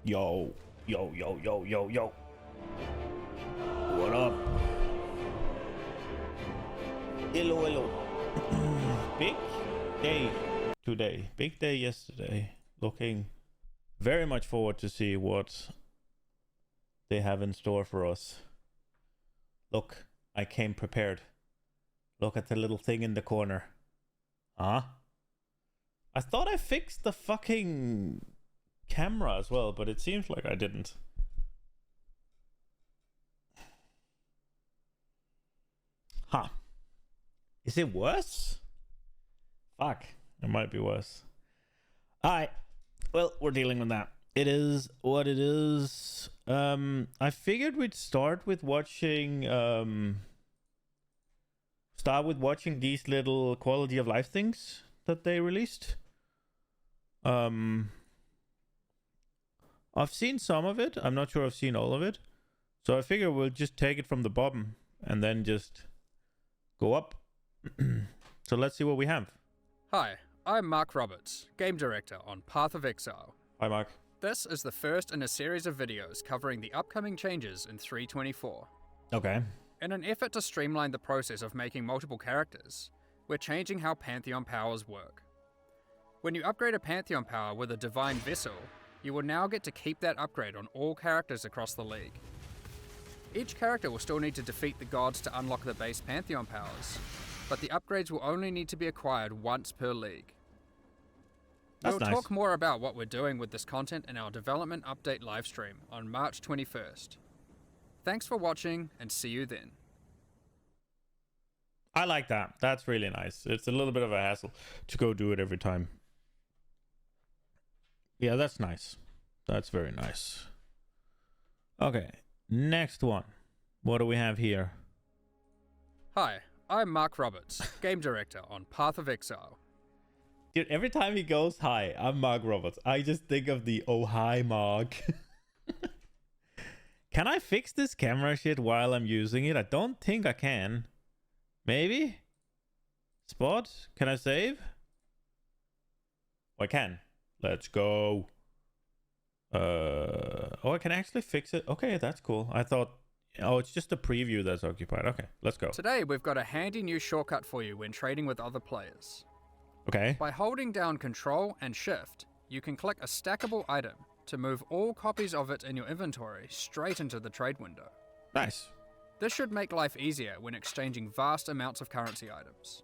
Yo, yo, yo, yo, yo, yo. What up? Hello, hello. Big day today. Big day yesterday. Looking very much forward to see what they have in store for us. Look, I came prepared. Look at the little thing in the corner. Huh? I thought I fixed the fucking camera as well, but it seems like I didn't. Huh. Is it worse? Fuck. It might be worse. Alright. Well, we're dealing with that. It is what it is. I figured we'd start with watching these little quality of life things that they released. I've seen some of it. I'm not sure I've seen all of it. So I figure we'll just take it from the bottom and then just go up. So let's see what we have. Hi, I'm Mark Roberts, Game Director on Path of Exile. Hi, Mark. This is the first in a series of videos covering the upcoming changes in 3.24. Okay. In an effort to streamline the process of making multiple characters, we're changing how Pantheon powers work. When you upgrade a Pantheon power with a Divine Vessel, you will now get to keep that upgrade on all characters across the league. Each character will still need to defeat the gods to unlock the base Pantheon powers, but the upgrades will only need to be acquired once per league. We'll talk more about what we're doing with this content in our development update livestream on March 21st. Thanks for watching, and see you then. I like that. That's really nice. It's a little bit of a hassle to go do it every time. Yeah, that's nice. That's very nice. Okay, next one. What do we have here? Hi, I'm Mark Roberts, Game Director on Path of Exile. Dude, every time he goes, hi, I'm Mark Roberts, I just think of the, oh, hi, Mark. Can I fix this camera shit while I'm using it? I don't think I can. Maybe? Spot? Can I save? Oh, I can. Let's go. Oh, I can actually fix it. Okay, that's cool. I thought, oh, it's just a preview that's occupied. Okay, let's go. Today, we've got a handy new shortcut for you when trading with other players. Okay. By holding down Control and Shift, you can click a stackable item to move all copies of it in your inventory straight into the trade window. Nice. This should make life easier when exchanging vast amounts of currency items.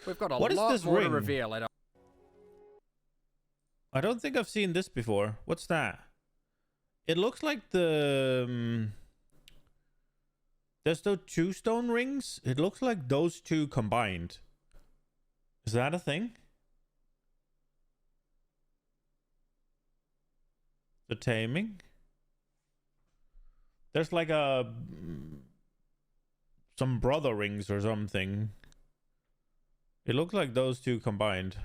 We've got a lot more to reveal at our... I don't think I've seen this before. What's that? It looks like the... there's those two stone rings. It looks like those two combined. Is that a thing? The taming? There's like some brother rings or something. It looks like those two combined.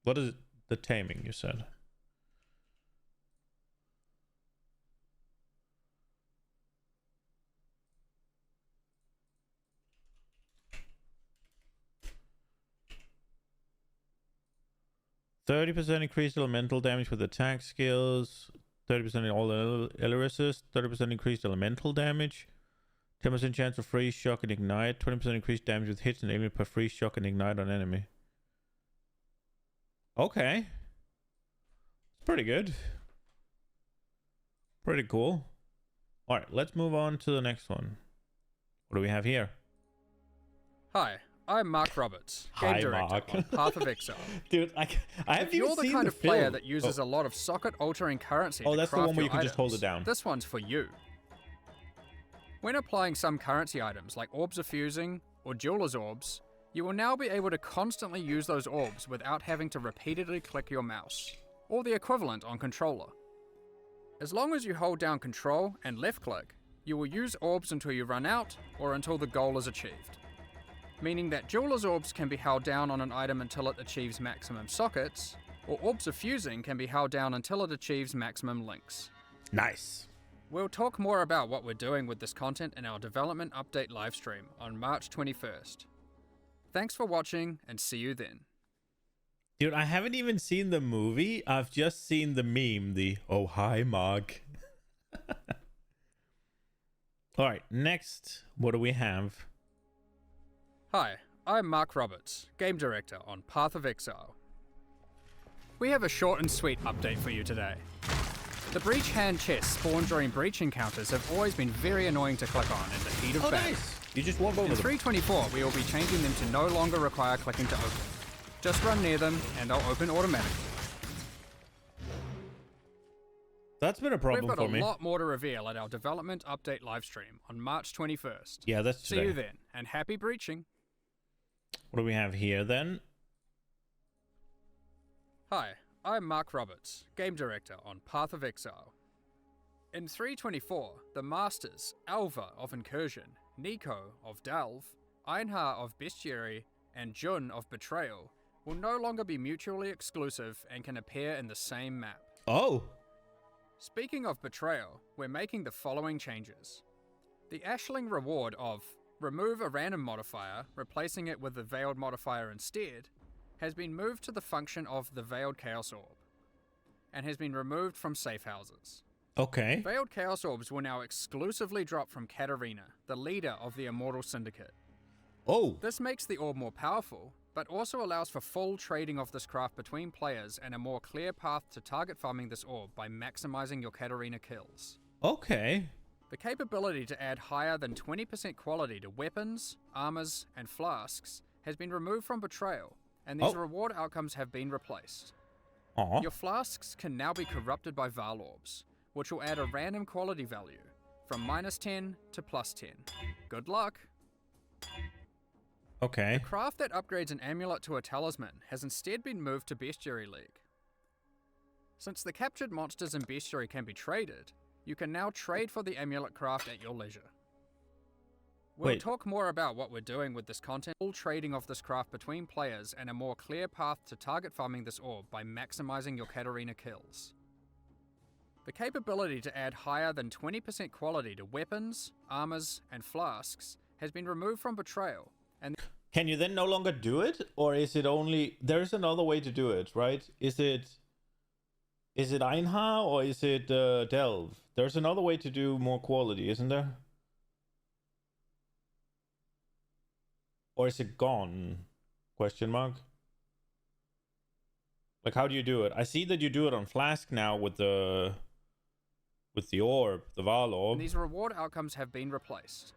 What is the taming, you said? %30 increased elemental damage with attack skills, 30% in all resist, 30% increased elemental damage, 10% chance of freeze, shock, and ignite, 20% increased damage with hits and enemy per freeze, shock, and ignite on enemy. Okay. It's pretty good. Pretty cool. Alright, let's move on to the next one. What do we have here? Hi, I'm Mark Roberts, Game Director on Path of Exile. Dude, I haven't even seen the film. If you're the kind of player that uses a lot of socket-altering currency that's the one where you can items, just hold it down. This one's for you. When applying some currency items like Orbs of Fusing or Jeweler's Orbs, you will now be able to constantly use those orbs without having to repeatedly click your mouse, or the equivalent on controller. As long as you hold down Control and left-click, you will use orbs until you run out or until the goal is achieved. Meaning that Jeweler's Orbs can be held down on an item until it achieves maximum sockets, or Orbs of Fusing can be held down until it achieves maximum links. Nice. We'll talk more about what we're doing with this content in our development update livestream on March 21st. Thanks for watching, and see you then. Dude, I haven't even seen the movie. I've just seen the meme, the "Oh hi Mark." All right, next, what do we have? Hi, I'm Mark Roberts, Game Director on Path of Exile. We have a short and sweet update for you today. The Breach hand chests spawned during Breach encounters have always been very annoying to click on in the heat of battle. Nice. You just walk over In them. 324, we will be changing them to no longer require clicking to open. Just run near them, and they'll open automatically. That's been a problem We've got for me. a lot more to reveal at our development update livestream on March 21st. Yeah, that's See today. you then, and happy breaching. What do we have here then? Hi, I'm Mark Roberts, Game Director on Path of Exile. In 324, the Masters, Alva of Incursion, Nico of Delve, Einhar of Bestiary, and Jun of Betrayal will no longer be mutually exclusive and can appear in the same map. Oh, Speaking of Betrayal, we're making the following changes. The Ashling reward of remove a random modifier, replacing it with the Veiled modifier instead, has been moved to the function of the Veiled Chaos Orb, and has been removed from safe houses. okay. Veiled Chaos Orbs will now exclusively drop from Katarina, the leader of the Immortal Syndicate. Oh, This makes the orb more powerful, but also allows for full trading of this craft between players and a more clear path to target farming this orb by maximizing your Katarina kills. okay. The capability to add higher than 20% quality to weapons, armors, and flasks has been removed from Betrayal, and these Oh. reward outcomes have been replaced. Aw. Your flasks can now be corrupted by Val Orbs, which will add a random quality value from -10 to +10. Good luck! Okay. Craft that upgrades an amulet to a talisman has instead been moved to Bestiary League. Since the captured monsters in Bestiary can be traded, you can now trade for the amulet craft at your leisure. We'll Wait. talk more about what we're doing with this content, full trading of this craft between players and a more clear path to target farming this orb by maximizing your Katarina kills. The capability to add higher than 20% quality to weapons, armors, and flasks has been removed from Betrayal, and Can you then no longer do it, or is it only? There's another way to do it, right? Is it Einha or is it Delve? There's another way to do more quality, isn't there? Or is it gone? Question mark. Like, how do you do it? I see that you do it on Flask now with the orb, the Val orb. and these reward outcomes have been replaced.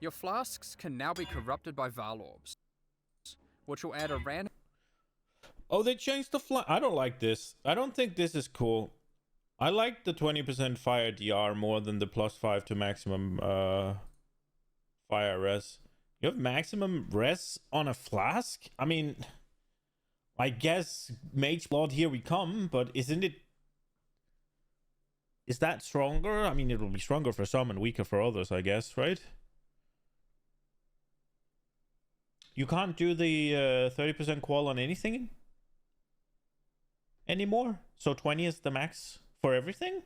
Your flasks can now be corrupted by Val Orbs, which will add a random. Oh, they changed the fly. I don't like this. I don't think this is cool. I like the 20% fire DR more than the +5 to maximum fire res. You have maximum res on a flask? I mean, I guess Mage Blood, here we come, but isn't it... Is that stronger? I mean, it will be stronger for some and weaker for others, I guess, right? You can't do the 30% qual on anything anymore? So 20 is the max for everything?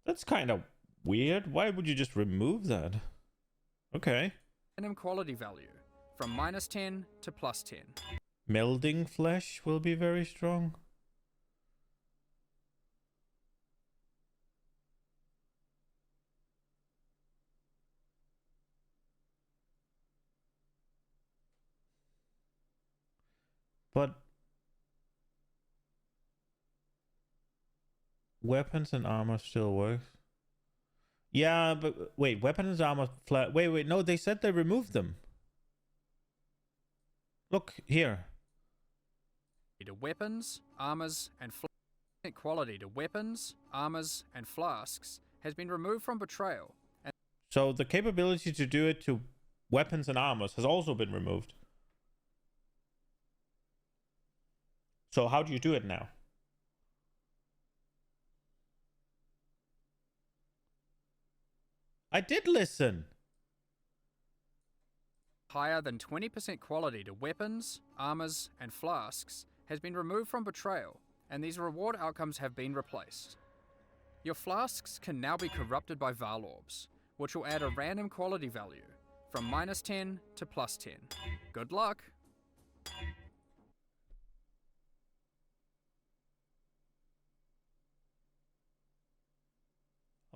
That's kind of weird. Why would you just remove that? Okay. Random quality value from -10 to +10. Melding flesh will be very strong. But weapons and armor still works. Yeah, but wait, weapons and armor flat. Wait, no, they said they removed them. Look here. To weapons, armors, and quality to weapons, armors, and flasks has been removed from Betrayal, and So the capability to do it to weapons and armors has also been removed. So how do you do it now? I did listen. higher than 20% quality to weapons, armors, and flasks has been removed from Betrayal, and these reward outcomes have been replaced. Your flasks can now be corrupted by Val Orbs, which will add a random quality value from -10 to +10. Good luck!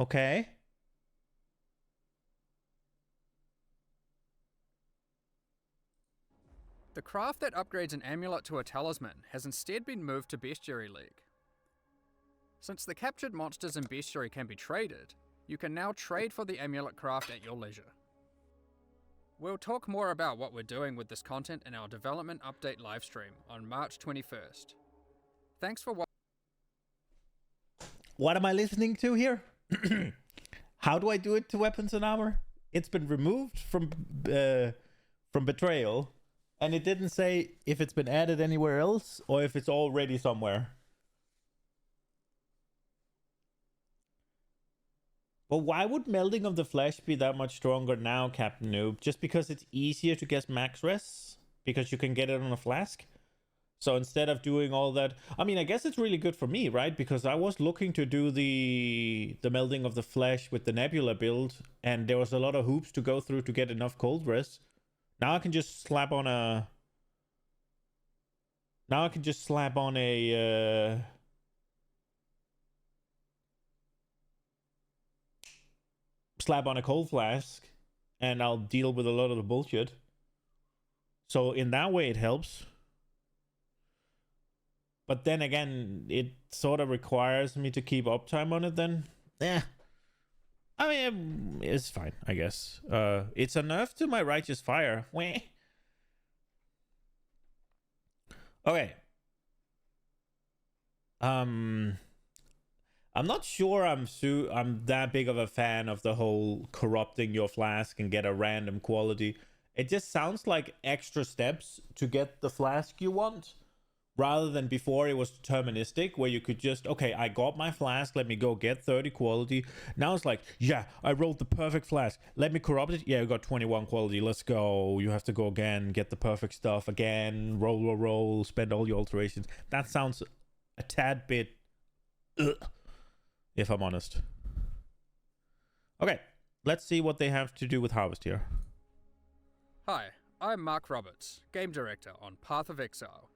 Okay. The craft that upgrades an amulet to a talisman has instead been moved to Bestiary League. Since the captured monsters in Bestiary can be traded, you can now trade for the amulet craft at your leisure. We'll talk more about what we're doing with this content in our development update livestream on March 21st. Thanks for watching. What am I listening to here? How do I do it to weapons and armor? It's been removed from Betrayal, and it didn't say if it's been added anywhere else or if it's already somewhere. But why would Melding of the Flesh be that much stronger now, Captain Noob? Just because it's easier to get max rests? Because you can get it on a flask? So instead of doing all that... I mean, I guess it's really good for me, right? Because I was looking to do the Melding of the Flesh with the Nebula build, and there was a lot of hoops to go through to get enough cold rests. Now I can just slap on a... slap on a cold flask, and I'll deal with a lot of the bullshit. So in that way it helps. But then again, it sort of requires me to keep uptime on it then. I mean, it's fine, I guess. It's a nerf to my Righteous Fire. Wah. Okay. I'm not sure I'm that big of a fan of the whole corrupting your flask and get a random quality. It just sounds like extra steps to get the flask you want, rather than before it was deterministic, where you could just, okay, I got my flask, let me go get 30 quality. Now it's like, yeah, I rolled the perfect flask, let me corrupt it. Yeah, you got 21 quality, let's go. You have to go again, get the perfect stuff again, roll, spend all your alterations. That sounds a tad bit if I'm honest. Okay, let's see what they have to do with Harvest here. Hi, I'm Mark Roberts, Game Director on Path of Exile.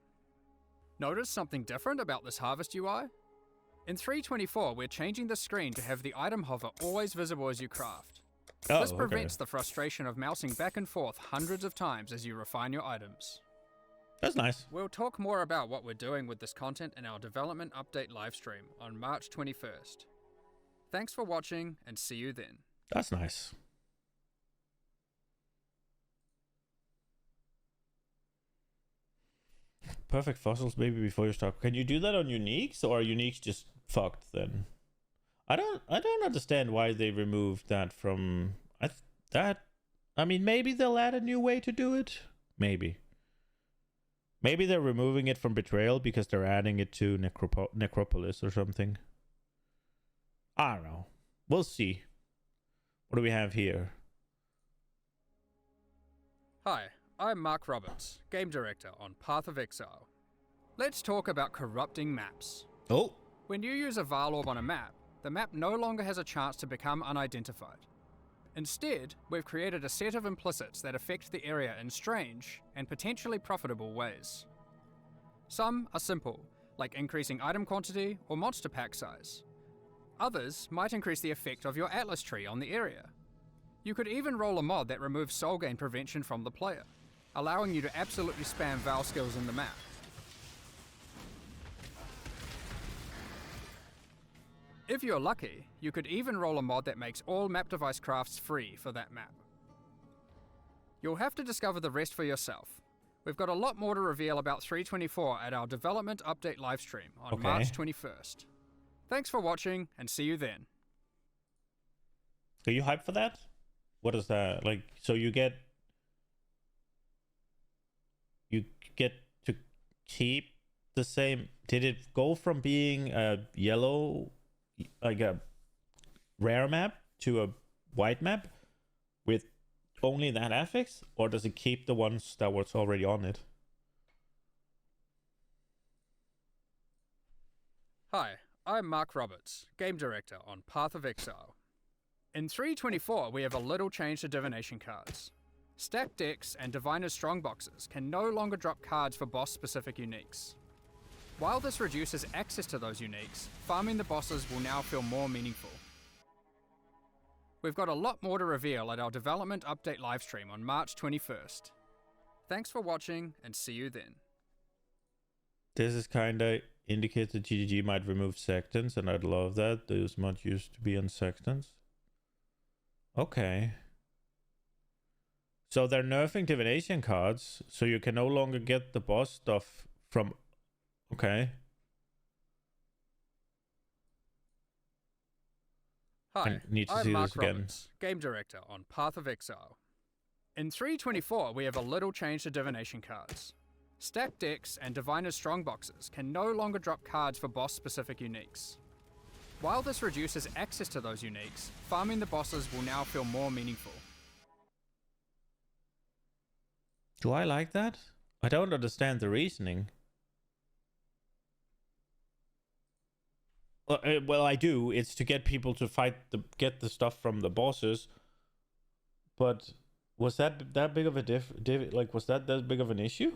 Notice something different about this Harvest UI? In 3.24, we're changing the screen to have the item hover always visible as you craft. This prevents the frustration of mousing back and forth hundreds of times as you refine your items. That's nice. We'll talk more about what we're doing with this content in our development update livestream on March 21st. Thanks for watching, and see you then. That's nice. Perfect fossils maybe before you start. Can you do that on uniques, or are uniques just fucked then? I don't understand why they removed that from I mean, maybe they'll add a new way to do it. Maybe they're removing it from Betrayal because they're adding it to Necropolis or something. I don't know. We'll see. What do we have here? Hi, I'm Mark Roberts, Game Director on Path of Exile. Let's talk about corrupting maps. Oh. When you use a Vaal Orb on a map, the map no longer has a chance to become unidentified. Instead, we've created a set of implicits that affect the area in strange and potentially profitable ways. Some are simple, like increasing item quantity or monster pack size. Others might increase the effect of your Atlas tree on the area. You could even roll a mod that removes soul gain prevention from the player, allowing you to absolutely spam Vaal skills in the map. If you're lucky, you could even roll a mod that makes all map device crafts free for that map. You'll have to discover the rest for yourself. We've got a lot more to reveal about 3.24 at our development update livestream on March 21st. Thanks for watching, and see you then. Are you hyped for that? What is that? Like, so you get to keep the same... Did it go from being a yellow, like a rare map, to a white map with only that affix? Or does it keep the ones that was already on it? Hi, I'm Mark Roberts, Game Director on Path of Exile. In 3.24, we have a little change to divination cards. Stacked decks and Diviner's Strongboxes can no longer drop cards for boss-specific uniques. While this reduces access to those uniques, farming the bosses will now feel more meaningful. We've got a lot more to reveal at our development update livestream on March 21st. Thanks for watching, and see you then. This is kinda indicates that GGG might remove sectants, and I'd love that. Those mod used to be on sectants. Okay. So they're nerfing divination cards, so you can no longer get the boss stuff from... Okay. Hi, I need to I'm see Mark this again. Roberts, Game Director on Path of Exile. In 3.24, we have a little change to divination cards. Stacked decks and Diviner's Strongboxes can no longer drop cards for boss-specific uniques. While this reduces access to those uniques, farming the bosses will now feel more meaningful. Do I like that? I don't understand the reasoning. Well, I do. It's to get people to get the stuff from the bosses. But was that big of a was that big of an issue?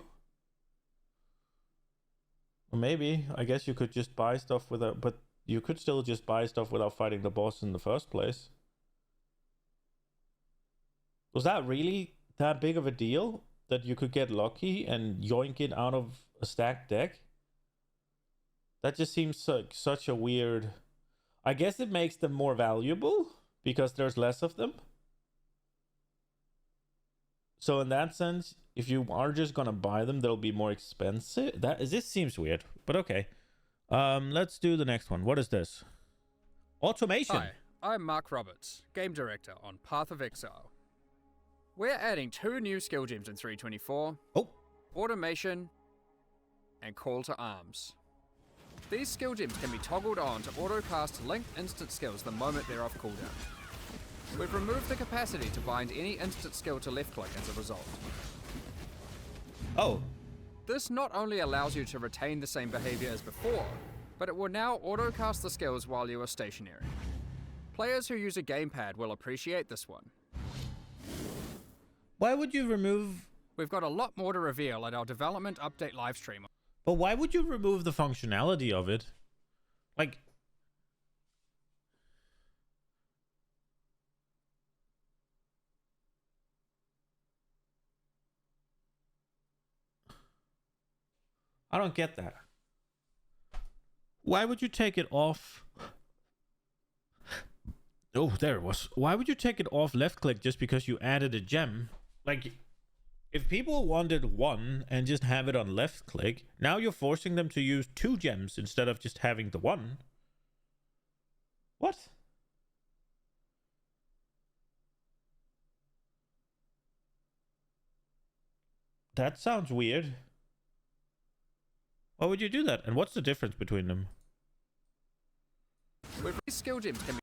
Or maybe, I guess you could just buy stuff without, but you could still just buy stuff without fighting the boss in the first place. Was that really that big of a deal that you could get lucky and yoink it out of a stacked deck? That just seems like such a weird... I guess it makes them more valuable because there's less of them. So in that sense, if you are just gonna buy them, they'll be more expensive. This seems weird, but okay. Let's do the next one. What is this? Automation. Hi, I'm Mark Roberts, Game Director on Path of Exile. We're adding 2 new skill gems in 3.24. Oh. Automation and Call to Arms. These skill gems can be toggled on to auto-cast linked instant skills the moment they're off cooldown. We've removed the capacity to bind any instant skill to left-click as a result. Oh. This not only allows you to retain the same behavior as before, but it will now auto-cast the skills while you are stationary. Players who use a gamepad will appreciate this one. Why would you remove... We've got a lot more to reveal at our development update livestream. But why would you remove the functionality of it? Like... I don't get that. Why would you take it off? Oh, there it was. Why would you take it off left click just because you added a gem? Like, if people wanted one and just have it on left click, now you're forcing them to use 2 gems instead of just having the one. What? That sounds weird. Why would you do that? And what's the difference between them? With these skill gems can be...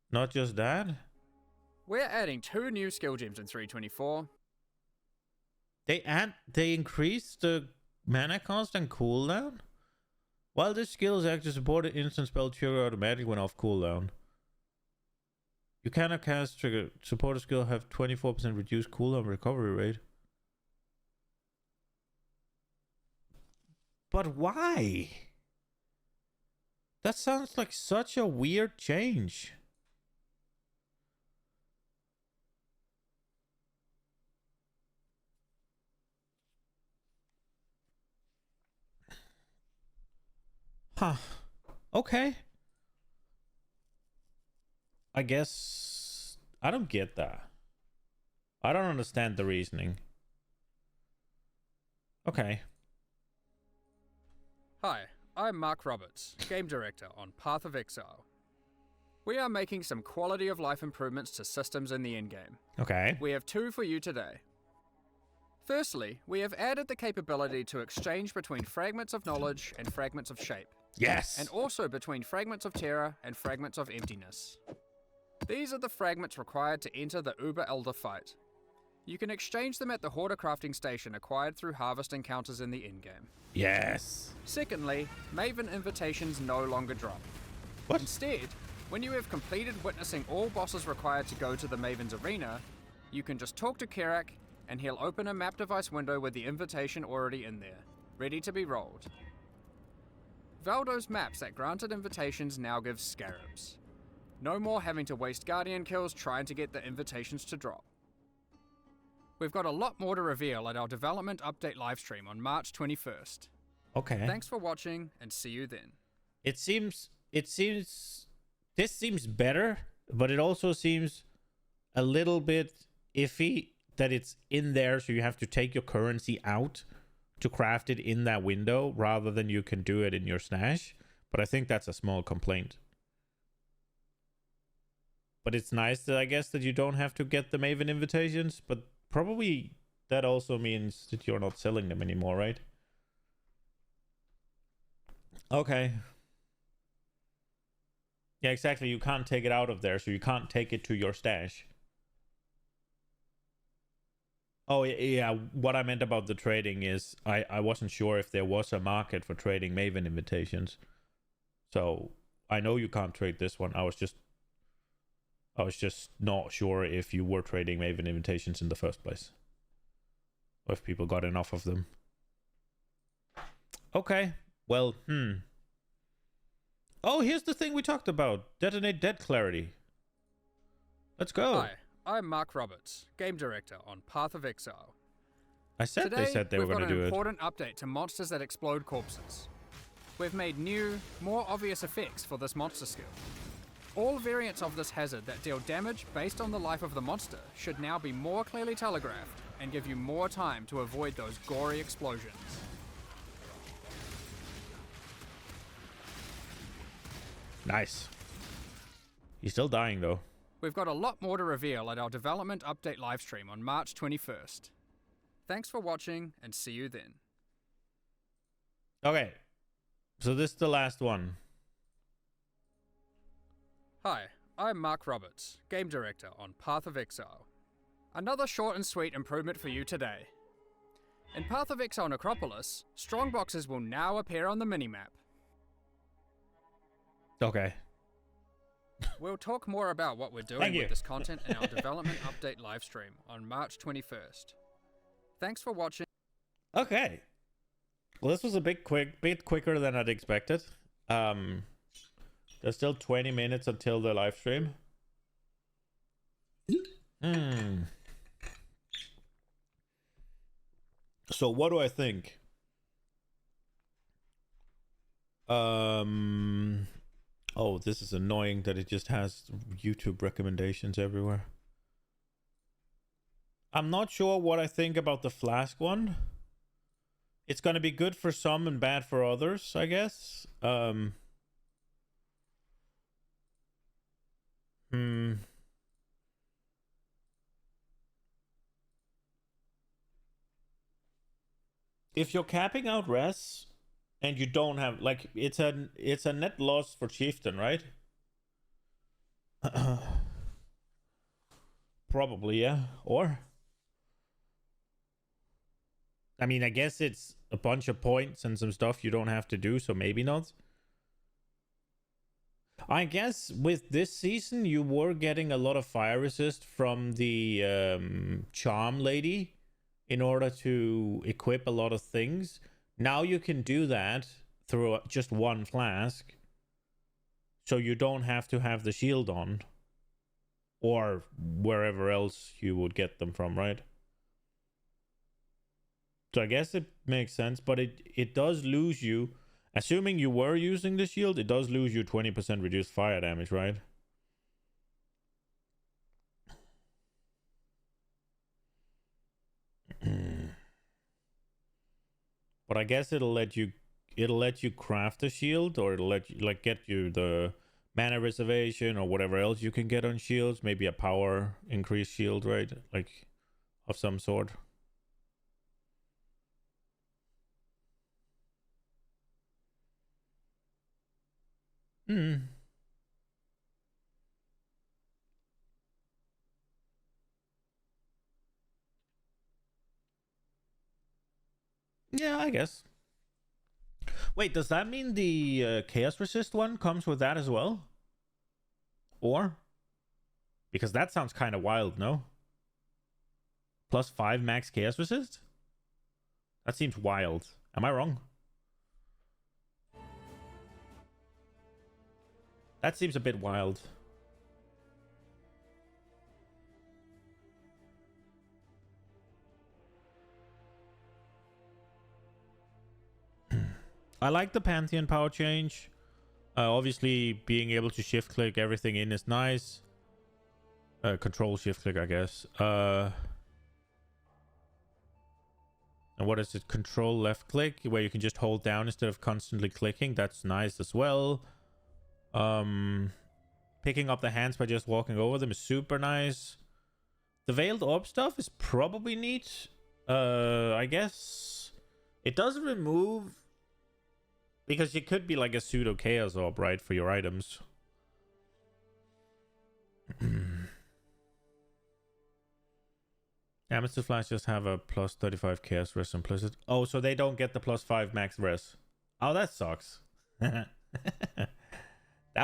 Not just that? We're adding 2 new skill gems in 3.24. They increase the mana cost and cooldown? While this skill is active, supported instant spell trigger automatically when off cooldown. You cannot cast trigger. Supported skill have 24% reduced cooldown recovery rate. But why? That sounds like such a weird change. Huh. Okay. I guess I don't get that. I don't understand the reasoning. Okay. Hi, I'm Mark Roberts, Game Director on Path of Exile. We are making some quality of life improvements to systems in the endgame. Okay. We have 2 for you today. Firstly, we have added the capability to exchange between fragments of knowledge and fragments of shape. Yes. And also between fragments of terror and fragments of emptiness. These are the fragments required to enter the Uber Elder fight. You can exchange them at the Hoarder crafting station acquired through harvest encounters in the endgame. Yes. Secondly, Maven invitations no longer drop. What? Instead, when you have completed witnessing all bosses required to go to the Maven's arena, you can just talk to Kerak and he'll open a map device window with the invitation already in there, ready to be rolled. Valdo's maps that granted invitations now give scarabs. No more having to waste Guardian kills trying to get the invitations to drop. We've got a lot more to reveal at our development update livestream on March 21st. Okay. Thanks for watching, and see you then. This seems better, but it also seems a little bit iffy that it's in there, so you have to take your currency out to craft it in that window rather than you can do it in your stash. But I think that's a small complaint. But it's nice that I guess that you don't have to get the Maven invitations, but probably that also means that you're not selling them anymore, right? Okay. Yeah, exactly. You can't take it out of there, so you can't take it to your stash. Oh, yeah. What I meant about the trading is I wasn't sure if there was a market for trading Maven invitations. So I know you can't trade this one. I was just not sure if you were trading Maven invitations in the first place. Or if people got enough of them. Okay. Well, Oh, here's the thing we talked about. Detonate dead clarity. Let's go. Hi, I'm Mark Roberts, game director on Path of Exile. I said Today, they said they were going to do we've it. got an important update to monsters that explode corpses. We've made new, more obvious effects for this monster skill. All variants of this hazard that deal damage based on the life of the monster should now be more clearly telegraphed and give you more time to avoid those gory explosions. Nice. He's still dying though. We've got a lot more to reveal at our development update livestream on March 21st. Thanks for watching, and see you then. Okay. So this is the last one. Hi, I'm Mark Roberts, game director on Path of Exile. Another short and sweet improvement for you today. In Path of Exile Necropolis, strongboxes will now appear on the minimap. Okay. We'll talk more about what we're doing with this content in our development update livestream on March 21st. Thanks for watching. Okay. Well, this was a bit quicker than I'd expected. There's still 20 minutes until the live stream. So what do I think? Oh, this is annoying that it just has YouTube recommendations everywhere. I'm not sure what I think about the flask one. It's gonna be good for some and bad for others, I guess. If you're capping out res and you don't have, like, it's a net loss for Chieftain, right? Probably, yeah. Or I mean, I guess it's a bunch of points and some stuff you don't have to do, so maybe not. I guess with this season, you were getting a lot of fire resist from the charm lady in order to equip a lot of things. Now you can do that through just one flask, so you don't have to have the shield on, or wherever else you would get them from, right? So I guess it makes sense, but it does lose you, assuming you were using the shield, it does lose you 20% reduced fire damage, right? But I guess it'll let you craft a shield, or it'll let you, like, get you the mana reservation or whatever else you can get on shields, maybe a power increased shield, right? Like, of some sort. Yeah, I guess. Wait, does that mean the chaos resist one comes with that as well? Or? Because that sounds kind of wild, no? +5 max chaos resist? That seems wild. Am I wrong? That seems a bit wild. I like the Pantheon power change. Obviously, being able to shift click everything in is nice. Control shift click, I guess. And what is it? Control left click, where you can just hold down instead of constantly clicking. That's nice as well. Picking up the hands by just walking over them is super nice. The Veiled Orb stuff is probably neat. I guess it does remove, because it could be like a pseudo Chaos Orb, right, for your items. Amethyst Flash just have a plus 35 Chaos Res implicit. Oh, so they don't get the plus 5 max res. Oh, that sucks. That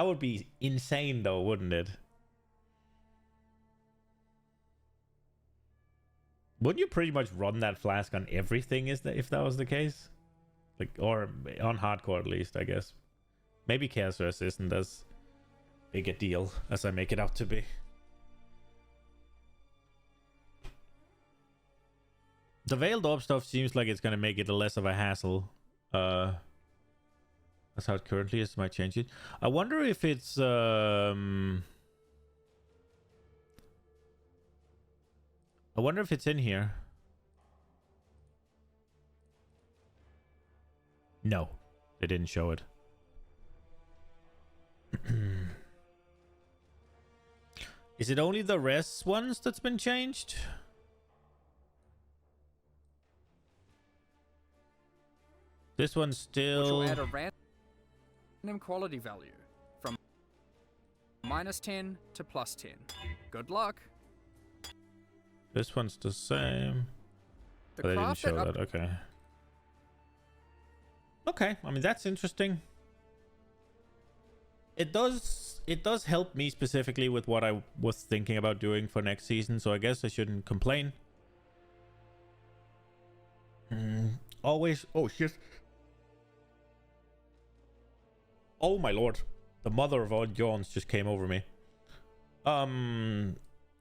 would be insane though, wouldn't it? Wouldn't you pretty much run that flask on everything if that was the case? Like, or on hardcore at least, I guess. Maybe Chaos Res isn't as big a deal as I make it out to be. The Veiled Orb stuff seems like it's gonna make it less of a hassle. That's how it currently is. Might change it. I wonder if it's I wonder if it's in here. No, they didn't show it. Is it only the res ones that's been changed? This one's still... Which will add a random quality value from -10 to +10. Good luck. This one's the same. The Oh, they didn't craft show that that. Okay. Okay, I mean, that's interesting. It does help me specifically with what I was thinking about doing for next season, so I guess I shouldn't complain. Always... Oh, shit. Oh, my lord. The mother of all yawns just came over me.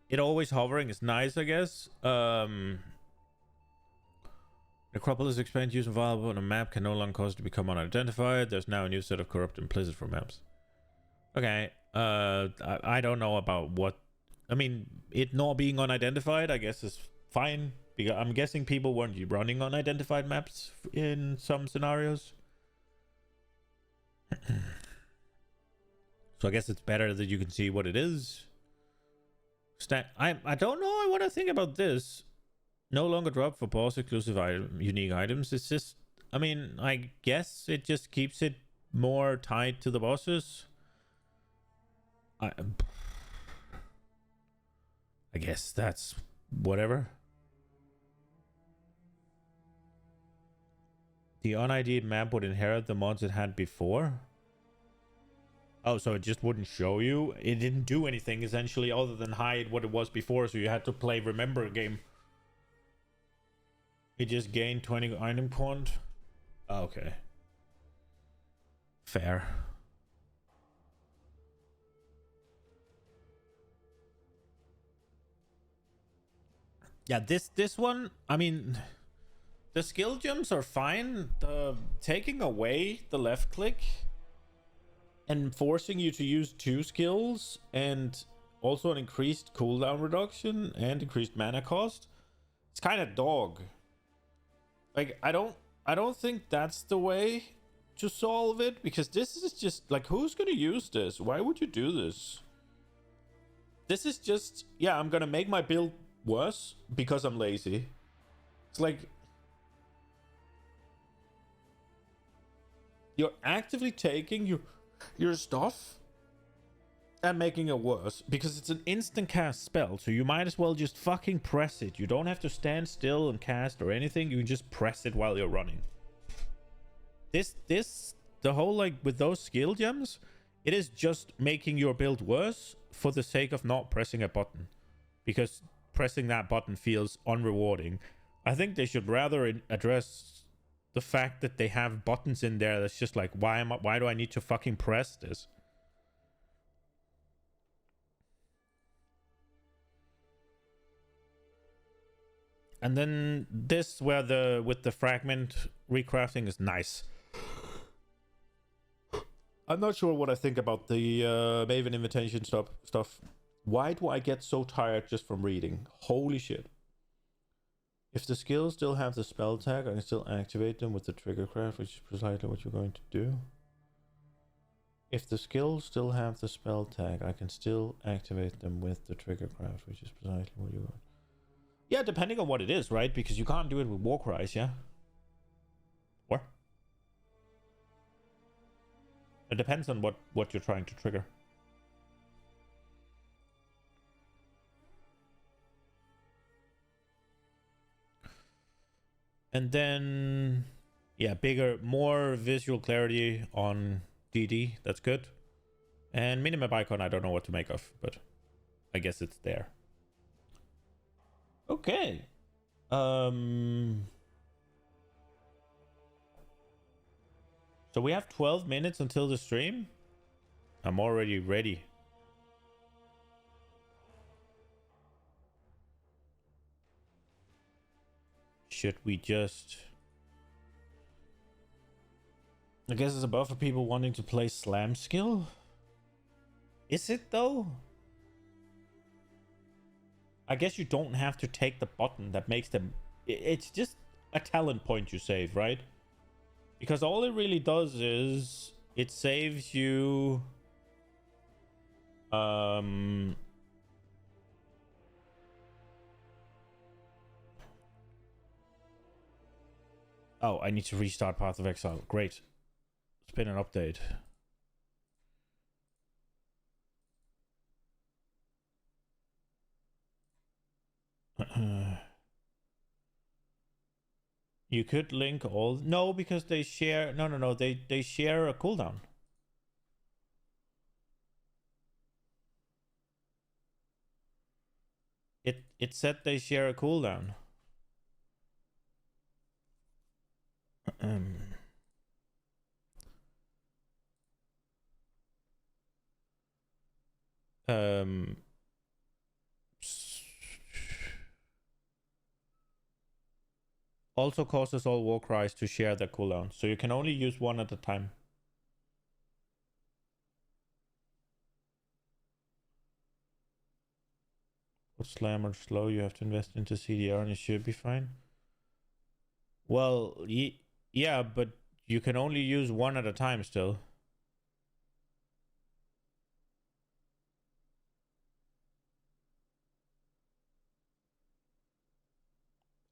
It always hovering is nice, I guess. Necropolis expand use available on a map can no longer cause it to become unidentified. There's now a new set of corrupt implicit for maps. Okay. I don't know about what... I mean, it not being unidentified, I guess, is fine. Because I'm guessing people weren't running unidentified maps in some scenarios. So I guess it's better that you can see what it is. I don't know what I think about this. No longer drop for boss exclusive unique items. It's just, I mean, I guess it just keeps it more tied to the bosses. I guess that's whatever. The un-ID'd map would inherit the mods it had before. Oh, so it just wouldn't show you? It didn't do anything, essentially, other than hide what it was before, so you had to play Remember a game. It just gained 20 item quant. Okay. Fair. Yeah, this one, I mean... The skill jumps are fine. The taking away the left click and forcing you to use 2 skills and also an increased cooldown reduction and increased mana cost, it's kind of dog. Like, I don't think that's the way to solve it, because this is just like, who's gonna use this? Why would you do this? This is just, yeah, I'm gonna make my build worse because I'm lazy. It's like, you're actively taking your stuff and making it worse, because it's an instant cast spell, so you might as well just fucking press it. You don't have to stand still and cast or anything. You can just press it while you're running. The whole, like, with those skill gems, it is just making your build worse for the sake of not pressing a button, because pressing that button feels unrewarding. I think they should rather address the fact that they have buttons in there that's just like, why do I need to fucking press this? And then this where the with the fragment recrafting is nice. I'm not sure what I think about the Maven invitation stuff. Why do I get so tired just from reading? Holy shit. If the skills still have the spell tag, I can still activate them with the trigger craft, which is precisely what you're going to do. If the skills still have the spell tag, I can still activate them with the trigger craft, which is precisely what you're going to do. Yeah, depending on what it is, right? Because you can't do it with war cries, yeah? Or? It depends on what you're trying to trigger. And then, yeah, more visual clarity on DD. That's good. And minimap icon, I don't know what to make of, but I guess it's there. Okay. So we have 12 minutes until the stream. I'm already ready. Should we just... I guess it's above for people wanting to play slam skill. Is it though? I guess you don't have to take the button that makes them... It's just a talent point you save, right? Because all it really does is... It saves you... Oh, I need to restart Path of Exile. Great. It's been an update. You could link all... No, because they share... No. They share a cooldown. It said they share a cooldown. Also causes all war cries to share their cooldown, so you can only use one at a time. For slam or slow, you have to invest into CDR and it should be fine. Well, yeah, but you can only use one at a time still.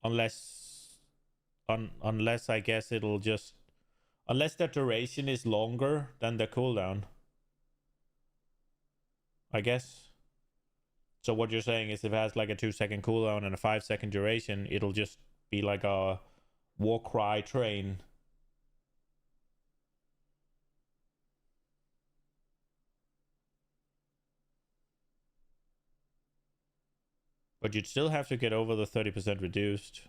Unless I guess it'll just... Unless the duration is longer than the cooldown. I guess. So what you're saying is if it has like a 2-second cooldown and a 5-second duration, it'll just be like a war cry train. But you'd still have to get over the 30% reduced.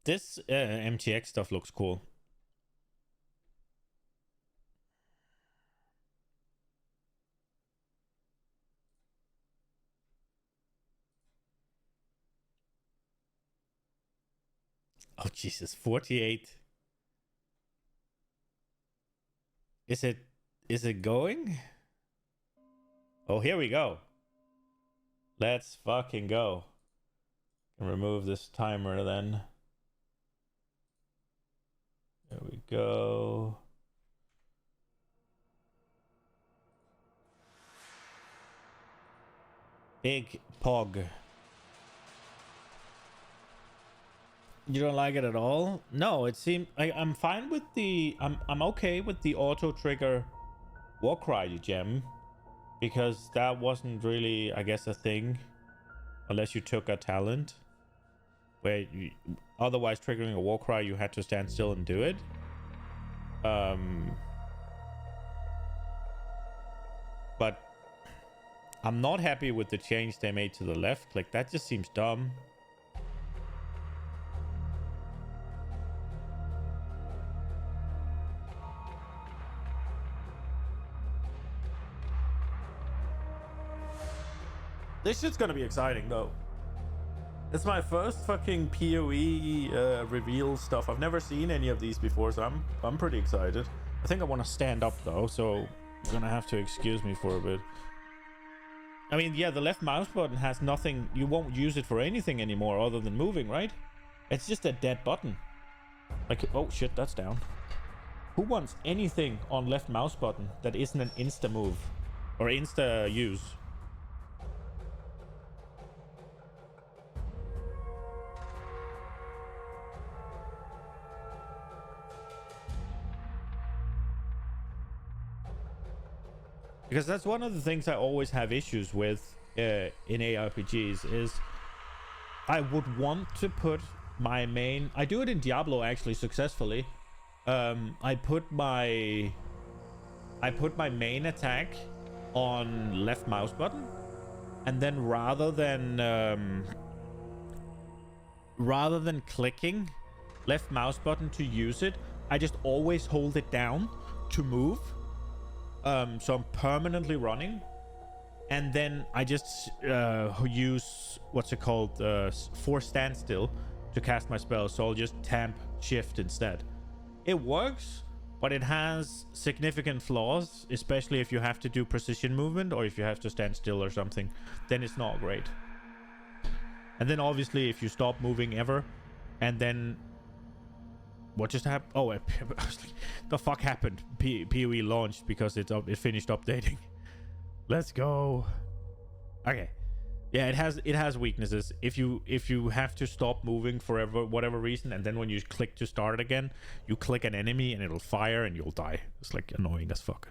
This MTX stuff looks cool. Oh Jesus, 48. Is it going? Oh, here we go. Let's fucking go. Can remove this timer then. There we go. Big pog. You don't like it at all? No, it seemed I'm fine with the I'm okay with the auto trigger Warcry gem, because that wasn't really, I guess, a thing unless you took a talent where you, otherwise triggering a Warcry you had to stand still and do it. But I'm not happy with the change they made to the left click. That just seems dumb. This shit's gonna be exciting though. It's my first fucking PoE reveal stuff. I've never seen any of these before, so I'm pretty excited. I think I want to stand up though, so you're gonna have to excuse me for a bit. I mean, yeah, the left mouse button has nothing. You won't use it for anything anymore other than moving, right? It's just a dead button. Like, oh shit, that's down. Who wants anything on left mouse button that isn't an insta move or insta use? Because that's one of the things I always have issues with in ARPGs is I would want to put my main... I do it in Diablo actually successfully. I put my main attack on left mouse button, and then rather than clicking left mouse button to use it, I just always hold it down to move. So I'm permanently running, and then I just use what's it called, force standstill to cast my spell. So I'll just tamp shift instead. It works, but it has significant flaws, especially if you have to do precision movement or if you have to stand still or something. Then it's not great. And then obviously if you stop moving ever, and then what just happened? Oh, I was like, the fuck happened? PoE launched because it finished updating. Let's go. Okay. Yeah, it has weaknesses. If you have to stop moving for whatever reason, and then when you click to start again, you click an enemy and it'll fire and you'll die. It's like annoying as fuck.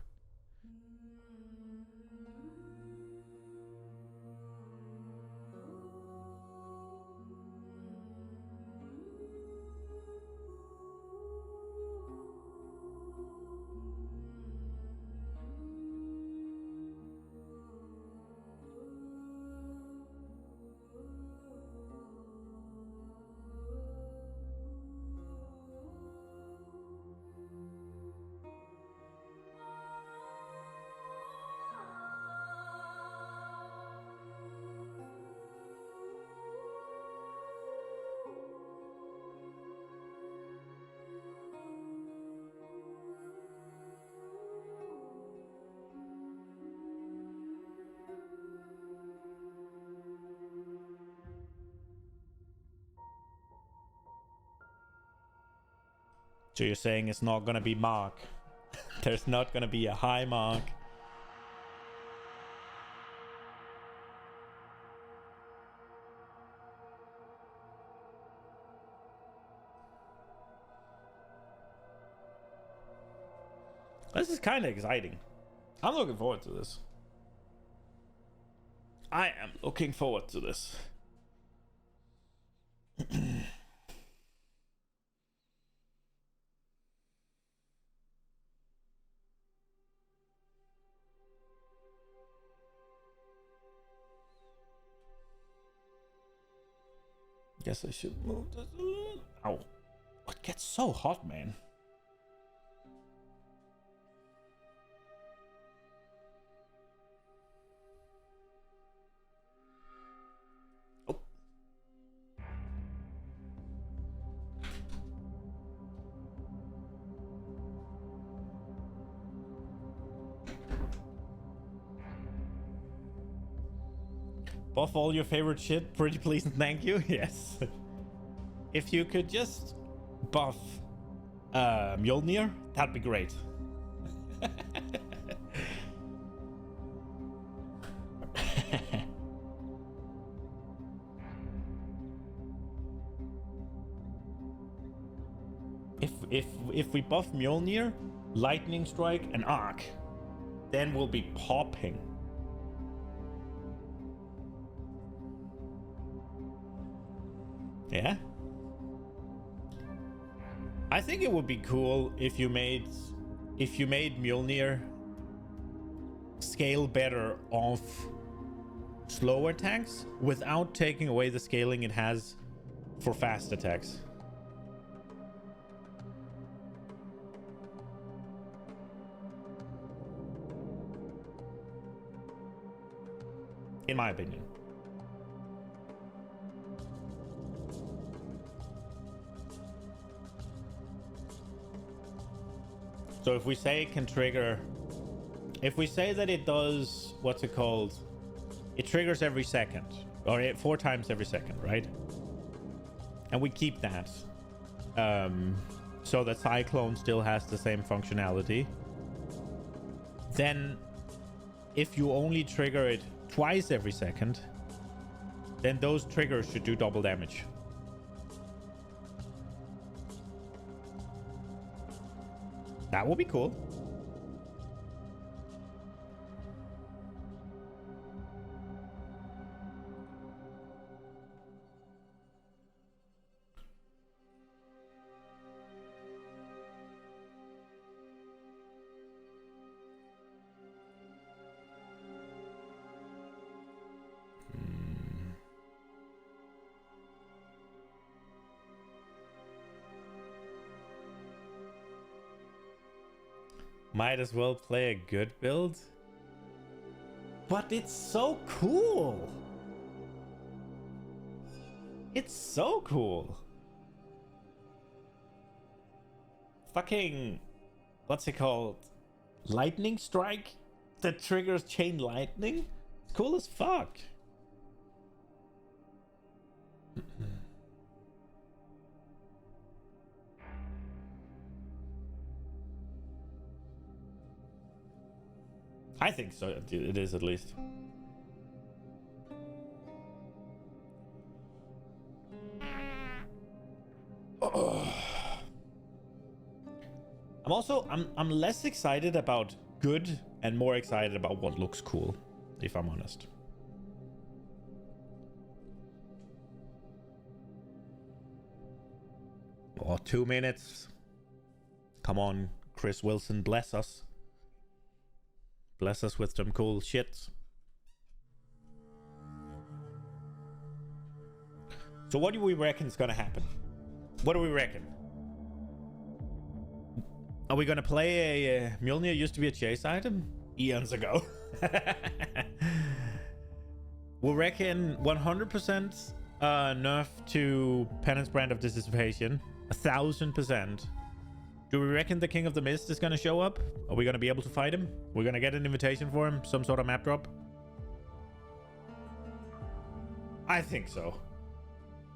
So you're saying it's not gonna be Mark? There's not gonna be a high Mark. This is kind of exciting. I'm looking forward to this. I am looking forward to this. Guess I should move this a little. Ow. It gets so hot, man. Oh. Buff all your favorite shit, pretty please and thank you. Yes. If you could just buff Mjolnir, that'd be great. if we buff Mjolnir, Lightning Strike, and Arc, then we'll be popping. Yeah. I think it would be cool if you made Mjolnir scale better off slow attacks without taking away the scaling it has for fast attacks. In my opinion. So if we say it can trigger... If we say that it does... What's it called? It triggers every second. Or 4 times every second, right? And we keep that. So that Cyclone still has the same functionality. Then, if you only trigger it twice every second, then those triggers should do double damage. That would be cool. Might as well play a good build. But it's so cool. It's so cool. Fucking... What's it called? Lightning strike? That triggers chain lightning? It's cool as fuck. I think so. It is, at least. I'm less excited about good and more excited about what looks cool, if I'm honest. Oh, 2 minutes. Come on, Chris Wilson, bless us. Bless us with some cool shit. So what do we reckon is gonna happen? What do we reckon? Are we gonna play a Mjolnir used to be a chase item? Eons ago. We'll reckon 100% nerf to Penance Brand of Dissipation. 1000%. Do we reckon the King of the Mist is gonna show up? Are we gonna be able to fight him? We're gonna get an invitation for him? Some sort of map drop? I think so.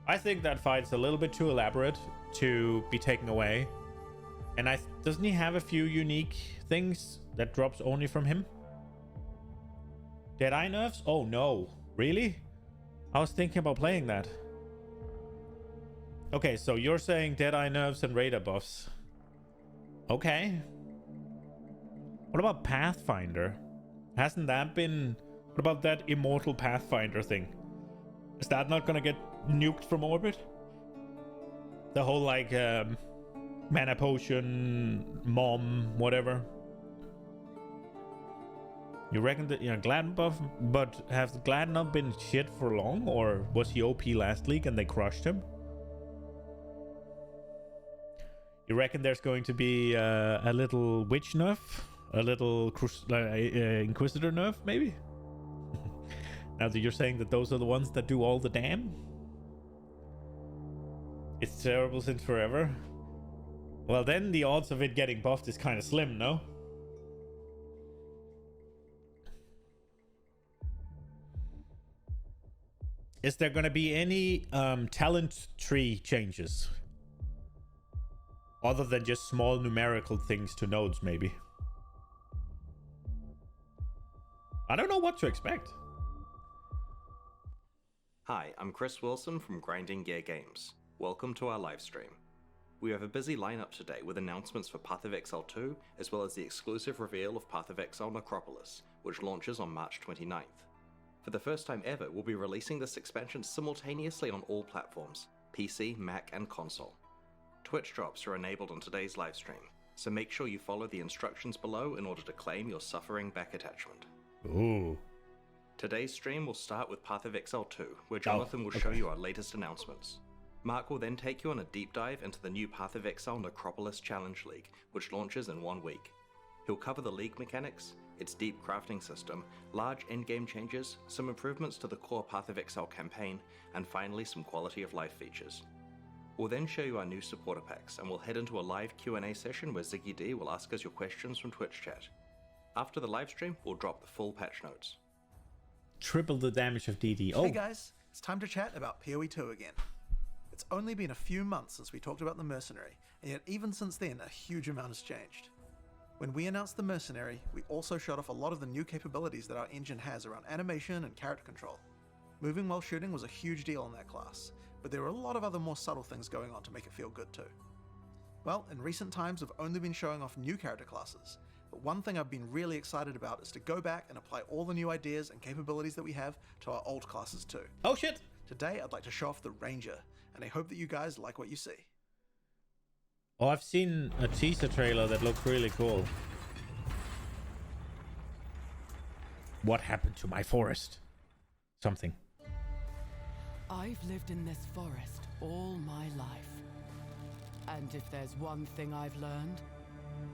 I think that fight's a little bit too elaborate to be taken away. And doesn't he have a few unique things that drops only from him? Deadeye nerfs? Oh no. Really? I was thinking about playing that. Okay, so you're saying Deadeye nerfs and Raider buffs. Okay. What about Pathfinder? Hasn't that been... What about that immortal Pathfinder thing? Is that not gonna get nuked from orbit? The whole, like, mana potion, mom, whatever. You reckon that, Glad buff, but has Glad not been shit for long? Or was he OP last league and they crushed him? You reckon there's going to be a little witch nerf? A little inquisitor nerf, maybe? Now that you're saying that those are the ones that do all the damn? It's terrible since forever. Well, then the odds of it getting buffed is kind of slim, no? Is there going to be any talent tree changes? Other than just small numerical things to nodes, maybe. I don't know what to expect. Hi, I'm Chris Wilson from Grinding Gear Games. Welcome to our live stream. We have a busy lineup today with announcements for Path of Exile 2, as well as the exclusive reveal of Path of Exile Necropolis, which launches on March 29th. For the first time ever, we'll be releasing this expansion simultaneously on all platforms, PC, Mac, and console. Twitch drops are enabled on today's livestream, so make sure you follow the instructions below in order to claim your suffering back attachment. Ooh. Today's stream will start with Path of Exile 2, where Jonathan will show you our latest announcements. Mark will then take you on a deep dive into the new Path of Exile Necropolis Challenge League, which launches in 1 week. He'll cover the league mechanics, its deep crafting system, large endgame changes, some improvements to the core Path of Exile campaign, and finally some quality of life features. We'll then show you our new supporter packs, and we'll head into a live Q&A session where Ziggy D will ask us your questions from Twitch chat. After the live stream, we'll drop the full patch notes. Triple the damage of DD. Oh, Hey guys, it's time to chat about PoE 2 again. It's only been a few months since we talked about the Mercenary, and yet even since then a huge amount has changed. When we announced the Mercenary, we also showed off a lot of the new capabilities that our engine has around animation and character control. Moving while shooting was a huge deal in that class, but there were a lot of other more subtle things going on to make it feel good too. Well, in recent times we've only been showing off new character classes, but one thing I've been really excited about is to go back and apply all the new ideas and capabilities that we have to our old classes too. oh shit. Today I'd like to show off the Ranger, and I hope that you guys like what you see. Oh, I've seen a teaser trailer that looked really cool. What happened to my forest? Something. I've lived in this forest all my life. And if there's one thing I've learned,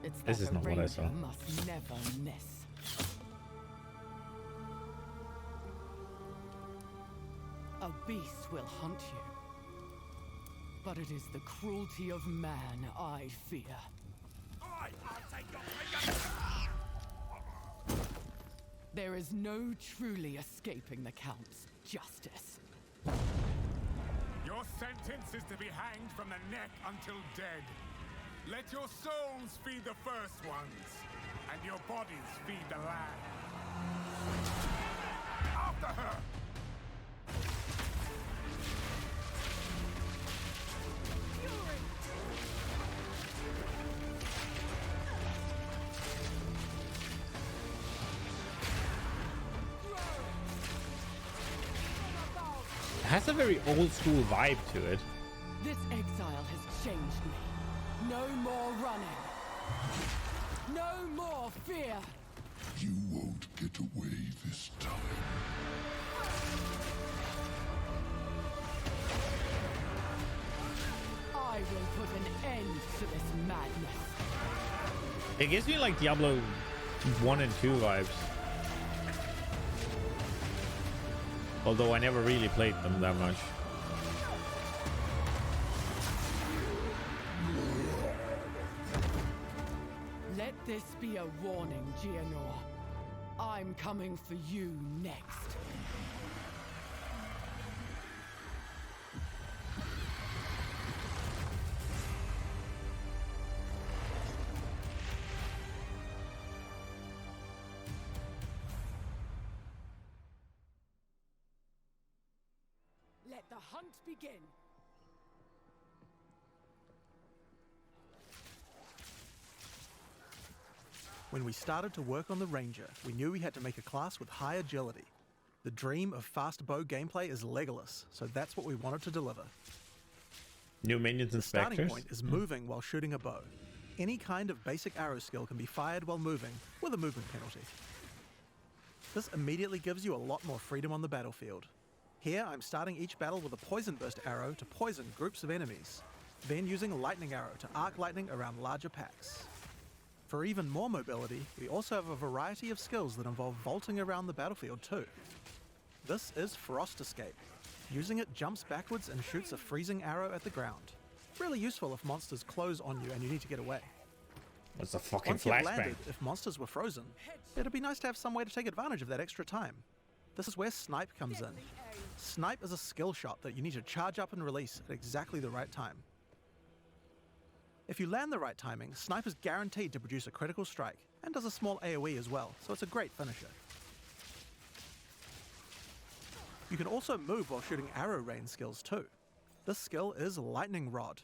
it's This that is a not what I ranger saw. must never miss. A beast will hunt you. But it is the cruelty of man I fear. There is no truly escaping the Count's justice. Your sentence is to be hanged from the neck until dead. Let your souls feed the first ones, and your bodies feed the land. After her! It has a very old school vibe to it. This exile has changed me. No more running. No more fear. You won't get away this time. I will put an end to this madness. It gives me like Diablo 1 and 2 vibes. Although I never really played them that much. Let this be a warning, Gianor. I'm coming for you next. Let the hunt begin. When we started to work on the Ranger, we knew we had to make a class with high agility. The dream of fast bow gameplay is Legolas, so that's what we wanted to deliver. New minions and The starting specters. point is moving while shooting a bow. Any kind of basic arrow skill can be fired while moving, with a movement penalty. This immediately gives you a lot more freedom on the battlefield. Here, I'm starting each battle with a poison burst arrow to poison groups of enemies, then using a lightning arrow to arc lightning around larger packs. For even more mobility, we also have a variety of skills that involve vaulting around the battlefield too. This is Frost Escape. Using it jumps backwards and shoots a freezing arrow at the ground. Really useful if monsters close on you and you need to get away. What's a fucking Once you've flashbang? landed, if monsters were frozen, it'd be nice to have some way to take advantage of that extra time. This is where Snipe comes in. Snipe is a skill shot that you need to charge up and release at exactly the right time. If you land the right timing, Snipe is guaranteed to produce a critical strike, and does a small AoE as well, so it's a great finisher. You can also move while shooting arrow rain skills too. This skill is Lightning Rod.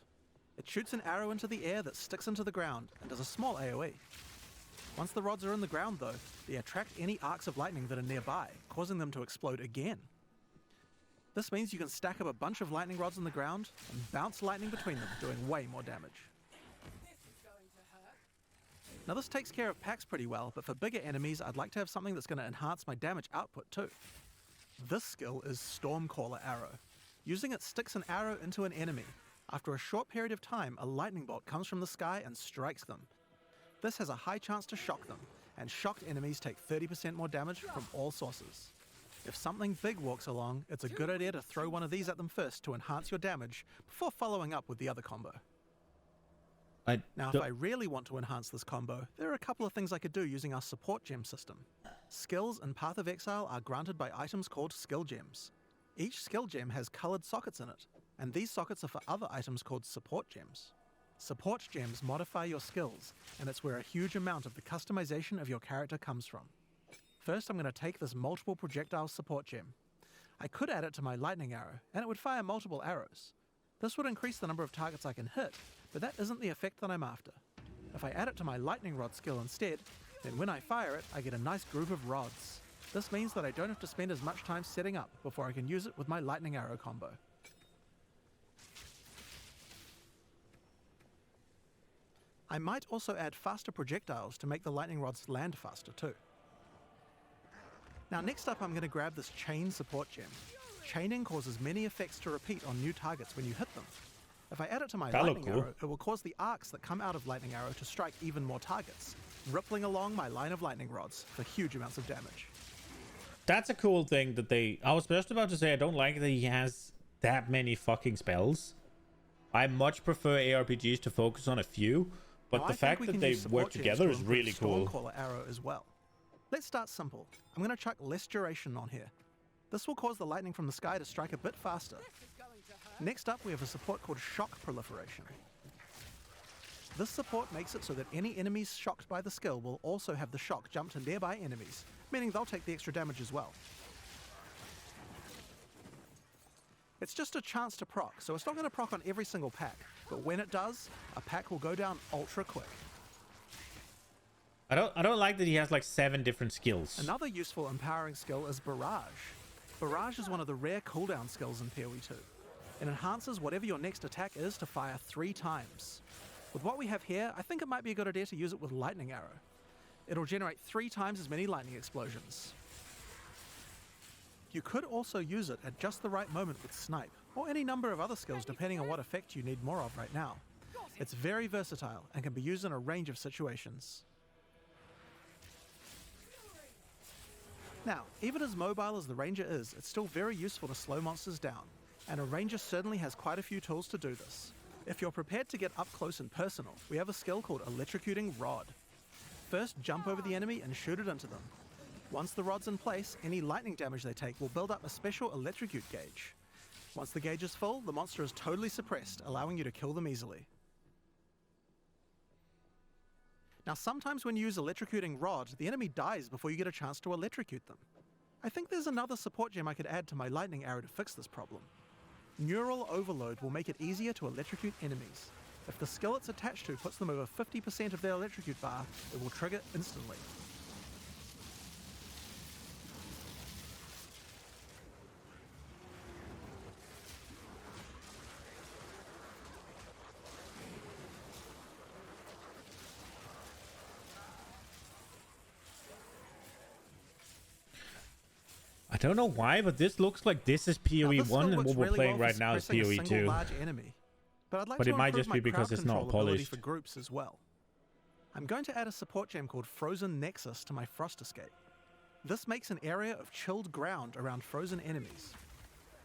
It shoots an arrow into the air that sticks into the ground, and does a small AoE. Once the rods are in the ground though, they attract any arcs of lightning that are nearby, causing them to explode again. This means you can stack up a bunch of lightning rods on the ground, and bounce lightning between them, doing way more damage. Now this takes care of packs pretty well, but for bigger enemies I'd like to have something that's going to enhance my damage output too. This skill is Stormcaller Arrow. Using it sticks an arrow into an enemy. After a short period of time, a lightning bolt comes from the sky and strikes them. This has a high chance to shock them, and shocked enemies take 30% more damage from all sources. If something big walks along, it's a good idea to throw one of these at them first to enhance your damage before following up with the other combo. Now, if I really want to enhance this combo, there are a couple of things I could do using our support gem system. Skills in Path of Exile are granted by items called skill gems. Each skill gem has coloured sockets in it, and these sockets are for other items called support gems. Support gems modify your skills, and it's where a huge amount of the customization of your character comes from. First, I'm going to take this multiple projectile support gem. I could add it to my lightning arrow, and it would fire multiple arrows. This would increase the number of targets I can hit, but that isn't the effect that I'm after. If I add it to my lightning rod skill instead, then when I fire it, I get a nice group of rods. This means that I don't have to spend as much time setting up before I can use it with my lightning arrow combo. I might also add faster projectiles to make the lightning rods land faster too. Now next up I'm going to grab this chain support gem. Chaining causes many effects to repeat on new targets when you hit them. If I add it to my lightning arrow, it will cause the arcs that come out of lightning arrow to strike even more targets, rippling along my line of lightning rods for huge amounts of damage. That's a cool thing that they... I was just about to say I don't like that he has that many fucking spells. I much prefer ARPGs to focus on a few, but the fact that they work together is really cool. Stormcaller arrow as well. Let's start simple. I'm going to chuck less duration on here. This will cause the lightning from the sky to strike a bit faster. Next up, we have a support called Shock Proliferation. This support makes it so that any enemies shocked by the skill will also have the shock jump to nearby enemies, meaning they'll take the extra damage as well. It's just a chance to proc, so it's not going to proc on every single pack, but when it does, a pack will go down ultra quick. I don't like that he has like 7 different skills. Another useful empowering skill is Barrage. Barrage is one of the rare cooldown skills in PoE 2. It enhances whatever your next attack is to fire 3 times. With what we have here, I think it might be a good idea to use it with Lightning Arrow. It'll generate 3 times as many lightning explosions. You could also use it at just the right moment with Snipe, or any number of other skills depending on what effect you need more of right now. It's very versatile and can be used in a range of situations. Now, even as mobile as the Ranger is, it's still very useful to slow monsters down, and a Ranger certainly has quite a few tools to do this. If you're prepared to get up close and personal, we have a skill called Electrocuting Rod. First, jump over the enemy and shoot it into them. Once the rod's in place, any lightning damage they take will build up a special electrocute gauge. Once the gauge is full, the monster is totally suppressed, allowing you to kill them easily. Now sometimes when you use Electrocuting Rod, the enemy dies before you get a chance to electrocute them. I think there's another support gem I could add to my lightning arrow to fix this problem. Neural Overload will make it easier to electrocute enemies. If the skill it's attached to puts them over 50% of their electrocute bar, it will trigger instantly. I don't know why, but this looks like this is PoE 1 and what we're playing right now is PoE 2. But it might just be because it's not polished. For groups as well. I'm going to add a support gem called Frozen Nexus to my Frost Escape. This makes an area of chilled ground around frozen enemies.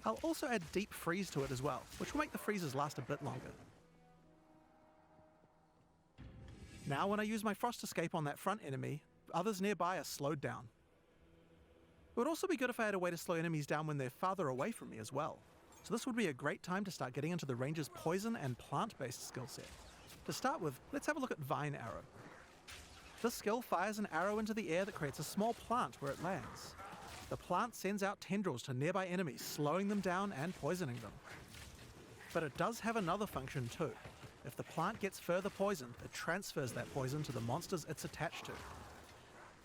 I'll also add Deep Freeze to it as well, which will make the freezes last a bit longer. Now when I use my Frost Escape on that front enemy, others nearby are slowed down. It would also be good if I had a way to slow enemies down when they're farther away from me as well. So this would be a great time to start getting into the Ranger's poison and plant-based skill set. To start with, let's have a look at Vine Arrow. This skill fires an arrow into the air that creates a small plant where it lands. The plant sends out tendrils to nearby enemies, slowing them down and poisoning them. But it does have another function too. If the plant gets further poisoned, it transfers that poison to the monsters it's attached to.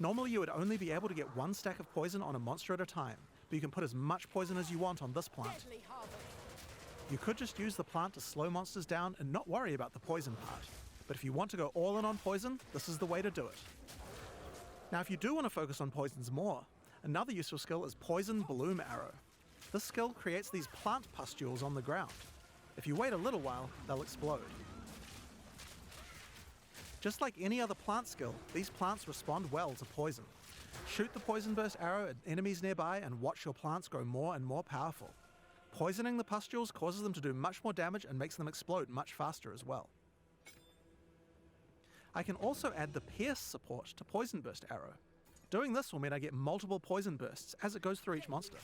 Normally you would only be able to get 1 stack of poison on a monster at a time, but you can put as much poison as you want on this plant. You could just use the plant to slow monsters down and not worry about the poison part, but if you want to go all in on poison, this is the way to do it. Now if you do want to focus on poisons more, another useful skill is Poison Bloom Arrow. This skill creates these plant pustules on the ground. If you wait a little while, they'll explode. Just like any other plant skill, these plants respond well to poison. Shoot the poison burst arrow at enemies nearby and watch your plants grow more and more powerful. Poisoning the pustules causes them to do much more damage and makes them explode much faster as well. I can also add the Pierce support to Poison Burst Arrow. Doing this will mean I get multiple poison bursts as it goes through each monster.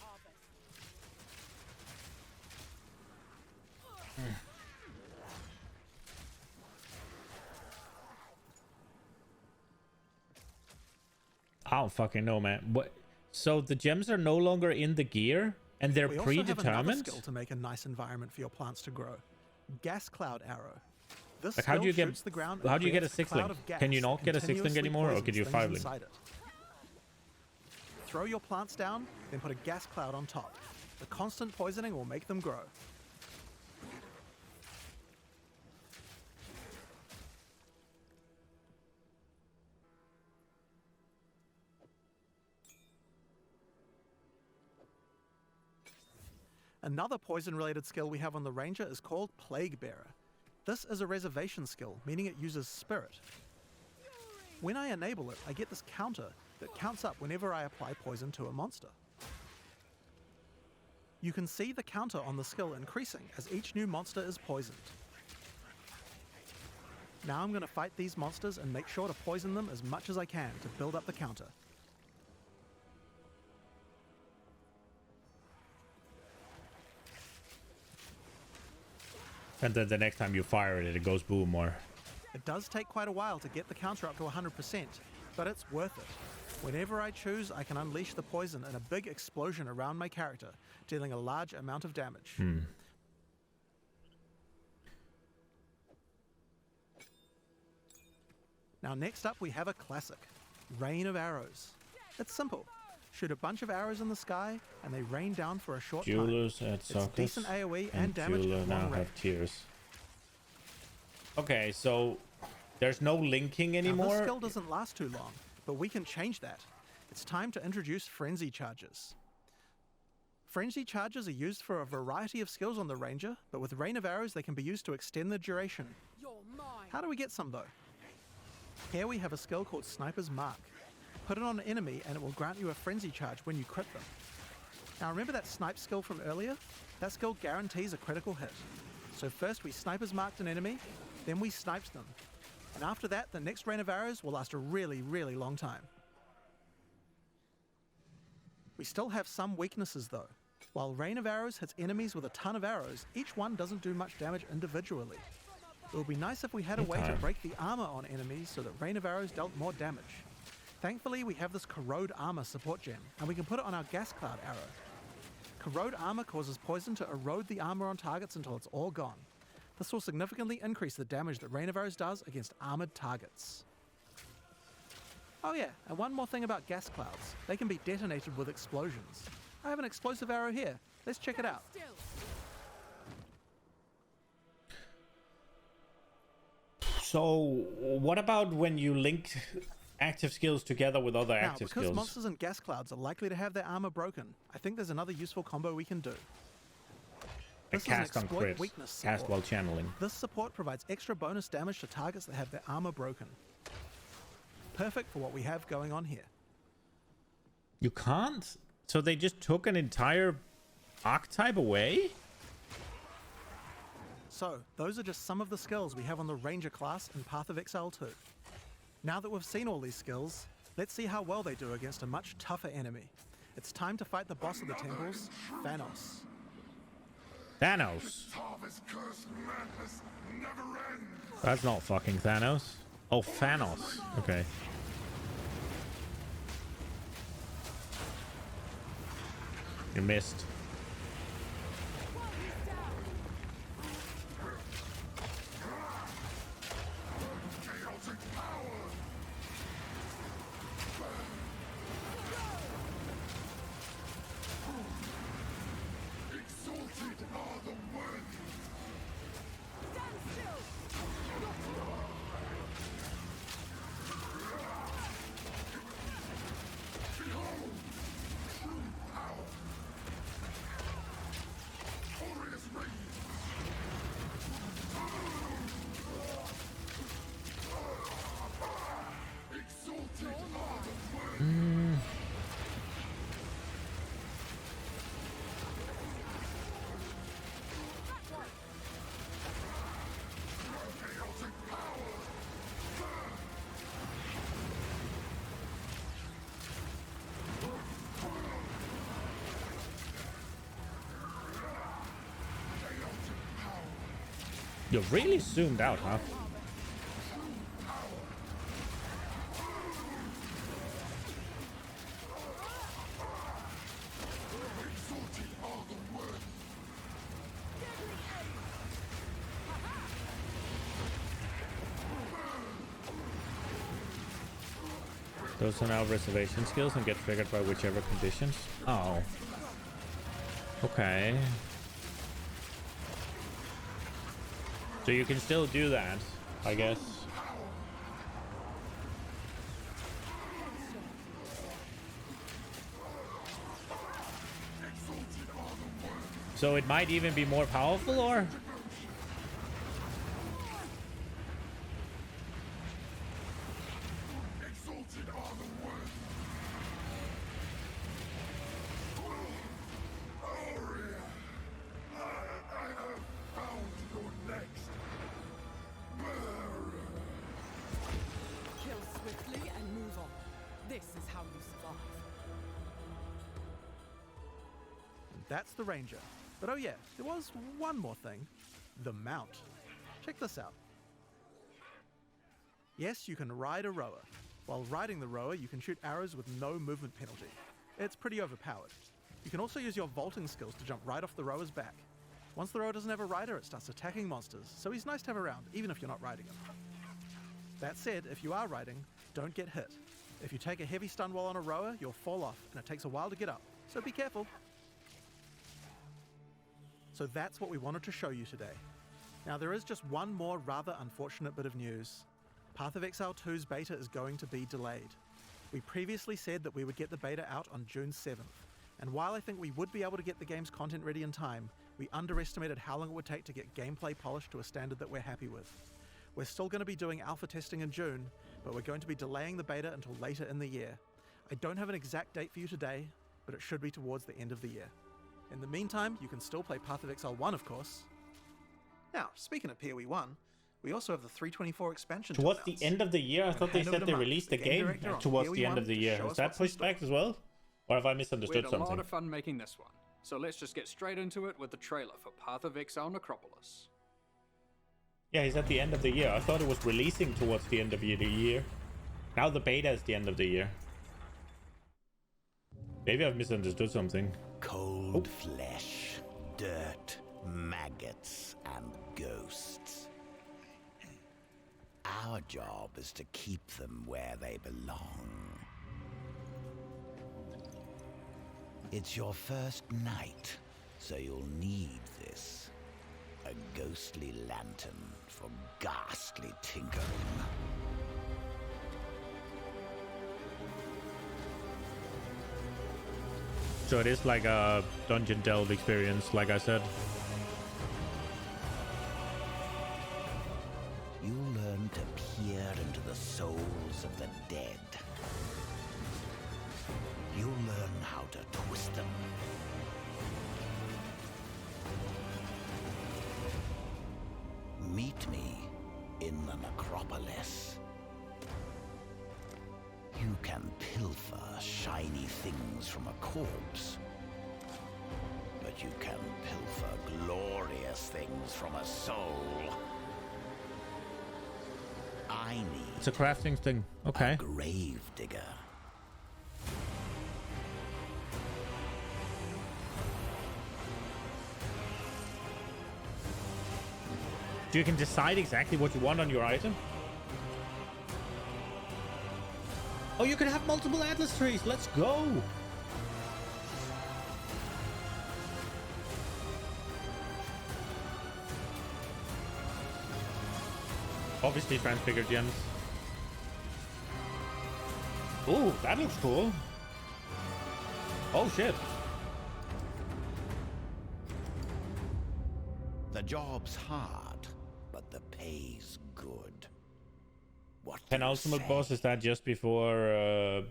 I don't fucking know, man. What? So the gems are no longer in the gear, and they're We also have another predetermined? skill to make a nice environment for your plants to grow. Gas Cloud Arrow. This Like, how do skill you get? shoots the ground How and do you get a creates 6 cloud link? of gas Can you not that get a 6 link continuously anymore, or poisons could you things 5 link? inside it. Throw your plants down, then put a gas cloud on top. The constant poisoning will make them grow. Another poison-related skill we have on the Ranger is called Plague Bearer. This is a reservation skill, meaning it uses Spirit. When I enable it, I get this counter that counts up whenever I apply poison to a monster. You can see the counter on the skill increasing as each new monster is poisoned. Now I'm going to fight these monsters and make sure to poison them as much as I can to build up the counter. And then the next time you fire it, it goes boom more. It does take quite a while to get the counter up to 100%, but it's worth it. Whenever I choose, I can unleash the poison in a big explosion around my character, dealing a large amount of damage. Now next up we have a classic, Rain of Arrows. It's simple. Shoot a bunch of arrows in the sky, and they rain down for a short time. Jewelers at It's sockets. decent AoE and damage Jeweler at now long range. have tears. Okay, so there's no linking Now, anymore. this skill doesn't last too long, but we can change that. It's time to introduce frenzy charges. Frenzy charges are used for a variety of skills on the Ranger, but with Rain of Arrows they can be used to extend the duration. You're mine. How do we get some though? Here we have a skill called Sniper's Mark. Put it on an enemy and it will grant you a frenzy charge when you crit them. Now remember that snipe skill from earlier? That skill guarantees a critical hit. So first we Sniper's Marked an enemy, then we sniped them. And after that, the next Rain of Arrows will last a really, really long time. We still have some weaknesses though. While Rain of Arrows hits enemies with a ton of arrows, each one doesn't do much damage individually. It would be nice if we had a way to break the armor on enemies so that Rain of Arrows dealt more damage. Thankfully, we have this Corrode Armor support gem, and we can put it on our Gas Cloud arrow. Corrode Armor causes poison to erode the armor on targets until it's all gone. This will significantly increase the damage that Rain of Arrows does against armored targets. Oh yeah, and one more thing about gas clouds. They can be detonated with explosions. I have an explosive arrow here. Let's check it out. Still. So what about when you link active skills together with other Now, active because skills? monsters in gas clouds are likely to have their armor broken, I think there's another useful combo we can do. A This is an cast on exploit crit. weakness Cast support. while channeling. This support provides extra bonus damage to targets that have their armor broken. Perfect for what we have going on here. You can't? So they just took an entire archetype away? So, those are just some of the skills we have on the Ranger class in Path of Exile 2. Now that we've seen all these skills, let's see how well they do against a much tougher enemy. It's time to fight the boss of the temples, Thanos. Thanos. Harvest curse madness never ends. That's not fucking Thanos. Oh, Thanos. Okay. You missed. Chaotic power. Exalted are the worthy. Stand still. Behold, true power. You're really zoomed out, huh? Those are now reservation skills and get triggered by whichever conditions. Oh. Okay. So you can still do that, I guess. So it might even be more powerful, or? That's the Ranger. But oh yeah, there was one more thing. The mount. Check this out. Yes, you can ride a rower. While riding the rower, you can shoot arrows with no movement penalty. It's pretty overpowered. You can also use your vaulting skills to jump right off the rower's back. Once the rower doesn't have a rider, it starts attacking monsters, so he's nice to have around, even if you're not riding him. That said, if you are riding, don't get hit. If you take a heavy stun while on a rower, you'll fall off, and it takes a while to get up, so be careful. So that's what we wanted to show you today. Now there is just one more rather unfortunate bit of news. Path of Exile 2's beta is going to be delayed. We previously said that we would get the beta out on June 7th, and while I think we would be able to get the game's content ready in time, we underestimated how long it would take to get gameplay polished to a standard that we're happy with. We're still going to be doing alpha testing in June, but we're going to be delaying the beta until later in the year. I don't have an exact date for you today, but it should be towards the end of the year. In the meantime, you can still play Path of Exile 1, of course. Now, speaking of PoE 1, we also have the 324 expansion. Towards the end of the year? I thought they said they released the game towards the end of the year. Is that pushed back as well? Or have I misunderstood something? We had a lot of fun making this one, so let's just get straight into it with the trailer for Path of Exile Necropolis. Yeah, he's at the end of the year. I thought it was releasing towards the end of the year. Now the beta is the end of the year. Maybe I've misunderstood something. Cold flesh, dirt, maggots, and ghosts. Our job is to keep them where they belong. It's your first night, so you'll need this. A ghostly lantern for ghastly tinkering. So it is like a dungeon delve experience, like I said. You learn to peer into the souls of the dead. You'll learn how to twist them. Meet me in the Necropolis. You can pilfer shiny things from a corpse, but you can pilfer glorious things from a soul. I need It's a crafting thing. Okay. a grave digger. So you can decide exactly what you want on your item? Oh, you can have multiple Atlas trees. Let's go. Obviously transfigured gems. Ooh, that looks cool. Oh shit. The job's hard, but the pay's good. What do you Penultimate say? boss, is that just before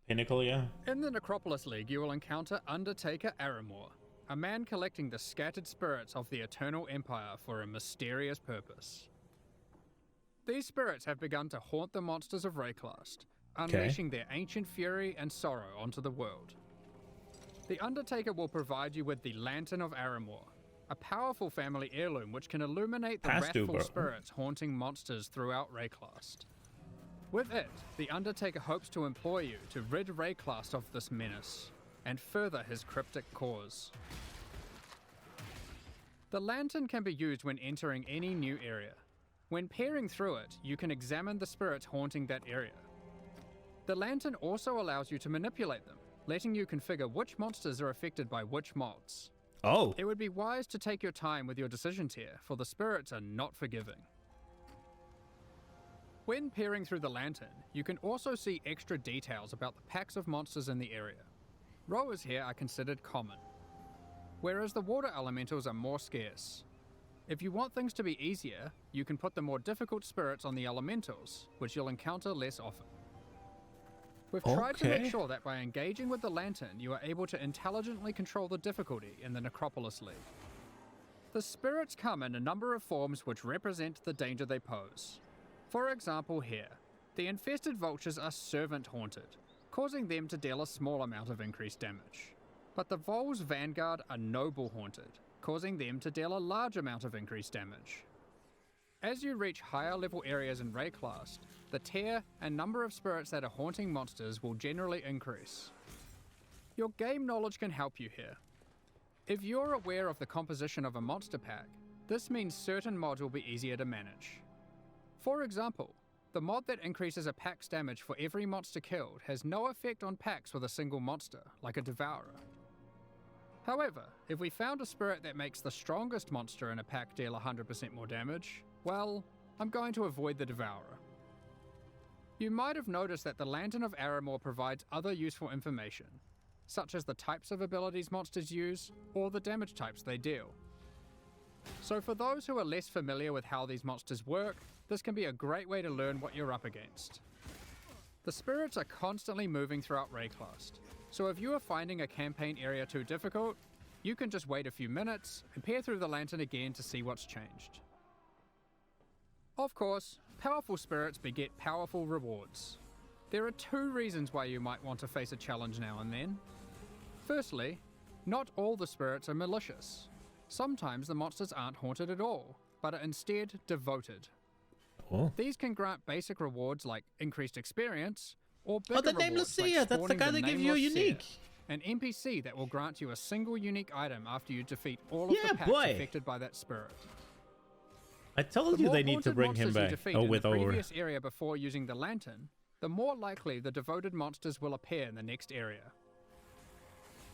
Pinnacle, yeah? In the Necropolis League, you will encounter Undertaker Aramor, a man collecting the scattered spirits of the Eternal Empire for a mysterious purpose. These spirits have begun to haunt the monsters of Rayclast, unleashing their ancient fury and sorrow onto the world. The Undertaker will provide you with the Lantern of Aramor, a powerful family heirloom which can illuminate the Has to, wrathful bro. spirits haunting monsters throughout Rayclast. With it, the Undertaker hopes to employ you to rid Rayclast of this menace, and further his cryptic cause. The lantern can be used when entering any new area. When peering through it, you can examine the spirits haunting that area. The lantern also allows you to manipulate them, letting you configure which monsters are affected by which mods. Oh. It would be wise to take your time with your decisions here, for the spirits are not forgiving. When peering through the lantern, you can also see extra details about the packs of monsters in the area. Rowers here are considered common, whereas the water elementals are more scarce. If you want things to be easier, you can put the more difficult spirits on the elementals, which you'll encounter less often. We've tried to make sure that by engaging with the lantern, you are able to intelligently control the difficulty in the Necropolis League. The spirits come in a number of forms which represent the danger they pose. For example here, the infested vultures are servant haunted, causing them to deal a small amount of increased damage. But the Vol's Vanguard are noble haunted, causing them to deal a large amount of increased damage. As you reach higher level areas in Rayclast, the tier and number of spirits that are haunting monsters will generally increase. Your game knowledge can help you here. If you're aware of the composition of a monster pack, this means certain mods will be easier to manage. For example, the mod that increases a pack's damage for every monster killed has no effect on packs with a single monster, like a Devourer. However, if we found a spirit that makes the strongest monster in a pack deal 100% more damage, well, I'm going to avoid the Devourer. You might have noticed that the Lantern of Aramor provides other useful information, such as the types of abilities monsters use, or the damage types they deal. So for those who are less familiar with how these monsters work, this can be a great way to learn what you're up against. The spirits are constantly moving throughout Rayclast, so if you are finding a campaign area too difficult, you can just wait a few minutes and peer through the lantern again to see what's changed. Of course, powerful spirits beget powerful rewards. There are two reasons why you might want to face a challenge now and then. Firstly, not all the spirits are malicious. Sometimes the monsters aren't haunted at all, but are instead devoted. Oh. These can grant basic rewards like increased experience, or bigger Oh, the Nameless rewards like Seer! That's the spawning guy that gives you a Nameless Seer, unique! an NPC that will grant you a single unique item after you defeat all of Yeah, the packs boy. affected by that spirit. I told The you more they need to haunted bring him monsters you back. defeat Oh, in with the over. previous area before using the lantern, the more likely the devoted monsters will appear in the next area.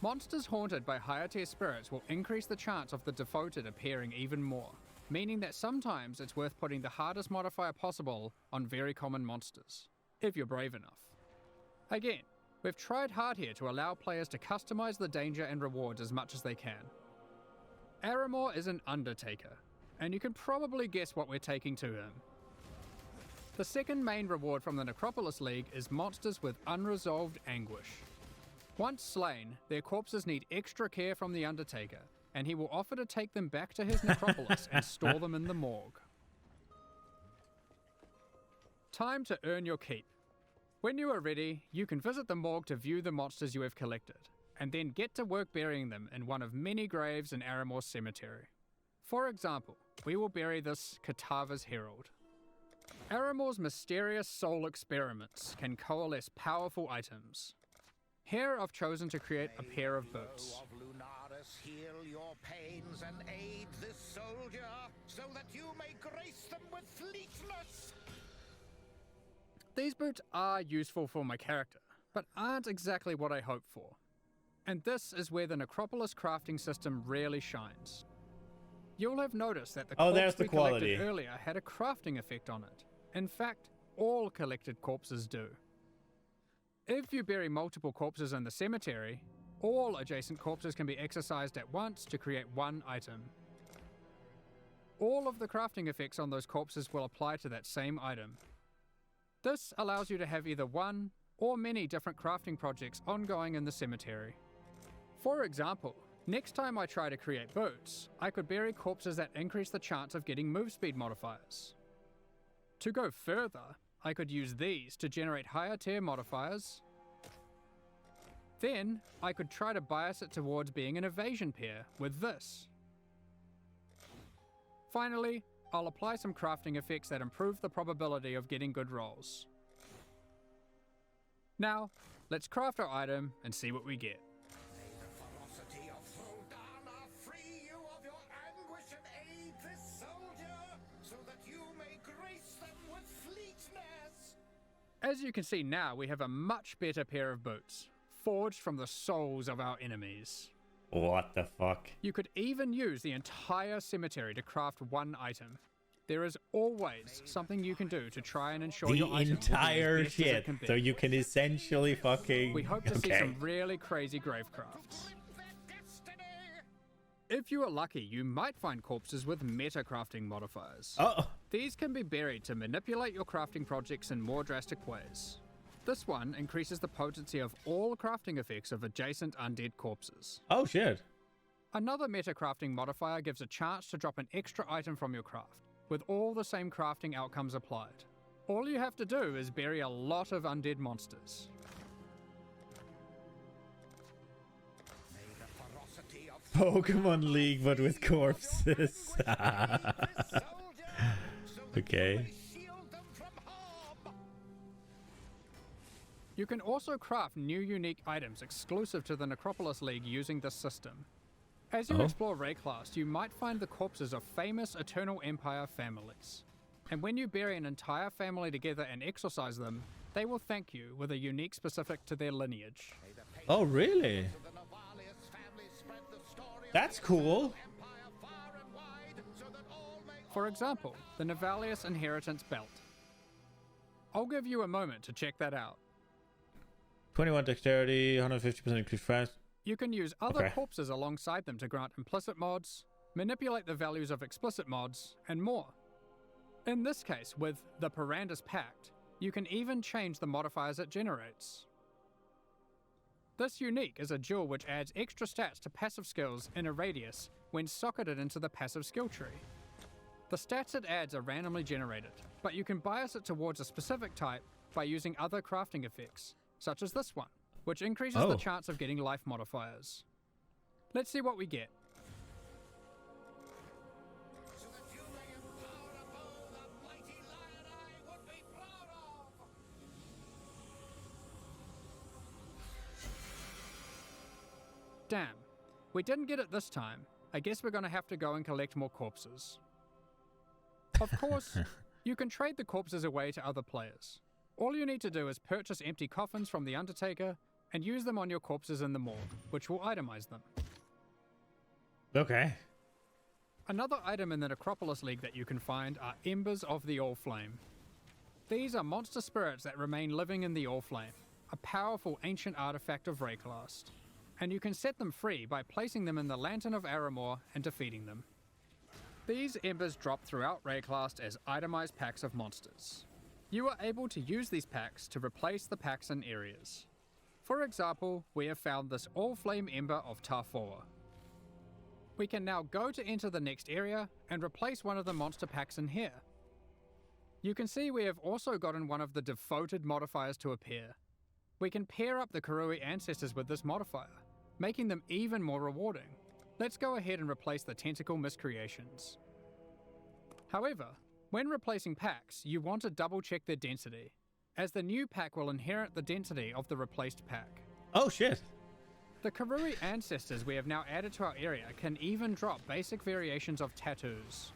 Monsters haunted by higher tier spirits will increase the chance of the devoted appearing even more, meaning that sometimes it's worth putting the hardest modifier possible on very common monsters, if you're brave enough. Again, we've tried hard here to allow players to customize the danger and rewards as much as they can. Aramor is an Undertaker, and you can probably guess what we're taking to him. The second main reward from the Necropolis League is monsters with unresolved anguish. Once slain, their corpses need extra care from the Undertaker, and he will offer to take them back to his necropolis and store them in the morgue. Time to earn your keep. When you are ready, you can visit the morgue to view the monsters you have collected, and then get to work burying them in one of many graves in Aramor's cemetery. For example, we will bury this Katava's Herald. Aramor's mysterious soul experiments can coalesce powerful items. Here I've chosen to create a pair of boots. Of Lunaris, heal your pains and aid this soldier, so that you may grace them with fleetness. These boots are useful for my character, but aren't exactly what I hoped for. And this is where the Necropolis crafting system really shines. You'll have noticed that the there's corpse the we quality. collected earlier had a crafting effect on it. In fact, all collected corpses do. If you bury multiple corpses in the cemetery, all adjacent corpses can be exercised at once to create one item. All of the crafting effects on those corpses will apply to that same item. This allows you to have either one or many different crafting projects ongoing in the cemetery. For example, next time I try to create boots, I could bury corpses that increase the chance of getting move speed modifiers. To go further, I could use these to generate higher tier modifiers. Then, I could try to bias it towards being an evasion pair with this. Finally, I'll apply some crafting effects that improve the probability of getting good rolls. Now, let's craft our item and see what we get. May the ferocity of Thuldana free you of your anguish and aid this soldier, so that you may grace them with fleetness. As you can see now, we have a much better pair of boots, forged from the souls of our enemies. What the fuck? You could even use the entire cemetery to craft one item. There is always something you can do to try and ensure The your item will be as entire best as it shit. can be. So you can essentially fucking... We hope to see Okay. some really crazy grave crafts. If you are lucky, you might find corpses with meta crafting modifiers. Oh, These can be buried to manipulate your crafting projects in more drastic ways. This one increases the potency of all crafting effects of adjacent undead corpses. oh shit. Another meta crafting modifier gives a chance to drop an extra item from your craft, with all the same crafting outcomes applied. All you have to do is bury a lot of undead monsters. Pokemon League, but with corpses. Okay. You can also craft new unique items exclusive to the Necropolis League using this system. As you Oh. explore Rayclast, you might find the corpses of famous Eternal Empire families. And when you bury an entire family together and exorcise them, they will thank you with a unique specific to their lineage. Oh, really? That's cool. For example, the Navalius Inheritance Belt. I'll give you a moment to check that out. 21 dexterity, 150% increased fast. You can use other Okay. corpses alongside them to grant implicit mods, manipulate the values of explicit mods, and more. In this case, with the Parandus Pact, you can even change the modifiers it generates. This unique is a jewel which adds extra stats to passive skills in a radius when socketed into the passive skill tree. The stats it adds are randomly generated, but you can bias it towards a specific type by using other crafting effects, such as this one, which increases Oh. the chance of getting life modifiers. Let's see what we get. Damn, we didn't get it this time. I guess we're gonna have to go and collect more corpses. Of course, you can trade the corpses away to other players. All you need to do is purchase empty coffins from the Undertaker and use them on your corpses in the morgue, which will itemize them. Okay. Another item in the Necropolis League that you can find are Embers of the All-Flame. These are monster spirits that remain living in the All-Flame, a powerful ancient artifact of Rayclast. And you can set them free by placing them in the Lantern of Aramor and defeating them. These embers drop throughout Rayclast as itemized packs of monsters. You are able to use these packs to replace the packs in areas. For example, we have found this All-Flame Ember of Tarfoa. We can now go to enter the next area and replace one of the monster packs in here. You can see we have also gotten one of the devoted modifiers to appear. We can pair up the Karui ancestors with this modifier, making them even more rewarding. Let's go ahead and replace the tentacle miscreations. However, when replacing packs, you want to double check their density, as the new pack will inherit the density of the replaced pack. Oh shit. The Karui ancestors we have now added to our area can even drop basic variations of tattoos.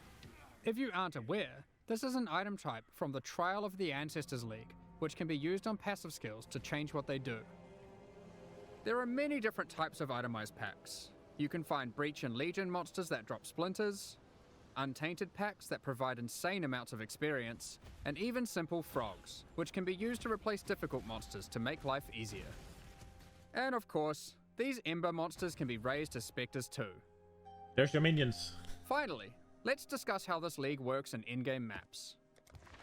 If you aren't aware, this is an item type from the Trial of the Ancestors League, which can be used on passive skills to change what they do. There are many different types of itemized packs. You can find Breach and Legion monsters that drop splinters, untainted packs that provide insane amounts of experience, and even simple frogs, which can be used to replace difficult monsters to make life easier. And of course, these Ember monsters can be raised as specters too. There's your minions. Finally, let's discuss how this league works in in-game maps.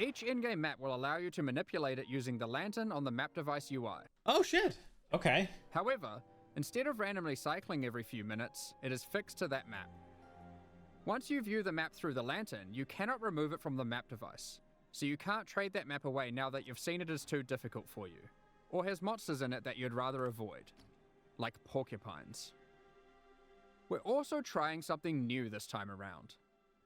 Each in-game map will allow you to manipulate it using the lantern on the map device UI. Oh shit. Okay. However, instead of randomly cycling every few minutes, it is fixed to that map. Once you view the map through the lantern, you cannot remove it from the map device, so you can't trade that map away now that you've seen it as too difficult for you, or has monsters in it that you'd rather avoid, like porcupines. We're also trying something new this time around.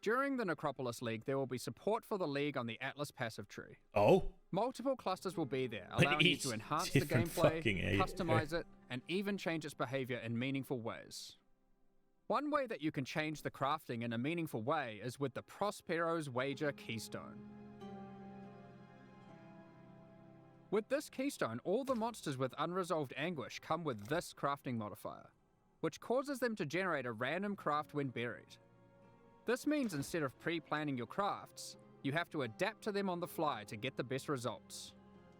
During the Necropolis League, there will be support for the League on the Atlas passive tree. Oh? Multiple clusters will be there, Like allowing you each to enhance the different gameplay, fucking customize it, and even change its behavior in meaningful ways. One way that you can change the crafting in a meaningful way is with the Prospero's Wager Keystone. With this keystone, all the monsters with unresolved anguish come with this crafting modifier, which causes them to generate a random craft when buried. This means instead of pre-planning your crafts, you have to adapt to them on the fly to get the best results.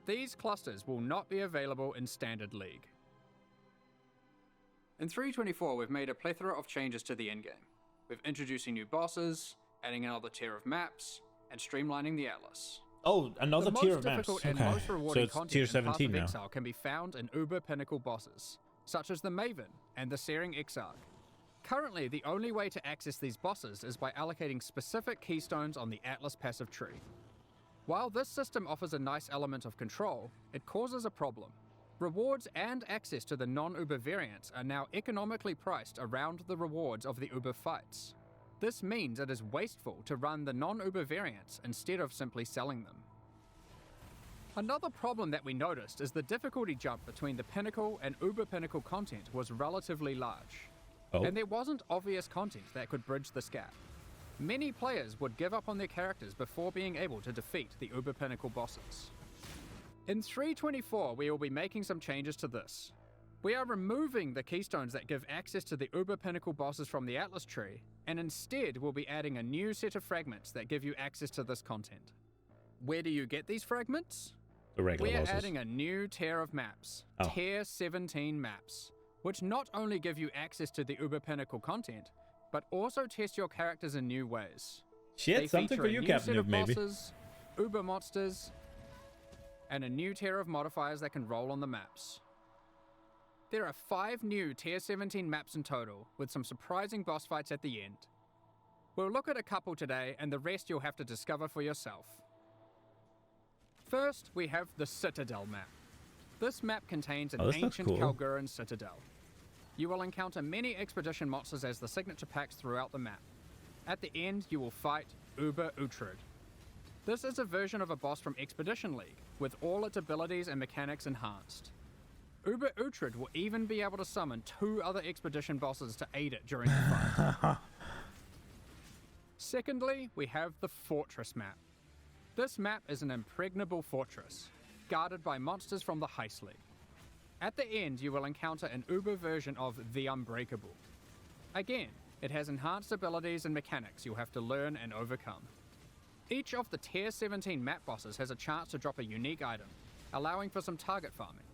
These clusters will not be available in Standard League. In 3.24, we've made a plethora of changes to the endgame. We're introducing new bosses, adding another tier of maps, and streamlining the Atlas. Oh, another tier of The maps. most difficult and Okay. most So rewarding it's content tier in Path 17 of now. Exile can be found in Uber Pinnacle bosses, such as the Maven and the Searing Exarch. Currently, the only way to access these bosses is by allocating specific keystones on the Atlas passive tree. While this system offers a nice element of control, it causes a problem. Rewards and access to the non-Uber variants are now economically priced around the rewards of the Uber fights. This means it is wasteful to run the non-Uber variants instead of simply selling them. Another problem that we noticed is the difficulty jump between the Pinnacle and Uber Pinnacle content was relatively large. Oh. And there wasn't obvious content that could bridge this gap. Many players would give up on their characters before being able to defeat the Uber Pinnacle bosses. In 3.24, we will be making some changes to this. We are removing the keystones that give access to the Uber Pinnacle bosses from the Atlas tree, and instead we'll be adding a new set of fragments that give you access to this content. Where do you get these fragments? The regular We're bosses. adding a new tier of maps, Oh. tier 17 maps, which not only give you access to the Uber Pinnacle content, but also test your characters in new ways. Shit, They something feature for a you, new Captain set of Noob, maybe. bosses, Uber monsters, and a new tier of modifiers that can roll on the maps. There are 5 new tier 17 maps in total, with some surprising boss fights at the end. We'll look at a couple today, and the rest you'll have to discover for yourself. First, we have the Citadel map. This map contains an Oh, this looks ancient cool. Kalguran citadel. You will encounter many expedition monsters as the signature packs throughout the map. At the end, you will fight Uber Uhtred. This is a version of a boss from Expedition League, with all its abilities and mechanics enhanced. Uber Uhtred will even be able to summon 2 other expedition bosses to aid it during the fight. Secondly, we have the Fortress map. This map is an impregnable fortress, guarded by monsters from the Heist League. At the end, you will encounter an Uber version of the Unbreakable. Again, it has enhanced abilities and mechanics you'll have to learn and overcome. Each of the tier 17 map bosses has a chance to drop a unique item, allowing for some target farming.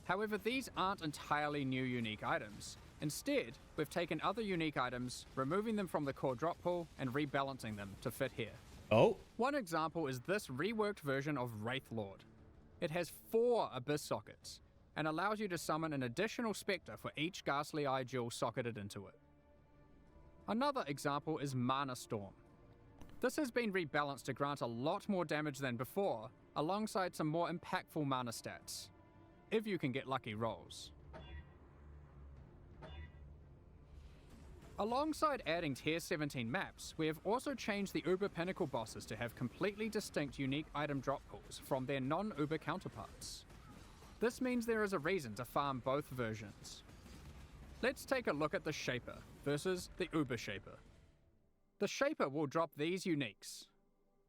However, these aren't entirely new unique items. Instead, we've taken other unique items, removing them from the core drop pool, and rebalancing them to fit here. Oh, One example is this reworked version of Wraith Lord. It has 4 Abyss sockets, and allows you to summon an additional Spectre for each Ghastly Eye Jewel socketed into it. Another example is Mana Storm. This has been rebalanced to grant a lot more damage than before, alongside some more impactful mana stats, if you can get lucky rolls. Alongside adding tier 17 maps, we have also changed the Uber Pinnacle bosses to have completely distinct unique item drop pools from their non-Uber counterparts. This means there is a reason to farm both versions. Let's take a look at the Shaper versus the Uber Shaper. The Shaper will drop these uniques: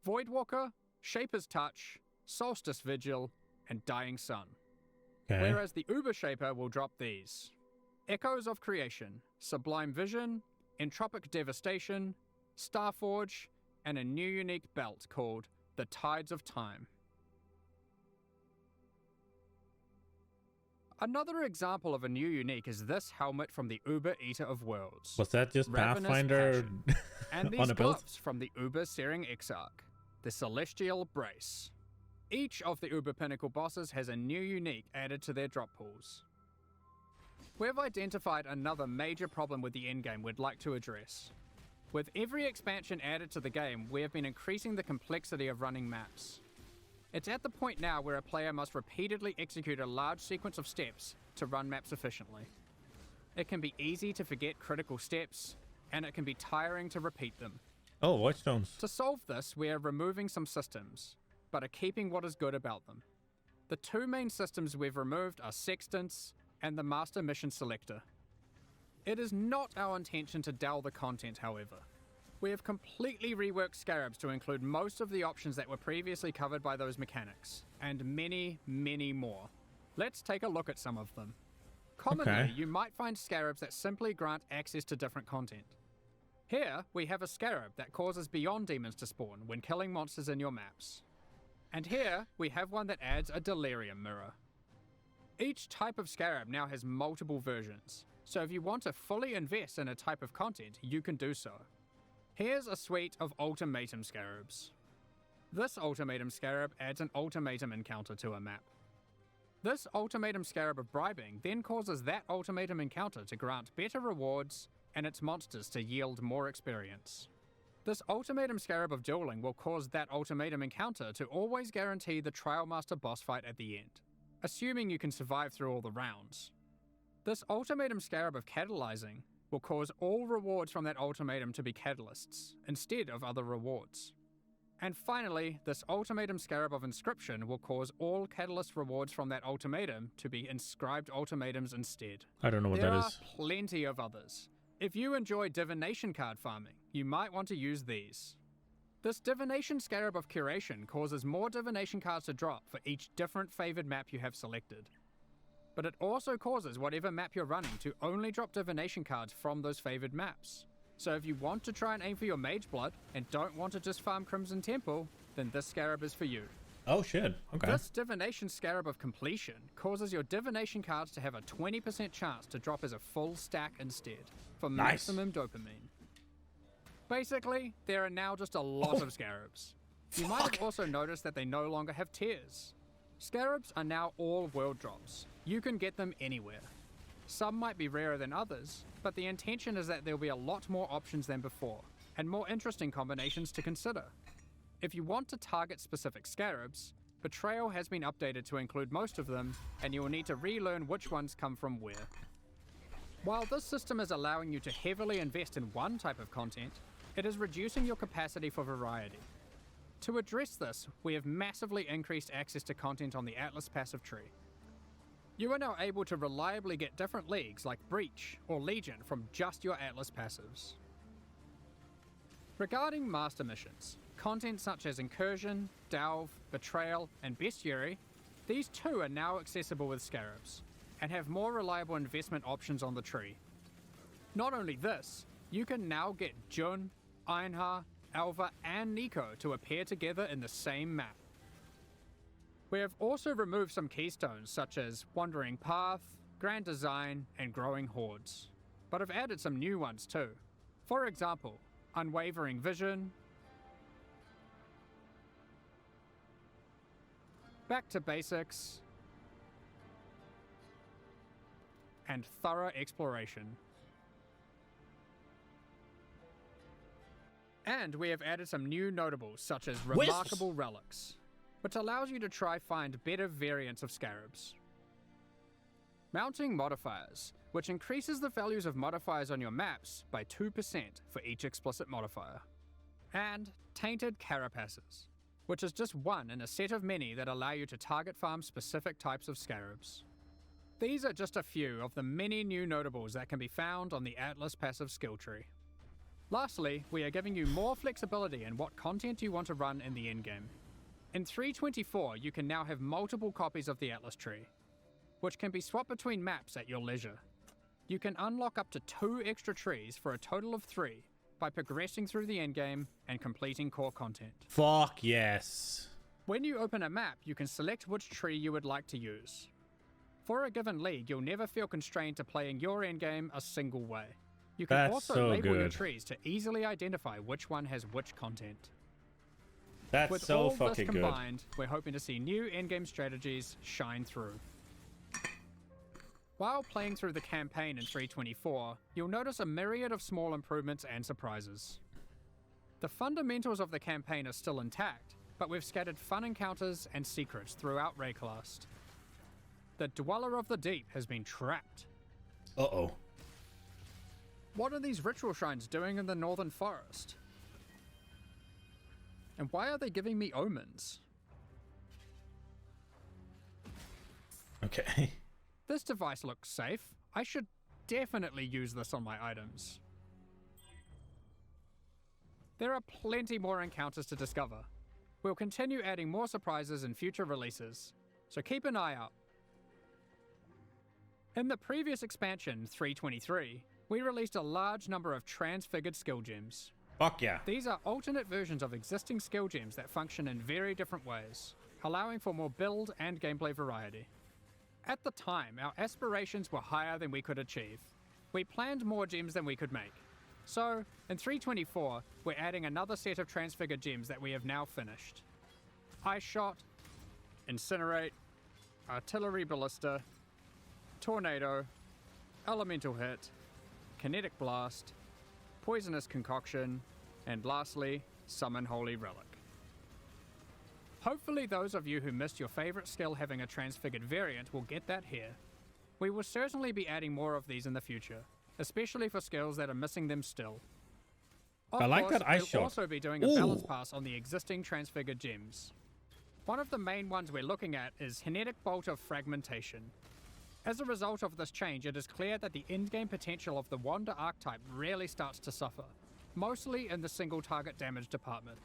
Voidwalker, Shaper's Touch, Solstice Vigil, and Dying Sun. okay. Whereas the Uber Shaper will drop these: Echoes of Creation, Sublime Vision, Entropic Devastation, Starforge, and a new unique belt called the Tides of Time. Another example of a new unique is this helmet from the Uber Eater of Worlds. Was that just Ravenous Pathfinder And these on a build? gloves from the Uber Searing Exarch, the Celestial Brace. Each of the Uber Pinnacle bosses has a new unique added to their drop pools. We've identified another major problem with the endgame we'd like to address. With every expansion added to the game, we have been increasing the complexity of running maps. It's at the point now where a player must repeatedly execute a large sequence of steps to run maps efficiently. It can be easy to forget critical steps, and it can be tiring to repeat them. Oh, white stones. To solve this, we are removing some systems, but are keeping what is good about them. The two main systems we've removed are Sextants and the Master Mission Selector. It is not our intention to dull the content, however. We have completely reworked Scarabs to include most of the options that were previously covered by those mechanics, and many, many more. Let's take a look at some of them. Commonly, you might find Scarabs that simply grant access to different content. Here, we have a Scarab that causes Beyond Demons to spawn when killing monsters in your maps. And here, we have one that adds a Delirium Mirror. Each type of Scarab now has multiple versions, so if you want to fully invest in a type of content, you can do so. Here's a suite of Ultimatum Scarabs. This Ultimatum Scarab adds an Ultimatum encounter to a map. This Ultimatum Scarab of Bribing then causes that Ultimatum encounter to grant better rewards and its monsters to yield more experience. This Ultimatum Scarab of Dueling will cause that Ultimatum encounter to always guarantee the Trial Master boss fight at the end, assuming you can survive through all the rounds. This Ultimatum Scarab of Catalyzing will cause all rewards from that ultimatum to be catalysts, instead of other rewards. And finally, this Ultimatum Scarab of Inscription will cause all catalyst rewards from that ultimatum to be inscribed ultimatums instead. I don't know what that is. There are plenty of others. If you enjoy divination card farming, you might want to use these. This Divination Scarab of Curation causes more divination cards to drop for each different favored map you have selected. But it also causes whatever map you're running to only drop divination cards from those favored maps. So if you want to try and aim for your Mage Blood and don't want to just farm Crimson Temple, then this Scarab is for you. Oh shit, okay. This Divination Scarab of Completion causes your divination cards to have a 20% chance to drop as a full stack instead, for maximum dopamine. Basically, there are now just a lot of Scarabs. You might have also noticed that they no longer have tiers. Scarabs are now all world drops. You can get them anywhere. Some might be rarer than others, but the intention is that there'll be a lot more options than before, and more interesting combinations to consider. If you want to target specific Scarabs, Betrayal has been updated to include most of them, and you will need to relearn which ones come from where. While this system is allowing you to heavily invest in one type of content, it is reducing your capacity for variety. To address this, we have massively increased access to content on the Atlas passive tree. You are now able to reliably get different leagues like Breach or Legion from just your Atlas passives. Regarding Master Missions, content such as Incursion, Delve, Betrayal, and Bestiary, these too are now accessible with Scarabs, and have more reliable investment options on the tree. Not only this, you can now get Jun, Einhar, Alva, and Nico to appear together in the same map. We have also removed some keystones such as Wandering Path, Grand Design, and Growing Hordes, but have added some new ones too. For example, Unwavering Vision, Back to Basics, and Thorough Exploration. And we have added some new notables such as Remarkable Relics, which allows you to try find better variants of Scarabs. Mounting Modifiers, which increases the values of modifiers on your maps by 2% for each explicit modifier. And Tainted Carapaces, which is just one in a set of many that allow you to target farm specific types of Scarabs. These are just a few of the many new notables that can be found on the Atlas passive skill tree. Lastly, we are giving you more flexibility in what content you want to run in the endgame. In 3.24, you can now have multiple copies of the Atlas tree, which can be swapped between maps at your leisure. You can unlock up to 2 extra trees for a total of 3 by progressing through the endgame and completing core content. Fuck yes. When you open a map, you can select which tree you would like to use. For a given league, you'll never feel constrained to playing your endgame a single way. You can also label your trees to easily identify which one has which content. That's With so all fucking this good. combined, we're hoping to see new endgame strategies shine through. While playing through the campaign in 3.24, you'll notice a myriad of small improvements and surprises. The fundamentals of the campaign are still intact, but we've scattered fun encounters and secrets throughout Rayclast. The Dweller of the Deep has been trapped. Uh-oh. What are these ritual shrines doing in the northern forest? And why are they giving me omens? Okay. This device looks safe. I should definitely use this on my items. There are plenty more encounters to discover. We'll continue adding more surprises in future releases, so keep an eye out. In the previous expansion, 323, we released a large number of transfigured skill gems. Fuck yeah. These are alternate versions of existing skill gems that function in very different ways, allowing for more build and gameplay variety. At the time, our aspirations were higher than we could achieve. We planned more gems than we could make. So, in 324, we're adding another set of transfigured gems that we have now finished. Ice Shot, Incinerate, Artillery Ballista, Tornado, Elemental Hit, Kinetic Blast, Poisonous Concoction, and lastly, Summon Holy Relic. Hopefully those of you who missed your favorite skill having a transfigured variant will get that here. We will certainly be adding more of these in the future, especially for skills that are missing them still. Of I like course, that Ice we'll Shot. also be doing a balance pass on the existing transfigured gems. One of the main ones we're looking at is Kinetic Bolt of Fragmentation. As a result of this change, it is clear that the endgame potential of the Wander archetype really starts to suffer, mostly in the single target damage department.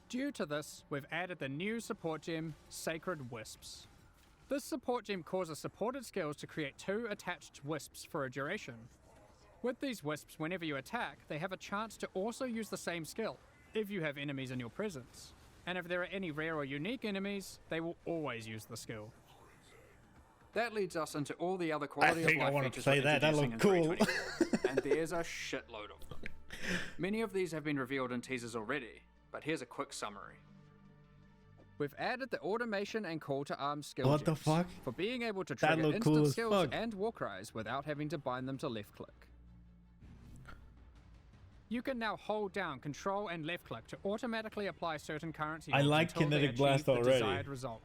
Due to this, we've added the new support gem, Sacred Wisps. This support gem causes supported skills to create 2 attached wisps for a duration. With these wisps, whenever you attack, they have a chance to also use the same skill, if you have enemies in your presence. And if there are any rare or unique enemies, they will always use the skill. That leads us into all the other quality of life features we're introducing in 320, and there's a shitload of them. Many of these have been revealed in teasers already, but here's a quick summary. We've added the automation and call to arms skill What the gems fuck? for being able to That trigger looked instant cool as skills fuck. and war cries without having to bind them to left click. You can now hold down control and left click to automatically apply certain currency I orbs like until they Kinetic achieve Blast the already. desired result.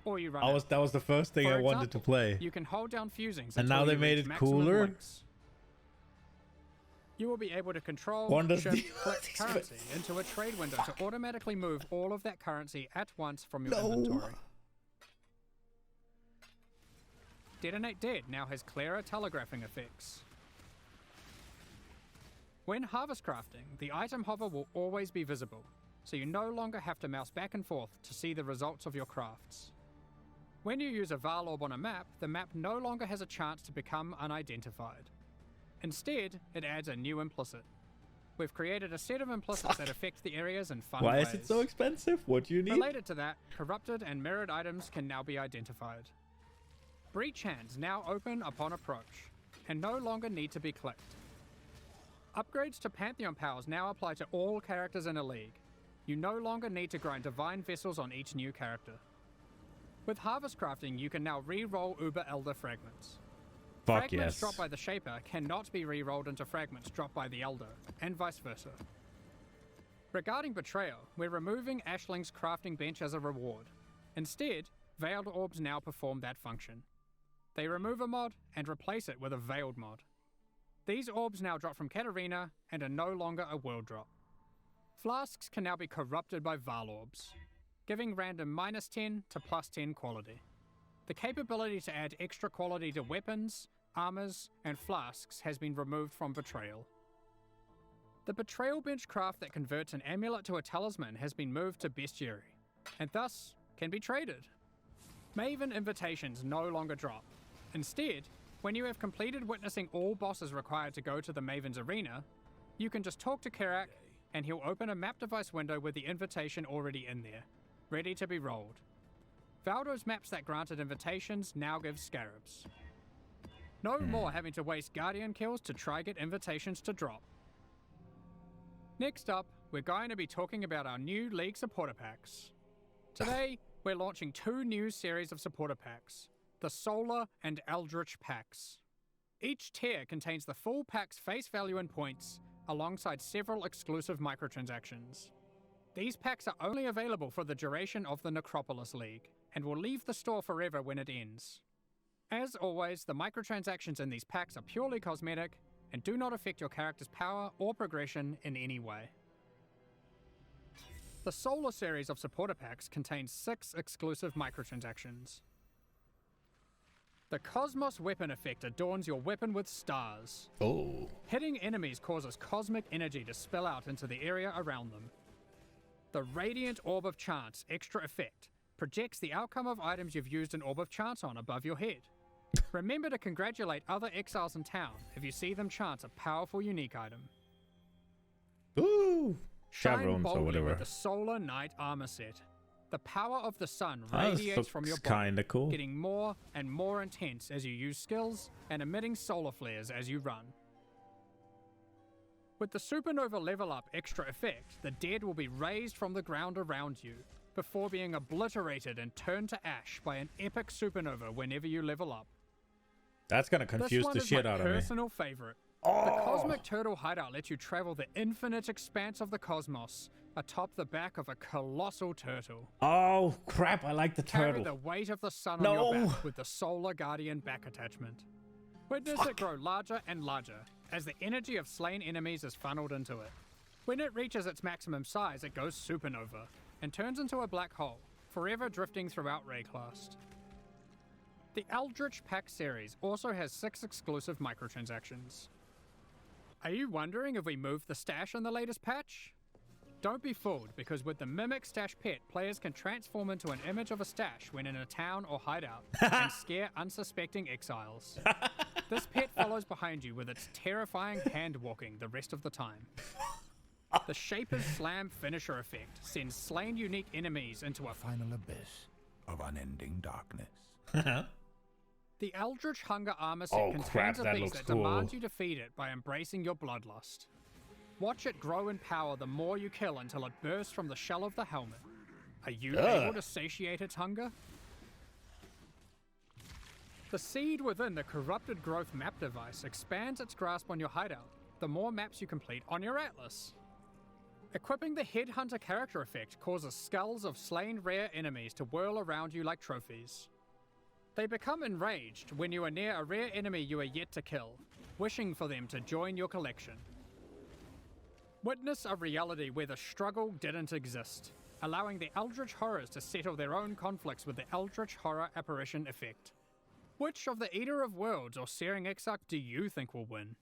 Or you run out. That was the first thing For I wanted to example, play. You can hold down fusings And until now they you made reach it maximum cooler? lengths. You will be able to control, Wonders shift, the- click currency into a trade window to automatically move all of that currency at once from your inventory. Detonate Dead now has clearer telegraphing effects. When harvest crafting, the item hover will always be visible, so you no longer have to mouse back and forth to see the results of your crafts. When you use a Val Orb on a map, the map no longer has a chance to become unidentified. Instead, it adds a new implicit. We've created a set of implicits that affect the areas in fun Why ways. is it so expensive? What do you need? Related to that, corrupted and mirrored items can now be identified. Breach hands now open upon approach, and no longer need to be clicked. Upgrades to Pantheon powers now apply to all characters in a league. You no longer need to grind divine vessels on each new character. With harvest crafting, you can now re-roll Uber Elder fragments. Fuck Fragments yes. dropped by the Shaper cannot be re-rolled into fragments dropped by the Elder, and vice versa. Regarding Betrayal, we're removing Ashling's crafting bench as a reward. Instead, Veiled Orbs now perform that function. They remove a mod and replace it with a Veiled mod. These orbs now drop from Katarina and are no longer a world drop. Flasks can now be corrupted by Val Orbs, giving random -10 to +10 quality. The capability to add extra quality to weapons, armors, and flasks has been removed from Betrayal. The Betrayal bench craft that converts an amulet to a talisman has been moved to Bestiary, and thus can be traded. Maven invitations no longer drop. Instead, when you have completed witnessing all bosses required to go to the Maven's arena, you can just talk to Kirak, and he'll open a map device window with the invitation already in there, ready to be rolled. Valdo's maps that granted invitations now give scarabs. No more having to waste Guardian kills to try get invitations to drop. Next up, we're going to be talking about our new League supporter packs. Today, we're launching 2 new series of supporter packs, the Solar and Eldritch packs. Each tier contains the full pack's face value and points, alongside several exclusive microtransactions. These packs are only available for the duration of the Necropolis League, and will leave the store forever when it ends. As always, the microtransactions in these packs are purely cosmetic, and do not affect your character's power or progression in any way. The Solar series of supporter packs contains 6 exclusive microtransactions. The Cosmos weapon effect adorns your weapon with stars. Oh. Hitting enemies causes cosmic energy to spill out into the area around them. The Radiant Orb of Chance extra effect projects the outcome of items you've used an Orb of Chance on above your head. Remember to congratulate other exiles in town if you see them chance a powerful unique item. Ooh. Shine Chevrons or boldly whatever. with the Solar Knight armor set. The power of the sun Oh, this radiates from your looks body, kinda cool. getting more and more intense as you use skills and emitting solar flares as you run. With the Supernova level up extra effect, the dead will be raised from the ground around you, before being obliterated and turned to ash by an epic supernova whenever you level up. That's gonna This confuse one the is shit my out of me. personal favorite. The Cosmic Turtle Hideout lets you travel the infinite expanse of the cosmos atop the back of a colossal turtle. Oh crap! I like the Carry turtle. the weight of the sun No. on your back with the Solar Guardian back attachment. Witness it grow larger and larger as the energy of slain enemies is funneled into it. When it reaches its maximum size, it goes supernova and turns into a black hole, forever drifting throughout Rayclast. The Eldritch Pack series also has 6 exclusive microtransactions. Are you wondering if we moved the stash in the latest patch? Don't be fooled, because with the Mimic Stash Pet, players can transform into an image of a stash when in a town or hideout and scare unsuspecting exiles. This pet follows behind you with its terrifying hand-walking the rest of the time. The Shaper's Slam finisher effect sends slain unique enemies into a Final abyss of unending darkness. The Eldritch Hunger armor set Oh, contains crap, a that beast looks that cool. demands you to feed it by embracing your bloodlust. Watch it grow in power the more you kill until it bursts from the shell of the helmet. Are you able to satiate its hunger? The seed within the Corrupted Growth map device expands its grasp on your hideout, the more maps you complete on your atlas. Equipping the Headhunter character effect causes skulls of slain rare enemies to whirl around you like trophies. They become enraged when you are near a rare enemy you are yet to kill, wishing for them to join your collection. Witness a reality where the struggle didn't exist, allowing the Eldritch Horrors to settle their own conflicts with the Eldritch Horror Apparition effect. Which of the Eater of Worlds or Searing Exarch do you think will win?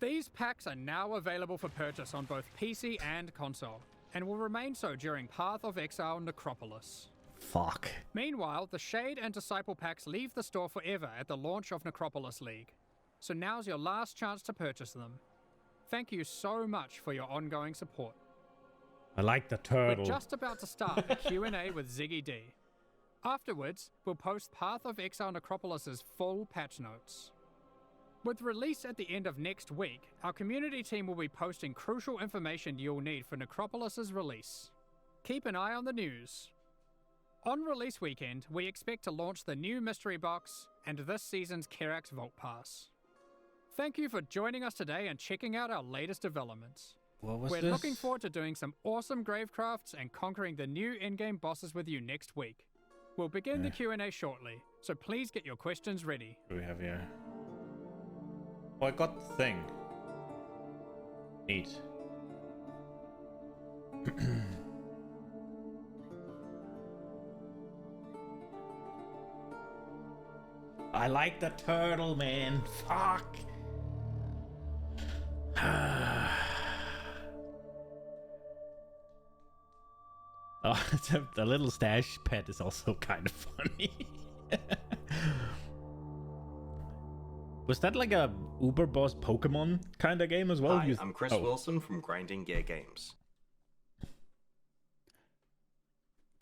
These packs are now available for purchase on both PC and console, and will remain so during Path of Exile Necropolis. Fuck. Meanwhile, the Shade and Disciple packs leave the store forever at the launch of Necropolis League, so now's your last chance to purchase them. Thank you so much for your ongoing support. I like the We're turtle. just about to start a Q&A with Ziggy D. Afterwards, we'll post Path of Exile Necropolis' full patch notes. With release at the end of next week, our community team will be posting crucial information you'll need for Necropolis' release. Keep an eye on the news. On release weekend, we expect to launch the new Mystery Box and this season's Kerax Vault Pass. Thank you for joining us today and checking out our latest developments. What was We're this? looking forward to doing some awesome gravecrafts and conquering the new in-game bosses with you next week. We'll begin the Q&A shortly, so please get your questions ready. What do we have here? Oh, I got the thing. Neat. I like the turtle, man. Fuck. Oh, the little stash pet is also kind of funny. Was that like a Uber Boss Pokemon kind of game as well? Hi, I'm Chris Wilson from Grinding Gear Games.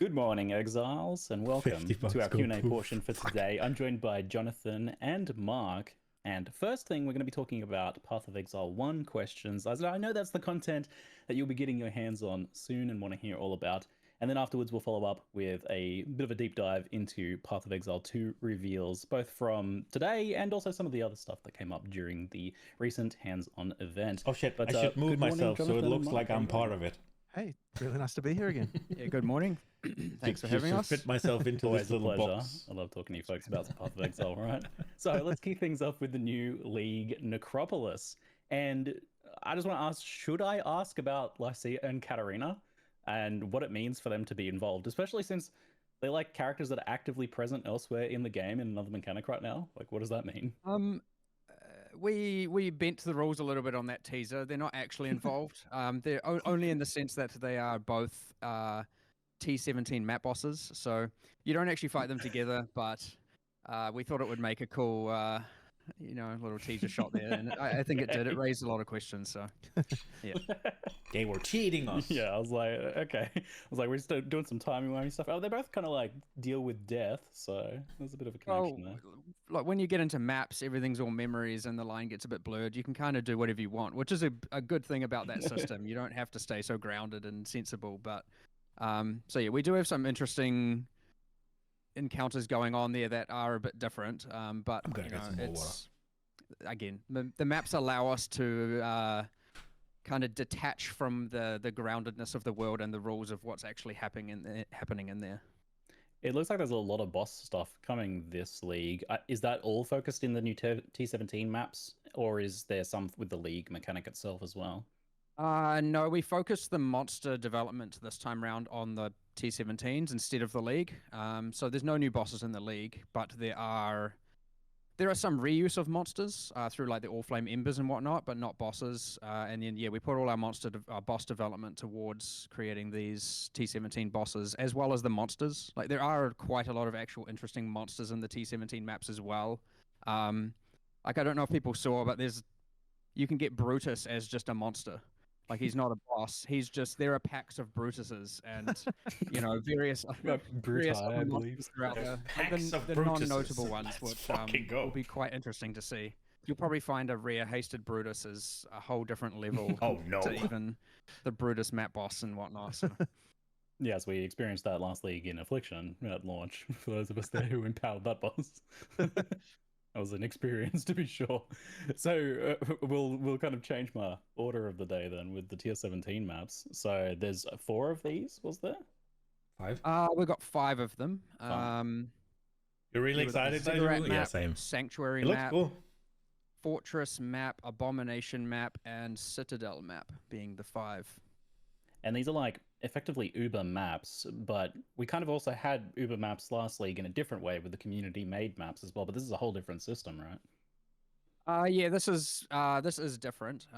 Good morning, Exiles, and welcome 50 bucks to our go Q&A poof. portion for today. I'm joined by Jonathan and Mark, and first thing, we're going to be talking about Path of Exile 1 questions, as I know that's the content that you'll be getting your hands on soon and want to hear all about. And then afterwards, we'll follow up with a bit of a deep dive into Path of Exile 2 reveals, both from today and also some of the other stuff that came up during the recent hands-on event. Oh shit, But, I should move good morning, myself so it Jonathan looks and like Mark. I'm part of it. Hey, really nice to be here again. Yeah, good morning. Thanks for having Just to us. fit myself into Always this a little pleasure. box. I love talking to you folks about Path of Exile, right? So let's kick things off with the new league, Necropolis. And I just want to ask, should I ask about Lycia and Katarina? and what it means for them to be involved, especially since they're like characters that are actively present elsewhere in the game in another mechanic right now. Like, what does that mean? We bent the rules a little bit on that teaser. They're not actually involved. They're only in the sense that they are both T17 map bosses. So you don't actually fight them together, but we thought it would make a cool, little teaser shot there, and I think it did. It raised a lot of questions. So yeah, They were cheating us. Yeah, I was like, okay. I was like, we're just doing some timey-wimey stuff. Oh, they both kind of like deal with death, so there's a bit of a connection there. Like when you get into maps, everything's all memories and the line gets a bit blurred. You can kind of do whatever you want, which is a good thing about that system. You don't have to stay so grounded and sensible. But so yeah, we do have some interesting encounters going on there that are a bit different. But I'm gonna get some more water. Again, the maps allow us to kind of detach from the groundedness of the world and the rules of what's actually happening in there. It looks like there's a lot of boss stuff coming this league. Is that all focused in the new T17 maps, or is there some with the league mechanic itself as well? No, we focused the monster development this time round on the T17s instead of the league. So there's no new bosses in the league, but there are some reuse of monsters through like the All-Flame Embers and whatnot, but not bosses. And then, yeah, we put all our boss development towards creating these T17 bosses, as well as the monsters. Like, there are quite a lot of actual interesting monsters in the T17 maps as well. Like, I don't know if people saw, but you can get Brutus as just a monster. Like, he's not a boss. There are packs of Brutuses and, various other monsters throughout the non-notable ones, which will be quite interesting to see. You'll probably find a rare hasted Brutus as a whole different level to even the Brutus map boss and whatnot. So. Yes, we experienced that last league in Affliction at launch, for those of us there who empowered that boss. That was an experience, to be sure. So we'll kind of change my order of the day then with the tier 17 maps. So there's 4 of these, was there? 5? We've got 5 of them. You're really excited? Map, yeah, same. Sanctuary it map, looks cool. Fortress map, Abomination map, and Citadel map being the 5. And these are like effectively Uber maps, but we kind of also had Uber maps last league in a different way with the community made maps as well, but this is a whole different system, right? Yeah, this is different.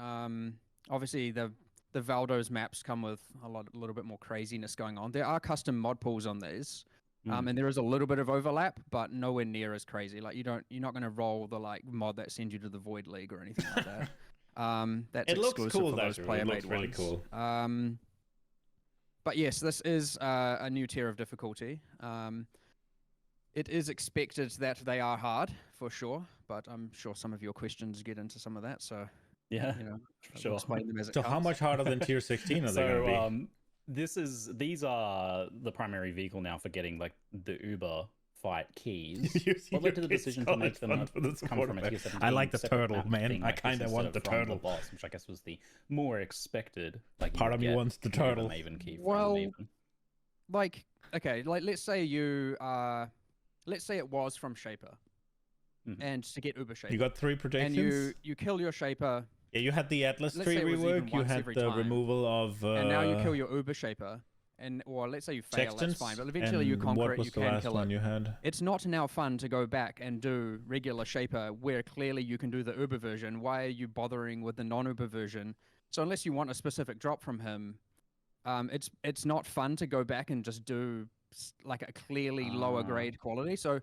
Obviously the Valdo's maps come with a little bit more craziness going on. There are custom mod pools on these. And there is a little bit of overlap, but nowhere near as crazy. Like you're not going to roll the like mod that sends you to the Void League or anything like that. That's it looks exclusive cool, for those player-made really ones. cool. But yes, this is a new tier of difficulty. It is expected that they are hard, for sure, but I'm sure some of your questions get into some of that, so yeah, sure. Explain them as it so comes. how much harder than tier 16 are they going to be? These are the primary vehicle now for getting like the Uber fight keys. What led to the decision to make them come from a tier 17? I like the turtle, man. I kind of want the turtle. The boss, which I guess was the more expected. Like part of me wants the turtle. Maven key well, Maven. Like okay, like let's say it was from Shaper, and to get Uber Shaper, you got 3 projections, and you kill your Shaper. Yeah, you had the Atlas tree rework. You had the removal of, and now you kill your Uber Shaper. Or let's say you fail, that's fine. But eventually you conquer it, you can kill it. You had? It's not now fun to go back and do regular Shaper where clearly you can do the Uber version. Why are you bothering with the non-Uber version? So unless you want a specific drop from him, it's not fun to go back and just do like a clearly lower grade quality. So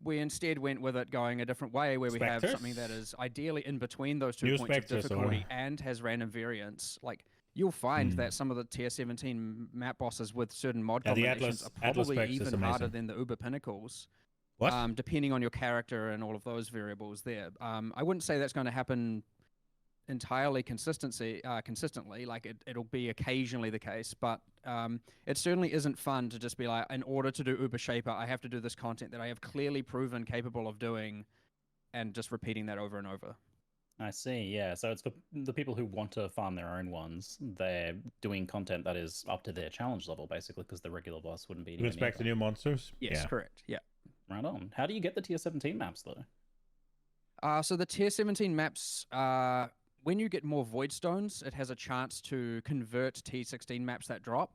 we instead went with it going a different way where we have something that is ideally in between those 2 points of difficulty and has random variance. Like you'll find that some of the tier 17 map bosses with certain mod combinations are probably even harder than the Uber Pinnacles. What? Depending on your character and all of those variables there. I wouldn't say that's going to happen entirely consistently. Like it'll be occasionally the case, but it certainly isn't fun to just be like, in order to do Uber Shaper, I have to do this content that I have clearly proven capable of doing and just repeating that over and over. I see, yeah. So it's for the people who want to farm their own ones. They're doing content that is up to their challenge level, basically, because the regular boss wouldn't be. With respect to new monsters? Yes, correct. Yeah. Right on. How do you get the tier 17 maps, though? So the tier 17 maps, when you get more Void Stones, it has a chance to convert T16 maps that drop.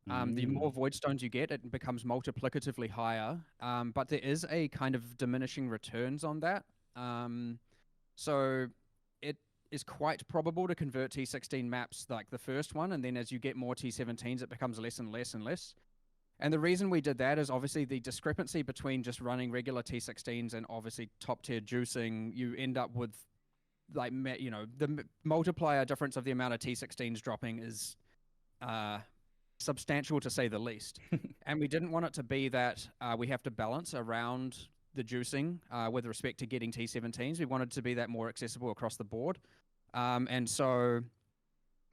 The more void stones you get, it becomes multiplicatively higher. But there is a kind of diminishing returns on that. So it is quite probable to convert T16 maps like the first one, and then as you get more T17s, it becomes less and less and less. And the reason we did that is obviously the discrepancy between just running regular T16s and obviously top tier juicing. You end up with like, you know, the multiplier difference of the amount of T16s dropping is substantial to say the least. And we didn't want it to be that we have to balance around the juicing with respect to getting T17s. We wanted to be that more accessible across the board. And so,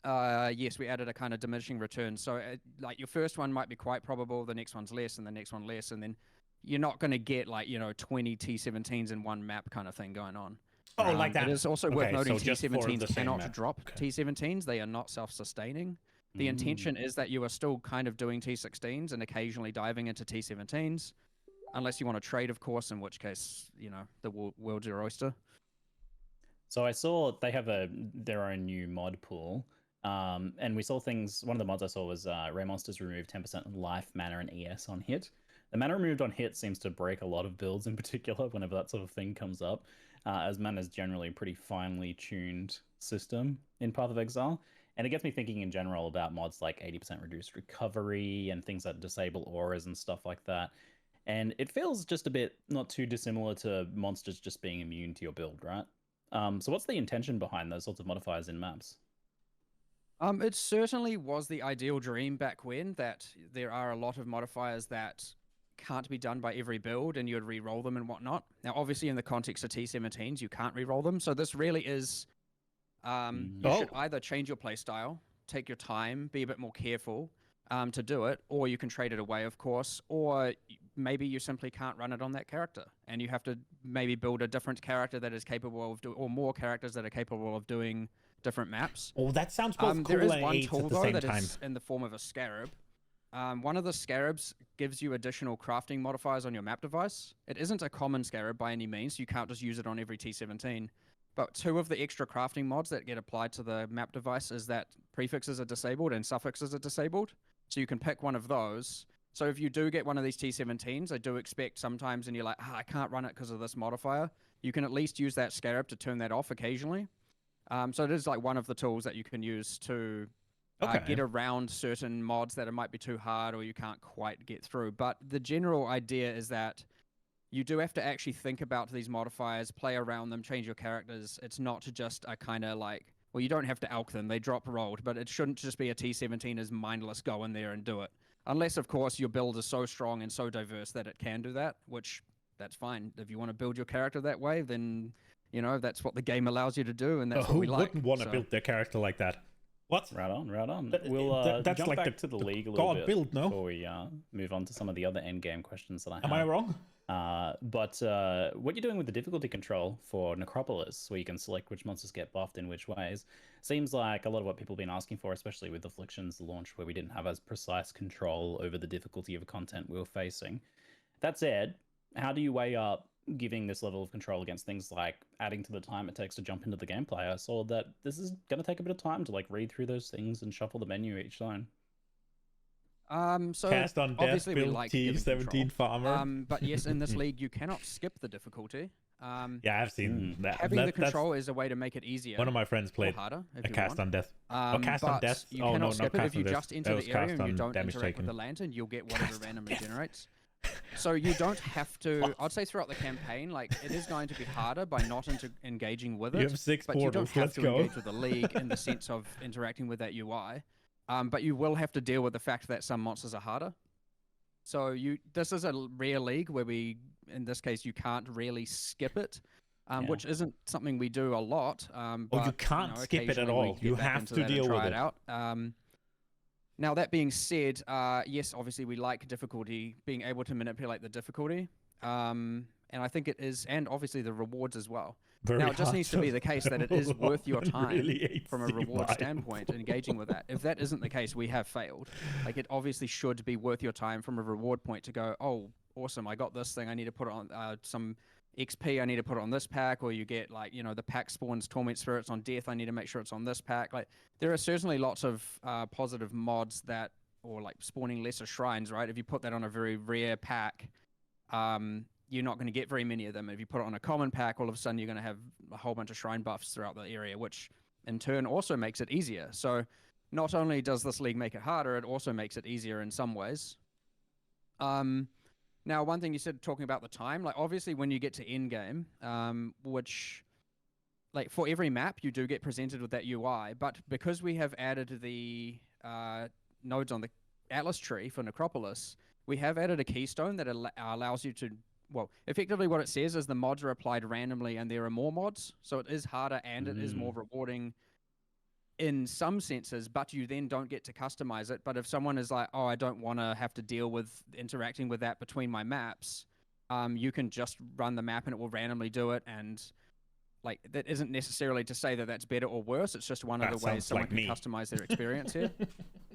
yes, we added a kind of diminishing return. So like your first one might be quite probable, the next one's less, and the next one less, and then you're not going to get like, you know, 20 T17s in one map kind of thing going on. Oh, like that. It is also worth noting so T17s cannot drop T17s. They are not self-sustaining. The intention is that you are still kind of doing T16s and occasionally diving into T17s, unless you want to trade, of course, in which case, you know, the world's your oyster. So I saw they have their own new mod pool, and we saw things. One of the mods I saw was Ray Monsters remove 10% life, mana, and ES on hit. The mana removed on hit seems to break a lot of builds in particular whenever that sort of thing comes up, as mana is generally a pretty finely tuned system in Path of Exile. And it gets me thinking in general about mods like 80% reduced recovery and things that disable auras and stuff like that. And it feels just a bit not too dissimilar to monsters just being immune to your build, right? So what's the intention behind those sorts of modifiers in maps? It certainly was the ideal dream back when, that there are a lot of modifiers that can't be done by every build and you'd re-roll them and whatnot. Now, obviously, in the context of T17s, you can't re-roll them. So this really is... you should either change your playstyle, take your time, be a bit more careful to do it, or you can trade it away, of course, or maybe you simply can't run it on that character, and you have to maybe build a different character that is capable of or more characters that are capable of doing different maps. Oh, that sounds both cool there is and one AIDS tool, at the though, same that time. is in the form of a scarab. One of the scarabs gives you additional crafting modifiers on your map device. It isn't a common scarab by any means, so you can't just use it on every T17. But two of the extra crafting mods that get applied to the map device is that prefixes are disabled and suffixes are disabled. So you can pick one of those. So if you do get one of these T17s, I do expect sometimes and you're like, I can't run it because of this modifier, you can at least use that scarab to turn that off occasionally. So it is like one of the tools that you can use to get around certain mods that it might be too hard or you can't quite get through. But the general idea is that you do have to actually think about these modifiers, play around them, change your characters. It's not just a kind of like, well, you don't have to alch them, they drop rolled, but it shouldn't just be a T17 is mindless, go in there and do it. Unless, of course, your build is so strong and so diverse that it can do that, which that's fine. If you want to build your character that way, then, you know, that's what the game allows you to do, and that's what we like. Who wouldn't want to build their character like that? What? Right on, right on. We'll that's jump like back to the league a little bit build, no? before we move on to some of the other endgame questions that I have. Am I wrong? But what you're doing with the difficulty control for Necropolis, where you can select which monsters get buffed in which ways, seems like a lot of what people have been asking for, especially with Afflictions launch, where we didn't have as precise control over the difficulty of content we were facing. That said, how do you weigh up giving this level of control against things like adding to the time it takes to jump into the gameplay? I saw that this is going to take a bit of time to like read through those things and shuffle the menu each zone. So Cast on death, obviously we build like T17 farmer. But yes, in this league you cannot skip the difficulty. Yeah, I've seen that. Having the control is a way to make it easier. One of my friends played harder a cast on death. Cast but on death. You oh cannot no, skip not it. cast If you on death. just enter the area and you don't interact taken. with the lantern, you'll get whatever randomly generates. So you don't have to. I'd say throughout the campaign, like it is going to be harder by not engaging with it. You have 6 but portals. You don't have Let's to go. engage with the league in the sense of interacting with that UI. But you will have to deal with the fact that some monsters are harder. So this is a rare league where in this case, you can't really skip it, which isn't something we do a lot. But, you can't skip it at all. You have to deal with it. Out. Now, that being said, yes, obviously we like difficulty, being able to manipulate the difficulty. And I think it is, and obviously the rewards as well. Now, it just needs to be the case that it is worth your time from a reward standpoint, engaging with that. If that isn't the case, we have failed. Like, it obviously should be worth your time from a reward point to go, oh, awesome, I got this thing, I need to put it on some XP, I need to put it on this pack, or you get, like, you know, the pack spawns Torment Spirits on death, I need to make sure it's on this pack. Like, there are certainly lots of positive mods that or like spawning lesser shrines, right? If you put that on a very rare pack, you're not going to get very many of them. If you put it on a common pack, all of a sudden you're going to have a whole bunch of shrine buffs throughout the area, which in turn also makes it easier. So not only does this league make it harder, it also makes it easier in some ways. Now, one thing you said talking about the time, like obviously when you get to end game, which like for every map you do get presented with that UI, but because we have added the nodes on the Atlas tree for Necropolis, we have added a keystone that allows you to, well, effectively what it says is the mods are applied randomly and there are more mods, so it is harder and it is more rewarding in some senses, but you then don't get to customize it. But if someone is like, oh, I don't want to have to deal with interacting with that between my maps, you can just run the map and it will randomly do it. And like that isn't necessarily to say that that's better or worse. It's just one of the ways someone can customize their experience here.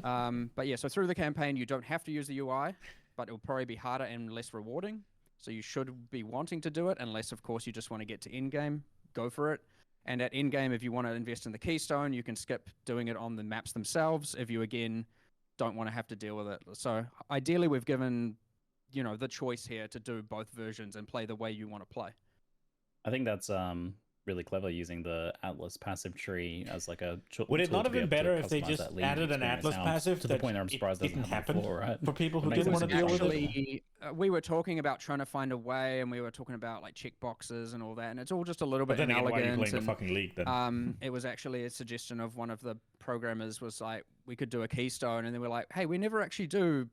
But yeah, so through the campaign, you don't have to use the UI, but it will probably be harder and less rewarding. So you should be wanting to do it, unless of course you just want to get to end game, go for it. And at end game, if you want to invest in the keystone, you can skip doing it on the maps themselves if you, again, don't want to have to deal with it. So ideally, we've given, you know, the choice here to do both versions and play the way you want to play. I think that's really clever using the Atlas passive tree as like a would it not have been better if they just added an Atlas passive to the point that I'm surprised it didn't happen before, right? For people who didn't want to deal with it? We were talking about trying to find a way, and we were talking about like checkboxes and all that, and it's all just a little bit inelegant. Why are you playing the fucking league then? It was actually a suggestion of one of the programmers, was like, we could do a keystone, and then we're like, hey, we never actually do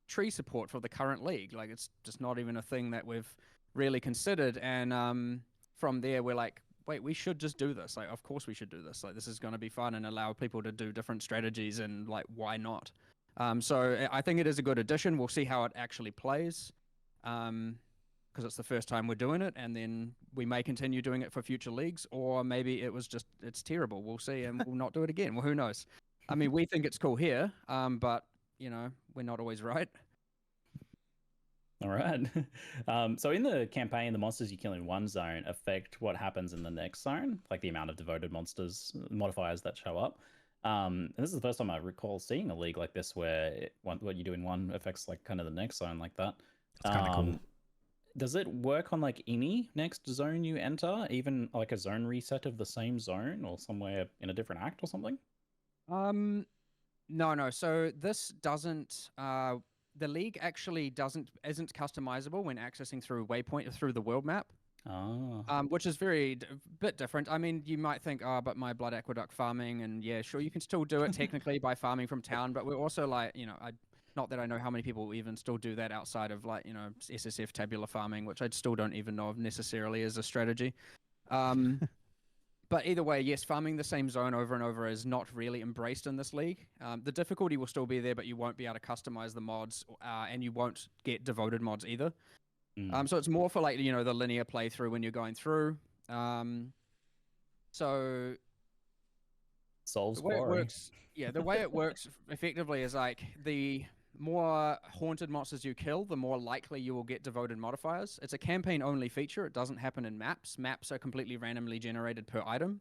tree support for the current league. Like, it's just not even a thing that we've really considered. And from there, we're like, wait, we should just do this. Like, of course we should do this. Like, this is going to be fun and allow people to do different strategies, and like, why not? So I think it is a good addition. We'll see how it actually plays, because it's the first time we're doing it, and then we may continue doing it for future leagues, or maybe it was just, it's terrible. We'll see, and we'll not do it again. Well, who knows? I mean, we think it's cool here, but, you know, we're not always right. All right. So in the campaign, the monsters you kill in one zone affect what happens in the next zone, like the amount of devoted monsters, modifiers that show up. And this is the first time I recall seeing a league like this where what you do in one affects like kind of the next zone like that. That's kind of cool. Does it work on like any next zone you enter, even like a zone reset of the same zone or somewhere in a different act or something? No. So this doesn't. The league actually isn't customizable when accessing through Waypoint through the world map. Oh. Which is bit different. I mean, you might think, oh, but my Blood Aqueduct farming, and yeah, sure, you can still do it technically by farming from town, but we're also like, you know, not that I know how many people even still do that outside of like, you know, SSF tabular farming, which I still don't even know if necessarily is a strategy. But either way, yes, farming the same zone over and over is not really embraced in this league. The difficulty will still be there, but you won't be able to customize the mods, and you won't get devoted mods either. So it's more for like, you know, the linear playthrough when you're going through. So Soul's the way it works, the way it works effectively is like the more haunted monsters you kill, the more likely you will get devoted modifiers. It's a campaign-only feature. It doesn't happen in maps. Maps are completely randomly generated per item.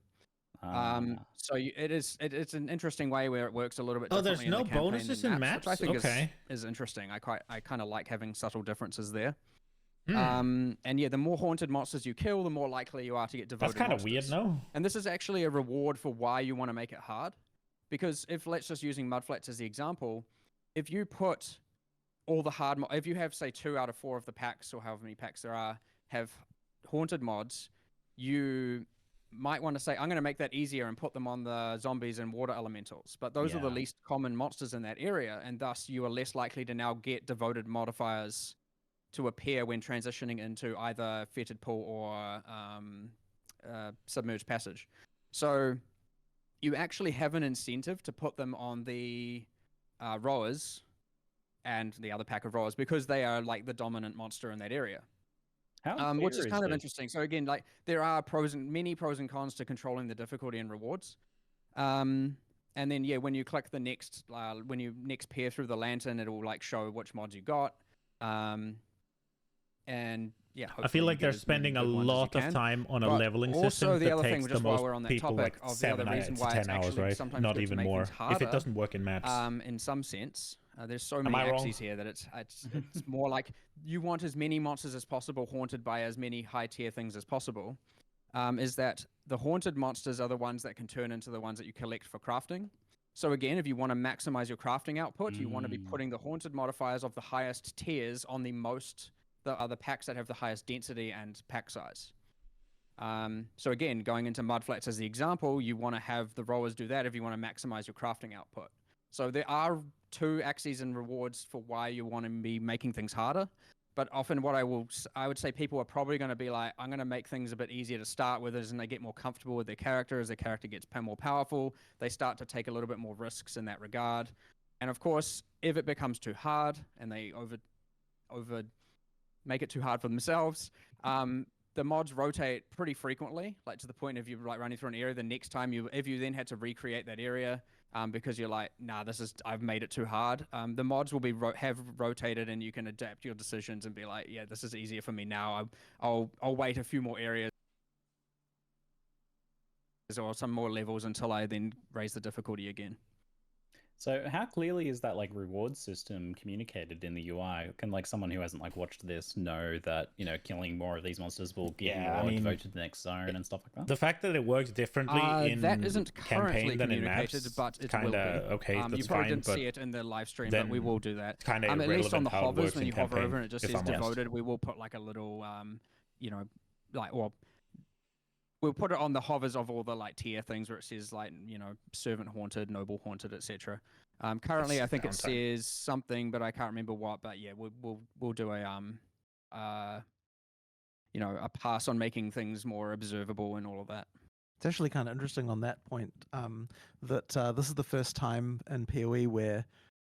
So it's an interesting way where it works a little bit differently. There's no bonuses in maps? Which I think is interesting. I kind of like having subtle differences there. And yeah, the more haunted monsters you kill, the more likely you are to get devoted. That's kind of weird, no? And this is actually a reward for why you want to make it hard. Because if, let's just using Mudflats as the example, if you put all the hard if you have, say, 2 out of 4 of the packs, or however many packs there are, have haunted mods, you might want to say, I'm going to make that easier and put them on the zombies and water elementals. But those are the least common monsters in that area, and thus you are less likely to now get devoted modifiers to appear when transitioning into either Fetid Pool or Submerged Passage. So you actually have an incentive to put them on the rowers and the other pack of rowers, because they are like the dominant monster in that area. Which is kind of interesting. So again, like there are many pros and cons to controlling the difficulty and rewards. And then when you click the next, when you next peer through the lantern, it will like show which mods you got. And yeah, I feel like they're spending a lot of time on a leveling system that takes the most people like 7 to 10 hours, right? Not even more, if it doesn't work in maps. In some sense, There's so Am many I wrong? axes here that it's more like you want as many monsters as possible haunted by as many high tier things as possible. Is that the haunted monsters are the ones that can turn into the ones that you collect for crafting. So again, if you want to maximize your crafting output, you want to be putting the haunted modifiers of the highest tiers on the other packs that have the highest density and pack size. So again, going into mudflats as the example, you want to have the rowers do that if you want to maximize your crafting output. So there are 2 axes and rewards for why you want to be making things harder. But often what I would say people are probably going to be like, I'm going to make things a bit easier to start with as they get more comfortable with their character. As their character gets more powerful, they start to take a little bit more risks in that regard. And of course, if it becomes too hard and they over make it too hard for themselves, the mods rotate pretty frequently, like to the point if you're like running through an area, the next time if you then had to recreate that area, because you're like, nah, I've made it too hard. The mods will have rotated, and you can adapt your decisions and be like, yeah, this is easier for me now. I'll wait a few more areas or some more levels until I then raise the difficulty again. So how clearly is that like reward system communicated in the UI? Can like someone who hasn't like watched this know that, you know, killing more of these monsters will get you more to vote to the next zone and stuff like that? The fact that it works differently in that isn't currently campaign than in communicated, maps, but it kinda will be. okay. That's you probably fine, didn't but see it in the live stream, but we will do that. kind of at least on the how it hovers, works when in you hover campaign, over and it just if says I'm honest. devoted, we will put like a little, we'll put it on the hovers of all the like tier things where it says like, you know, servant haunted, noble haunted, etc. Currently, I think it says something, but I can't remember what. But yeah, we'll do a pass on making things more observable and all of that. It's actually kind of interesting on that point that this is the first time in PoE where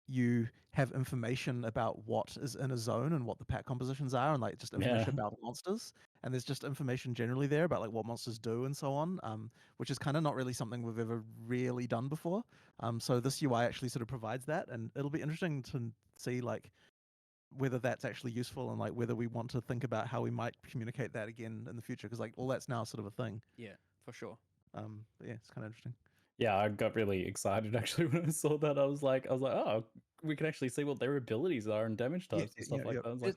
you have information about what is in a zone and what the pack compositions are, and like just information about monsters. And there's just information generally there about like what monsters do and so on, which is kind of not really something we've ever really done before. So this UI actually sort of provides that, and it'll be interesting to see like whether that's actually useful and like whether we want to think about how we might communicate that again in the future, because like all that's now sort of a thing. Yeah, for sure. But yeah, it's kind of interesting. Yeah, I got really excited actually when I saw that. I was like, oh, we can actually see what their abilities are and damage types and stuff like that. I was like,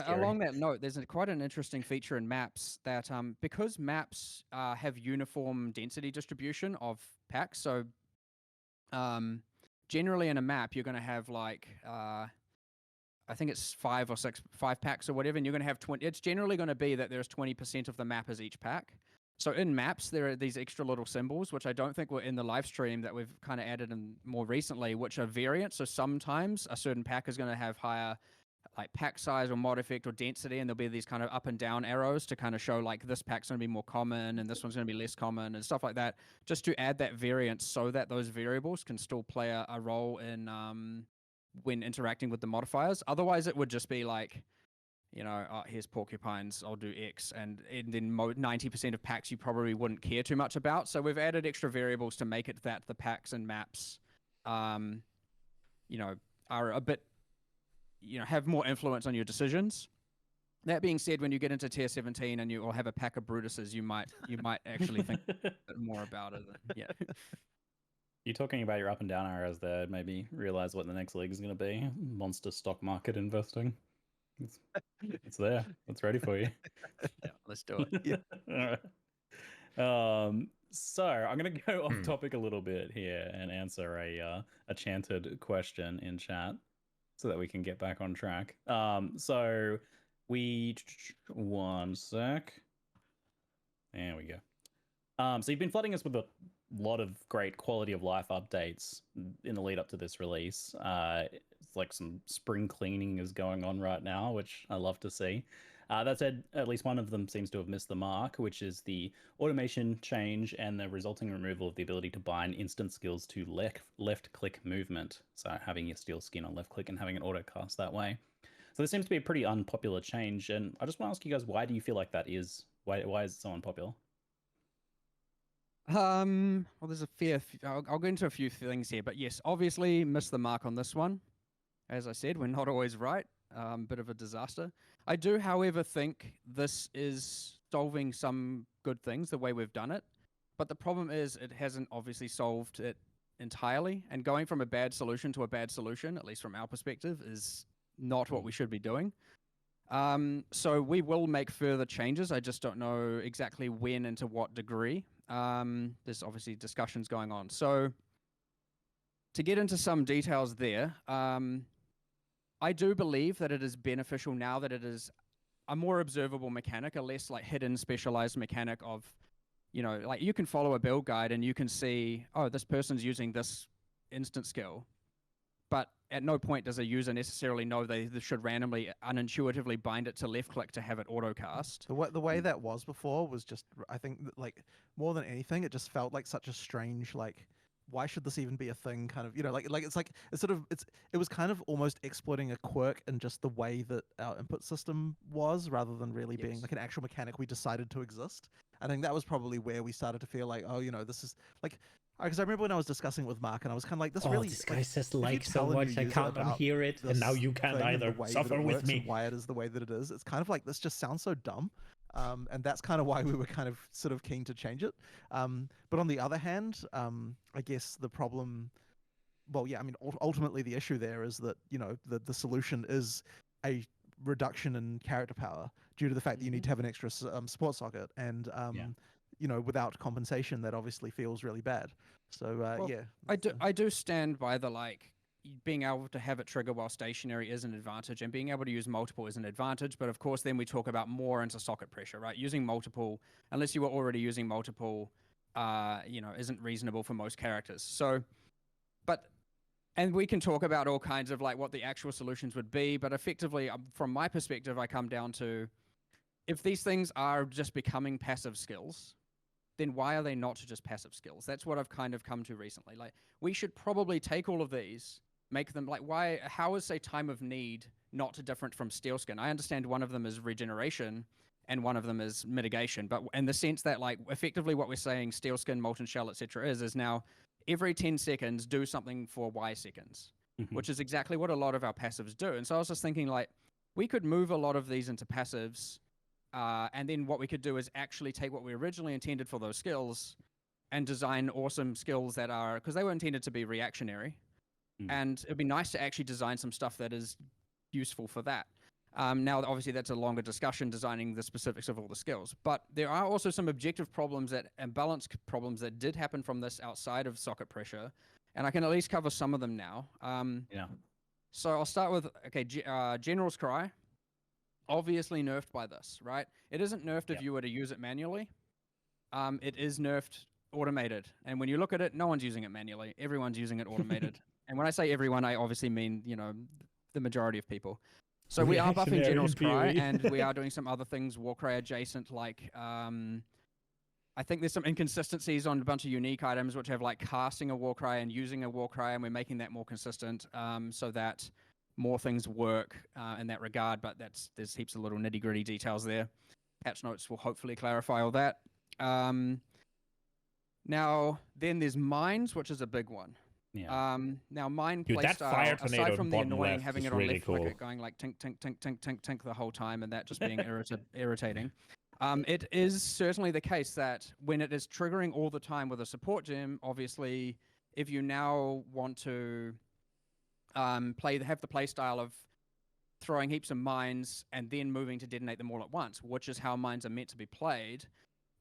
along that note, there's quite an interesting feature in maps that because maps have uniform density distribution of packs. So generally in a map, you're going to have like I think it's 5 packs or whatever, and you're going to have 20. It's generally going to be that there's 20% of the map as each pack. So in maps, there are these extra little symbols, which I don't think were in the live stream that we've kind of added in more recently, which are variants. So sometimes a certain pack is going to have higher like pack size or mod effect or density, and there'll be these kind of up and down arrows to kind of show like this pack's going to be more common and this one's going to be less common and stuff like that, just to add that variance so that those variables can still play a role in when interacting with the modifiers. Otherwise, it would just be like, you know, here's porcupines, I'll do X, and then 90% of packs you probably wouldn't care too much about. So we've added extra variables to make it that the packs and maps, are a bit, have more influence on your decisions. That being said, when you get into tier 17 and you will have a pack of Brutuses, you might actually think a bit more about it. Yeah. You're talking about your up and down arrows there. Maybe realize what the next league is going to be. Monster stock market investing. It's there. It's ready for you. Yeah, let's do it. Yeah. All right. So I'm going to go off topic a little bit here and answer a chanted question in chat so that we can get back on track. So one sec. There we go. So you've been flooding us with a lot of great quality of life updates in the lead up to this release. It's like some spring cleaning is going on right now, which I love to see. That said, at least one of them seems to have missed the mark, which is the automation change and the resulting removal of the ability to bind instant skills to left click movement. So having your steel skin on left click and having an auto cast that way. So this seems to be a pretty unpopular change, and I just want to ask you guys, why do you feel like that is? Why is it so unpopular? Well, there's I'll go into a few things here, but yes, obviously missed the mark on this one. As I said, we're not always right. Bit of a disaster. I do, however, think this is solving some good things the way we've done it. But the problem is it hasn't obviously solved it entirely. And going from a bad solution to a bad solution, at least from our perspective, is not what we should be doing. So we will make further changes. I just don't know exactly when and to what degree. There's obviously discussions going on. So to get into some details there, I do believe that it is beneficial now that it is a more observable mechanic, a less like hidden specialized mechanic of, you know, like you can follow a build guide and you can see, oh, this person's using this instant skill. But at no point does a user necessarily know they should randomly, unintuitively bind it to left click to have it auto cast. The way that was before was just, I think, like more than anything, it just felt like such a strange, like, why should this even be a thing? Kind of, you know, like it was kind of almost exploiting a quirk in just the way that our input system was, rather than really being like an actual mechanic we decided to exist. I think that was probably where we started to feel like, oh, you know, this is like. Because I remember when I was discussing with Mark, and I was kind of like, "This really." This guy like, says if you like so tell a new much, I user can't about unhear it, and now you can't thing and either. the way that Suffer it with works me. and why it is the way that it is. It's kind of like this just sounds so dumb, and that's kind of why we were kind of sort of keen to change it. But on the other hand, I guess the problem. Well, yeah, I mean, ultimately the issue there is that, you know, the solution is a reduction in character power due to the fact that you need to have an extra support socket, and you know, without compensation, that obviously feels really bad. So Well, yeah, I do stand by the like being able to have it trigger while stationary is an advantage, and being able to use multiple is an advantage. But of course, then we talk about more into socket pressure, right? Using multiple, unless you were already using multiple, you know, isn't reasonable for most characters. So, and we can talk about all kinds of like what the actual solutions would be, but effectively, from my perspective, I come down to if these things are just becoming passive skills, then why are they not just passive skills? That's what I've kind of come to recently. Like, we should probably take all of these, make them like, how is, say, Time of Need not different from Steel Skin? I understand one of them is regeneration and one of them is mitigation, but in the sense that, like, effectively what we're saying, Steel Skin, Molten Shell, etc., is now every 10 seconds do something for Y seconds, which is exactly what a lot of our passives do. And so I was just thinking, like, we could move a lot of these into passives. And then what we could do is actually take what we originally intended for those skills and design awesome skills that are, because they were intended to be reactionary. And it'd be nice to actually design some stuff that is useful for that. Now, obviously, that's a longer discussion, designing the specifics of all the skills. But there are also some objective problems and balance problems that did happen from this outside of socket pressure. And I can at least cover some of them now. So I'll start with, General's Cry. Obviously nerfed by this, right? It isn't nerfed if you were to use it manually. It is nerfed automated. And when you look at it, no one's using it manually. Everyone's using it automated. And when I say everyone, I obviously mean, you know, the majority of people. So we are buffing General's Cry, and we are doing some other things, Warcry adjacent, like, I think there's some inconsistencies on a bunch of unique items which have like casting a Warcry and using a Warcry, and we're making that more consistent so that more things work in that regard, but there's heaps of little nitty-gritty details there. Patch notes will hopefully clarify all that. Now, then there's mines, which is a big one. Now, mine playstyle, aside from the annoying having it on left click, going like tink, tink, tink, tink, tink, tink the whole time, and that just being irritating. It is certainly the case that when it is triggering all the time with a support gem, obviously, if you now want to have the play style of throwing heaps of mines and then moving to detonate them all at once, which is how mines are meant to be played.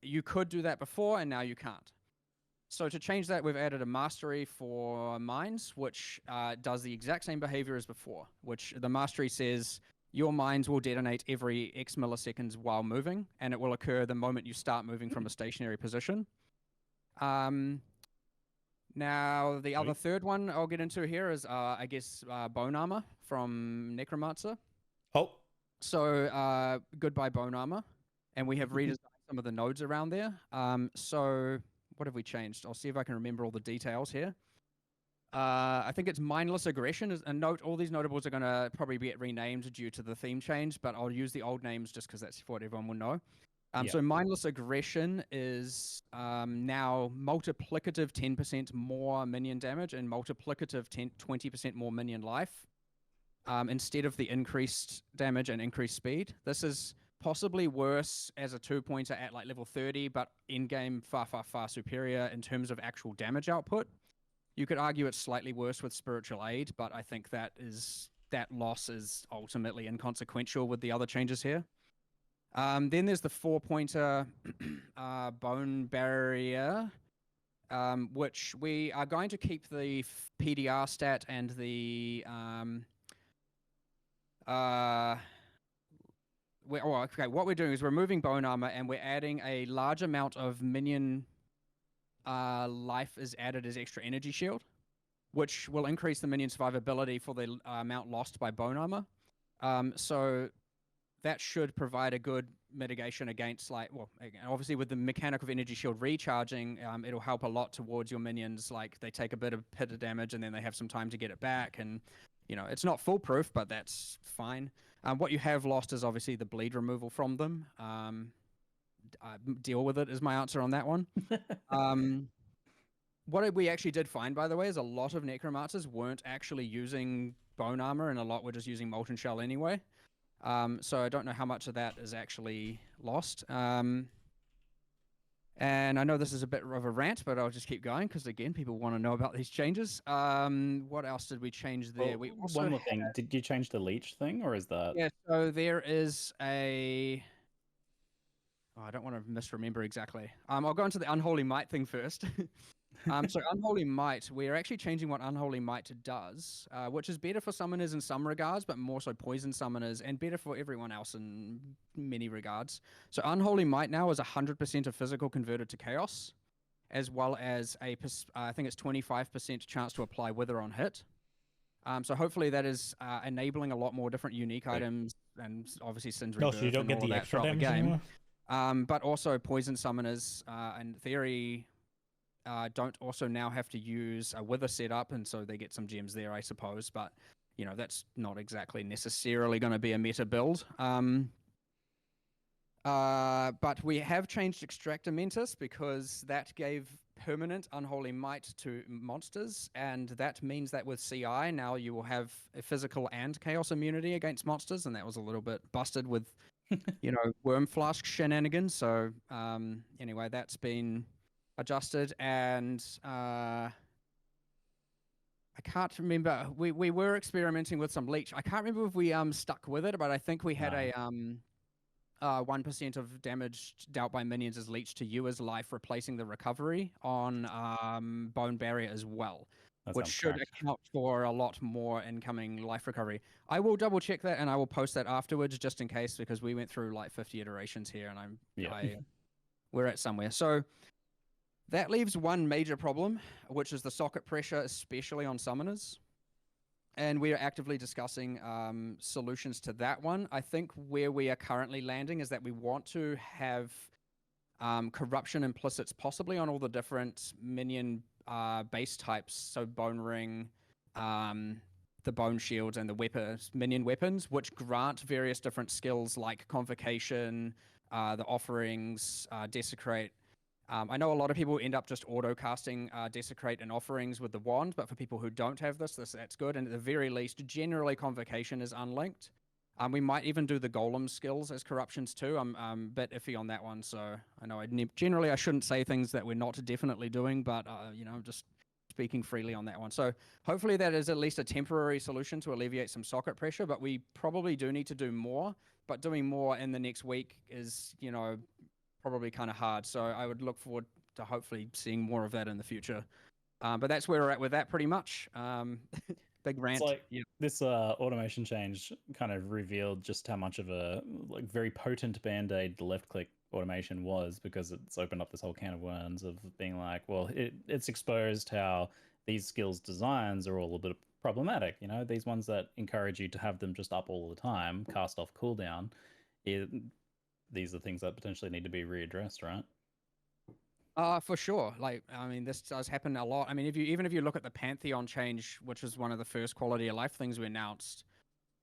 You could do that before, and now you can't. So to change that, we've added a mastery for mines, which does the exact same behavior as before, which the mastery says your mines will detonate every X milliseconds while moving, and it will occur the moment you start moving from a stationary position. Now, the other third one I'll get into here is, Bone Armor from Necromancer. Oh. So, goodbye Bone Armor. And we have redesigned some of the nodes around there. So, what have we changed? I'll see if I can remember all the details here. I think it's Mindless Aggression. And note, all these notables are going to probably get renamed due to the theme change, but I'll use the old names just because that's what everyone will know. So Mindless Aggression is now multiplicative 10% more minion damage and multiplicative 20% more minion life instead of the increased damage and increased speed. This is possibly worse as a 2-pointer at like level 30, but in-game far, far, far superior in terms of actual damage output. You could argue it's slightly worse with spiritual aid, but I think that loss is ultimately inconsequential with the other changes here. Then there's the 4-pointer bone barrier, which we are going to keep the PDR stat and the what we're doing is we're removing bone armor and we're adding a large amount of minion life is added as extra energy shield, which will increase the minion survivability for the amount lost by bone armor. So that should provide a good mitigation against, like, well, obviously with the mechanic of energy shield recharging, it'll help a lot towards your minions. Like, they take a bit of hit of damage and then they have some time to get it back, and it's not foolproof, but that's fine. What you have lost is obviously the bleed removal from them. Deal with it is my answer on that one. What we actually did find, by the way, is a lot of necromancers weren't actually using bone armor, and a lot were just using molten shell anyway. So I don't know how much of that is actually lost. And I know this is a bit of a rant, but I'll just keep going because, again, people want to know about these changes. What else did we change there? Well, one more thing. Did you change the leech thing, or is that... Yeah, so there is a... Oh, I don't want to misremember exactly. I'll go into the Unholy Might thing first. So Unholy Might, we're actually changing what Unholy Might does, which is better for summoners in some regards, but more so poison summoners, and better for everyone else in many regards. So Unholy Might now is 100% of physical converted to chaos, as well as I think it's 25% chance to apply Wither on hit. So hopefully that is enabling a lot more different unique items, and obviously Sin's Rebirth. No, so you don't get the extra damage anymore? But also poison summoners, in theory, don't also now have to use a Wither setup, and so they get some gems there, I suppose. But that's not exactly necessarily going to be a meta build. But we have changed Extractor Mentis because that gave permanent Unholy Might to monsters, and that means that with CI now you will have a physical and chaos immunity against monsters, and that was a little bit busted with Worm Flask shenanigans. So anyway, that's been adjusted, and I can't remember. We were experimenting with some leech. I can't remember if we stuck with it, but I think we had a 1% of damage dealt by minions is leached to you as life, replacing the recovery on Bone Barrier as well, which should account for a lot more incoming life recovery. I will double check that and I will post that afterwards just in case, because we went through like 50 iterations here and we're at somewhere. So that leaves one major problem, which is the socket pressure, especially on summoners. And we are actively discussing solutions to that one. I think where we are currently landing is that we want to have corruption implicits possibly on all the different minion base types. So Bone Ring, the Bone Shields, and the minion weapons, which grant various different skills like Convocation, the Offerings, Desecrate. I know a lot of people end up just auto-casting Desecrate and Offerings with the wand, but for people who don't have that's good. And at the very least, generally Convocation is unlinked. We might even do the Golem skills as corruptions too. I'm a bit iffy on that one, so I know generally I shouldn't say things that we're not definitely doing, but I'm just speaking freely on that one. So hopefully that is at least a temporary solution to alleviate some socket pressure, but we probably do need to do more. But doing more in the next week is, probably kind of hard. So I would look forward to hopefully seeing more of that in the future. But that's where we're at with that pretty much. Big rant. It's like this automation change kind of revealed just how much of a very potent band-aid the left-click automation was, because it's opened up this whole can of worms of being like, well, it's exposed how these skills designs are all a bit problematic. These ones that encourage you to have them just up all the time, cast off cooldown. These are things that potentially need to be readdressed, right? For sure. This does happen a lot. Even if you look at the Pantheon change, which was one of the first quality of life things we announced,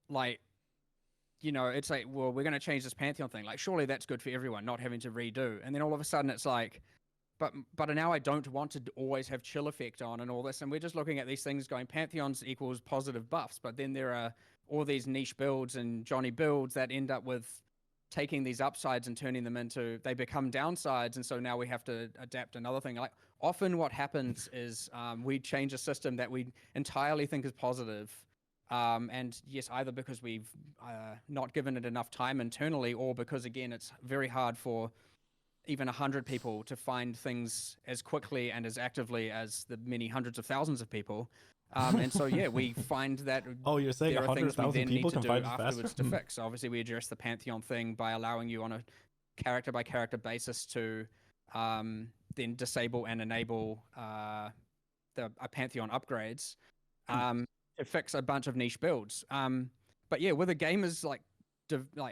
it's like, well, we're going to change this Pantheon thing. Like, surely that's good for everyone, not having to redo. And then all of a sudden it's like, but now I don't want to always have chill effect on and all this. And we're just looking at these things going, Pantheons equals positive buffs. But then there are all these niche builds and Johnny builds that end up with taking these upsides and turning them into, they become downsides, and so now we have to adapt another thing. Like often what happens is we change a system that we entirely think is positive, and yes, either because we've not given it enough time internally, or because again it's very hard for even 100 people to find things as quickly and as actively as the many hundreds of thousands of people. And so, yeah, we find that Oh, you're saying there are things we 100,000 then need people to can do find it afterwards faster? to fix. So obviously, we address the Pantheon thing by allowing you on a character-by-character basis to then disable and enable the Pantheon upgrades to fix a bunch of niche builds. But yeah, with a game as like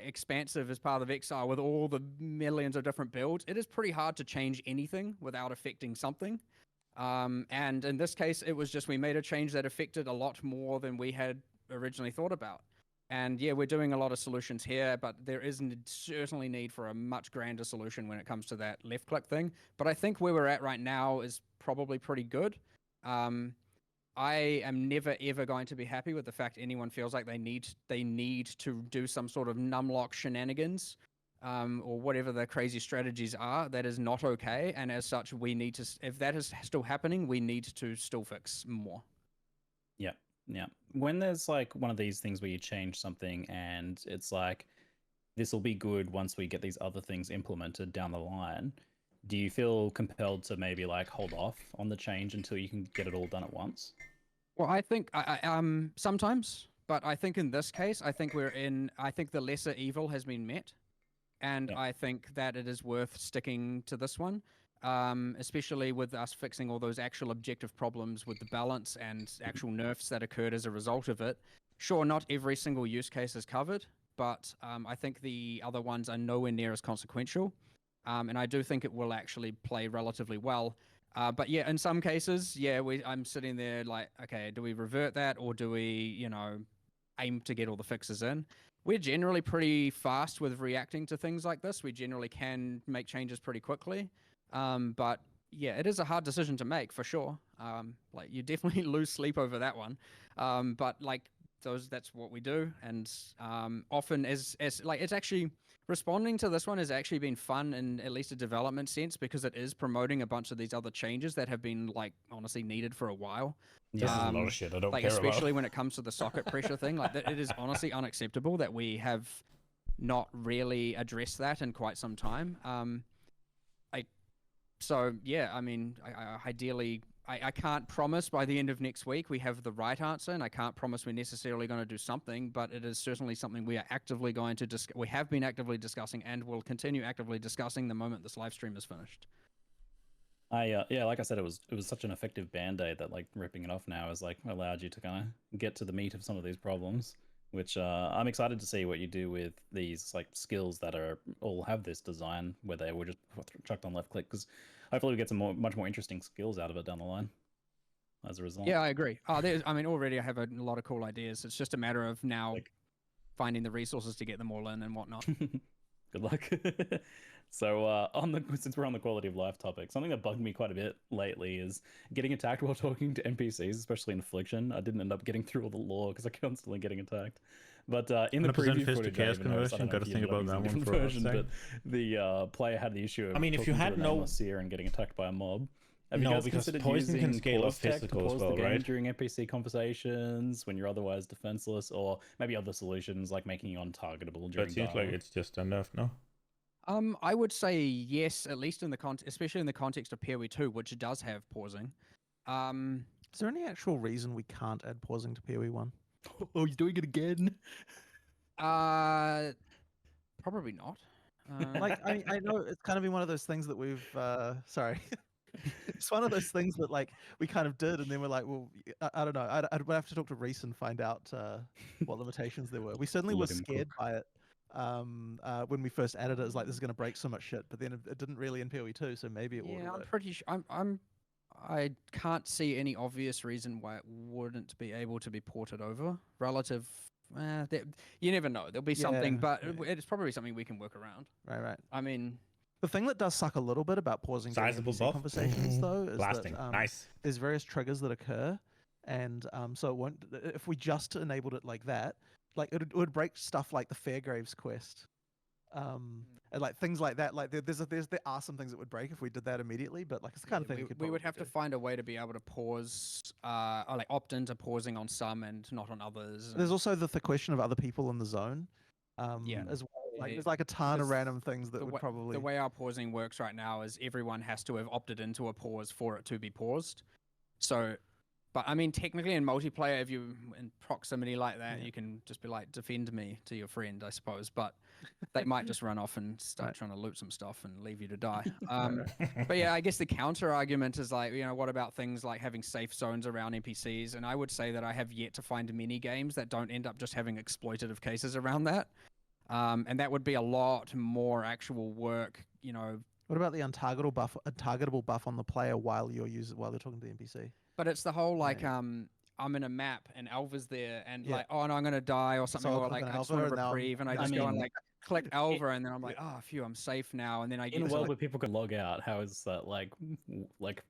expansive as Path of Exile, with all the millions of different builds, it is pretty hard to change anything without affecting something. And in this case, it was just we made a change that affected a lot more than we had originally thought about. And yeah, we're doing a lot of solutions here, but there is certainly need for a much grander solution when it comes to that left click thing. But I think where we're at right now is probably pretty good. I am never ever going to be happy with the fact anyone feels like they need to do some sort of numlock shenanigans, or whatever the crazy strategies are. That is not okay, and as such, we need to. If that is still happening, we need to still fix more. Yeah, yeah. When there's like one of these things where you change something and it's like, this will be good once we get these other things implemented down the line, do you feel compelled to maybe like hold off on the change until you can get it all done at once? Well, I think sometimes, but I think in this case, I think the lesser evil has been met, and Yeah. I think that it is worth sticking to this one, especially with us fixing all those actual objective problems with the balance and actual nerfs that occurred as a result of it. Sure, not every single use case is covered, but I think the other ones are nowhere near as consequential. And I do think it will actually play relatively well. But yeah, in some cases, yeah, I'm sitting there like, okay, do we revert that, or do we, aim to get all the fixes in? We're generally pretty fast with reacting to things like this. We generally can make changes pretty quickly. But yeah, it is a hard decision to make for sure. Like you definitely lose sleep over that one. But like that's what we do. And often as like, it's actually, responding to this one has actually been fun in at least a development sense, because it is promoting a bunch of these other changes that have been like honestly needed for a while. This is a lot of shit I don't like care especially about. when it comes to the socket pressure thing, like it is honestly unacceptable that we have not really addressed that in quite some time. So yeah, I mean, ideally, I can't promise by the end of next week we have the right answer, and I can't promise we're necessarily going to do something, but it is certainly something we are actively going to we have been actively discussing and will continue actively discussing the moment this live stream is finished. Yeah, like I said, it was such an effective band-aid that like ripping it off now has like allowed you to kind of get to the meat of some of these problems, which I'm excited to see what you do with these like skills that are all have this design where they were just chucked on left click, because hopefully we get some much more interesting skills out of it down the line as a result. Yeah, I agree. Already I have a lot of cool ideas. It's just a matter of now finding the resources to get them all in and whatnot. Good luck. So since we're on the quality of life topic, something that bugged me quite a bit lately is getting attacked while talking to NPCs, especially in Affliction. I didn't end up getting through all the lore because I'm constantly getting attacked. But in the preview footage, chaos conversion, got to think about that one for a second. But the player had the issue of if you had no seer and getting attacked by a mob. Have you No, guys because considered poison can using scale pause off tech to physical as pause the well, game right? during NPC conversations when you're otherwise defenseless, or maybe other solutions like making you untargetable during But it seems like dialogue? it's just a nerf, no? I would say yes, at least in the especially in the context of PoE 2, which does have pausing. Is there any actual reason we can't add pausing to PoE 1? Oh, he's doing it again. Probably not. Like, I know it's kind of been one of those things that we've, sorry. It's one of those things that like we kind of did, and then we're like, well, I don't know. I'd have to talk to Reese and find out what limitations there were. We certainly were scared by it when we first added it. It was like, this is going to break so much shit, but then it didn't really in PoE 2, so maybe it will. Yeah, I'm pretty sure. I can't see any obvious reason why it wouldn't be able to be ported over. Relative, you never know. There'll be something, but it's probably something we can work around. Right. I mean, the thing that does suck a little bit about pausing during Sizable NPC buff. conversations, though, is Blasting. that Nice. there's various triggers that occur, and so it won't. If we just enabled it like that, like it would break stuff like the Fairgraves quest, And like things like that. Like there are some things that would break if we did that immediately, but like it's the kind of thing we would have to find a way to be able to pause, or like opt into pausing on some and not on others. There's also the question of other people in the zone, Yeah. as well. Like Yeah. there's like a ton of Because random things that would the probably. way our pausing works right now is everyone has to have opted into a pause for it to be paused. So, but I mean, technically in multiplayer, if you're in proximity like that, you can just be like, defend me to your friend, I suppose. But they might just run off and start trying to loot some stuff and leave you to die. But yeah, I guess the counter argument is like, what about things like having safe zones around NPCs? And I would say that I have yet to find many games that don't end up just having exploitative cases around that. And that would be a lot more actual work, What about the untargetable buff on the player while they're talking to the NPC? But it's the whole like I'm in a map and Alva's there and like, oh no, I'm gonna die or something, or like I just want to reprieve and I just go and like click Alva and then I'm like, oh phew, I'm safe now, and then I get in a world where people can log out, how is that like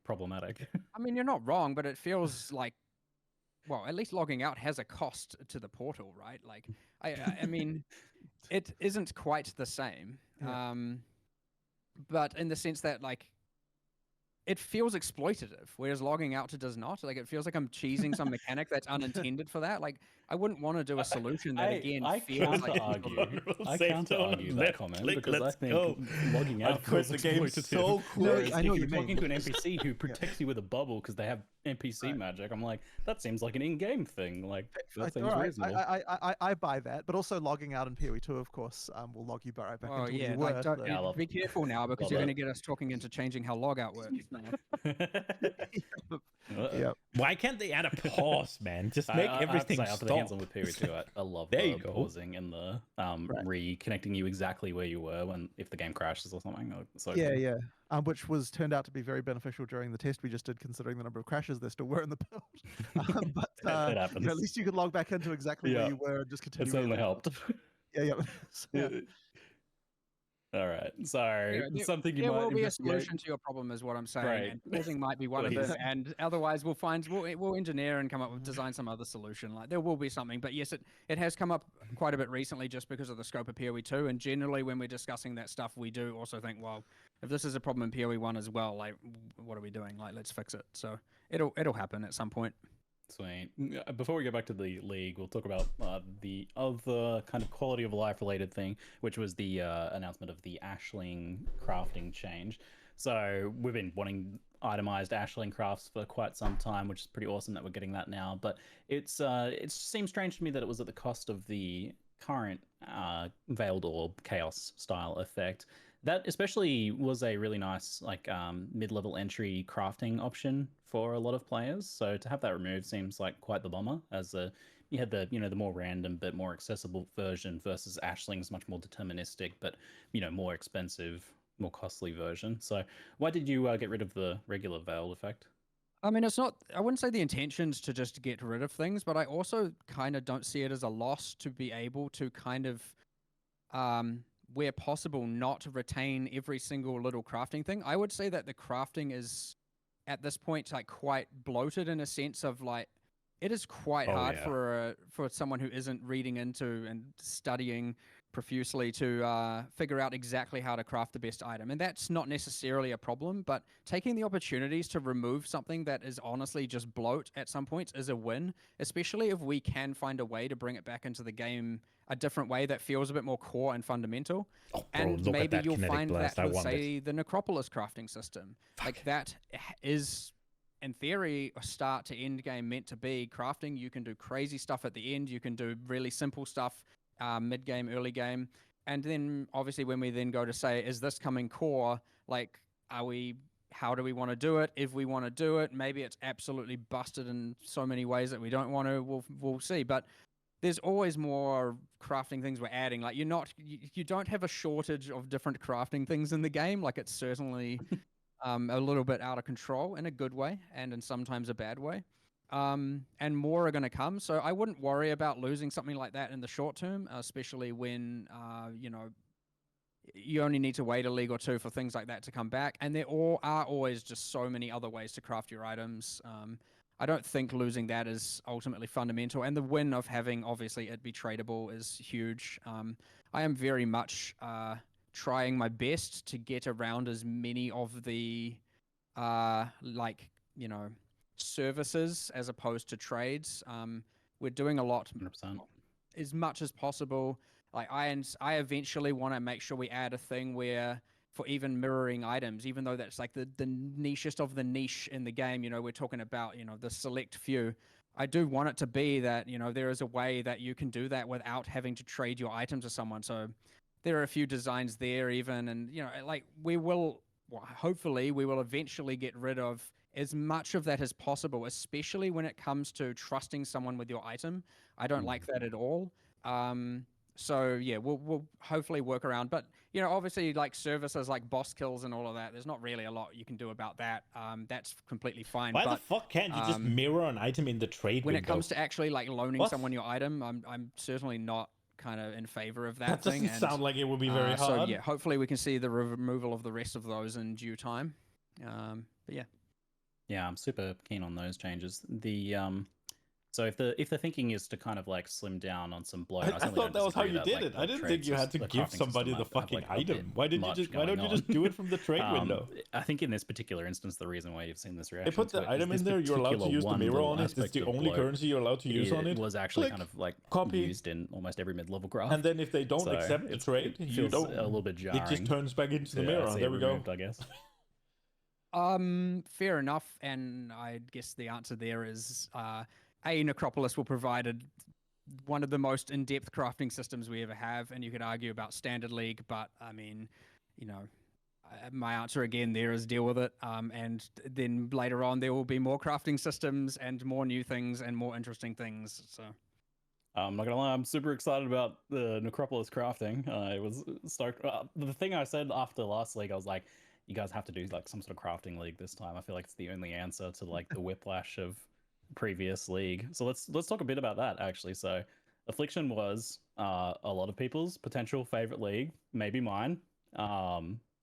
problematic? I mean, you're not wrong, but it feels like, well, at least logging out has a cost to the portal, right? Like I mean, it isn't quite the same. But in the sense that like it feels exploitative, whereas logging out does not. Like it feels like I'm cheesing some mechanic that's unintended for that. Like I wouldn't want to do a solution that feels like I counter-argue that comment because I think logging out feels the game exploitative. so quick. I know you're talking to an NPC who protects you with a bubble because they have NPC magic. I'm like, that seems like an in-game thing. Like that seems reasonable. I buy that, but also logging out in PoE2, of course, will log you right back into where you were. Be careful now because you're going to get us talking into changing how logout works. Why can't they add a pause, man? Just make everything stop. After the hands-on with PoE2, I love the pausing and the reconnecting you exactly where you were if the game crashes or something. So which turned out to be very beneficial during the test we just did, considering the number of crashes there still were in the build. But it happens. At least you could log back into exactly where you were and just continue. It certainly helped. All right. Sorry. Something you might. There will be a investigate. solution to your problem, is what I'm saying. Right. And pausing might be one of them. And otherwise, we'll engineer and come up with design some other solution. Like there will be something. But yes, it has come up quite a bit recently, just because of the scope of PoE2. And generally, when we're discussing that stuff, we do also think, well, if this is a problem in PoE1 as well, like what are we doing? Like let's fix it. So it'll happen at some point. Sweet. Before we go back to the league, we'll talk about the other kind of quality of life related thing, which was the announcement of the Ashling crafting change. So we've been wanting itemized Ashling crafts for quite some time, which is pretty awesome that we're getting that now. But it seems strange to me that it was at the cost of the current Veiled Orb Chaos style effect. That especially was a really nice mid-level entry crafting option for a lot of players. So to have that removed seems like quite the bummer, as you had the the more random but more accessible version versus Ashling's much more deterministic but more expensive, more costly version. So why did you get rid of the regular veiled effect? I mean, I wouldn't say the intention's to just get rid of things, but I also kind of don't see it as a loss to be able to kind of where possible, not retain every single little crafting thing. I would say that the crafting is, at this point, like quite bloated in a sense of like, it is quite hard for someone who isn't reading into and studying profusely to figure out exactly how to craft the best item. And that's not necessarily a problem, but taking the opportunities to remove something that is honestly just bloat at some points is a win, especially if we can find a way to bring it back into the game a different way that feels a bit more core and fundamental. And maybe you'll find that with, say, the Necropolis crafting system. Like that is, in theory, a start to end game meant to be crafting. You can do crazy stuff at the end. You can do really simple stuff mid game, early game. And then obviously when we then go to say, is this coming core? Like, how do we want to do it? If we want to do it, maybe it's absolutely busted in so many ways that we don't want to, we'll see. But there's always more crafting things we're adding. Like you don't have a shortage of different crafting things in the game. Like it's certainly a little bit out of control in a good way and in sometimes a bad way. And more are going to come. So I wouldn't worry about losing something like that in the short term, especially when, you only need to wait a league or two for things like that to come back. And there are always just so many other ways to craft your items. I don't think losing that is ultimately fundamental. And the win of having, obviously, it be tradable is huge. I am very much trying my best to get around as many of the like, you know, services as opposed to trades. We're doing a lot 100%. as much as possible. Like I eventually want to make sure we add a thing where for even mirroring items, even though that's like the nichest of the niche in the game, you know, we're talking about, you know, the select few. I do want it to be that, you know, there is a way that you can do that without having to trade your items to someone. So there are a few designs there even, and, you know, like well, hopefully we will eventually get rid of as much of that as possible, especially when it comes to trusting someone with your item. I don't like that at all. So yeah, we'll hopefully work around. But, you know, obviously like services like boss kills and all of that, there's not really a lot you can do about that. That's completely fine. Why but, the fuck can't you just mirror an item in the trade when window? it comes to actually like loaning What? someone your item, I'm certainly not kind of in favor of that, That thing. doesn't sound like it would be very So hard. yeah, hopefully we can see the removal of the rest of those in due time. But yeah. Yeah, I'm super keen on those changes. The so if the thinking is to kind of like slim down on some blow, I thought that was how you did it. I didn't think you had to give somebody the fucking item. Why don't you just do it from the trade window? I think in this particular instance, the reason why you've seen this They reaction put to the it is item this in there, you're allowed to particular use the one mirror little on it. It's aspect the of only blow. currency you're allowed to use on it. It was actually Click, kind of like copy. used in almost every mid-level craft. And then if they don't So accept the trade, it you feels don't. a little bit jarring. It just turns back into the Yeah, mirror. see There it we go. removed, I guess. Fair enough. And I guess the answer there is Necropolis will provide one of the most in-depth crafting systems we ever have, and you could argue about Standard League, but I mean, you know, my answer again there is deal with it, and then later on there will be more crafting systems and more new things and more interesting things. So I'm not gonna lie, I'm super excited about the Necropolis crafting. I was stoked. The thing I said after last league, I was like, you guys have to do like some sort of crafting league this time. I feel like it's the only answer to like the whiplash of previous league. So let's talk a bit about that actually. So Affliction was a lot of people's potential favorite league, maybe mine.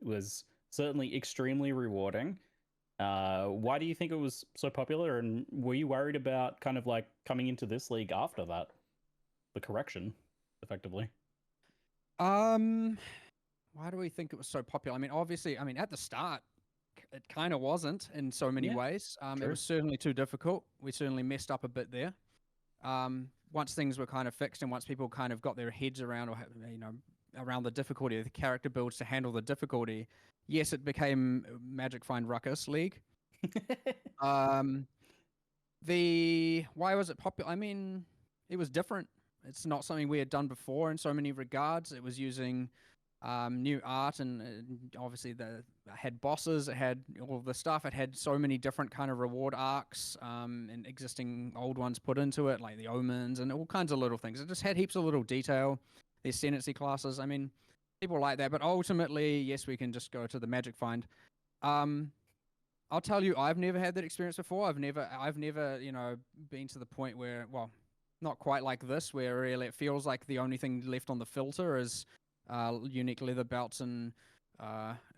Was certainly extremely rewarding. Why do you think it was so popular, and were you worried about kind of like coming into this league after that, the correction, effectively? why do we think it was so popular? I mean, obviously, I mean, at the start, it kind of wasn't in so many ways. It was certainly too difficult. We certainly messed up a bit there. Once things were kind of fixed and once people kind of got their heads around, or, you know, around the difficulty of the character builds to handle the difficulty, yes, it became Magic Find Ruckus League. Why was it popular? I mean, it was different. It's not something we had done before in so many regards. It was using new art, and obviously it had bosses, it had all of the stuff, it had so many different kind of reward arcs, and existing old ones put into it, like the omens and all kinds of little things. It just had heaps of little detail. The ascendancy classes, I mean, people like that, but ultimately, yes, we can just go to the Magic Find. I'll tell you, I've never had that experience before. I've never, you know, been to the point where, well, not quite like this, where really it feels like the only thing left on the filter is unique leather belts and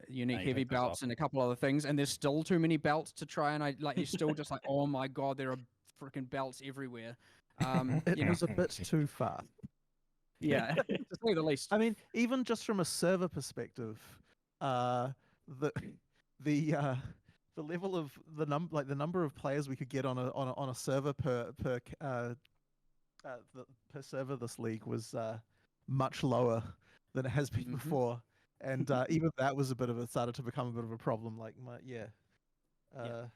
unique heavy belts and a couple other things, and there's still too many belts to try, and you're still just like, oh my god, there are freaking belts everywhere. It was a bit too far. Yeah, to say the least. I mean, even just from a server perspective, the level of the number of players we could get on a server per server this league was much lower than it has been before, and even that was started to become a bit of a problem.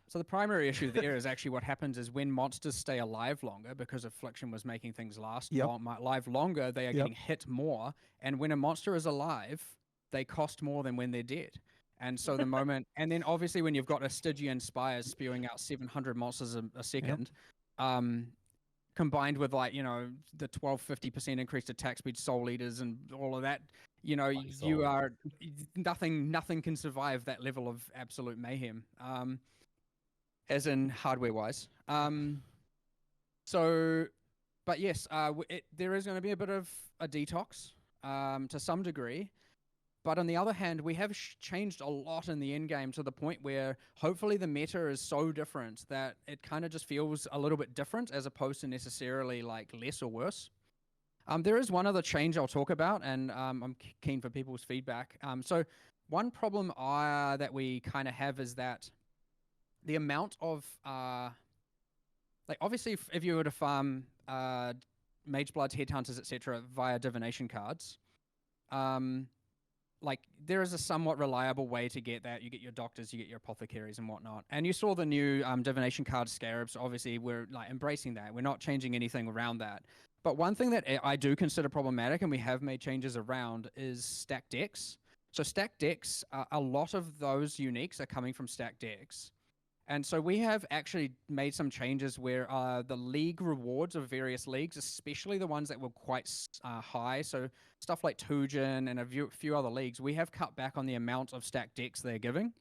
So the primary issue there is actually what happens is when monsters stay alive longer, because Affliction was making things last live longer, they are getting hit more, and when a monster is alive, they cost more than when they're dead. And so the moment, and then obviously when you've got a Stygian Spires spewing out 700 monsters a second, combined with, like, you know, the 50% increased attack speed, soul eaters and all of that, you know, you are nothing can survive that level of absolute mayhem, as in hardware wise. So, but yes, there is going to be a bit of a detox to some degree. But on the other hand, we have changed a lot in the end game to the point where hopefully the meta is so different that it kind of just feels a little bit different as opposed to necessarily like less or worse. There is one other change I'll talk about, and I'm keen for people's feedback. So one problem that we kind of have is that the amount of like obviously if you were to farm mage bloods, headhunters, etc. via divination cards, like there is a somewhat reliable way to get that. You get your doctors, you get your apothecaries and whatnot. And you saw the new divination card scarabs. Obviously, we're like embracing that. We're not changing anything around that. But one thing that I do consider problematic, and we have made changes around, is stacked decks. So stacked decks, a lot of those uniques are coming from stacked decks. And so we have actually made some changes where the league rewards of various leagues, especially the ones that were quite high, so stuff like Tujin and a few other leagues, we have cut back on the amount of stacked decks they're giving.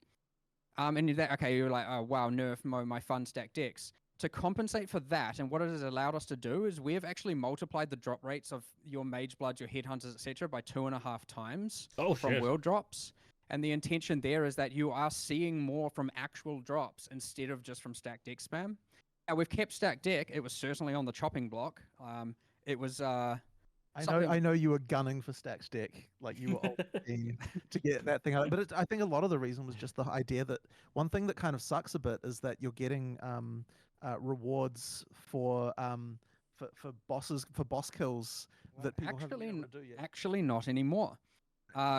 And you're like, oh wow, nerf my fun stacked decks. To compensate for that, and what it has allowed us to do is we have actually multiplied the drop rates of your mage bloods, your headhunters, etc. by 2.5 times from world drops. And the intention there is that you are seeing more from actual drops instead of just from stacked deck spam. Now, we've kept stacked deck. It was certainly on the chopping block. It was... I know you were gunning for stacked deck, like you were keen to get that thing out. But I think a lot of the reason was just the idea that one thing that kind of sucks a bit is that you're getting rewards for boss kills that people haven't been able to do yet. Actually, not anymore.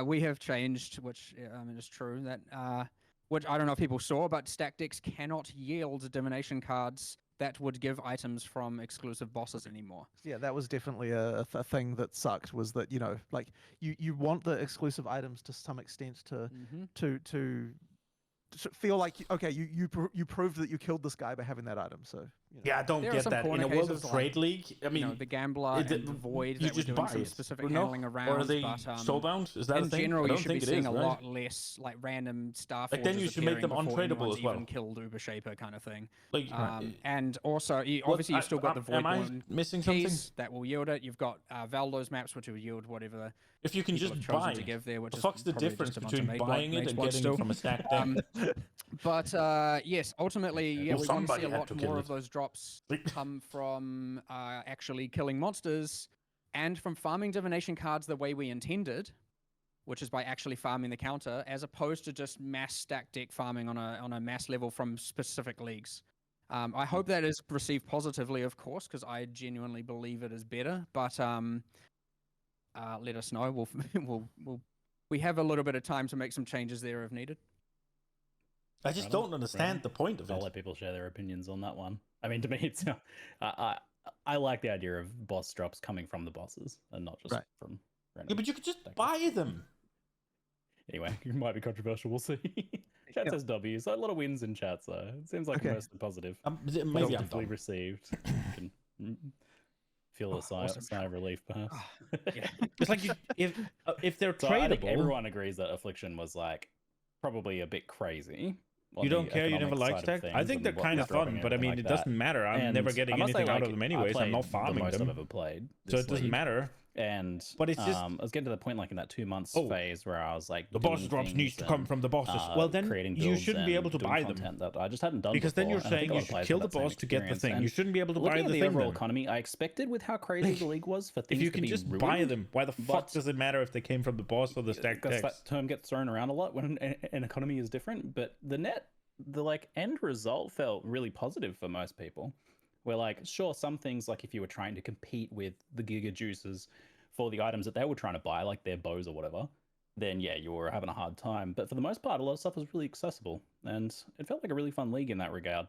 We have changed, which is true, that which I don't know if people saw, but stacked decks cannot yield divination cards that would give items from exclusive bosses anymore. Yeah, that was definitely a thing that sucked, was that, you know, like you want the exclusive items to some extent to feel like, okay, you proved that you killed this guy by having that item. So you know. Yeah, I don't get that. In a World of Trade League, I mean, the Gambler and the Void, you that just we're buy doing some it. specific handling around. Or are they but, soulbound? Is that a in thing? general, I don't you should be think it seeing is, a right? lot less like random stuff. Like then you should make them untradeable as well. Even killed Uber Shaper kind of thing. Like, and also, obviously, you've still got the Void am I one missing keys something? that will yield it. You've got Valdo's maps, which will yield whatever. If you can just buy to give there, which the is fuck's the probably difference just a bunch of between buying it and getting it from a stacked deck? But yes, ultimately, yeah, Well, we want to see somebody a had lot to kill more it. of those drops come from actually killing monsters and from farming divination cards the way we intended, which is by actually farming the counter, as opposed to just mass stack deck farming on a mass level from specific leagues. I hope that is received positively, of course, because I genuinely believe it is better. But let us know. We have a little bit of time to make some changes there if needed. I just don't understand the point of it. I'll let people share their opinions on that one. I mean, to me, it's I like the idea of boss drops coming from the bosses and not just from random. Yeah, but you could just buy them. Anyway, it might be controversial. We'll see. Chat says W, so a lot of wins in chat, so it seems like mostly positive. Maybe I'm Positively dumb. received. You can feel a sigh of relief, perhaps. It's like if they're so I think tradable, everyone agrees that Affliction was like probably a bit crazy. You don't care, you never like stack. I think they're kind of fun, but I mean, it doesn't matter. I'm never getting anything out of them anyways. I'm not farming the most them, I've ever played, so it doesn't matter. But it's just I was getting to the point like in that 2 months phase where I was like, the boss drops needs to come from the bosses. Well, then you shouldn't be able to buy them that I just hadn't done because then before, you're saying you should kill the boss to get the thing. You shouldn't be able to buy the thing. The overall economy, I expected with how crazy the league was for things if you to can be just ruined, buy them, why the fuck does it matter if they came from the boss or the stacked decks? That term gets thrown around a lot when an economy is different, but the like end result felt really positive for most people. Where like, sure, some things like if you were trying to compete with the Giga Juicers for the items that they were trying to buy, like their bows or whatever, then yeah, you were having a hard time. But for the most part, a lot of stuff was really accessible, and it felt like a really fun league in that regard.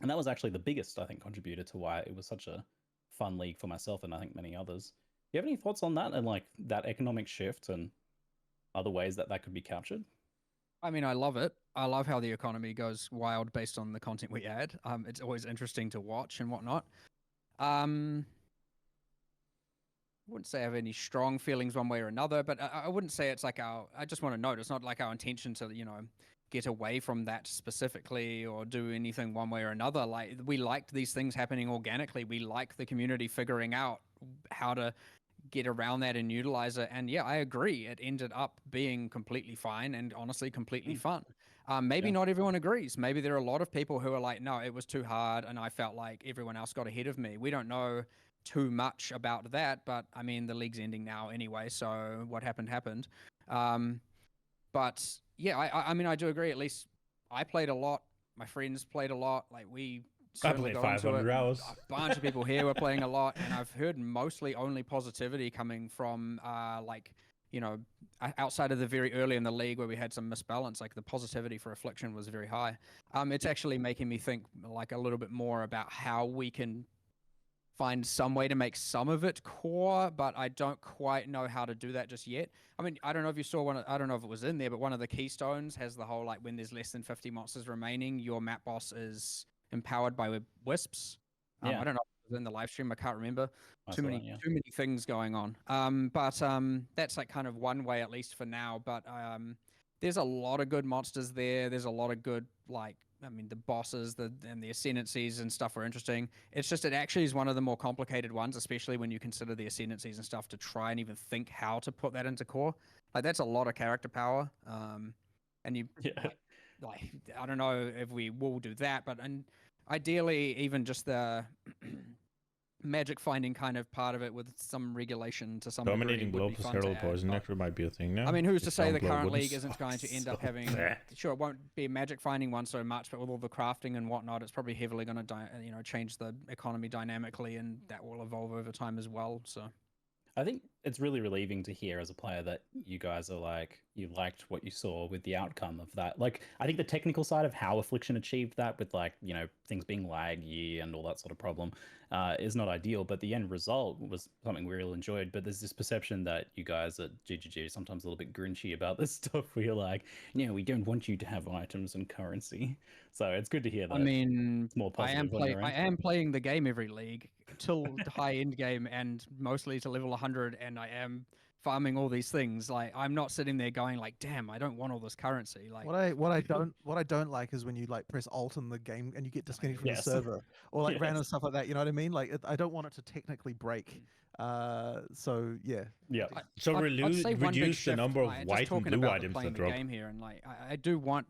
And that was actually the biggest, I think, contributor to why it was such a fun league for myself and I think many others. Do you have any thoughts on that and like that economic shift and other ways that could be captured? I mean, I love it. I love how the economy goes wild based on the content we add. It's always interesting to watch and whatnot. I wouldn't say I have any strong feelings one way or another, but I wouldn't say it's like I just want to note, it's not like our intention to, get away from that specifically or do anything one way or another. Like, we liked these things happening organically. We like the community figuring out how to get around that and utilize it. And yeah, I agree. It ended up being completely fine and honestly completely fun. Maybe not everyone agrees. Maybe there are a lot of people who are like, no, it was too hard and I felt like everyone else got ahead of me. We don't know too much about that, but I mean, the league's ending now anyway, so what happened happened. But yeah, I mean, I do agree. At least I played a lot. My friends played a lot. Like we certainly played got into 500 it. hours. A bunch of people here were playing a lot, and I've heard mostly only positivity coming from like, you know, outside of the very early in the league where we had some misbalance. Like the positivity for Affliction was very high. It's actually making me think like a little bit more about how we can find some way to make some of it core, but I don't quite know how to do that just yet. I mean, I don't know if you saw one. I don't know if it was in there, but one of the keystones has the whole like when there's less than 50 monsters remaining, your map boss is empowered by wisps. Yeah. I don't know if it was in the live stream. I can't remember. I Too saw many that, yeah. too many things going on. But that's like kind of one way at least for now. But there's a lot of good monsters there. There's a lot of good like. I mean, the bosses and the ascendancies and stuff are interesting. It's just it actually is one of the more complicated ones, especially when you consider the ascendancies and stuff to try and even think how to put that into core. Like that's a lot of character power. And you like I don't know if we will do that, but and ideally even just the magic finding kind of part of it with some regulation to some Dominating degree blow would be plus fun to herald add, poison but- necro might be a thing now. I mean, who's to This say the downblow current wouldn't league isn't going to end up so having? bad. Sure, it won't be a magic finding one so much, but with all the crafting and whatnot, it's probably heavily going to, change the economy dynamically, and that will evolve over time as well. So, I think it's really relieving to hear as a player that you guys are like, you liked what you saw with the outcome of that. Like, I think the technical side of how Affliction achieved that with like, things being laggy and all that sort of problem is not ideal, but the end result was something we really enjoyed. But there's this perception that you guys at GGG are sometimes a little bit grinchy about this stuff where you're like, we don't want you to have items and currency. So it's good to hear that. I mean, it's more I positive on your I end. am playing the game every league till high end game and mostly to level 100, and I am farming all these things. Like I'm not sitting there going like, damn, I don't want all this currency. Like What I don't like is when you like press Alt in the game and you get disconnected from Yes. the server or like Yes. random stuff like that. You know what I mean? Like I don't want it to technically break. So yeah. Yeah. So I'd say one big reduce the shift, number of like, just white and talking blue about items playing that the drop. game here, and like I do want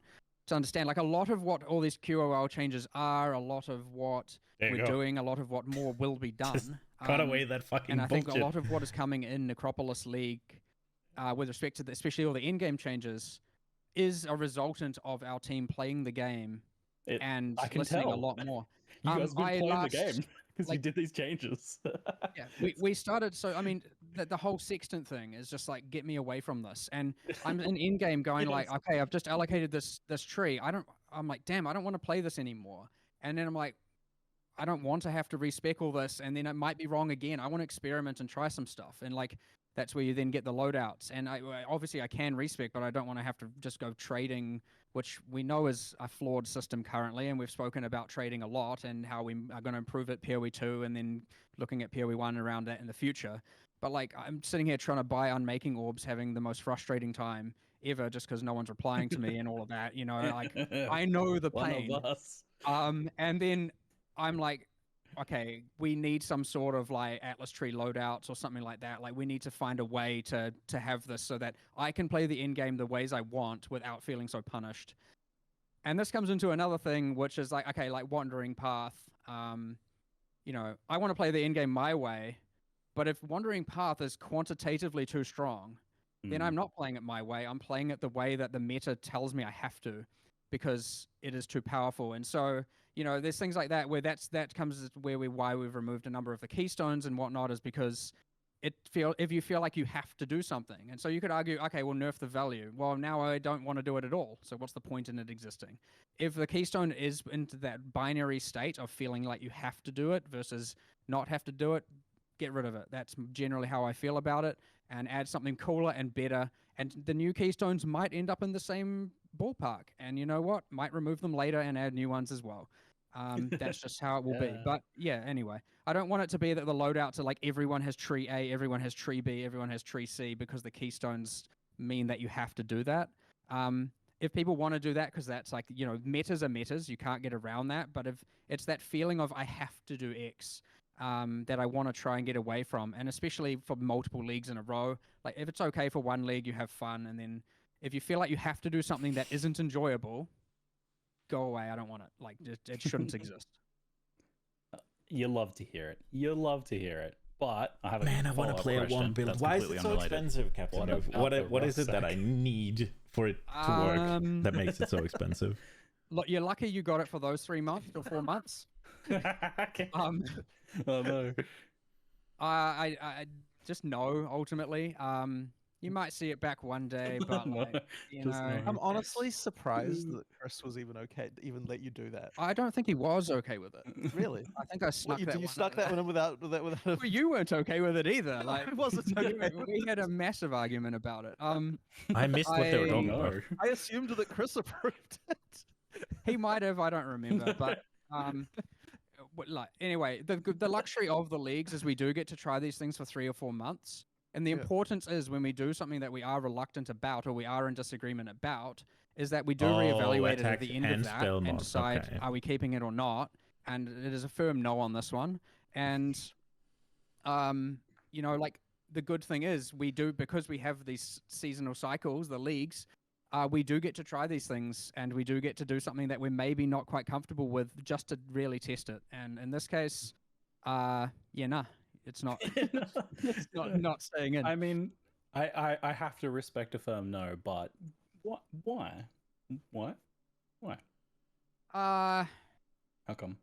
to understand like a lot of what all these QOL changes are, a lot of what There you we're go. doing, a lot of what more will be done. Just cut away that fucking And I think bullshit. a lot of what is coming in Necropolis League, with respect to especially all the in-game changes, is a resultant of our team playing the game and I can listening tell. a lot more. You guys have been I playing last- the game because you like- did these changes. Yeah, we started. So I mean, the whole sextant thing is just like get me away from this. And I'm in game going like, Yes. okay, I've just allocated this tree. I'm like, damn, I don't want to play this anymore. And then I'm like, I don't want to have to respec all this, and then it might be wrong again. I want to experiment and try some stuff, and like that's where you then get the loadouts. And obviously I can respec, but I don't want to have to just go trading, which we know is a flawed system currently, and we've spoken about trading a lot and how we are going to improve it PoE 2 and then looking at PoE 1 around that in the future. But like I'm sitting here trying to buy unmaking orbs, having the most frustrating time ever just because no one's replying to me and all of that. Like I know the pain. One of us. And then I'm like, okay, we need some sort of like Atlas tree loadouts or something like that. Like we need to find a way to have this so that I can play the end game the ways I want without feeling so punished. And this comes into another thing, which is like, okay, like Wandering Path. I want to play the end game my way, but if Wandering Path is quantitatively too strong, then I'm not playing it my way. I'm playing it the way that the meta tells me I have to, because it is too powerful. And so, there's things like that where that comes why we've removed a number of the keystones and whatnot, is because if you feel like you have to do something. And so you could argue, okay, well, nerf the value. Well, now I don't want to do it at all. So what's the point in it existing? If the keystone is into that binary state of feeling like you have to do it versus not have to do it, get rid of it. That's generally how I feel about it, and add something cooler and better. And the new keystones might end up in the same ballpark. And you know what? Might remove them later and add new ones as well. That's just how it will be. But yeah, anyway, I don't want it to be that the loadouts are like everyone has tree A, everyone has tree B, everyone has tree C, because the keystones mean that you have to do that. If people want to do that, because that's like, metas are metas, you can't get around that. But if it's that feeling of I have to do X, that I want to try and get away from, and especially for multiple leagues in a row, like if it's okay for one league, you have fun, and then if you feel like you have to do something that isn't enjoyable, go away. I don't want it. Like it shouldn't exist. You love to hear it. You love to hear it. But I have a Man, I want to play a one build. Why is it so expensive, Captain? What is it that I need for it to work that makes it so expensive? Look, you're lucky you got it for those 3 months or 4 months. Okay. Oh no. I just know ultimately. You might see it back one day, but No, like, you just know, no. I'm honestly surprised that Chris was even okay to even let you do that. I don't think he was okay with it. Really? I think I snuck You, that you one stuck in that there. one in without Well, you weren't okay with it either. Like, I wasn't okay. we had a massive argument about it. I missed what they were talking No. about. I assumed that Chris approved it. He might have. I don't remember, but like anyway, the luxury of the leagues is we do get to try these things for 3 or 4 months. And the importance is when we do something that we are reluctant about or we are in disagreement about, is that we do reevaluate it at the end of that and decide, are we keeping it or not? And it is a firm no on this one. And, you know, like the good thing is we do, because we have these seasonal cycles, the leagues, we do get to try these things and we do get to do something that we're maybe not quite comfortable with just to really test it. And in this case, it's not, it's not staying in. I mean, I have to respect a firm no, but what? Why? What? Why? How come?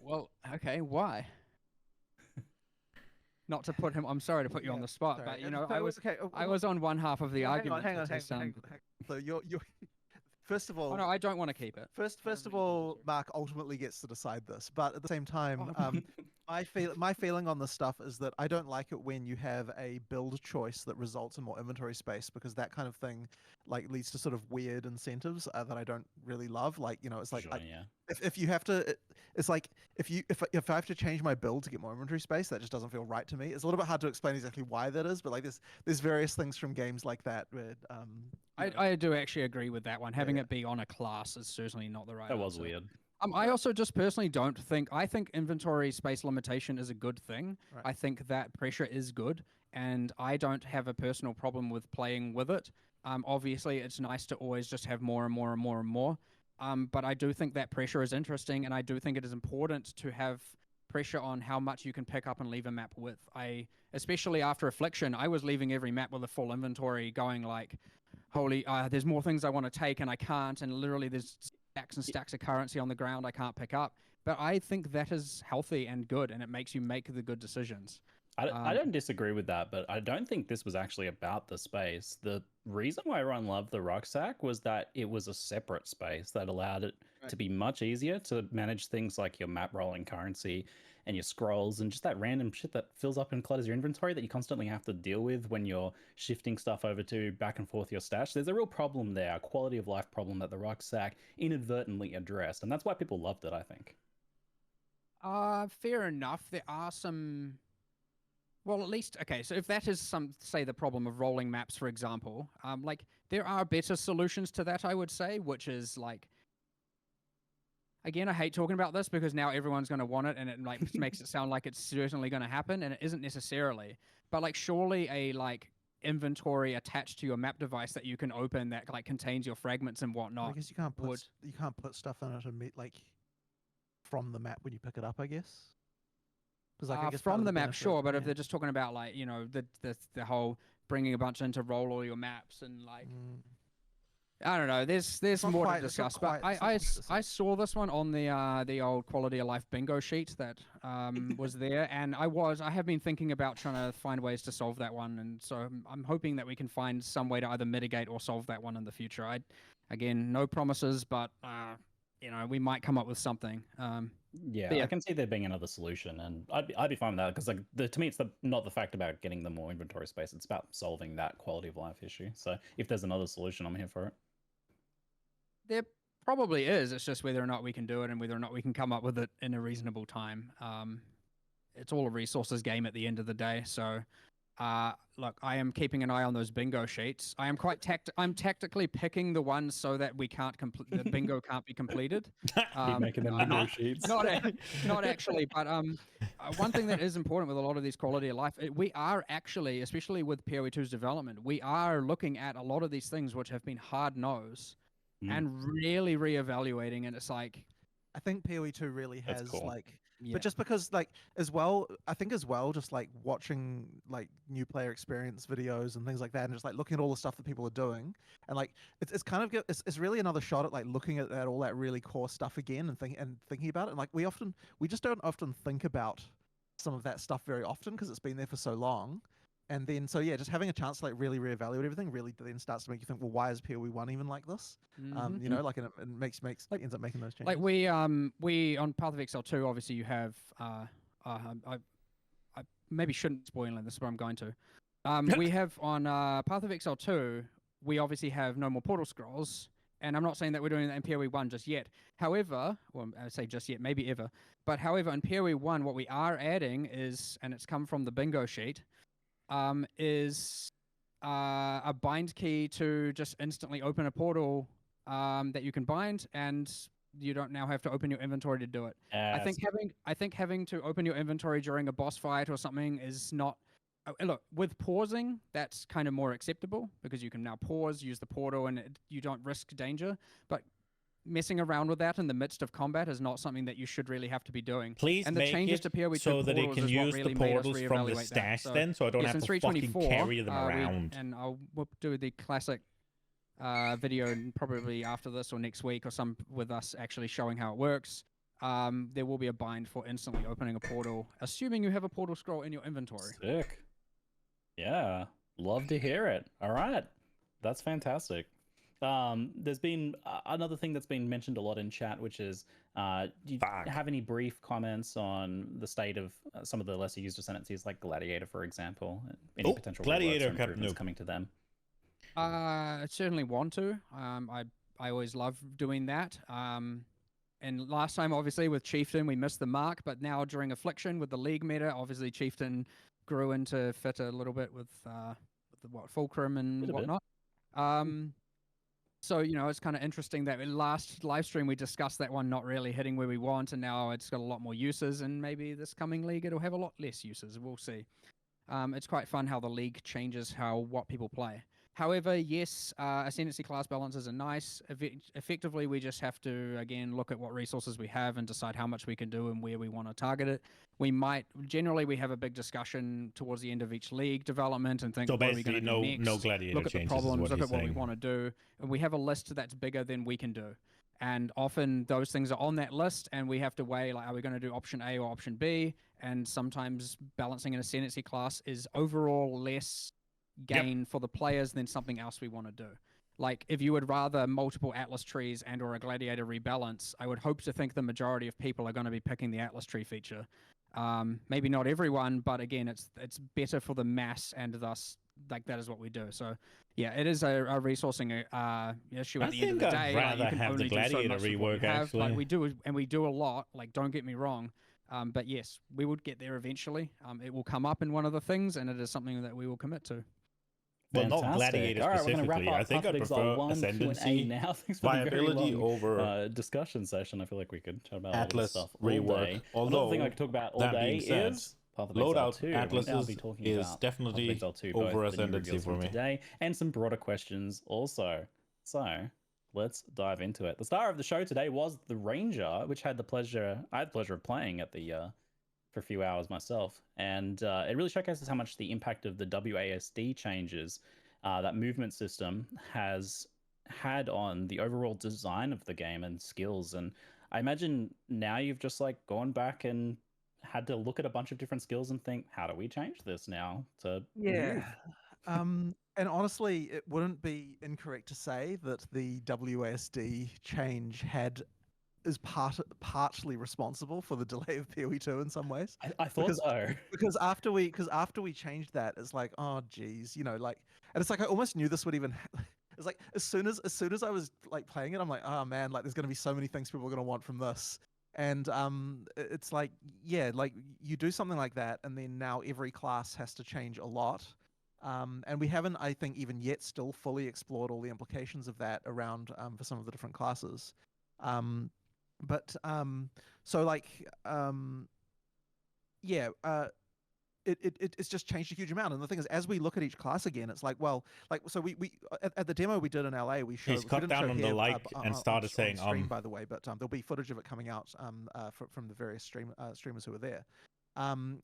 Well, okay, why? Not to put him. I'm sorry to put you on the spot, Sorry. but you know, Okay. I was on one half of the argument. Hang on. So you're first of all. Oh no, I don't want to keep it. First of all, Mark ultimately gets to decide this, but at the same time, my feeling on this stuff is that I don't like it when you have a build choice that results in more inventory space, because that kind of thing like leads to sort of weird incentives that I don't really love. Like, you know, it's like if you have to, it's like if I have to change my build to get more inventory space, that just doesn't feel right to me. It's a little bit hard to explain exactly why that is, but like there's various things from games like that where I do actually agree with that one. Having it be on a class is certainly not the right That was answer. weird. I also just personally don't think, I think inventory space limitation is a good thing. Right. I think that pressure is good, and I don't have a personal problem with playing with it. Obviously, it's nice to always just have more and more and more and more. But I do think that pressure is interesting, and I do think it is important to have pressure on how much you can pick up and leave a map with. Especially after Affliction, I was leaving every map with a full inventory going like, holy, there's more things I want to take and I can't, and literally there's stacks and stacks of currency on the ground I can't pick up. But I think that is healthy and good, and it makes you make the good decisions. I don't disagree with that, but I don't think this was actually about the space. The reason why everyone loved the rucksack was that it was a separate space that allowed it to be much easier to manage things like your map rolling currency and your scrolls and just that random shit that fills up and clutters your inventory that you constantly have to deal with when you're shifting stuff over to back and forth your stash. There's a real problem there, a quality of life problem that the rucksack inadvertently addressed, and that's why people loved it, I think. Fair enough. There are some... Well, at least, okay, so if that is say the problem of rolling maps, for example, like, there are better solutions to that, I would say, which is, like, again, I hate talking about this because now everyone's going to want it, and it, like, makes it sound like it's certainly going to happen, and it isn't necessarily. But, like, surely a, like, inventory attached to your map device that you can open that, like, contains your fragments and whatnot. I guess you can't put stuff in it and like from the map when you pick it up, I guess. Like, I guess from the map, sure, but if they're just talking about, like, you know, the whole bringing a bunch in to roll all your maps and, like, I don't know, there's more to discuss. But I saw this one on the old quality of life bingo sheet that was there, and I have been thinking about trying to find ways to solve that one, and so I'm hoping that we can find some way to either mitigate or solve that one in the future. Again, no promises, but you know, we might come up with something. Yeah, I can see there being another solution, and I'd be fine with that, because like to me, it's not the fact about getting the more inventory space; it's about solving that quality of life issue. So if there's another solution, I'm here for it. There probably is. It's just whether or not we can do it, and whether or not we can come up with it in a reasonable time. It's all a resources game at the end of the day. So, look, I am keeping an eye on those bingo sheets. I am quite I'm tactically picking the ones so that we can't the bingo can't be completed. Keep making them bingo sheets. Not actually, but one thing that is important with a lot of these quality of life, we are actually, especially with PoE2's development, we are looking at a lot of these things which have been hard nosed and really reevaluating, and it's like, I think PoE2 really has like Yeah. But just because like as well, I think as well, just like watching like new player experience videos and things like that, and just like looking at all the stuff that people are doing, and like it's kind of it's really another shot at like looking at all that really core stuff again and thinking about it. And like we just don't often think about some of that stuff very often because it's been there for so long. And then so yeah, just having a chance to like really reevaluate everything really then starts to make you think, well, why is PoE1 even like this? Mhm. You know, like and it makes Like- ends up making those changes. Like we on Path of Exile 2, obviously you have I maybe shouldn't spoil it, this is what I'm going to. We have on Path of Exile 2, we obviously have no more portal scrolls, and I'm not saying that we're doing that in PoE 1 just yet. However, well, I say just yet, maybe ever, but however, in PoE 1, what we are adding is, and it's come from the bingo sheet, is a bind key to just instantly open a portal that you can bind, and you don't now have to open your inventory to do it. I think having to open your inventory during a boss fight or something is not. Look, with pausing, that's kind of more acceptable because you can now pause, use the portal, and you don't risk danger. But messing around with that in the midst of combat is not something that you should really have to be doing. Please and the make changes it to PoE 2 so that it portals can is what use really the made us portals from the reevaluate stash that. then, so I don't yes, have in to fucking 324, carry them around. and we'll do the classic video probably after this or next week or some with us actually showing how it works. There will be a bind for instantly opening a portal, assuming you have a portal scroll in your inventory. Sick. Yeah, love to hear it. All right, that's fantastic. There's been another thing that's been mentioned a lot in chat, which is, do you have any brief comments on the state of some of the lesser used ascendancies, like Gladiator, for example? Any potential Gladiator reworks or improvements coming to them? I certainly want to. I always love doing that. And last time, obviously, with Chieftain, we missed the mark. But now during Affliction, with the League meta, obviously Chieftain grew into fit a little bit with the Fulcrum and whatnot. So, you know, it's kind of interesting that last live stream we discussed that one not really hitting where we want, and now it's got a lot more uses, and maybe this coming league it'll have a lot less uses. We'll see. It's quite fun how the league changes what people play. However, yes, ascendancy class balances are nice. Effectively, we just have to, again, look at what resources we have and decide how much we can do and where we want to target it. Generally, we have a big discussion towards the end of each league development and think, So what are we going to do next? no Gladiator look at the changes problems, look at what we saying. want to do. And we have a list that's bigger than we can do. And often those things are on that list, and we have to weigh, like, are we going to do option A or option B? And sometimes balancing an ascendancy class is overall less gain for the players than something else we want to do. Like, if you would rather multiple Atlas trees and or a Gladiator rebalance, I would hope to think the majority of people are going to be picking the Atlas tree feature. Maybe not everyone, but again, it's better for the mass, and thus, like, that is what we do. So, yeah, it is a resourcing issue at the end of the day. I'd rather like, you can have only the do so Gladiator much with what rework, you have. actually. Like, we do a lot. Like, don't get me wrong. But yes, we would get there eventually. It will come up in one of the things, and it is something that we will commit to. Well, not Gladiator All right, we're going to wrap specifically. up I think Path I of Exile prefer 1 Ascendancy Q&A now. Thanks for the very viability long, over discussion session. I feel like we could chat about all Atlas this stuff rework. all day. Although, another thing I could talk about all that day being said, is Path of Exile loadout 2. We'll now Atlases be talking is about definitely Path of Exile 2, over both the new Ascendancy reveals for from me. today and some broader questions also. So let's dive into it. The star of the show today was the Ranger, which I had the pleasure of playing at the for a few hours myself, and it really showcases how much the impact of the WASD changes that movement system has had on the overall design of the game and skills. And I imagine now you've just like gone back and had to look at a bunch of different skills and think, how do we change this now to move? And honestly, it wouldn't be incorrect to say that the WASD change is partly responsible for the delay of PoE2 in some ways. I thought so. Because after we changed that, it's like, oh geez, you know, like, and it's like I almost knew this would even. It's like as soon as I was like playing it, I'm like, oh man, like there's gonna be so many things people are gonna want from this. And it's like, yeah, like you do something like that, and then now every class has to change a lot. And we haven't, I think, even yet still fully explored all the implications of that around for some of the different classes. So like, yeah, it's just changed a huge amount. And the thing is, as we look at each class again, it's like, well, like so we at the demo we did in LA, we showed. He's cut didn't down show on here, the like and started saying stream, by the way, but there'll be footage of it coming out from the various streamers who were there.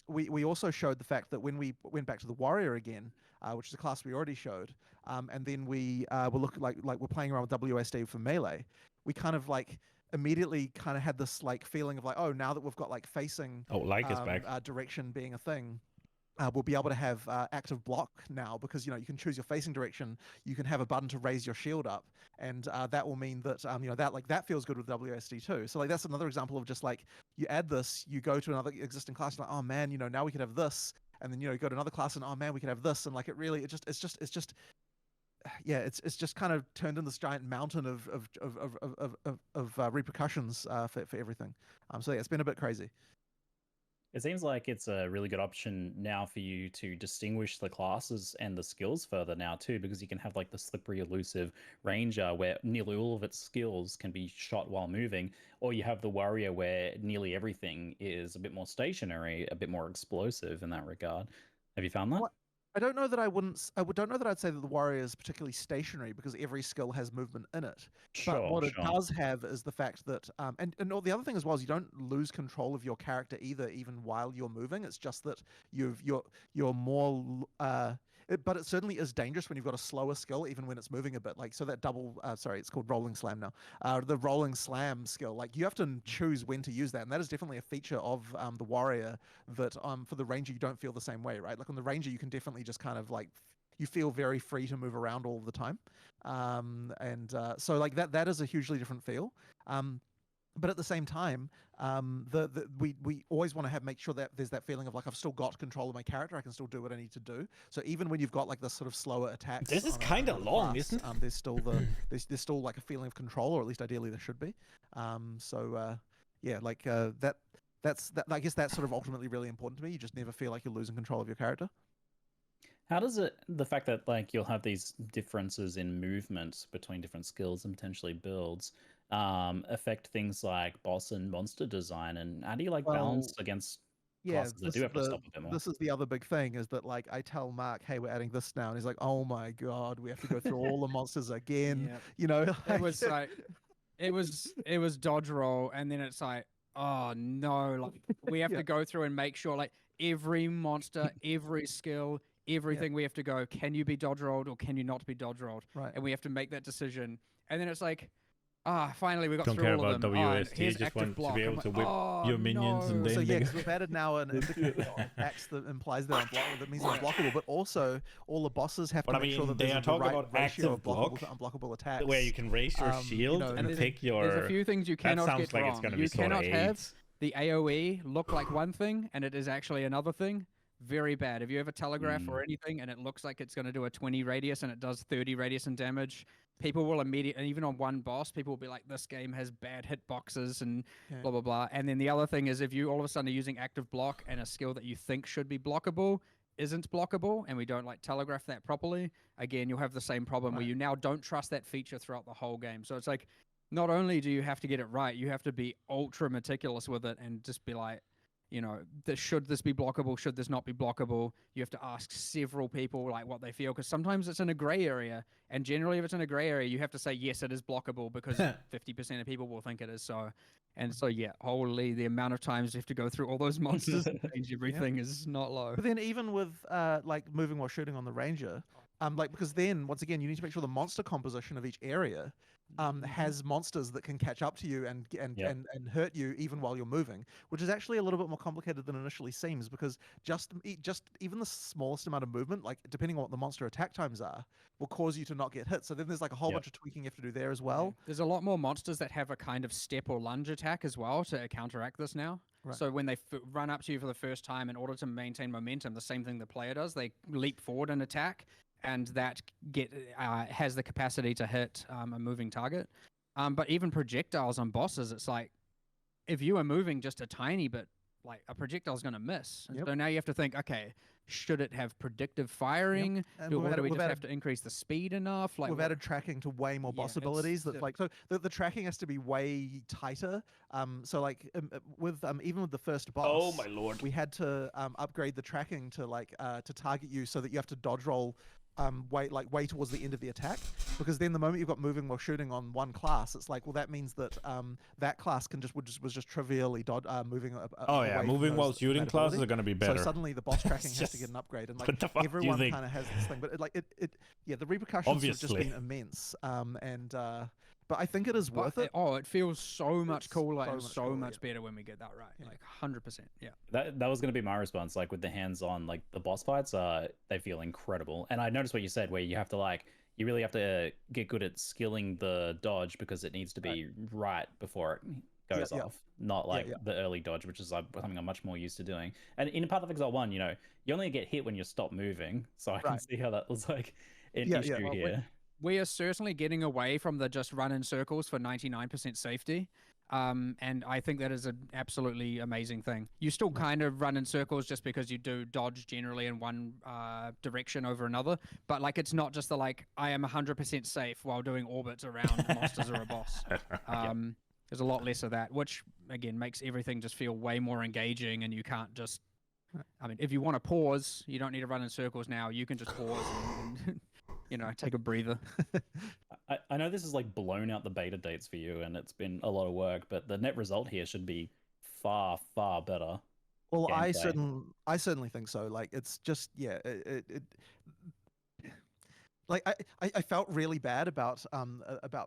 We also showed the fact that when we went back to the warrior again, which is a class we already showed, and then we were looking like we're playing around with WSD for melee, we kind of like immediately kind of had this like feeling of like, oh, now that we've got like facing is back. Direction being a thing. We'll be able to have active block now because, you know, you can choose your facing direction. You can have a button to raise your shield up, and that will mean that you know, that feels good with WSD too. So like that's another example of just like you add this, you go to another existing class, like, oh man, you know, now we could have this, and then, you know, you go to another class and, oh man, we could have this, and like it's just kind of turned into this giant mountain of repercussions for everything. So yeah, it's been a bit crazy. It seems like it's a really good option now for you to distinguish the classes and the skills further now too, because you can have like the slippery, elusive ranger where nearly all of its skills can be shot while moving, or you have the warrior where nearly everything is a bit more stationary, a bit more explosive in that regard. Have you found that? Well, I don't know that don't know that I'd say that the warrior is particularly stationary because every skill has movement in it. But what it does have is the fact that, and the other thing as well is you don't lose control of your character either, even while you're moving. It's just that you're more, but it certainly is dangerous when you've got a slower skill, even when it's moving a bit. Like, so that double, sorry, it's called rolling slam now. The rolling slam skill, like you have to choose when to use that. And that is definitely a feature of the warrior that for the ranger, you don't feel the same way, right? Like on the ranger, you can definitely just kind of like, you feel very free to move around all the time. So like that is a hugely different feel. But at the same time, we always want to make sure that there's that feeling of like I've still got control of my character. I can still do what I need to do. So even when you've got like this sort of slower attacks, this is kind of long, class, isn't it? There's still there's still like a feeling of control, or at least ideally there should be. Yeah, like that's I guess that's sort of ultimately really important to me. You just never feel like you're losing control of your character. How does the fact that like you'll have these differences in movement between different skills and potentially builds affect things like boss and monster design, and how do you like balance against classes that do have to stop a bit more? This is the other big thing, is that like I tell Mark, hey, we're adding this now, and he's like, oh my god, we have to go through all the monsters again. Yep. You know, it was like it was dodge roll, and then it's like, oh no, like we have to go through and make sure like every monster, every skill, everything we have to go, can you be dodge rolled or can you not be dodge rolled? Right. And we have to make that decision. And then it's like, finally we got Don't through care all of about them. WSD, just want to be able to whip your minions and then so yeah, because we've added now an indicator on attacks that implies they're unblockable. That means they're unblockable, but also all the bosses have to make sure that they there's are the talking right about ratio of active block, blockable to unblockable attacks. where you can raise your shield and pick your. There's a few things you cannot sounds get like wrong. It's gonna you be cannot have AIDS. the AoE look like one thing and it is actually another thing. Very bad. If you have a telegraph or anything and it looks like it's going to do a 20 radius and it does 30 radius in damage, people will immediately, and even on one boss, people will be like, this game has bad hitboxes and blah, blah, blah. And then the other thing is if you all of a sudden are using active block and a skill that you think should be blockable isn't blockable, and we don't like telegraph that properly, again, you'll have the same problem where you now don't trust that feature throughout the whole game. So it's like, not only do you have to get it right, you have to be ultra meticulous with it and just be like, you know, should this be blockable? Should this not be blockable? You have to ask several people like what they feel, because sometimes it's in a gray area, and generally if it's in a gray area, you have to say yes, it is blockable, because 50% of people will think it is. So, and so yeah, holy, the amount of times you have to go through all those monsters and change everything is not low. But then even with like moving while shooting on the ranger, like because then once again you need to make sure the monster composition of each area has monsters that can catch up to you and hurt you even while you're moving, which is actually a little bit more complicated than initially seems, because just even the smallest amount of movement, like depending on what the monster attack times are, will cause you to not get hit. So then there's like a whole bunch of tweaking you have to do there as well. There's a lot more monsters that have a kind of step or lunge attack as well to counteract this now. Right. So when they run up to you for the first time, in order to maintain momentum, the same thing the player does, they leap forward and attack, and that has the capacity to hit a moving target. But even projectiles on bosses, it's like, if you are moving just a tiny bit, like a projectile is going to miss. And so now you have to think, okay, should it have predictive firing? And Do, we've or do added- we we've just added- have to increase the speed enough? Like We've what- added tracking to way more Yeah, boss it's- abilities. That the- like so the tracking has to be way tighter. So like with even with the first boss, Oh my lord. we had to upgrade the tracking to like to target you so that you have to dodge roll way towards the end of the attack, because then the moment you've got moving while shooting on one class, it's like, well, that means that that class was just trivially moving. Oh yeah, away from moving while those- shooting that classes ability. are gonna be better. So suddenly the boss tracking has to just- get an upgrade, and what like the fuck do you everyone think? kind of has this thing, but the repercussions have just Obviously. been immense. But I think it is worth it. It feels so much It's cooler so and much so cooler, much yeah. better when we get that right. Yeah. Like 100%. Yeah. That was going to be my response. Like with the hands-on, like the boss fights, they feel incredible. And I noticed what you said, where you have to like, you really have to get good at skilling the dodge, because it needs to be right before it goes Yeah, yeah. off, not like the early dodge, which is like something I'm much more used to doing. And in Path of Exile 1, you know, you only get hit when you stop moving, so I can Right. see how that was like an Yeah, issue yeah. Well, here. We are certainly getting away from the just run in circles for 99% safety. And I think that is an absolutely amazing thing. You still kind of run in circles just because you do dodge generally in one direction over another, but like it's not just the like I am 100% safe while doing orbits around monsters or a boss. There's a lot less of that, which again makes everything just feel way more engaging, and you can't just. I mean, if you want to pause, you don't need to run in circles now. You can just pause and you know, take a breather. I know this is like blown out the beta dates for you, and it's been a lot of work, but the net result here should be far, far better. Well, I gameplay. certainly think so. Like it's just like I felt really bad about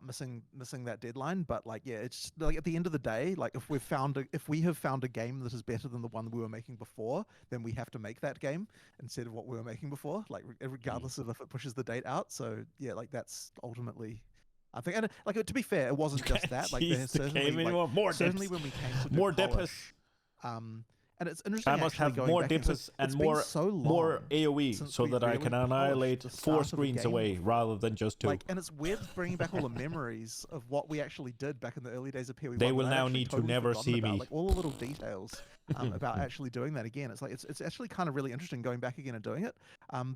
missing that deadline, but like it's like at the end of the day, like if we have found a game that is better than the one we were making before, then we have to make that game instead of what we were making before, like regardless of if it pushes the date out. So yeah, like that's ultimately I think, and like to be fair, it wasn't just that. Like Jeez, there's the certainly game anymore. More certainly dips. when we came to do More polish, and it's interesting. I must actually have going more back into- dippers and it's been more so long more AoE since so we that I really can polished annihilate the 4 start of a screens game. away rather than just 2. Like, and it's weird bringing back all the memories of what we actually did back in the early days of PoE. They will now need to never see me. Like all the little details about actually doing that again. It's like it's actually kind of really interesting going back again and doing it.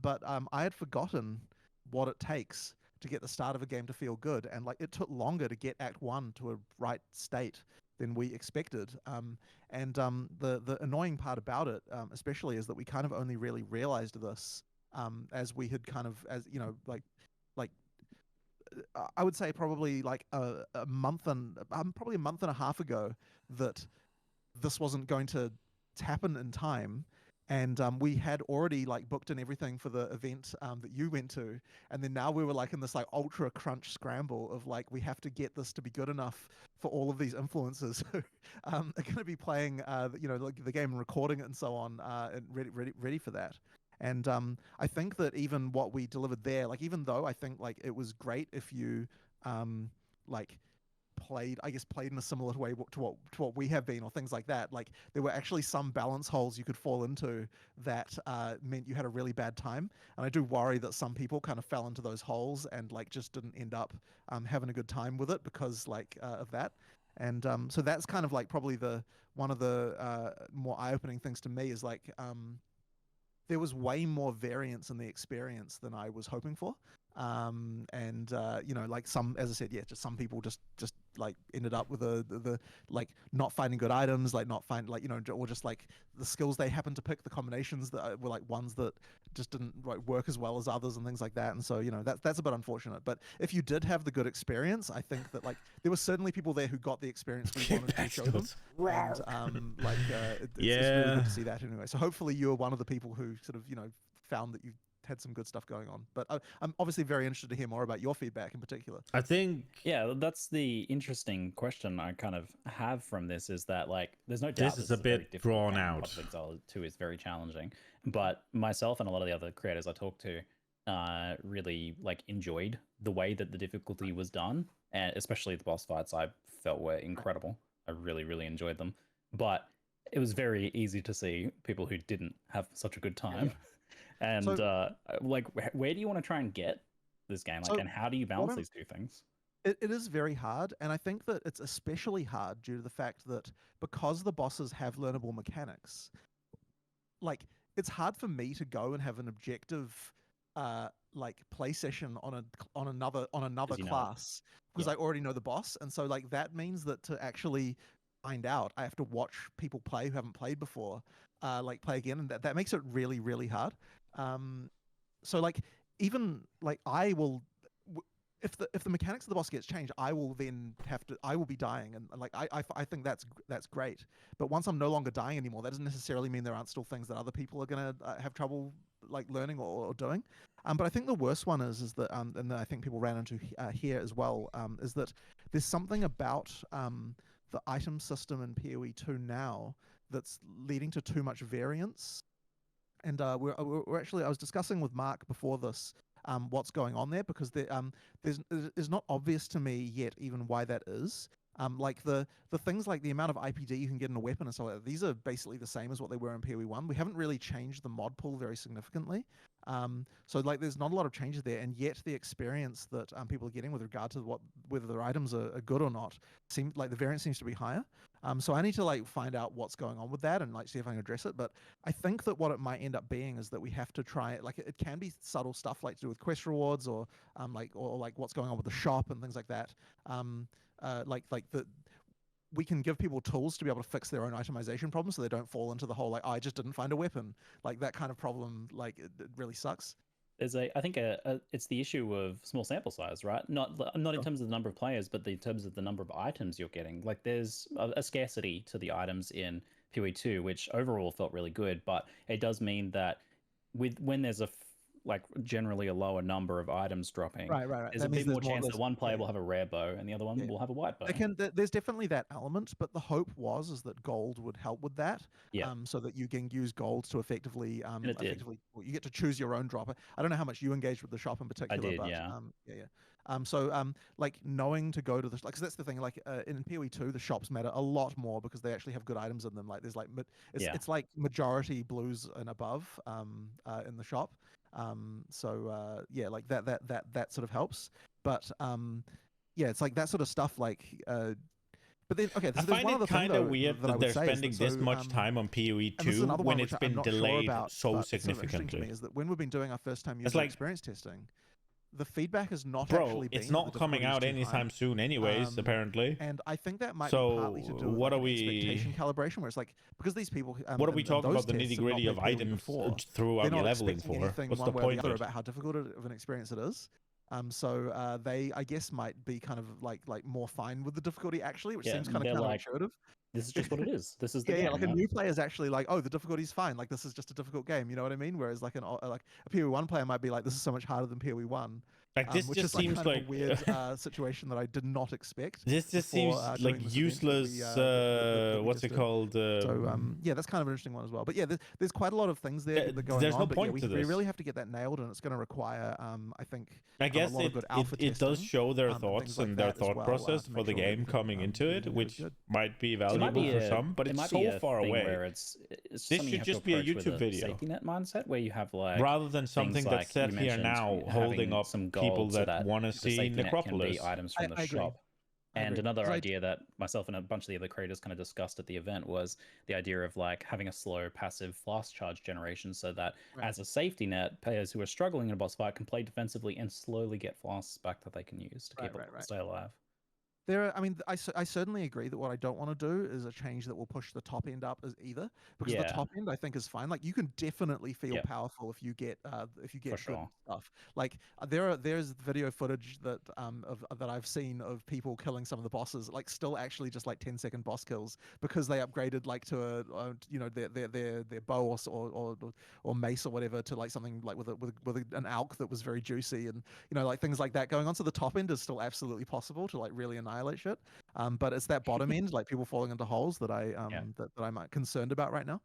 But I had forgotten what it takes to get the start of a game to feel good, and like it took longer to get Act 1 to a right state than we expected. The annoying part about it, especially, is that we kind of only really realized this as we had kind of, as you know, like I would say probably like a month and probably a month and a half ago, that this wasn't going to happen in time. And we had already like booked in everything for the event that you went to, and then now we were like in this like ultra crunch scramble of like we have to get this to be good enough for all of these influencers who are going to be playing, you know, like the game and recording it and so on, and ready for that. And I think that even what we delivered there, like even though I think like it was great if you like played in a similar way to what we have been, or things like that, like there were actually some balance holes you could fall into that meant you had a really bad time. And I do worry that some people kind of fell into those holes and like just didn't end up having a good time with it because like of that. And so that's kind of like probably one of the more eye-opening things to me is like there was way more variance in the experience than I was hoping for. You know, like some, as I said, just some people just like ended up with the like not finding good items, like not find, like, you know, or just like the skills they happened to pick, the combinations that were like ones that just didn't like work as well as others and things like that. And so, you know, that's a bit unfortunate. But if you did have the good experience, I think that like there were certainly people there who got the experience we wanted to show them. And it's really good to see that anyway. So hopefully you were one of the people who sort of, you know, found that you had some good stuff going on. But I'm obviously very interested to hear more about your feedback in particular. I think, yeah, that's the interesting question I kind of have from this, is that like there's no doubt this is a bit drawn out. Path of Exile 2 is very challenging, but myself and a lot of the other creators I talked to really like enjoyed the way that the difficulty was done, and especially the boss fights I felt were incredible. I really enjoyed them, but it was very easy to see people who didn't have such a good time. And like, where do you want to try and get this game? Like, and how do you balance these two things? It is very hard, and I think that it's especially hard due to the fact that because the bosses have learnable mechanics, like it's hard for me to go and have an objective like play session on another you know it. class because Yeah. I already know the boss, and so like that means that to actually find out, I have to watch people play who haven't played before, like play again, and that makes it really really hard. So like even like I will if the mechanics of the boss gets changed, I will then I will be dying, and like I think that's great. But once I'm no longer dying anymore, that doesn't necessarily mean there aren't still things that other people are gonna have trouble like learning or doing. But I think the worst one is that and that I think people ran into here as well, is that there's something about the item system in PoE 2 now that's leading to too much variance. And we're actually, I was discussing with Mark before this what's going on there, because it's not obvious to me yet even why that is. Like the things like the amount of IPD you can get in a weapon and stuff like that, these are basically the same as what they were in PoE 1. We haven't really changed the mod pool very significantly. So like there's not a lot of changes there, and yet the experience that people are getting with regard to whether their items are good or not seems like the variance seems to be higher. So I need to like find out what's going on with that and like see if I can address it. But I think that what it might end up being is that we have to try it. Like it can be subtle stuff like to do with quest rewards or like what's going on with the shop and things like that. We can give people tools to be able to fix their own itemization problems, so they don't fall into the whole like, oh, I just didn't find a weapon, like that kind of problem. Like it really sucks. There's I think it's the issue of small sample size, right? Not in terms of the number of players, but in terms of the number of items you're getting. Like there's a scarcity to the items in PoE 2, which overall felt really good, but it does mean that when there's like generally a lower number of items dropping, right. There's a bit more chance that one player will have a rare bow and the other one will have a white bow. There's definitely that element, but the hope is that gold would help with that. Yeah. So that you can use gold to effectively well, you get to choose your own drop. I don't know how much you engaged with the shop in particular. I did, but, yeah. Like knowing to go to the like, 'cause that's the thing. Like in PoE 2, the shops matter a lot more because they actually have good items in them. Like there's like it's like majority blues and above in the shop. Like that sort of helps. But it's like that sort of stuff. Like, but then okay, I find it kind of weird that they're spending this much time on PoE 2 when it's been delayed so significantly. To me is that when we've been doing our first time user experience testing, the feedback has not Bro, actually been. It's not coming out anytime soon, anyways. Apparently. And I think that might be partly to do with what are we expectation calibration, where it's like because these people. What are we talking about the nitty gritty of items throughout your leveling for? What's the point about how difficult of an experience it is? They, I guess, might be kind of like more fine with the difficulty actually, which seems kind of counterintuitive. This is just what it is. This is the game, game. Like a new player is actually like, oh, the difficulty's fine. Like this is just a difficult game. You know what I mean? Whereas like a PoE 1 player might be like, this is so much harder than PoE 1. Like this which just is seems kind of a weird situation that I did not expect. This just seems like useless. What's it called? That's kind of an interesting one as well. But there's quite a lot of things there that are going there's on. no point to this. We really have to get that nailed, and it's going to require, I think, I guess a lot of good alpha it does testing, show their thoughts and their thought process for the game coming into it, which might be valuable for some, but it's so far away. It's this should just be a YouTube video. Safety net mindset where you have like rather than something that's set here now, holding up some people that want to see Necropolis items from the shop. And another idea that myself and a bunch of the other creators kind of discussed at the event was the idea of like having a slow passive flask charge generation, so that as a safety net, players who are struggling in a boss fight can play defensively and slowly get flasks back that they can use to keep it stay alive. I certainly agree that what I don't want to do is a change that will push the top end up as either, because the top end I think is fine. Like you can definitely feel powerful if you get good stuff. Like there's video footage that that I've seen of people killing some of the bosses, like still actually just like 10-second boss kills because they upgraded like to their bow or mace or whatever to like something like with an alk that was very juicy, and like things like that going on. So the top end is still absolutely possible to like really annihilate shit, but it's that bottom end, like people falling into holes, that that I'm concerned about right now.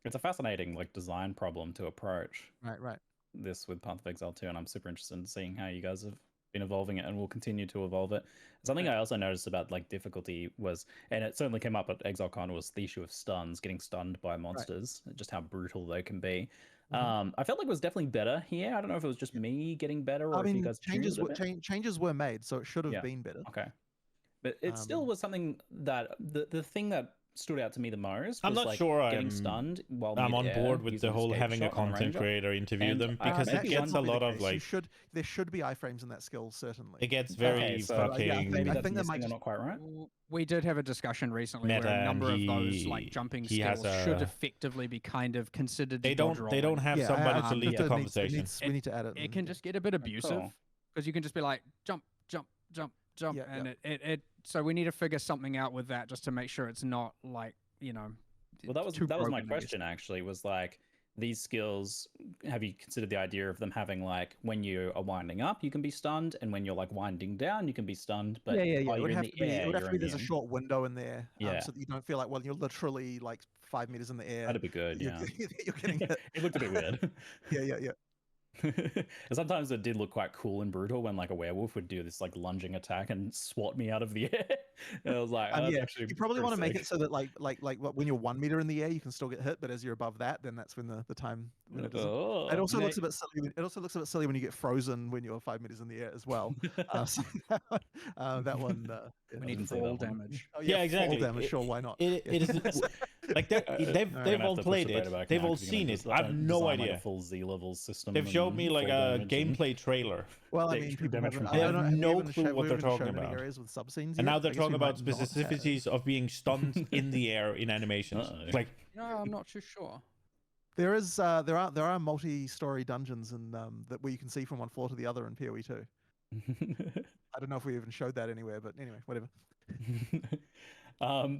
It's a fascinating like design problem to approach. Right. This with Path of Exile 2, and I'm super interested in seeing how you guys have been evolving it and will continue to evolve it. Something I also noticed about like difficulty was, and it certainly came up at ExileCon, was the issue of stuns, getting stunned by monsters, just how brutal they can be. I felt like it was definitely better here. I don't know if it was just me getting better, or if you guys changes were made, so it should have been better. Okay, but it still was something that the thing that stood out to me the most. I'm was, not like, sure getting I'm stunned while I'm on mid-air board with using the whole escape having a shot on the content Ranger. creator interview And them because it maybe gets a one- lot of You like there should be iframes in that skill, certainly. it gets Okay, very so fucking yeah, maybe I that's think that might missing or just- not quite right. We did have a discussion recently meta, where a and number of those like jumping he has skills should a effectively be kind of considered. they dodge don't they don't rolling. have Yeah, somebody I to lead think the that conversation. we need to add it. It can just get a bit abusive cool. because you can just be like jump, jump, jump, jump, Yeah, and it. So we need to figure something out with that just to make sure it's not like Well, that was too my broken, I guess. question actually. Was like these skills. Have you considered the idea of them having like when you are winding up, you can be stunned, and when you're like winding down, you can be stunned. But yeah. while It you're would in have the to be. air, It would have you're to be. in the There's a end. short window in there, Yeah. so that you don't feel like you're literally like 5 meters in the air. That'd be good. You're, Yeah, you're getting hit. it looked a bit weird. Yeah. And sometimes it did look quite cool and brutal when like a werewolf would do this like lunging attack and swat me out of the air. And I was like, oh, that's actually you probably pretty want to make sick. it so that when you're 1 meter in the air, you can still get hit, but as you're above that, then that's when the time when it doesn't. Oh, It also may- looks a bit silly. It also looks a bit silly when you get frozen when you're 5 meters in the air as well. So, that one. We need didn't see fall that one. damage. Oh, Yeah, exactly. Fall damage, sure, why not? It is like they've gonna all have to push played the beta it. back They've now all 'cause you're gonna seen it. just, I have no design, like, idea. a full Z level system. They've showed and me like fall a damage and- gameplay trailer, Well, I the mean, extra people damage haven't, from They I have don't know, no we haven't clue shown- what we they're haven't shown talking any about. areas with subscenes and now yet. they're I guess talking we about might not have. specificities of being stunned in the air in animations. Uh-oh. Like No, I'm not too sure. There are multi-story dungeons and that where you can see from one floor to the other in PoE 2. I don't know if we even showed that anywhere, but anyway, whatever.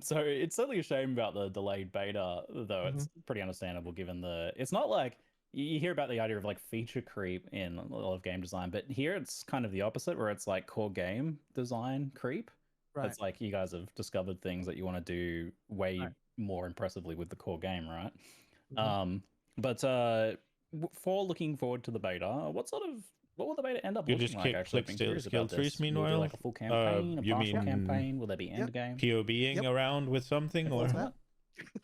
So it's certainly a shame about the delayed beta, though. It's pretty understandable given it's not like you hear about the idea of like feature creep in a lot of game design, but here it's kind of the opposite, where it's like core game design creep. Right. It's like you guys have discovered things that you want to do way more impressively with the core game, right? But for looking forward to the beta, what will the beta end up You looking just like? click Actually, skill I'm curious skill about trees this. Will there be, meanwhile? like a full campaign, a you partial mean campaign? Will there be end game? POBing around with something or What's that?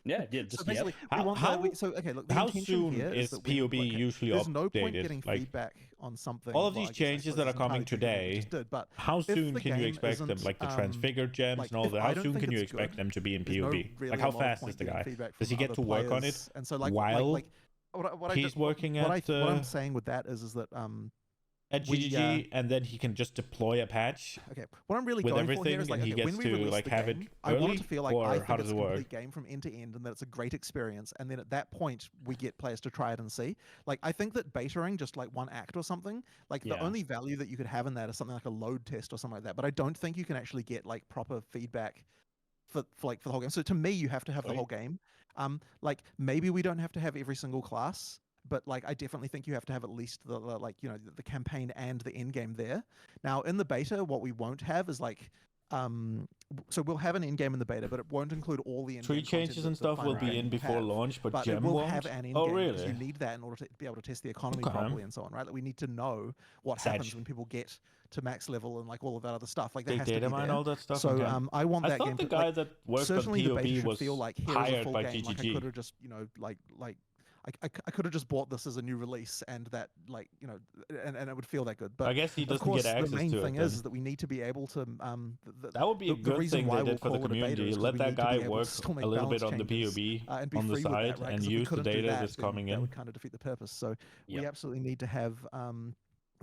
Yeah, So just basically, How- we want how- okay. Look, the how intention soon here is that we- POB usually there's no point updated? getting Like, feedback on something. all of well, these I guess I changes suppose that are it's coming entirely different than what we just today, did, but how if soon the can you game expect them? isn't, Like the transfigured gems like, and all if that. I How don't soon think can you it's expect good, them to be in there's no POB? really Like a how lot of fast point is the getting guy? feedback Does he from get other to work on it players. And so, like, while what he's working at what I'm saying with that is that GGG, and then he can just deploy a patch? Okay, what I'm really with going for here everything, is like, and he okay, when gets we to release like the have game, it I want early, it to feel like or I how think does it's it a work? complete game from end to end, and that it's a great experience. And then at that point, we get players to try it and see. Like, I think that betaing just like one act or something, like the Yeah. only value that you could have in that is something like a load test or something like that. But I don't think you can actually get like proper feedback for the whole game. So to me, you have to have the Sweet. whole game. Like maybe we don't have to have every single class, but like I definitely think you have to have at least the like the campaign and the end game there. Now in the beta, what we won't have is like so we'll have an end game in the beta, but it won't include all the end Tree game content changes that and the stuff will final be game in will before have. launch, but But gem it will won't? have an end Oh, game because really? you need that in order to be able to test the economy Okay. properly and so on, right? Like we need to know what Sag. happens when people get to max level and like all of that other stuff. Like that They has to be data mine there. all that stuff. So Okay. I want I that thought game the to guy like, that worked on certainly the beta POB should was feel like here's a hired full by game. Like I GGG. could have just like I could have just bought this as a new release and that like and it would feel that good. But I guess he of doesn't course, get access the main to it thing then. is that we need to be able to That would be a the good reason thing why they we'll did for the call it a beta community. is 'cause Let we that need to guy be able to work still make a little bit balance on the changes, POB and be on the free with side that, right? and 'Cause if we use the couldn't do data that, that's then coming that in. would kind of defeat the purpose. So we Yep. absolutely need to have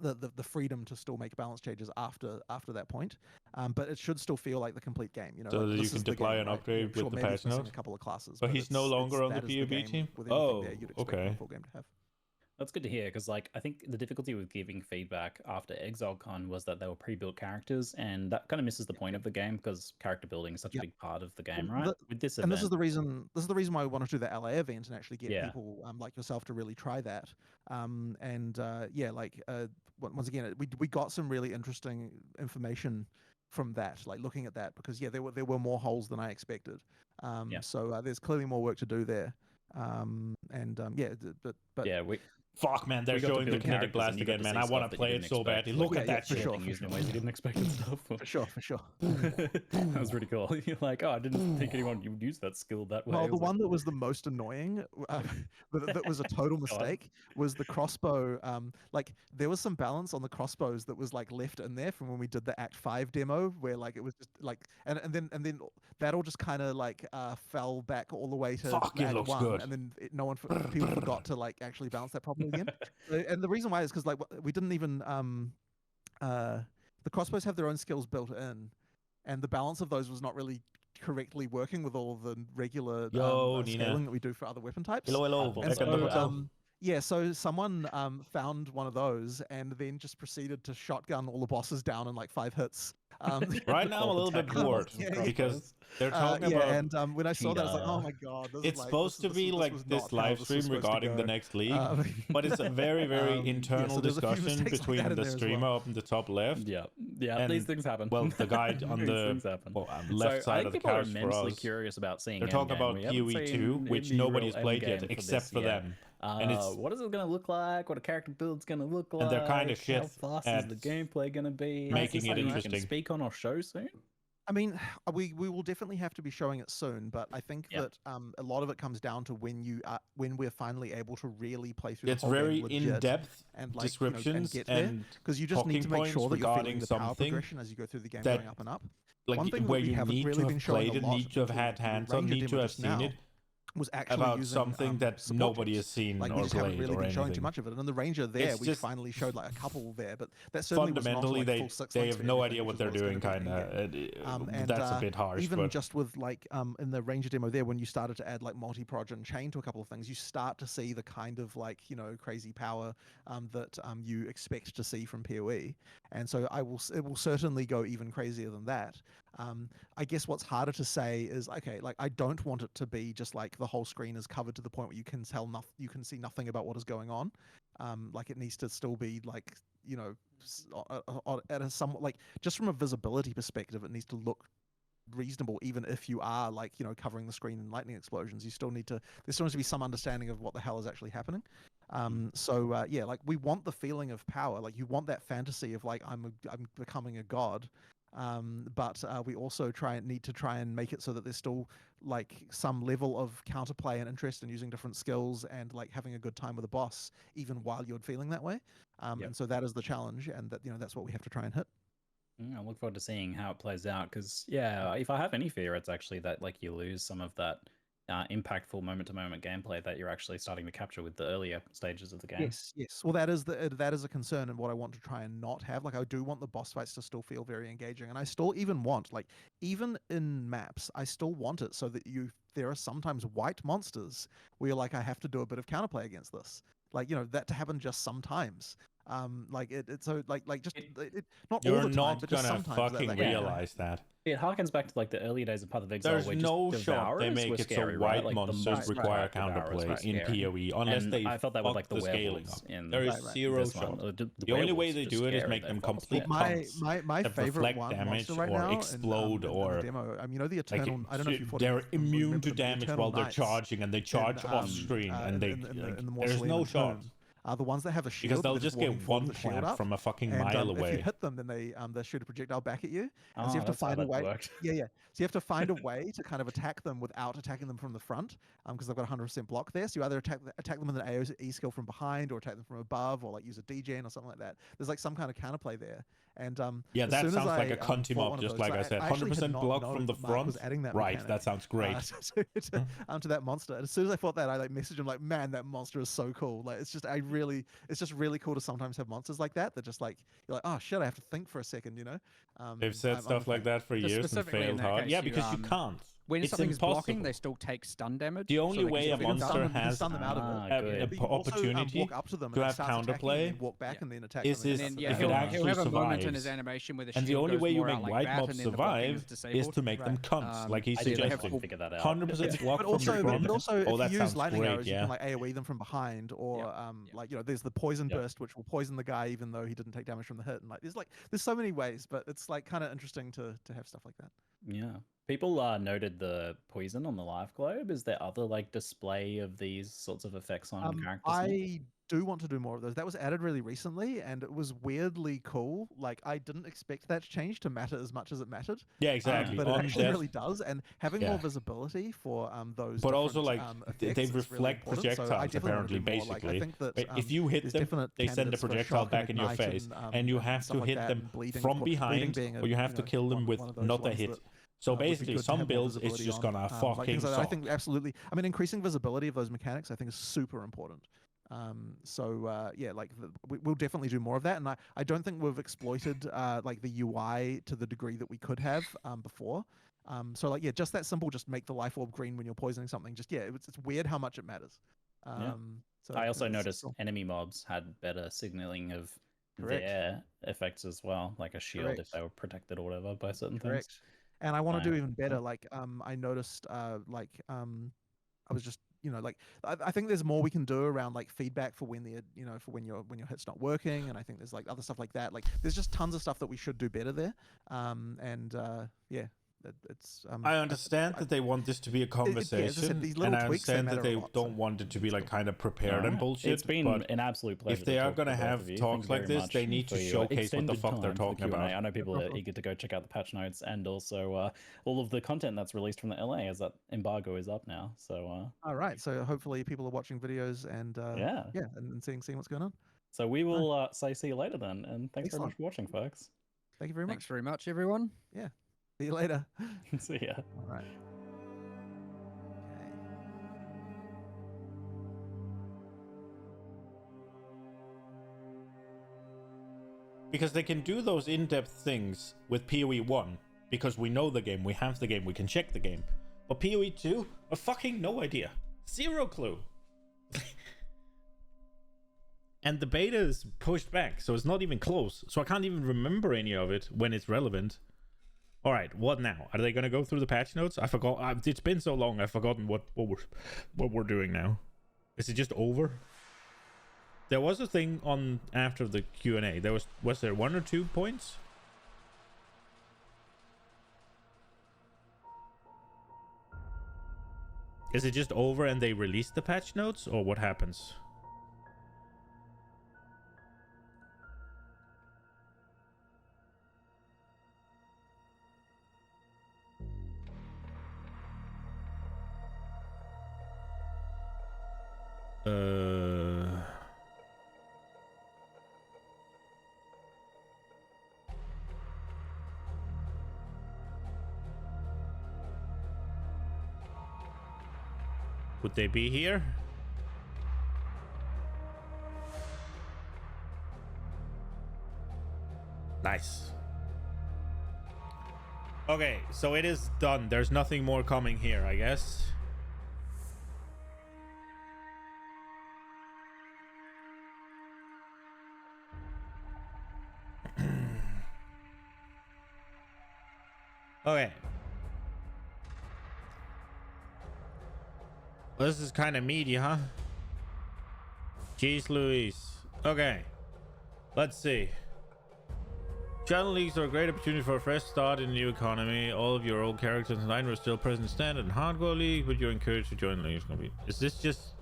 the freedom to still make balance changes after that point, but it should still feel like the complete game. So like, that you this can is the deploy game, an right? upgrade Sure, with the maybe it's patch missing notes? a couple of classes, But he's no longer on the that is POB game team? with everything there Oh, you'd expect okay. a full game to have. That's good to hear because, like, I think the difficulty with giving feedback after ExileCon was that they were pre-built characters, and that kind of misses the point of the game because character building is such a big part of the game, right? With this event, And this is the reason. This is the reason why we wanted to do the LA event and actually get Yeah. people like yourself to really try that. Once again, we got some really interesting information from that, like looking at that, because there were more holes than I expected. So there's clearly more work to do there. But yeah, Fuck, man, they're We got to showing the build kinetic characters and blast you got again, to man. see I stuff want to that you play it didn't so expect. badly. Like, Look at yeah, that for shit. sure. Getting used in ways you didn't expect and stuff. For sure, for sure. That was pretty cool. You're like, oh, I didn't think anyone would use that skill that way. Well, I the was like, one that was the most annoying, that was a total mistake, was the crossbow. Like there was some balance on the crossbows that was like left in there from when we did the Act 5 demo, where like it was just like, and then that all just kind of like fell back all the way to Fuck, it Act looks 1, good. and then people forgot to like actually balance that properly again. And the reason why is because like we didn't even the crossbows have their own skills built in, and the balance of those was not really correctly working with all the regular scaling that we do for other weapon types. Hello. And Welcome so, to- yeah, so someone found one of those and then just proceeded to shotgun all the bosses down in like 5 hits. Right now, I'm a little bit bored because they're talking about. And when I saw that, I was like, oh my god, this It's is like, supposed to be like was this not how live this was stream supposed to regarding the go. next league, but it's a very, very internal so there's a few discussion mistakes like between that in the there as streamer well. up in the top left. Yeah, and, these things happen. Well, the guy on These the things happen. left So I side think of the people are couch for immensely us. curious about seeing They're talking Endgame. about We haven't PoE seen 2, which any nobody's real played Endgame yet for except this for yet. them. And it's What is it going to look like? What a character build's going to look like? and they're kind of shit How fast is at the gameplay going to be? making Is this it something you interesting. can speak on or show soon? I mean, we will definitely have to be showing it soon, but I think that a lot of it comes down to when we're finally able to really play through. It's the whole very game legit in-depth and like, descriptions and get there, and because you just need to make talking sure that points you're feeling regarding the power something progression as you go through the game, that, going up and up. like One thing where that we you haven't need really to been have showing played a it, lot need to have until had the hands on, Ranger need to demo have just seen now it. was actually About using, something that support nobody has tips. seen Like or we just haven't played really or been showing too anything. much of it. And in the Ranger there, It's we just- finally showed like a couple there, but that certainly was not Fundamentally, like full 6 they links have for no everything, idea which what is they're it's gonna doing. be Kind in-game. of. That's a bit harsh. Even but just with like in the Ranger demo there, when you started to add like multi-proj and chain to a couple of things, you start to see the kind of like crazy power that you expect to see from PoE. And so it will certainly go even crazier than that. I guess what's harder to say is, okay, like I don't want it to be just like the whole screen is covered to the point where you can you can see nothing about what is going on. Like it needs to still be like at a somewhat like just from a visibility perspective, it needs to look reasonable, even if you are like covering the screen in lightning explosions. There still needs to be some understanding of what the hell is actually happening. Yeah, like we want the feeling of power, like you want that fantasy of like I'm becoming a god, but we also need to try and make it so that there's still like some level of counterplay and interest in using different skills and like having a good time with a boss even while you're feeling that way. And so that is the challenge, and that's what we have to try and hit. I look forward to seeing how it plays out, because if I have any fear, it's actually that like you lose some of that impactful moment-to-moment gameplay that you're actually starting to capture with the earlier stages of the game. Yes. Well, that is a concern, and what I want to try and not have. Like, I do want the boss fights to still feel very engaging, and I still even want, like, even in maps, I still want it so that there are sometimes white monsters where you're like, I have to do a bit of counterplay against this. Like, that to happen just sometimes. Like it's so like just not you're all the time, not but just gonna sometimes fucking realize that. It harkens back to like the early days of Path of Exile. There's where no just shot they make were it scary, so white right? Like, monsters require counterplay in PoE unless they I thought that with like the scaling up. werewolves. There is zero shot. The only way they do it is make them complete punks my that favorite reflect damage monster right or now explode in or the demo. The Eternal. like I don't know if you they're immune to damage while they're charging, and they charge off screen, and they there's no shot. The ones that have a shield, because they'll just walking get forward one with the shield clamp up, from a fucking and, mile If away. you hit them, then they shoot a projectile back at you. And so you have to that's how find a that way. worked. Yeah. So you have to find a way to kind of attack them without attacking them from the front, because they've got 100% block there. So you either attack them with an AoE skill from behind, or attack them from above, or like use a degen or something like that. There's like some kind of counterplay there. And yeah, that sounds like a fought contim one up, of just those, like I said. 100% block from the front. Was adding that right, mechanic, that sounds great. To that monster. And as soon as I thought that, I like messaged him like, man, that monster is so cool. Like it's just really cool to sometimes have monsters like that just like you're like, oh shit, I have to think for a second, They've said stuff like that for years and specifically in failed that hard. case, Yeah, you, because you can't. When It's something's blocking, impossible. they still take stun damage. The only so they way a can just monster you can has stun them out of it. an But you can also, opportunity walk up to them to and have start attacking, and counterplay then walk back and then attack is them. this- And then, if it he'll actually have a moment in survives. his animation where the And the shield only goes way you more make out like white that, mobs and then the blocking survive is is disabled. to make them cunts, like he's I did have suggesting. full- figure that out. 100% block But from also, the front. if that you use sounds lightning great, arrows, you yeah. can like AoE them from behind, or like there's the poison burst, which will poison the guy even though he didn't take damage from the hit. And like there's so many ways, but it's like kind of interesting to have stuff like that. Yeah. People noted the poison on the live globe. Is there other like display of these sorts of effects on characters? I do want to do more of those. That was added really recently, and it was weirdly cool. Like, I didn't expect that change to matter as much as it mattered. Yeah, exactly. But it On actually death- really does, and having Yeah. more visibility for those. But also, different, like, effects they is really reflect important. So I projectiles, definitely wanna apparently, do more. Like, I basically. think that, But if you hit there's them, definite they send the candidates for projectile shock and back in your ignite face, and, and you have stuff to like hit that, them and bleeding, from bleeding behind, being or you have to kill them with one of those not a ones hit. that, So would be basically, good to some have more builds, it's visibility just on. gonna Like fucking things like that. I suck. think absolutely. I mean, increasing visibility of those mechanics, I think, is super important. Yeah, like we'll definitely do more of that, and I don't think we've exploited like the UI to the degree that we could have before. So like, yeah, just that simple, just make the life orb green when you're poisoning something. Just, yeah, it's weird how much it matters. So I also it's noticed cool. enemy mobs had better signaling of Correct. their effects as well, like a shield if Correct. they were protected or whatever by certain Correct. things. And I want to So, do even better. yeah. Like, I noticed, I was just, like, I think there's more we can do around like feedback for when for when your hit's not working, and I think there's like other stuff like that. Like, there's just tons of stuff that we should do better there. Yeah, it's. I understand that they want this to be a as I conversation, said, these and little I tweaks, they understand that matter a they lot, don't so want it to be like kind of prepared and No, bullshit. It's been but an absolute pleasure. if they to are talk gonna to both have of you. talks Thank you like very this, they much need to for your showcase what the extended fuck they're time for the talking Q&A. about. I know people No are problem. eager to go check out the patch notes, and also all of the content that's released from the LA, as that embargo is up now. So All right, so hopefully people are watching videos and yeah. and seeing what's going on. So we will say see you later then, and thanks very much Excellent. for watching, folks. Thank you very Thanks much. very much, everyone. Yeah. See you later. See ya. All right. Because they can do those in-depth things with PoE 1, because we know the game, we have the game, we can check the game. But PoE 2, a fucking no idea. Zero clue. And the beta is pushed back, so it's not even close. So I can't even remember any of it when it's relevant. Alright, what now? Are they gonna go through the patch notes? I forgot. It's been so long, I've forgotten what we're doing now. Is it just over? There was a thing on after the Q&A. Was there 1 or 2 points? Is it just over and they release the patch notes, or what happens? Would they be here? Nice. Okay, so it is done. There's nothing more coming here, I guess. Okay. This is kind of meaty, huh? Jeez Louise. Okay. Let's see. Channel leagues are a great opportunity for a fresh start in the new economy. All of your old characters online were still present in standard and hardcore league, but you're encouraged to join the league. Is this just...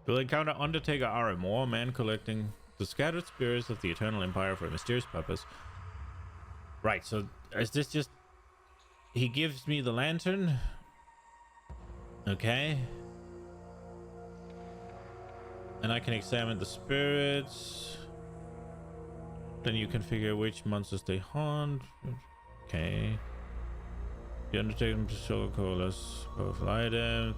You'll encounter Undertaker RMO, a man collecting the scattered spirits of the Eternal Empire for a mysterious purpose. Right, so is this just... He gives me the lantern. Okay. And I can examine the spirits. Then you configure which monsters they haunt. Okay. You undertake them to show colors, powerful items.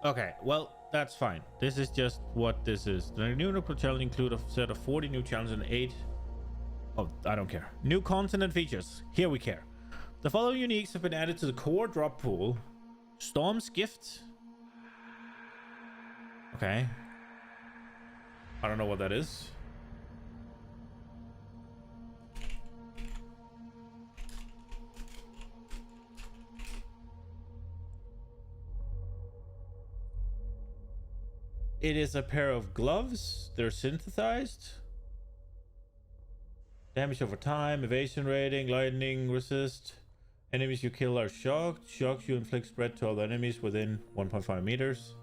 Okay, well, that's fine. This is just what this is. The new challenge include a set of 40 new challenges and 8... Oh, I don't care. New content and features. Here we care. The following uniques have been added to the core drop pool. Storm's Gift. Okay. I don't know what that is. It is a pair of gloves. They're synthesized. Damage over time, evasion rating, lightning resist, Enemies you kill are shocked. Shocks you inflict spread to other enemies within 1.5 meters.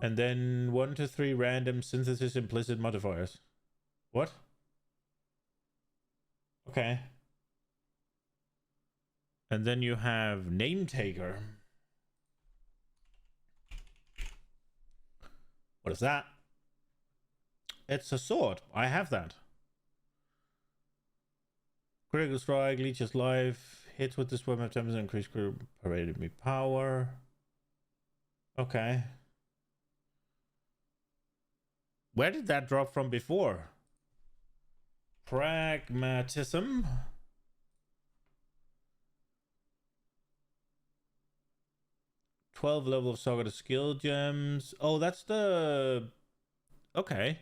And then 1 to 3 random synthesis implicit modifiers. What? Okay. And then you have Name Taker. What is that? It's a sword. I have that. Critical strike, leeches life. Hits with this weapon have 10% increased paraded me power. Okay. Where did that drop from before? Pragmatism. Level of Saga to skill gems. Oh, that's the... Okay.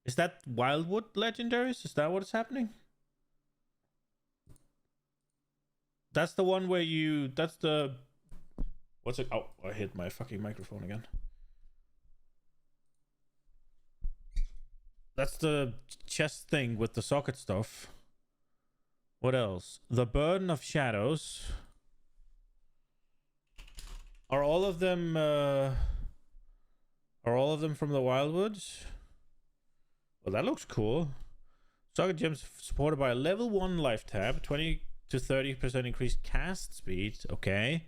Is that Wildwood legendaries? Is that what is happening? That's the one where you... That's the... What's it? Oh, I hit my fucking microphone again. That's the chest thing with the socket stuff. What else? The Burden of Shadows. Are all of them from the Wildwoods? Well, that looks cool. Socket gems supported by a level 1 life tab, 20 to 30% increased cast speed. Okay.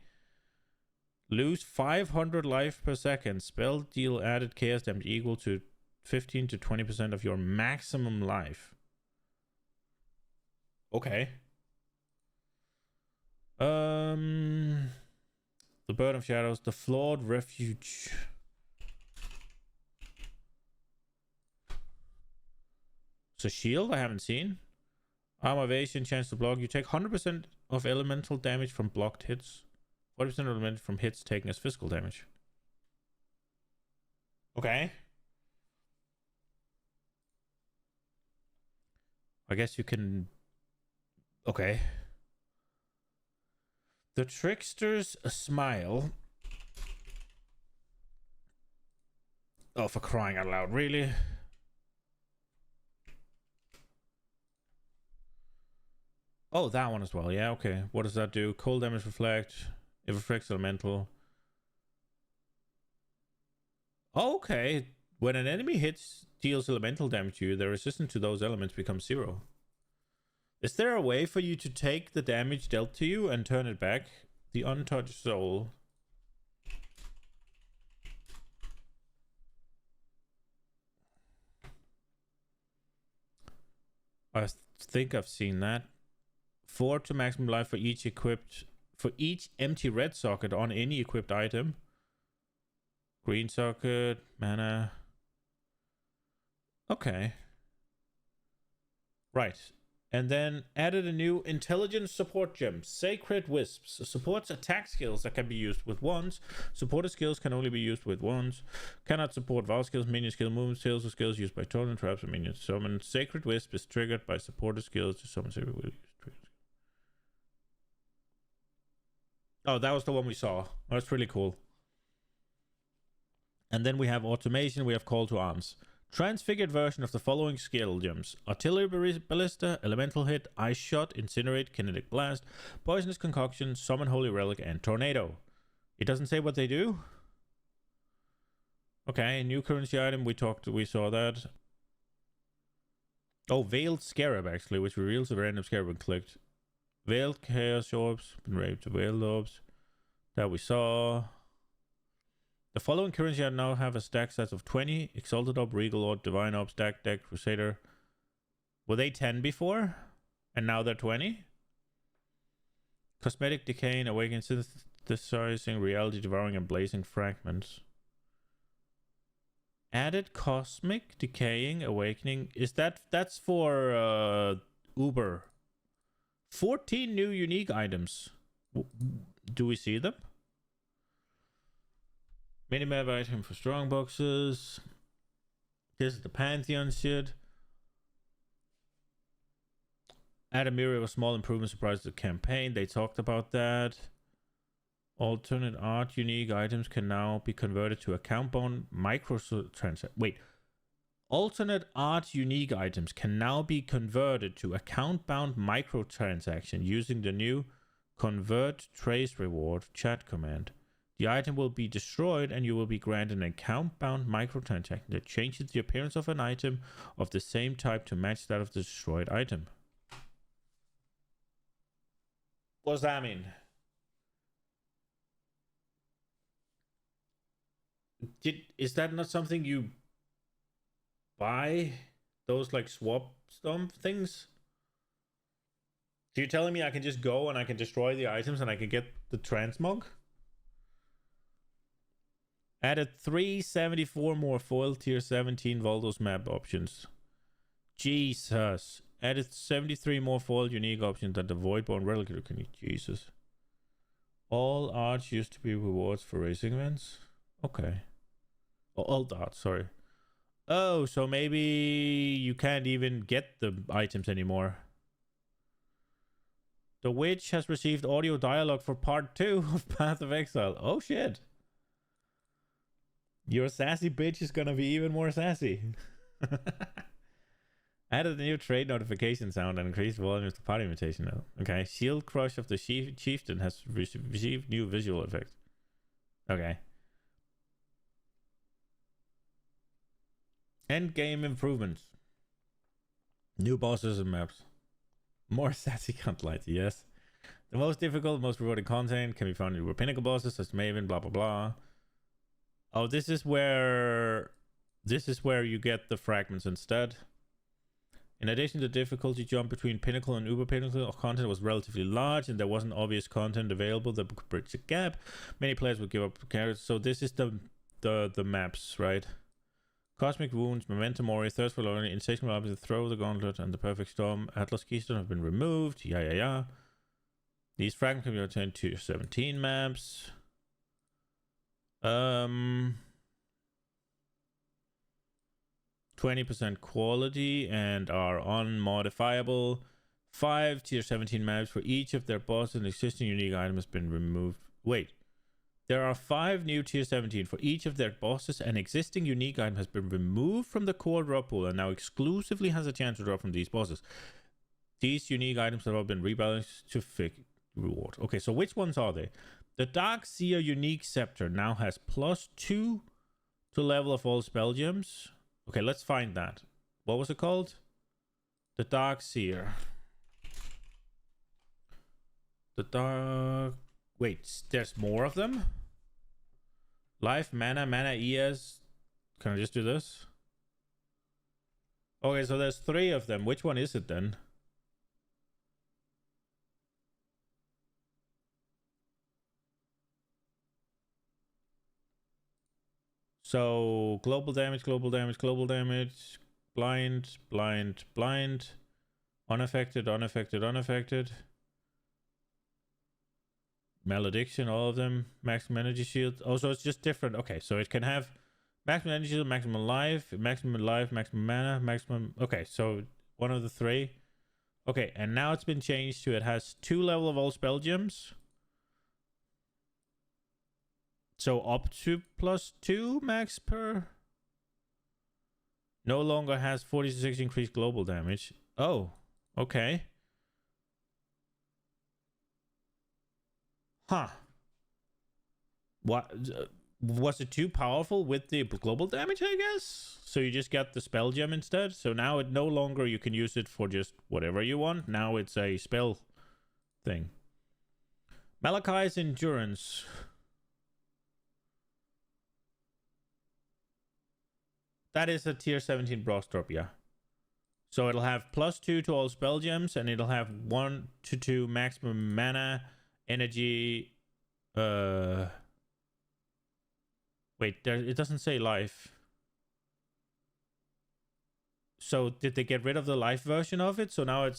Lose 500 life per second. Spell deal added chaos damage equal to 15 to 20% of your maximum life. Okay. The Burden of Shadows, the Flawed Refuge. So shield I haven't seen. Armor evasion, chance to block. You take 100% of elemental damage from blocked hits. 40% of elemental from hits taken as physical damage. Okay. I guess you can... Okay. The Trickster's Smile. Oh, for crying out loud, really? Oh, that one as well. Yeah, okay. What does that do? Cold damage reflect. It reflects elemental. Okay. When an enemy deals elemental damage to you, the resistance to those elements becomes 0. Is there a way for you to take the damage dealt to you and turn it back? The Untouched Soul. I think I've seen that. 4 to maximum life for each empty red socket on any equipped item. Green socket, mana. Okay. Right. And then added a new intelligence support gem, Sacred Wisps. Supports attack skills that can be used with wands. Supported skills can only be used with wands. Cannot support vow skills, minion skill, movement skills, or skills used by totem traps and minions. Summon Sacred Wisp is triggered by supported skills to summon Sacred Wisp. Oh, that was the one we saw. That's really cool. And then we have automation. We have call to arms. Transfigured version of the following skill gems: Artillery Ballista, Elemental Hit, Ice Shot, Incinerate, Kinetic Blast, Poisonous Concoction, Summon Holy Relic, and Tornado. It doesn't say what they do. Okay, new currency item. We saw that. Oh, Veiled Scarab, actually, which reveals a random scarab when clicked. Veiled Chaos Orbs, been raped to Veiled Orbs. That we saw. The following currency I now have a stack set of 20. Exalted Orb, Regal Orb, Divine Orb, Stack Deck, Crusader. Were they 10 before? And now they're 20? Cosmetic Decaying, Awakening, Synthesizing, Reality Devouring, and Blazing Fragments. Added Cosmic Decaying, Awakening. That's for Uber. 14 new unique items. Do we see them? Minimap item for strong boxes. This is the Pantheon shit. Add a myriad of small improvements surprise the campaign. They talked about that. Alternate art unique items can now be converted to account bound microtransaction. Wait. Alternate art unique items can now be converted to account-bound microtransaction using the new Convert Trace Reward chat command. The item will be destroyed and you will be granted an account-bound microtransaction that changes the appearance of an item of the same type to match that of the destroyed item. What does that mean? Is that not something you buy? Those like swap stomp things? So you're telling me I can just go and I can destroy the items and I can get the transmog? Added 374 more foil tier 17 Voldos map options. Jesus. Added 73 more foil unique options that the Voidborn Relic can eat. Jesus. All arts used to be rewards for racing events? Okay. Oh, all arts, sorry. Oh, so maybe you can't even get the items anymore. The Witch has received audio dialogue for part 2 of Path of Exile. Oh shit. Your sassy bitch is gonna be even more sassy. Added a new trade notification sound and increased volume of the party invitation now. Okay. Shield Crush of the Chieftain has received new visual effects. Okay. End game improvements. New bosses and maps. More sassy cuntlight, yes. The most difficult, most rewarding content can be found in your pinnacle bosses such as Maven, blah blah blah. Oh, this is where you get the fragments instead. In addition, the difficulty jump between pinnacle and uber pinnacle content was relatively large, and there wasn't obvious content available that could bridge the gap. Many players would give up characters. So this is the maps, right? Cosmic Wounds, Momentum Ori, Thirst for Learning, Insatiable Opposite, Throw the Gauntlet, and the Perfect Storm. Atlas Keystone have been removed. Yeah. These fragments can be obtained to 17 maps. 20% quality and are unmodifiable. 5 tier 17 maps for each of their bosses and existing unique item has been removed. Wait. There are 5 new tier 17 for each of their bosses, and existing unique item has been removed from the core drop pool and now exclusively has a chance to drop from these bosses. These unique items have all been rebalanced to fix reward. Okay, so which ones are they? The Dark Seer unique scepter now has +2 to level of all spell gems. Okay, let's find that. What was it called? The Dark Seer. The Dark... Wait, there's more of them? Life, mana, ES. Can I just do this? Okay, so there's 3 of them. Which one is it then? So, global damage, blind, unaffected. Malediction, all of them. Maximum energy shield. Oh, so it's just different. Okay, so it can have maximum energy shield, maximum life, maximum mana, maximum... Okay, so one of the 3. Okay, and now it's been changed to it has 2 level of all spell gems. So up to +2 max per... No longer has 46 increased global damage. Oh, okay. Huh. What? Was it too powerful with the global damage, I guess? So you just got the spell gem instead? So now it no longer you can use it for just whatever you want. Now it's a spell thing. Malachi's Endurance. That is a tier 17 boss drop, yeah. So it'll have +2 to all spell gems, and it'll have 1 to 2 maximum mana, energy. Wait, there it doesn't say life. So did they get rid of the life version of it? So now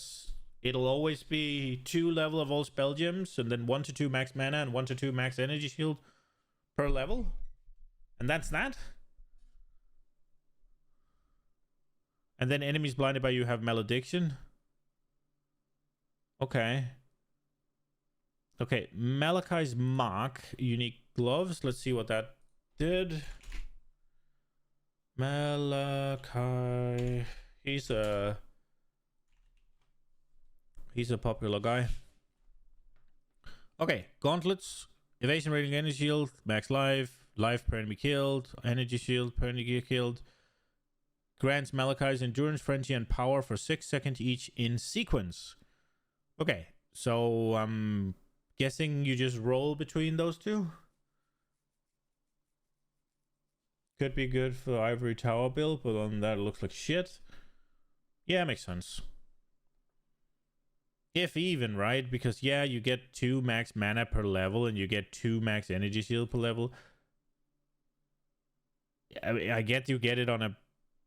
it'll always be 2 level of all spell gems, and then 1 to 2 max mana and 1 to 2 max energy shield per level, and that's that. And then enemies blinded by you have malediction. Okay. Okay, Malachi's Mark, unique gloves. Let's see what that did. Malachi. He's a popular guy. Okay, gauntlets, evasion rating, energy shield, max life, life per enemy killed, energy shield per enemy killed. Grants Malachi's endurance, frenzy, and power for 6 seconds each in sequence. Okay, so I'm guessing you just roll between those two. Could be good for Ivory Tower build, but on that it looks like shit. Yeah, makes sense. If even, right? Because yeah, you get 2 max mana per level and you get 2 max energy shield per level. I get you get it on a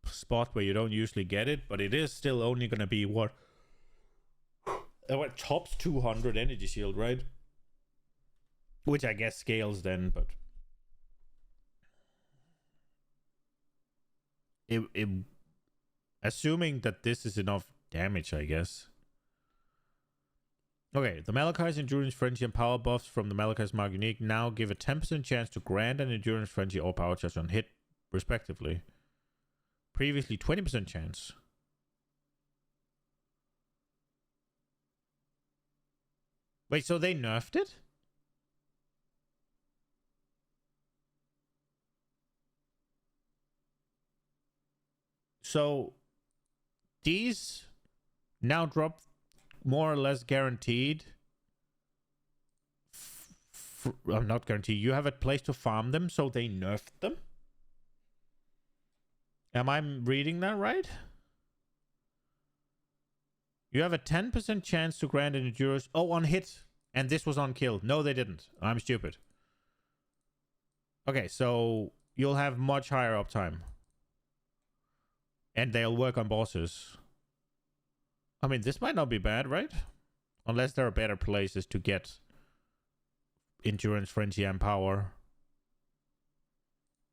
spot where you don't usually get it, but it is still only going to be what tops 200 energy shield, right? Which I guess scales then, but assuming that this is enough damage, I guess. Okay, the Malachi's Endurance, Frenzy, and Power buffs from the Malachi's Mark Unique now give a 10% chance to grant an Endurance, Frenzy, or Power charge on hit, respectively. Previously, 20% chance. Wait, so they nerfed it? So these now drop more or less guaranteed. I'm not guaranteed. You have a place to farm them, so they nerfed them. Am I reading that right? You have a 10% chance to grant an endurance. Oh, on hit. And this was on kill. No, they didn't. I'm stupid. Okay, so you'll have much higher uptime. And they'll work on bosses. I mean, this might not be bad, right? Unless there are better places to get endurance, frenzy, and power.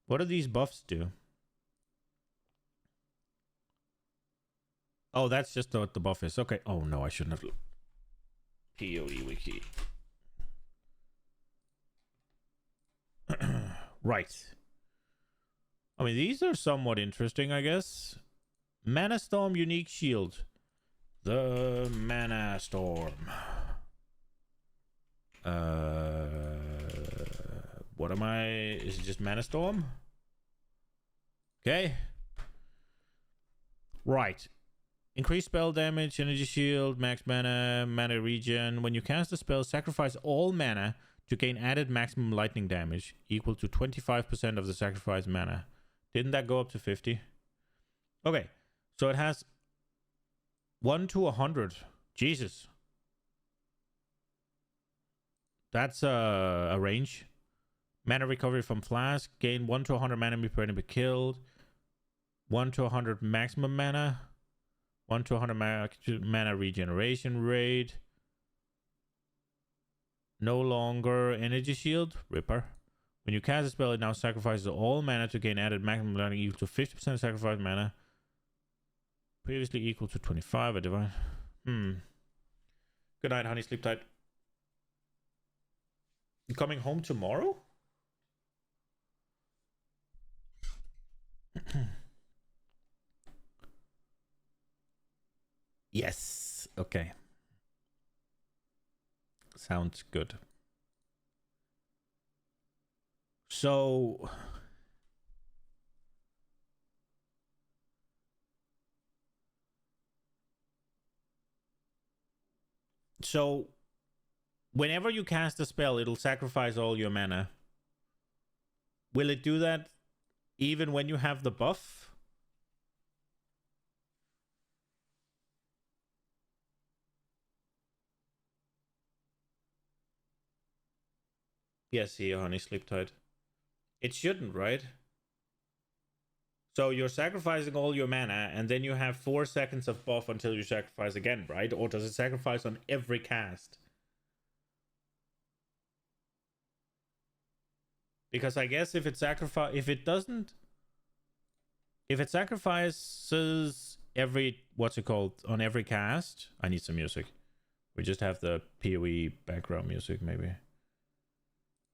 What do these buffs do? Oh, that's just what the buff is. Okay. Oh, no, I shouldn't have... PoE wiki. Right. I mean, these are somewhat interesting, I guess. Mana Storm Unique Shield. The Mana Storm. What am I... Is it just Mana Storm? Okay. Right. Increase spell damage, energy shield, max mana, mana regen. When you cast a spell, sacrifice all mana to gain added maximum lightning damage, equal to 25% of the sacrificed mana. Didn't that go up to 50? Okay, so it has 1 to 100. Jesus. That's a range. Mana recovery from flask. Gain 1 to 100 mana per enemy killed. 1 to 100 maximum mana. 1 to 100 mana regeneration rate. No longer energy shield. Ripper. When you cast a spell, it now sacrifices all mana to gain added maximum lightning equal to 50% sacrificed mana. Previously equal to 25. A divine. Good night, honey. Sleep tight. You coming home tomorrow? Yes. Okay. Sounds good. So whenever you cast a spell, it'll sacrifice all your mana. Will it do that even when you have the buff? Yes, here, honey, sleep tight. It shouldn't, right? So you're sacrificing all your mana, and then you have 4 seconds of buff until you sacrifice again, right? Or does it sacrifice on every cast? Because I guess if it sacrifices every, what's it called, on every cast. I need some music. We just have the PoE background music, maybe.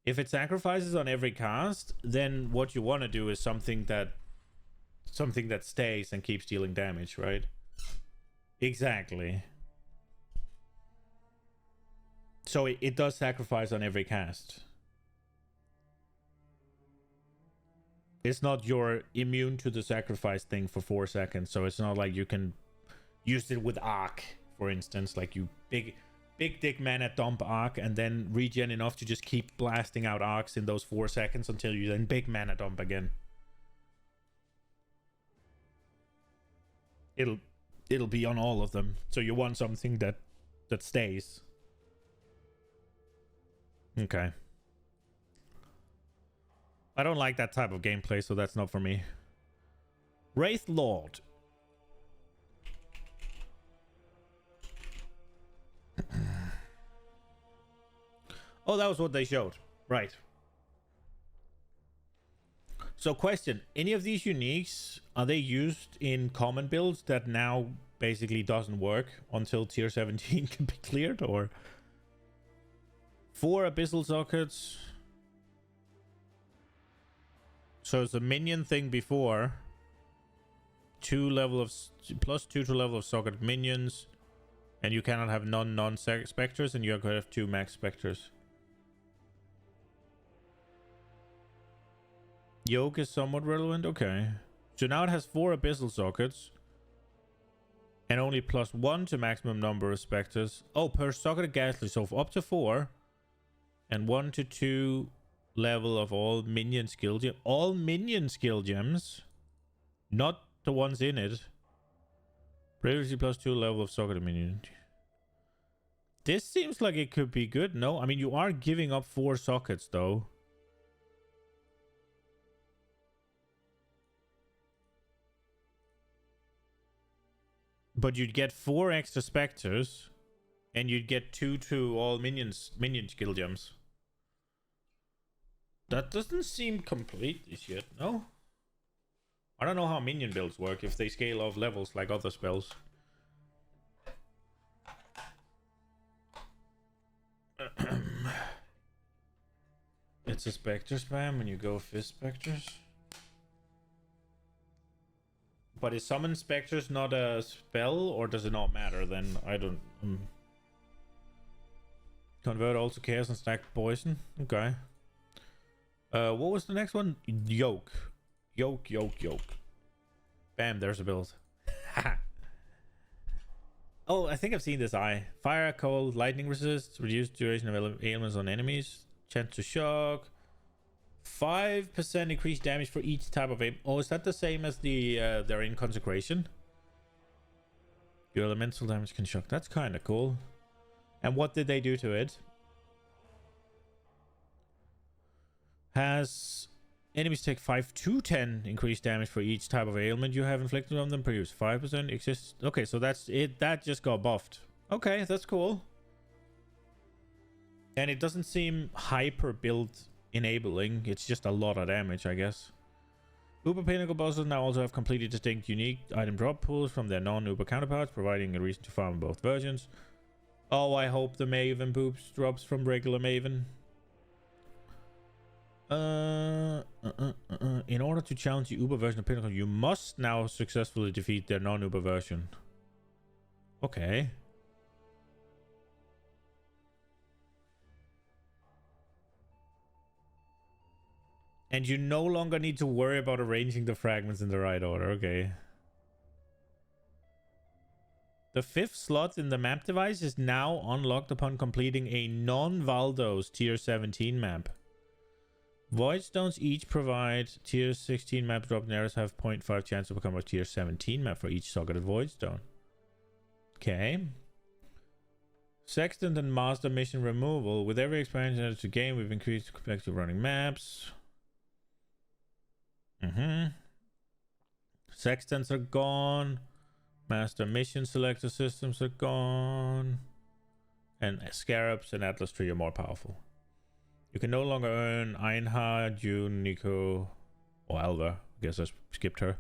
If it sacrifices on every cast, then what you want to do is something that something that stays and keeps dealing damage, right? Exactly. So it does sacrifice on every cast. It's not you're immune to the sacrifice thing for 4 seconds, so it's not like you can use it with Arc, for instance, like you big dick mana dump Arc and then regen enough to just keep blasting out Arcs in those 4 seconds until you then big mana dump again. It'll be on all of them, so you want something that stays. Okay. I don't like that type of gameplay, so that's not for me. Wraith Lord. Oh, that was what they showed. Right. So question, any of these uniques, are they used in common builds that now basically doesn't work until tier 17 can be cleared, or 4 abyssal sockets? So it's a minion thing before. Plus 2 to level of socket minions. And you cannot have non-specters, and you have to have 2 max specters. Yoke is somewhat relevant, okay. So now it has 4 abyssal sockets. And only plus 1 to maximum number of specters. Oh, per socket ghastly, so up to 4. And 1 to 2 level of all minion skill gems. All minion skill gems, not the ones in it. Previously plus 2 level of socket minion. This seems like it could be good. No, I mean you are giving up 4 sockets though. But you'd get 4 extra specters, and you'd get 2 to all minion skill gems. That doesn't seem complete this yet, no? I don't know how minion builds work, if they scale off levels like other spells. It's a spectre spam when you go fist specters. But is summon specters not a spell, or does it not matter then? I don't... Convert also chaos and stack poison. Okay. What was the next one? Yoke. Yoke. Bam, there's a build. Oh, I think I've seen this eye. Fire, cold, lightning resist, reduced duration of ailments on enemies, chance to shock, 5% increased damage for each type of aim. Oh, is that the same as the they're in consecration? Your elemental damage can shock. That's kind of cool. And what did they do to it? Has enemies take 5 to 10 increased damage for each type of ailment you have inflicted on them. Produce 5% exists. Okay, so that's it. That just got buffed. Okay, that's cool. And it doesn't seem hyper build enabling. It's just a lot of damage, I guess. Uber Pinnacle bosses now also have completely distinct unique item drop pools from their non-Uber counterparts, providing a reason to farm both versions. Oh, I hope the Maven boops drops from regular Maven. In order to challenge the Uber version of Pinnacle, you must now successfully defeat their non-Uber version. Okay. And you no longer need to worry about arranging the fragments in the right order. Okay. The 5th slot in the map device is now unlocked upon completing a non-Valdos tier 17 map. Voidstones each provide tier 16 map drop arrows have 0.5 chance to become a tier 17 map for each socketed Voidstone. Okay. Sextant and Master Mission removal. With every expansion added to game, we've increased the complexity of running maps. Sextants are gone. Master Mission selector systems are gone. And Scarabs and Atlas Tree are more powerful. You can no longer earn Einha, June, Nico, or Alva. I guess I skipped her.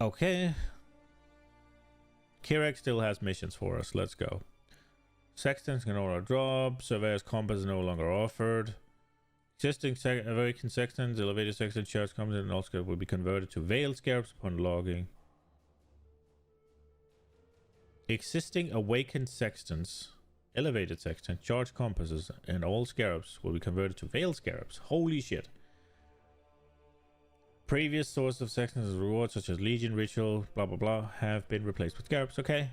Okay. Kirek still has missions for us. Let's go. Sextants can order drop. Surveyor's Compass is no longer offered. Existing Awakened Sextons, Elevated Sexton, Charge Competent, and all Scarabs will be converted to Veiled Scarabs upon logging. Existing Awakened Sextons, Elevated Sexton, Charge Compasses, and all Scarabs will be converted to Veiled Scarabs. Holy shit. Previous sources of Sextons as rewards, such as Legion, Ritual, blah blah blah, have been replaced with Scarabs. Okay.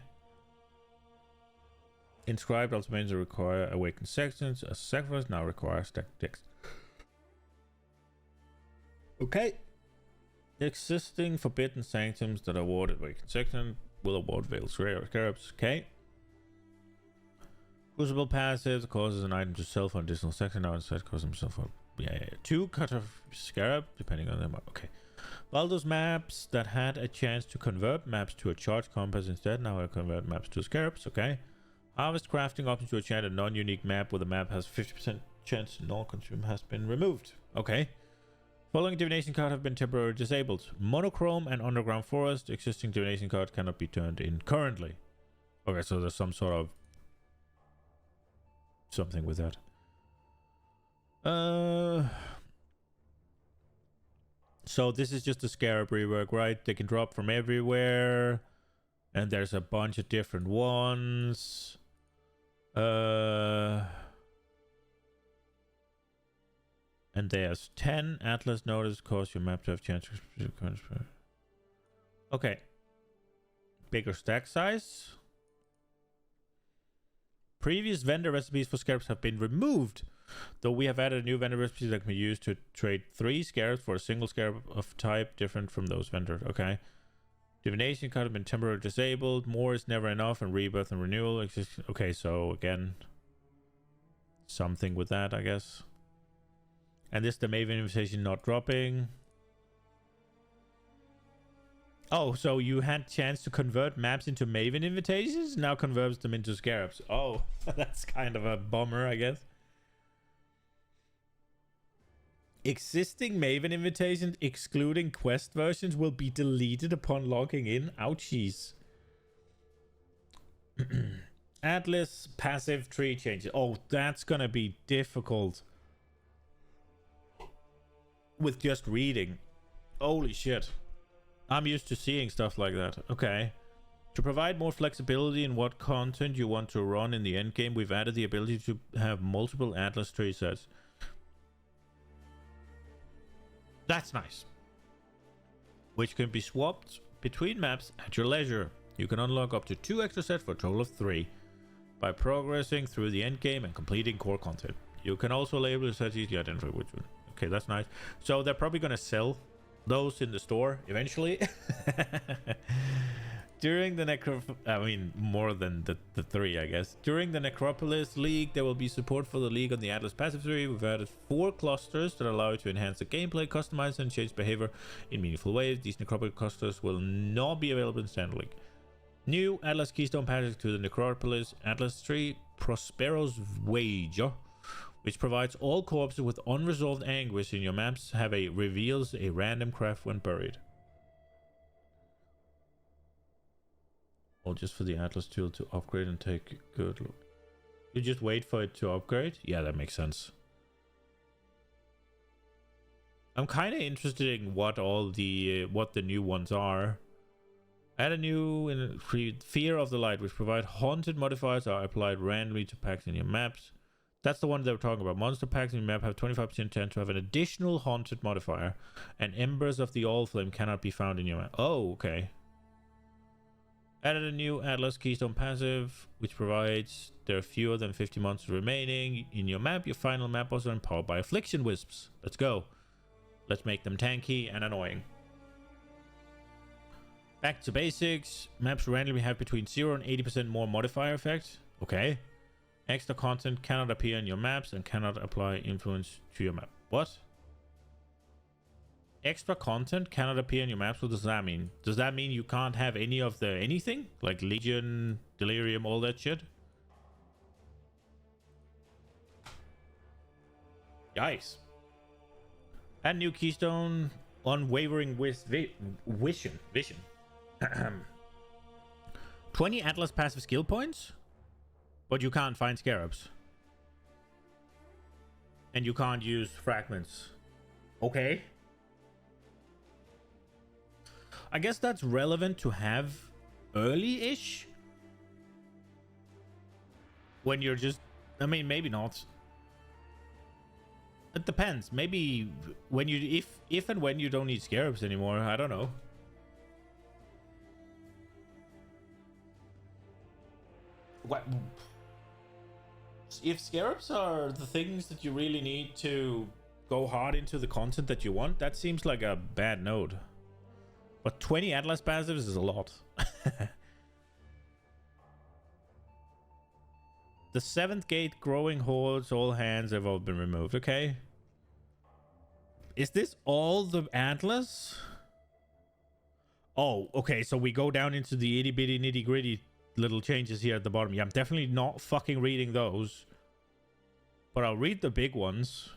Inscribed ultimatums require Awakened Sextons. A sacrifice now requires stacked text. Okay. Existing Forbidden Sanctums that award Awakened Sexton will award Veiled Scarabs. Okay. Crucible passive causes an item to sell for additional Sexton. Now instead causes himself for 2 cut off Scarab, depending on them. Okay. Well, those maps that had a chance to convert maps to a Charge Compass instead now have convert maps to Scarabs. Okay. Harvest crafting option to enchant a non-unique map where the map has 50% chance to non-consume has been removed. Okay. Following divination card have been temporarily disabled. Monochrome and Underground Forest. Existing divination card cannot be turned in currently. Okay, so there's some sort of something with that. So this is just a Scarab rework, right? They can drop from everywhere. And there's a bunch of different ones. And there's 10 Atlas notice cause your map to have chance to transfer. Okay. Bigger stack size. Previous vendor recipes for Scarabs have been removed. Though we have added a new vendor recipe that can be used to trade 3 Scarabs for a single Scarab of type different from those vendors. Okay. Divination card has been temporarily disabled. More is never enough, and rebirth and renewal exist. Okay, so again, something with that, I guess. And this, the Maven invitation not dropping. Oh, so you had chance to convert maps into Maven invitations? Now converts them into Scarabs. Oh, that's kind of a bummer, I guess. Existing Maven invitations, excluding quest versions, will be deleted upon logging in. Ouchies. Atlas passive tree changes. Oh, that's gonna be difficult. With just reading. Holy shit. I'm used to seeing stuff like that. Okay. To provide more flexibility in what content you want to run in the endgame, we've added the ability to have multiple Atlas tree sets. That's nice. Which can be swapped between maps at your leisure. You can unlock up to 2 extra sets for a total of 3 by progressing through the endgame and completing core content. You can also label the sets easily identify which one. Okay, that's nice. So they're probably going to sell those in the store eventually. During the more than the 3, I guess. During the Necropolis League, there will be support for the League on the Atlas Passive 3. We've added 4 clusters that allow you to enhance the gameplay, customize, and change behavior in meaningful ways. These Necropolis clusters will not be available in Standard League. New Atlas Keystone passage to the Necropolis Atlas Tree, Prospero's Wager, which provides all corpses with unresolved anguish in your maps reveals a random craft when buried. Or just for the Atlas tool to upgrade and take a good look. You just wait for it to upgrade? Yeah, that makes sense. I'm kind of interested in what all the new ones are. Add a new Fear of the Light, which provide haunted modifiers are applied randomly to packs in your maps. That's the one they were talking about. Monster packs in your map have 25% chance to have an additional haunted modifier, and Embers of the All Flame cannot be found in your map. Oh, okay. Added a new Atlas Keystone passive, which provides there are fewer than 50 monsters remaining in your map. Your final map was empowered by Affliction Wisps. Let's go. Let's make them tanky and annoying. Back to basics. Maps randomly have between 0 and 80% more modifier effect. Okay. Extra content cannot appear in your maps and cannot apply influence to your map. What? Extra content cannot appear in your maps? What does that mean? Does that mean you can't have any of the anything? Like Legion, Delirium, all that shit? Yikes. Add new keystone, Unwavering Vision. 20 Atlas passive skill points? But you can't find Scarabs. And you can't use fragments. Okay. I guess that's relevant to have early-ish. When you're just... I mean, maybe not. It depends. Maybe when you... If and when you don't need scarabs anymore. I don't know. What? If scarabs are the things that you really need to go hard into the content that you want, that seems like a bad node. But 20 Atlas passives is a lot. The 7th gate, growing hordes, all hands have all been removed. Okay. Is this all the Atlas? Oh, okay. So we go down into the itty bitty nitty gritty little changes here at the bottom. Yeah, I'm definitely not fucking reading those. But I'll read the big ones.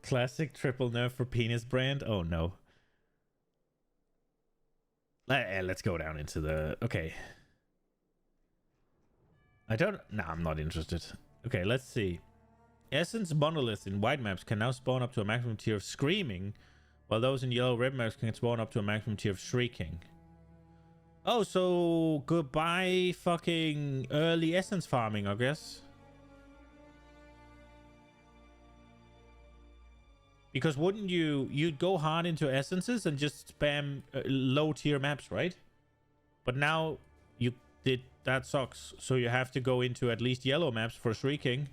Classic triple nerf for penis brand. Oh no. Let's go down into the... Okay. I'm not interested. Okay, let's see. Essence monoliths in white maps can now spawn up to a maximum tier of screaming, while those in yellow red maps can spawn up to a maximum tier of shrieking. Oh, so goodbye fucking early essence farming, I guess. Because wouldn't you'd go hard into essences and just spam low tier maps, right? But now that sucks. So you have to go into at least yellow maps for shrieking.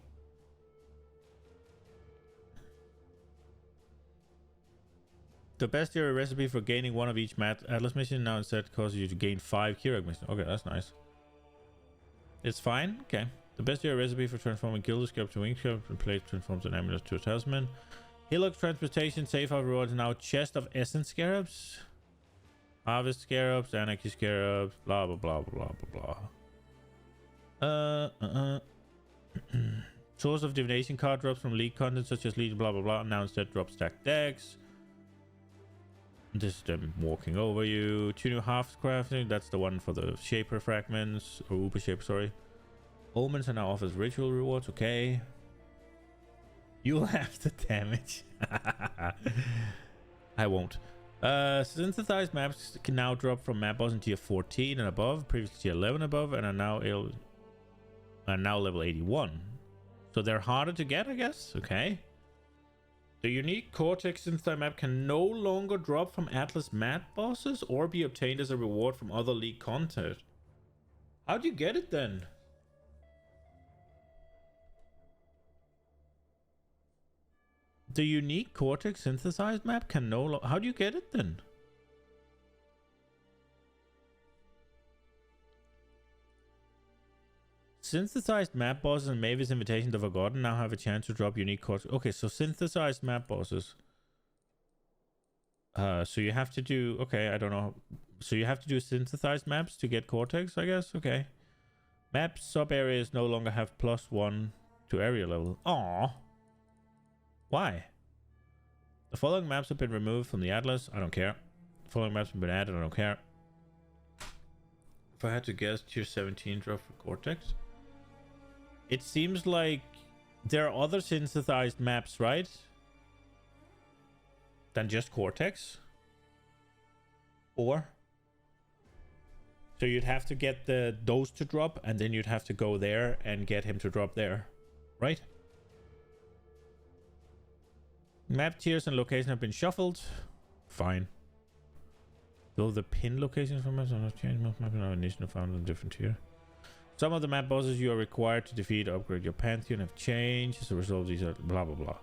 The best tier recipe for gaining one of each Atlas mission now instead causes you to gain 5 Keurig missions. Okay, that's nice. It's fine. Okay. The best tier recipe for transforming Gilder Scarab to Wing Scarab and place transforms an amulet to a talisman. Hillock transportation, safe house rewards now. Chest of essence scarabs. Harvest scarabs, anarchy scarabs, blah blah blah blah blah blah. Source of divination card drops from league content such as league blah blah blah. Now instead drop stack decks. This is them walking over you. 2 new half crafting. That's the one for the shaper fragments. Or Uber shaper, sorry. Omens are now offers ritual rewards. Okay. You'll have the damage. I won't. Synthesized maps can now drop from map boss in tier 14 and above, previously tier 11 above, and are now level 81. So they're harder to get, I guess. Okay. The unique Cortex synthesized map can no longer drop from Atlas map bosses or be obtained as a reward from other league content. How'd you get it then? The unique Cortex synthesized map can no longer... How do you get it then? Synthesized map bosses and Mavis Invitation to the Forgotten now have a chance to drop unique Cortex. Okay, so synthesized map bosses. So you have to do... Okay, I don't know. So you have to do synthesized maps to get Cortex, I guess? Okay. Map sub-areas no longer have +1 to area level. Aww. Why? The following maps have been removed from the Atlas. I don't care. The following maps have been added. I don't care. If I had to guess, tier 17 drop for Cortex. It seems like there are other synthesized maps, right? Than just Cortex. Or... So you'd have to get those to drop, and then you'd have to go there and get him to drop there. Right? Map tiers and location have been shuffled. Fine. Though the pin locations from maps are not changed, most maps are initially found on a different tier. Some of the map bosses you are required to defeat or upgrade your Pantheon have changed. As a result, these are blah blah blah.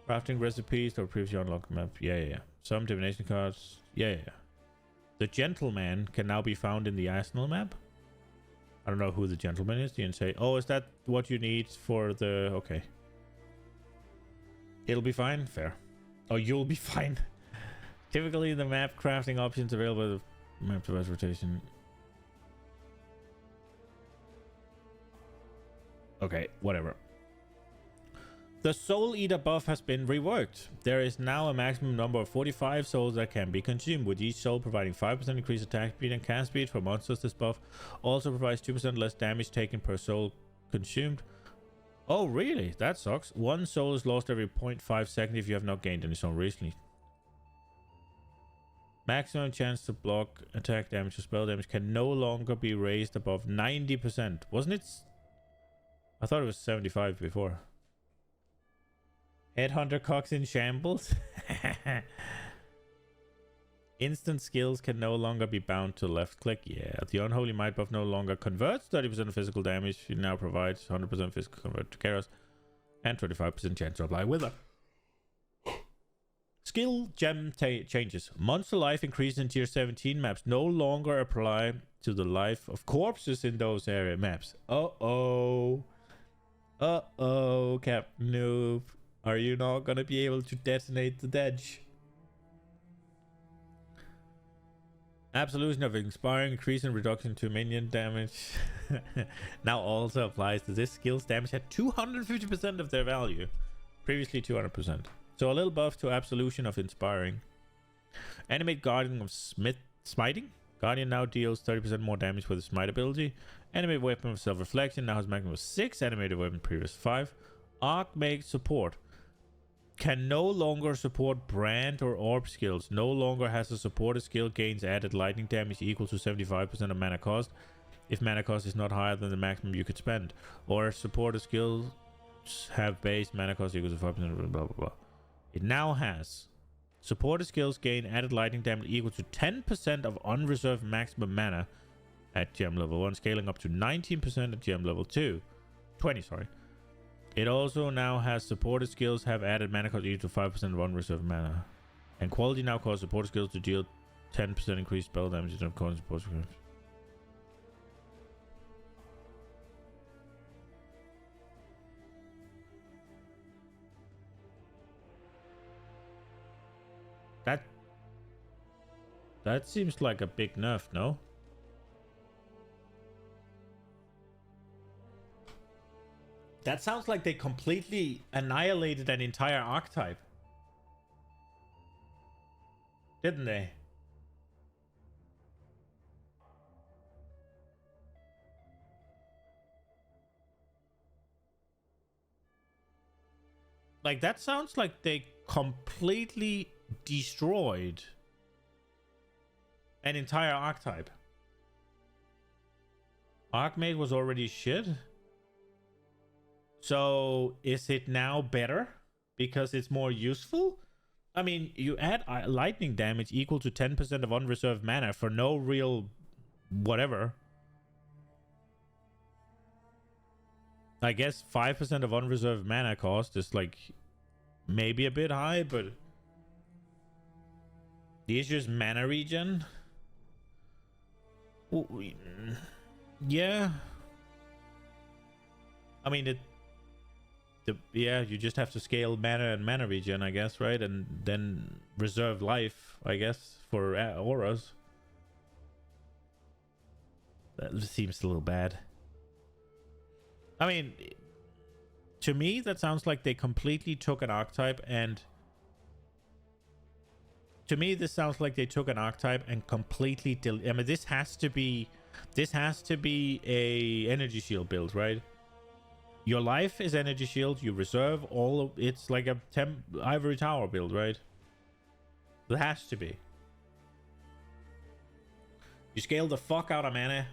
Crafting recipes that were previously unlocked map. Yeah. Some divination cards. Yeah. The Gentleman can now be found in the Arsenal map. I don't know who the Gentleman is. You can say, oh, is that what you need for the... Okay. It'll be fine. Fair. Oh, you'll be fine. Typically, the map crafting options available the map device rotation. Okay, whatever. The Soul Eater buff has been reworked. There is now a maximum number of 45 souls that can be consumed, with each soul providing 5% increased attack speed and cast speed for monsters. This buff also provides 2% less damage taken per soul consumed. Oh, really? That sucks. One soul is lost every 0.5 seconds if you have not gained any soul recently. Maximum chance to block attack damage or spell damage can no longer be raised above 90%. Wasn't it? I thought it was 75 before. Headhunter cocks in shambles. Instant skills can no longer be bound to left click. Yeah, the Unholy Might buff no longer converts 30% of physical damage. It now provides 100% physical convert to chaos and 25% chance to apply Wither. Skill gem changes. Monster life increased in tier 17 maps no longer apply to the life of corpses in those area maps. Uh-oh. Uh-oh, Captain Noob. Are you not gonna be able to detonate the Dedge? Absolution of Inspiring, increase and reduction to minion damage. Now also applies to this. Skill's damage at 250% of their value. Previously 200%. So a little buff to Absolution of Inspiring. Animate Guardian of Smiting. Guardian now deals 30% more damage with the Smite ability. Animate Weapon of Self-Reflection now has maximum of 6. Animated Weapon previous 5. Archmage Support. Can no longer support brand or orb skills. No longer has a supported skill gains added lightning damage equal to 75% of mana cost if mana cost is not higher than the maximum you could spend. Or supported skills have base mana cost equal to 5% blah blah blah. It now has supported skills gain added lightning damage equal to 10% of unreserved maximum mana at gem level 1, scaling up to 19% at gem level 2. 20, sorry. It also now has supported skills have added mana cost equal to 5% of unreserved mana. And quality now causes supported skills to deal 10% increased spell damage instead of causing support skills. That seems like a big nerf, no? That sounds like they completely annihilated an entire archetype. Didn't they? Like, that sounds like they completely destroyed an entire archetype. Archmage was already shit. So is it now better because it's more useful? I mean, you add lightning damage equal to 10% of unreserved mana for no real whatever. I guess 5% of unreserved mana cost is like maybe a bit high, but the issue is mana regen. Yeah. I mean, yeah, you just have to scale mana and mana regen, I guess, right? And then reserve life, I guess, for auras. That seems a little bad. I mean, to me, that sounds like they completely took an archetype and... To me, this sounds like they took an archetype and completely... I mean, this has to be a energy shield build, right? Your life is energy shield. You reserve all of... It's like a ivory tower build, right? It has to be. You scale the fuck out of mana.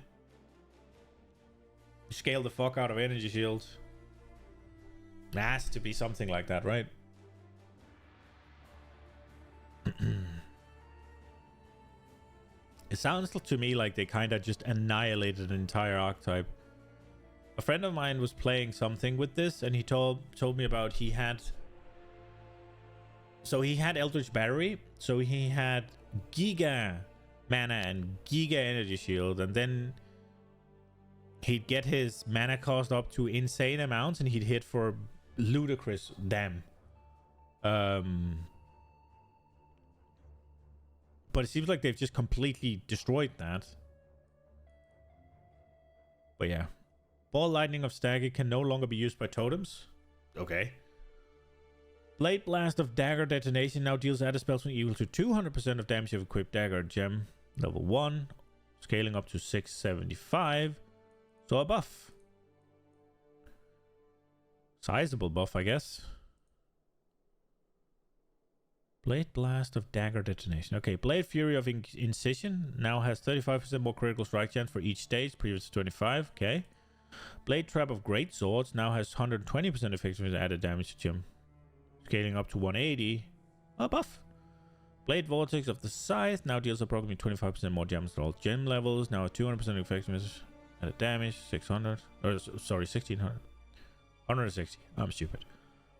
You scale the fuck out of energy shields. It has to be something like that, right? It sounds to me like they kind of just annihilated an entire archetype. A friend of mine was playing something with this, and he told me about he had Eldritch Battery, so he had Giga mana and Giga Energy Shield, and then he'd get his mana cost up to insane amounts, and he'd hit for ludicrous damn. But it seems like they've just completely destroyed that. But yeah. Ball Lightning of Stagger can no longer be used by totems. Okay. Blade Blast of Dagger Detonation now deals added spells equal to 200% of damage of equipped dagger gem. Level 1. Scaling up to 675. So a buff. Sizable buff, I guess. Blade Blast of Dagger Detonation. Okay, Blade Fury of Incision now has 35% more critical strike chance for each stage, previous to 25. Okay. Blade Trap of Great Swords now has 120% effectiveness added damage to gem. Scaling up to 180. A buff. Blade Vortex of the Scythe now deals approximately 25% more damage to all gem levels. Now at 200% effectiveness added damage. 600. Or sorry, 1600. 160. I'm stupid.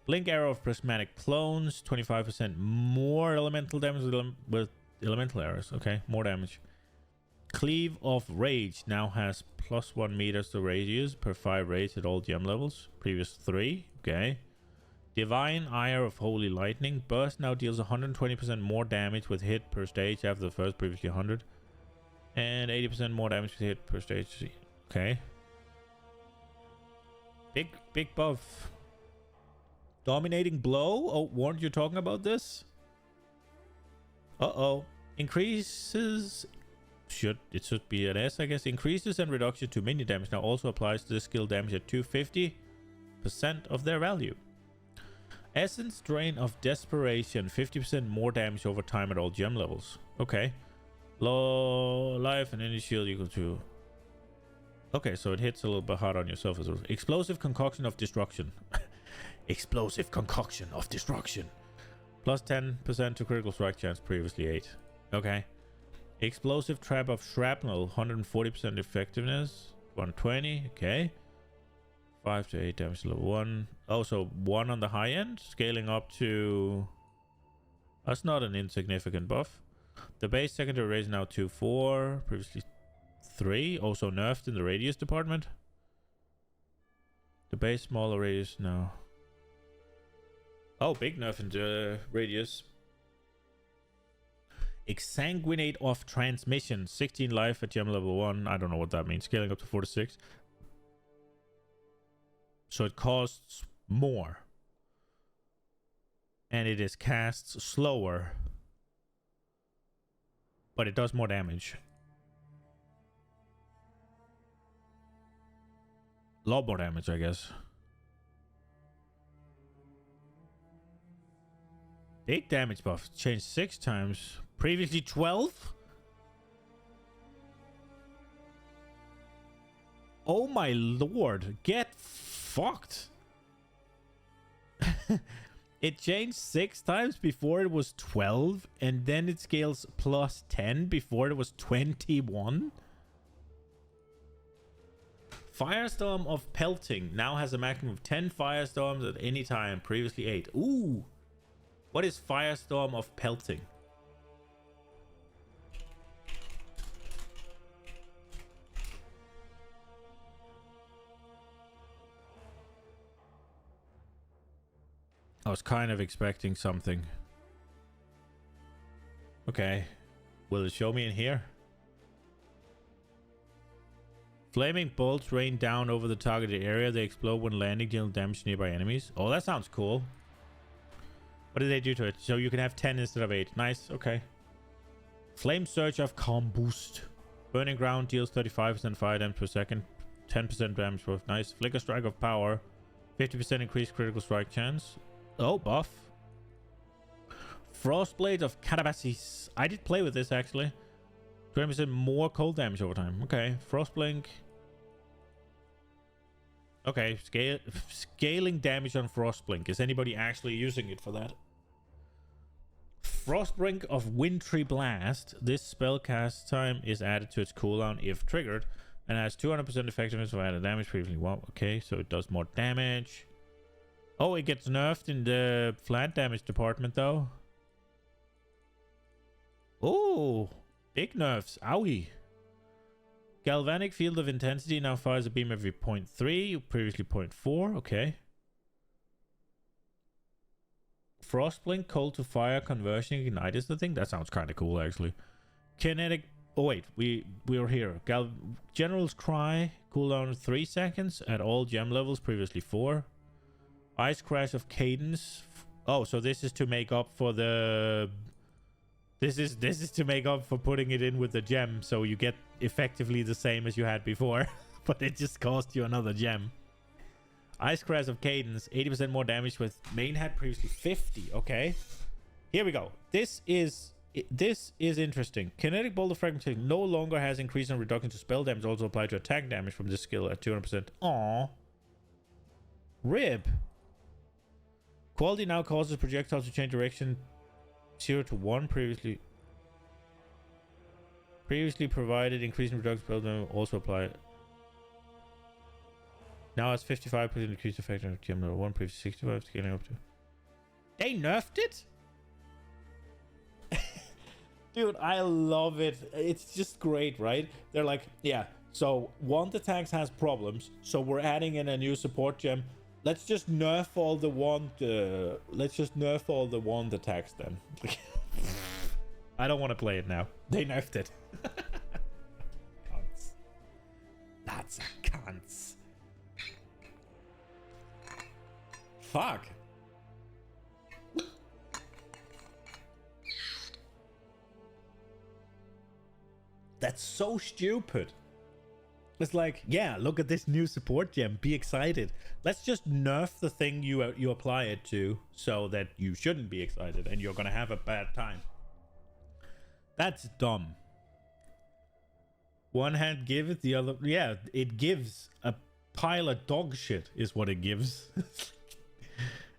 Blink Arrow of Prismatic Clones, 25% more elemental damage with elemental arrows. Okay, more damage. Cleave of Rage now has +1 meters to radius per 5 rage at all gem levels. Previous 3. Okay. Divine Ire of Holy Lightning. Burst now deals 120% more damage with hit per stage after the first, previously 100. And 80% more damage with hit per stage. Okay. Big buff. Dominating Blow? Oh, weren't you talking about this? Uh-oh. Increases... It should be an S, I guess. Increases and reduction to minion damage now also applies to this skill damage at 250% of their value. Essence Drain of Desperation. 50% more damage over time at all gem levels. Okay. Low life and any shield equal to... Okay, so it hits a little bit hard on yourself as well. Explosive Concoction of Destruction. Explosive Concoction of Destruction. Plus 10% to critical strike chance, previously 8. Okay. Explosive Trap of Shrapnel. 140% effectiveness. 120. Okay. 5 to 8 damage level 1. Oh, so 1 on the high end. Scaling up to... That's not an insignificant buff. The base secondary raise now 2-4. Previously 3. Also nerfed in the radius department. The base smaller radius now. Oh, big nerf in the radius. Exsanguinate of Transmission. 16 life at gem level 1. I don't know what that means. Scaling up to 46. So it costs more. And it is cast slower. But it does more damage. A lot more damage, I guess. Big damage buff. Changed 6 times. Previously 12? Oh my lord. Get fucked. It changed 6 times before it was 12. And then it scales plus 10 before it was 21. Firestorm of Pelting now has a maximum of 10 firestorms at any time. Previously 8. Ooh. What is Firestorm of Pelting? I was kind of expecting something. Okay. Will it show me in here? Flaming bolts rain down over the targeted area. They explode when landing, dealing damage to nearby enemies. Oh, that sounds cool. What did they do to it? So you can have 10 instead of 8. Nice. Okay. Flame Surge of Combust. Burning Ground deals 35% fire damage per second. 10% damage per... Nice. Flicker Strike of Power. 50% increased critical strike chance. Oh, buff. Frostblade of Catabasis. I did play with this, actually. 20% more cold damage over time. Okay. Frostblink. Okay. Scaling damage on Frostblink. Is anybody actually using it for that? Frostblink of Wintry Blast. This spell cast time is added to its cooldown if triggered. And has 200% effectiveness for added damage previously. Wow. Okay. So it does more damage. Oh, it gets nerfed in the flat damage department, though. Oh, big nerfs. Owie. Galvanic Field of Intensity now fires a beam every 0.3, previously 0.4. Okay. Frostblink, Cold to Fire, Conversion, Ignite is the thing. That sounds kind of cool, actually. Kinetic... Oh, wait. We're here. General's Cry, cooldown 3 seconds at all gem levels, previously 4. Ice Crash of Cadence, Oh, so this is to make up for the... This is to make up for putting it in with the gem, so you get effectively the same as you had before, but it just cost you another gem. Ice Crash of Cadence, 80% more damage with main had previously 50. Okay, here we go. This is interesting. Kinetic Bolt of Fragmentation no longer has increase and reduction to spell damage, also applied to attack damage from this skill at 200%. Aww. Rib. Quality now causes projectiles to change direction 0 to 1 previously provided increase and reduction spell damage also applied. Now it's 55% increased effect on gem level 1 previously 65 scaling up to. They nerfed it? Dude, I love it. It's just great, right? They're like, yeah, so wand attacks has problems, so we're adding in a new support gem. Let's just nerf all the wand. Attacks then. I don't want to play it now. They nerfed it. Cunts. That's a cunts. Fuck. That's so stupid. It's like, yeah, look at this new support gem. Be excited. Let's just nerf the thing you apply it to so that you shouldn't be excited and you're going to have a bad time. That's dumb. One hand giveth, the other... Yeah, it gives a pile of dog shit is what it gives.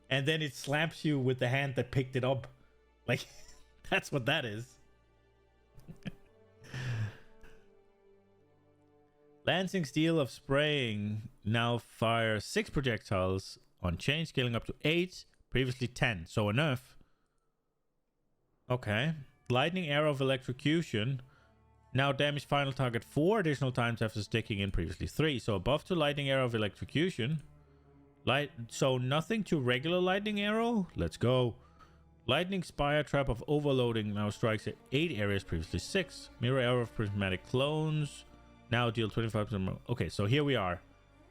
And then it slaps you with the hand that picked it up. Like, that's what that is. Lancing Steel of Spraying now fires 6 projectiles on chain, scaling up to 8, previously 10, so a nerf. Okay. Lightning Arrow of Electrocution now damage final target 4 additional times after sticking in previously 3, so a buff to Lightning Arrow of Electrocution. So nothing to regular Lightning Arrow? Let's go. Lightning Spire Trap of Overloading now strikes at 8 areas, previously 6. Mirror Arrow of Prismatic Clones now deal 25% more. Okay, so here we are.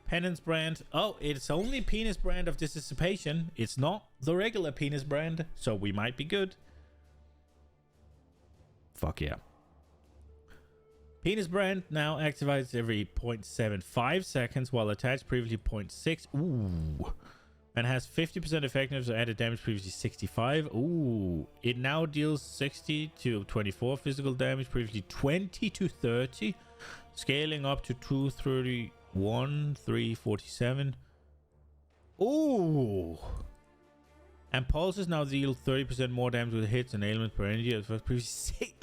Penance Brand. Oh, it's only Penis Brand of Dissipation. It's not the regular Penis Brand, so we might be good. Fuck yeah. Penis Brand now activates every 0.75 seconds while attached, previously 0.6. Ooh. And has 50% effectiveness, added damage, previously 65. Ooh. It now deals 60 to 24 physical damage, previously 20 to 30. Scaling up to 231, 347. Ooh. And pulses now deal 30% more damage with hits and ailments per energy as previously.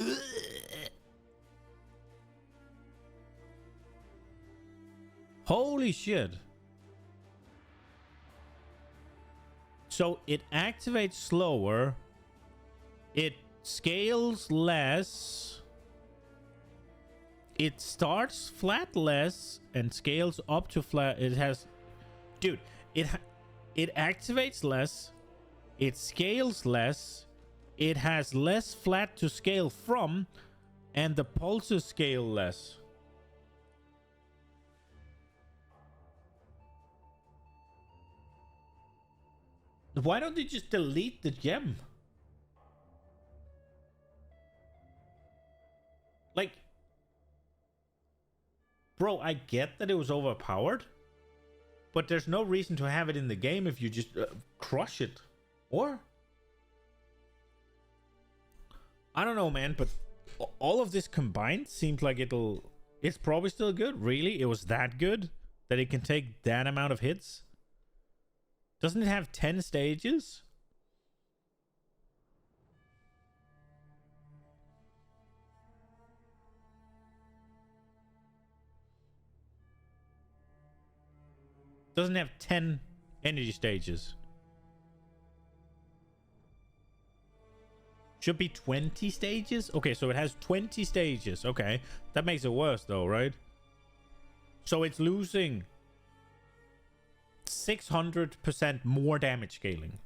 Holy shit. So it activates slower. It scales less. It starts flat less and scales up to flat. It has, dude, it activates less. It scales less. It has less flat to scale from, and the pulses scale less. Why don't they just delete the gem? Like, bro, I get that it was overpowered, but there's no reason to have it in the game if you just crush it. Or? I don't know, man, but all of this combined seems like it's probably still good. Really? It was that good that it can take that amount of hits? Doesn't it have 10 stages? Doesn't have 10 energy stages. Should be 20 stages? Okay, so it has 20 stages. Okay, that makes it worse though, right? So it's losing 600% more damage scaling.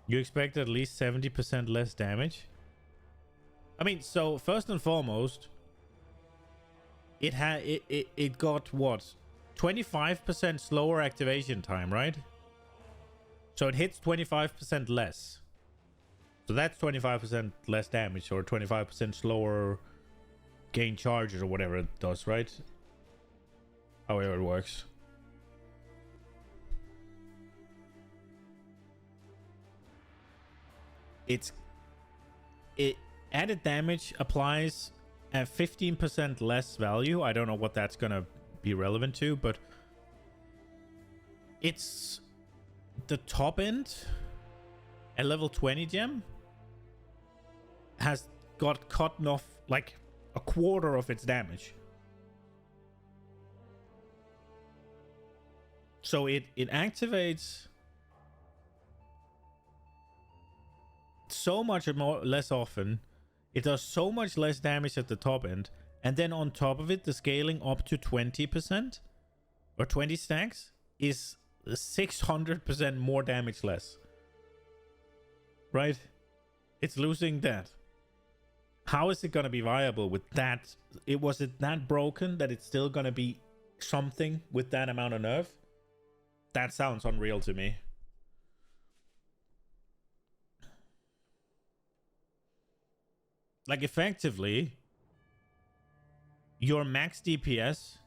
You expect at least 70% less damage? I mean, so first and foremost, it got what? 25% slower activation time, right? So it hits 25% less. So that's 25% less damage, or 25% slower gain charges, or whatever it does, right? However it works. It added damage applies at 15% less value. I don't know what that's gonna be relevant to, but it's the top end. A level 20 gem has got cut off like a quarter of its damage. So it activates so much more less often. It does so much less damage at the top end, and then on top of it, the scaling up to 20% or 20 stacks is 600% more damage less. Right? It's losing that. How is it gonna be viable with that? Was it that broken that it's still gonna be something with that amount of nerf? That sounds unreal to me. Like, effectively, your max DPS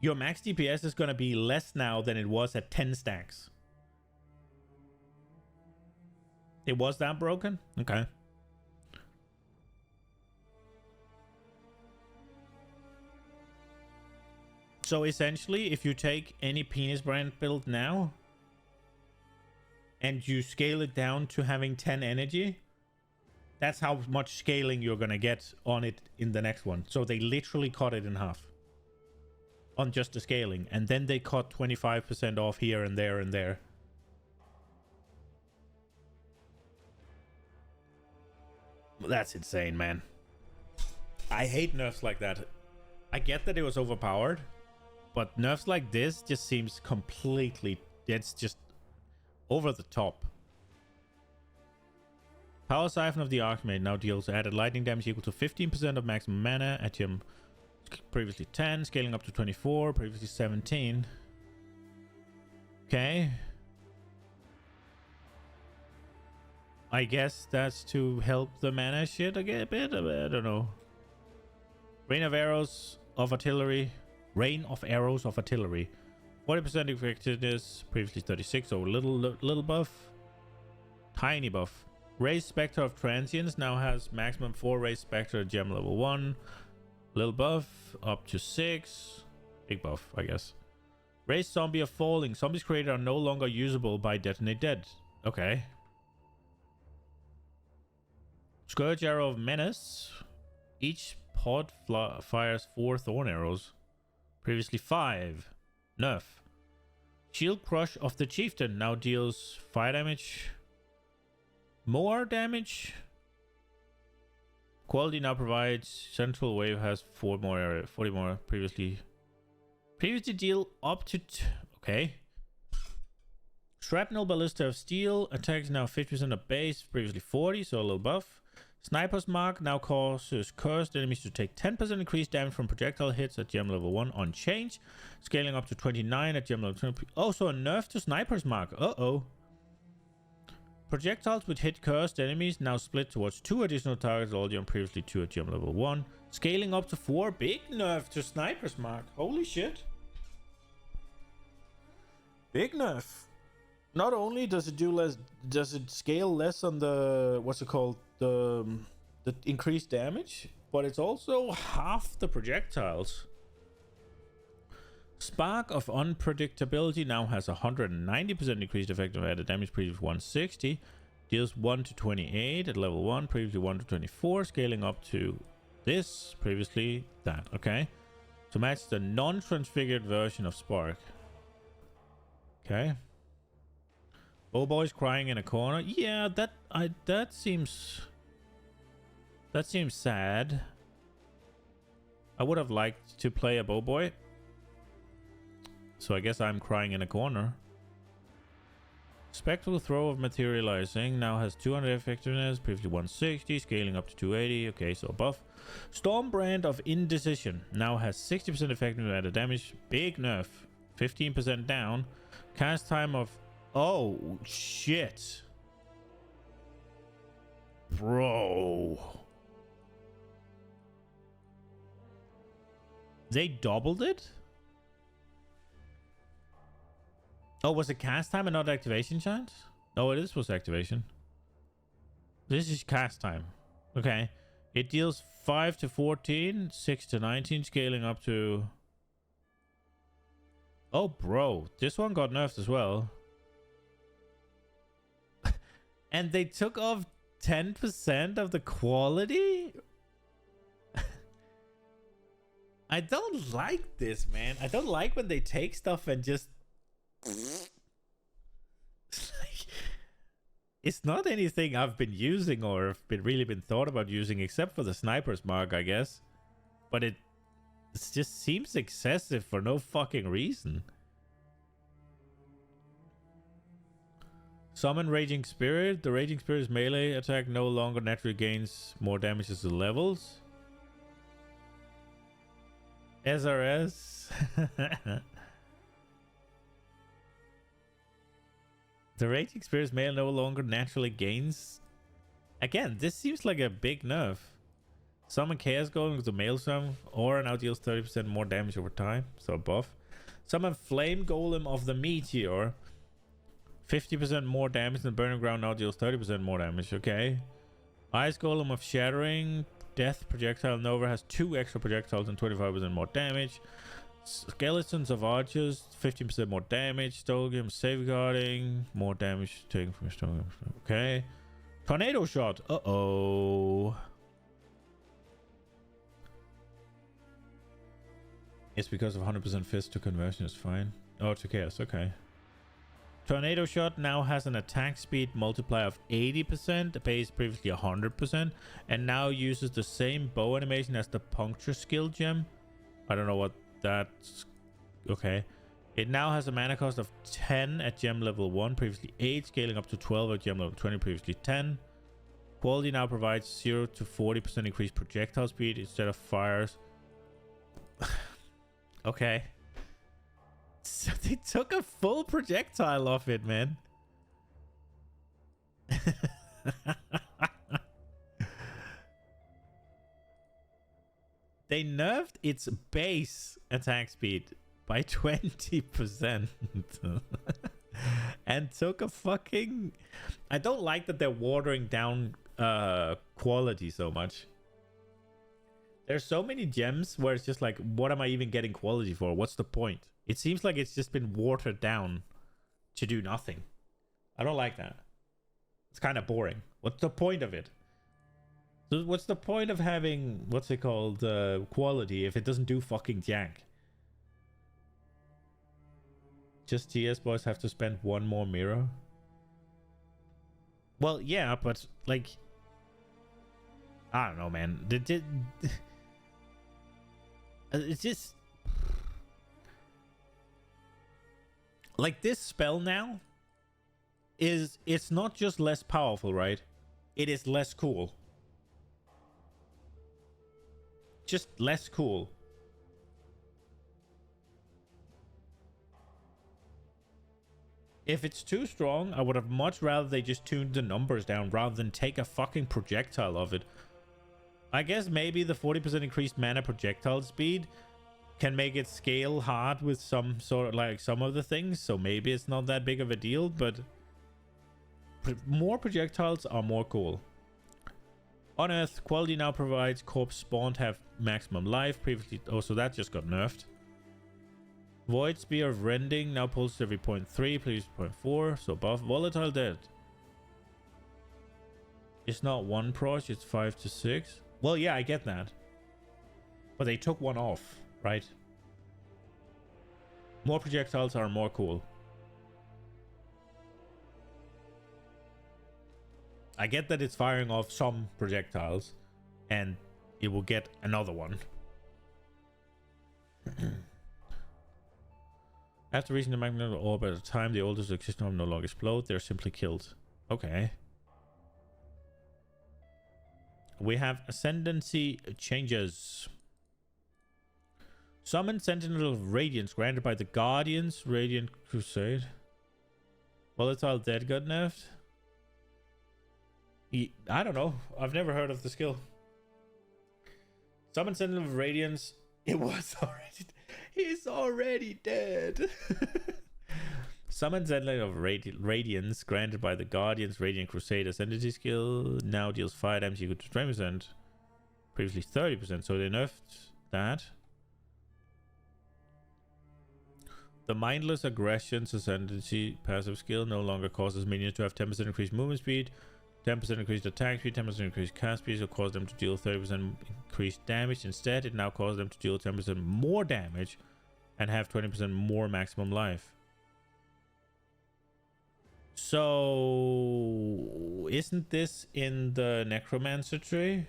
is going to be less now than it was at 10 stacks. It was that broken? Okay. So essentially, if you take any penis brand build now and you scale it down to having 10 energy, that's how much scaling you're gonna get on it in the next one. So they literally cut it in half on just the scaling, and then they cut 25% off here and there and there. That's insane, man. I hate nerfs like that. I get that it was overpowered, but nerfs like this just seems completely... It's just over the top. Power Siphon of the Archmage now deals added lightning damage equal to 15% of maximum mana at your previously 10, scaling up to 24, previously 17. Okay. I guess that's to help the mana shit a bit. I don't know. Rain of Arrows of Artillery. 40% effectiveness, previously 36, so little buff. Tiny buff. Raised Spectre of Transience now has maximum 4 Raised Spectre at gem level 1. Little buff, up to 6. Big buff, I guess. Raised Zombie of Falling. Zombies created are no longer usable by Detonate Dead. Okay. Scourge Arrow of Menace. Each pod fires 4 Thorn Arrows. Previously 5. Nerf. Shield Crush of the Chieftain now deals fire damage. More damage. Quality now provides Central Wave has 40 more previously deal up to okay. Shrapnel Ballista of Steel attacks now 50% of base, previously 40, so a little buff. Sniper's Mark now causes cursed enemies to take 10% increased damage from projectile hits at gem level 1 on change, scaling up to 29 at gem level 20. Also a nerf to Sniper's Mark. Uh-oh. Projectiles which hit cursed enemies now split towards 2 additional targets, all gem previously 2 at gem level 1. Scaling up to 4. Big nerf to Sniper's Mark. Holy shit. Big nerf. Not only does it do less, does it scale less on the, what's it called, the increased damage, but it's also half the projectiles. Spark of Unpredictability now has 190% increased effective added damage, previously 160. Deals 1 to 28 at level 1, previously 1 to 24, scaling up to this, previously that. Okay. To match the non-transfigured version of Spark. Okay. Oh, boy's crying in a corner. Yeah, that seems sad. I would have liked to play a Bowboy. So I guess I'm crying in a corner. Spectral Throw of Materializing now has 200 effectiveness, previously 160, scaling up to 280. Okay, so buff. Stormbrand of Indecision now has 60% effectiveness at a damage. Big nerf. 15% down. Cast time of... Oh, shit. Bro. They doubled it? Oh, was it cast time and not activation chance? Oh, it is was activation. This is cast time. Okay. It deals 5 to 14, 6 to 19, scaling up to... Oh, bro. This one got nerfed as well. And they took off 10% of the quality? I don't like this, man. I don't like when they take stuff and just... It's not anything I've been using or have really been thought about using, except for the sniper's mark, I guess. But it just seems excessive for no fucking reason. Summon Raging Spirit. The Raging Spirit's melee attack no longer naturally gains more damage as the levels. SRS. The Raging Spirit's melee no longer naturally gains. Again, this seems like a big nerf. Summon Chaos Golem with the Maelstrom. Aura now deals 30% more damage over time. So buff. Summon Flame Golem of the Meteor. 50% more damage than Burning Ground now deals 30% more damage. Okay. Ice Golem of Shattering. Death Projectile Nova has 2 extra projectiles and 25% more damage. Skeletons of Archers, 15% more damage. Stolgrim Safeguarding, more damage taken from Stolgrim. Okay. Tornado Shot. Uh-oh. It's because of 100% fist to conversion is fine. Oh, to chaos. Okay. Tornado Shot now has an attack speed multiplier of 80%, base previously 100%, and now uses the same bow animation as the Puncture skill gem. I don't know what that's... Okay. It now has a mana cost of 10 at gem level 1, previously 8, scaling up to 12 at gem level 20, previously 10. Quality now provides 0 to 40% increased projectile speed instead of fires. Okay. So they took a full projectile off it, man. They nerfed its base attack speed by 20%. And took a fucking... I don't like that they're watering down quality so much. There's so many gems where it's just like, what am I even getting quality for? What's the point? It seems like it's just been watered down to do nothing. I don't like that. It's kind of boring. What's the point of it? So what's the point of having, what's it called, quality if it doesn't do fucking jack? Just TS boys have to spend one more mirror? Well, yeah, but like... I don't know, man. It's just... Like, this spell now is... It's not just less powerful, right? It is less cool. Just less cool. If it's too strong, I would have much rather they just tuned the numbers down rather than take a fucking projectile of it. I guess maybe the 40% increased mana projectile speed can make it scale hard with some sort of like some of the things, so maybe it's not that big of a deal, but more projectiles are more cool. On Earth, quality now provides corpse spawn to have maximum life. Previously, oh, so that just got nerfed. Void Spear of Rending now pulls every 0.3, previously 0.4, so buff. Volatile Dead. It's not 1 proc, it's 5 to 6. Well, yeah, I get that. But they took one off, right? More projectiles are more cool. I get that it's firing off some projectiles and it will get another one. After reaching the magnetic orb at a time, the oldest existing orb no longer explode. They're simply killed. Okay. We have ascendancy changes. Summon Sentinel of Radiance granted by the Guardians Radiant Crusade. Volatile Dead got nerfed. I don't know. I've never heard of the skill. Summon Sentinel of Radiance. It was already... He's already dead. Summon Sentinel of Radiance granted by the Guardians Radiant Crusade Ascendancy skill. Now deals fire damage equal to 20%. Previously 30%. So they nerfed that. The Mindless Aggression's Ascendancy passive skill no longer causes minions to have 10% increased movement speed, 10% increased attack speed, 10% increased cast speed, so cause them to deal 30% increased damage. Instead, it now causes them to deal 10% more damage and have 20% more maximum life. So, isn't this in the Necromancer tree?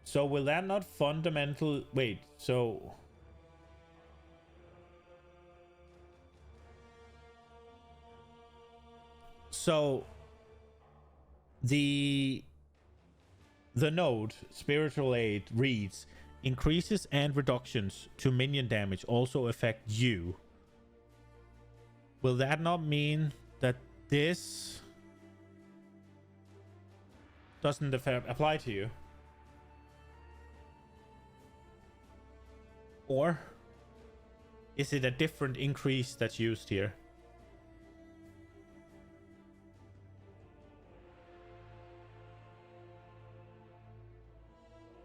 So will that not fundamental... Wait, so... So... The node, Spiritual Aid, reads... Increases and reductions to minion damage also affect you. Will that not mean that this... doesn't apply to you? Or is it a different increase that's used here?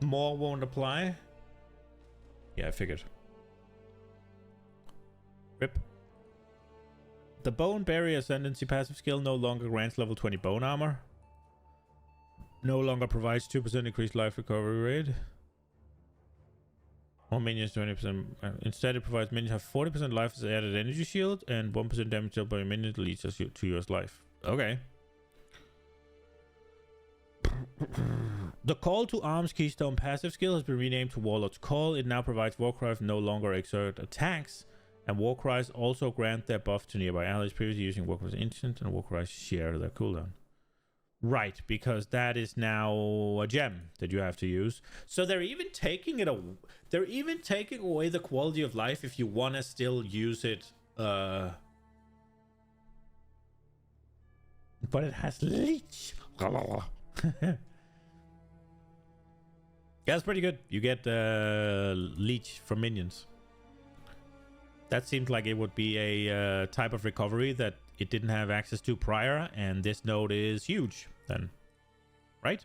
More won't apply? Yeah, I figured. Rip. The Bone Barrier Ascendancy passive skill no longer grants level 20 bone armor. No longer provides 2% increased life recovery rate. More minions 20%. Instead, it provides minions have 40% life as added energy shield and 1% damage dealt by a minion leads us to your life. Okay. The Call to Arms Keystone passive skill has been renamed to Warlord's Call. It now provides Warcry no longer exert attacks, and Warcries also grant their buff to nearby allies previously using Warcry's instant, and Warcries share their cooldown. Right, because that is now a gem that you have to use. So they're even taking it they're even taking away the quality of life if you want to still use it. But it has leech. Yeah, it's pretty good. You get leech from minions. That seemed like it would be a type of recovery that it didn't have access to prior, and this node is huge then. Right?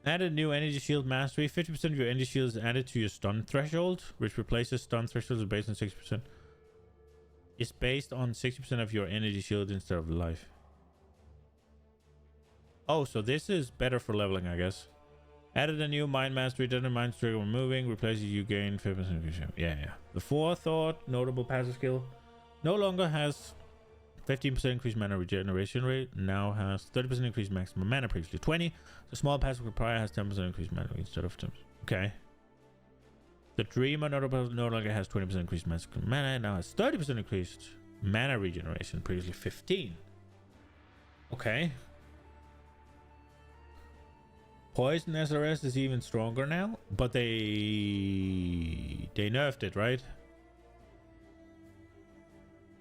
Added new energy shield mastery. 50% of your energy shield is added to your stun threshold, which replaces stun threshold based on 60%. It's based on 60% of your energy shield instead of life. Oh, so this is better for leveling, I guess. Added a new mind mastery. Doesn't mind trigger when moving. Replaces you gain 5%. Yeah. The Forethought, notable passive skill, no longer has 15% increased mana regeneration rate. Now has 30% increased maximum mana. Previously 20. The small passive prior has 10% increased mana instead of 10%. Okay. The Dreamer notable no longer has 20% increased maximum mana. Now has 30% increased mana regeneration. Previously 15. Okay. Poison SRS is even stronger now, but they nerfed it, right?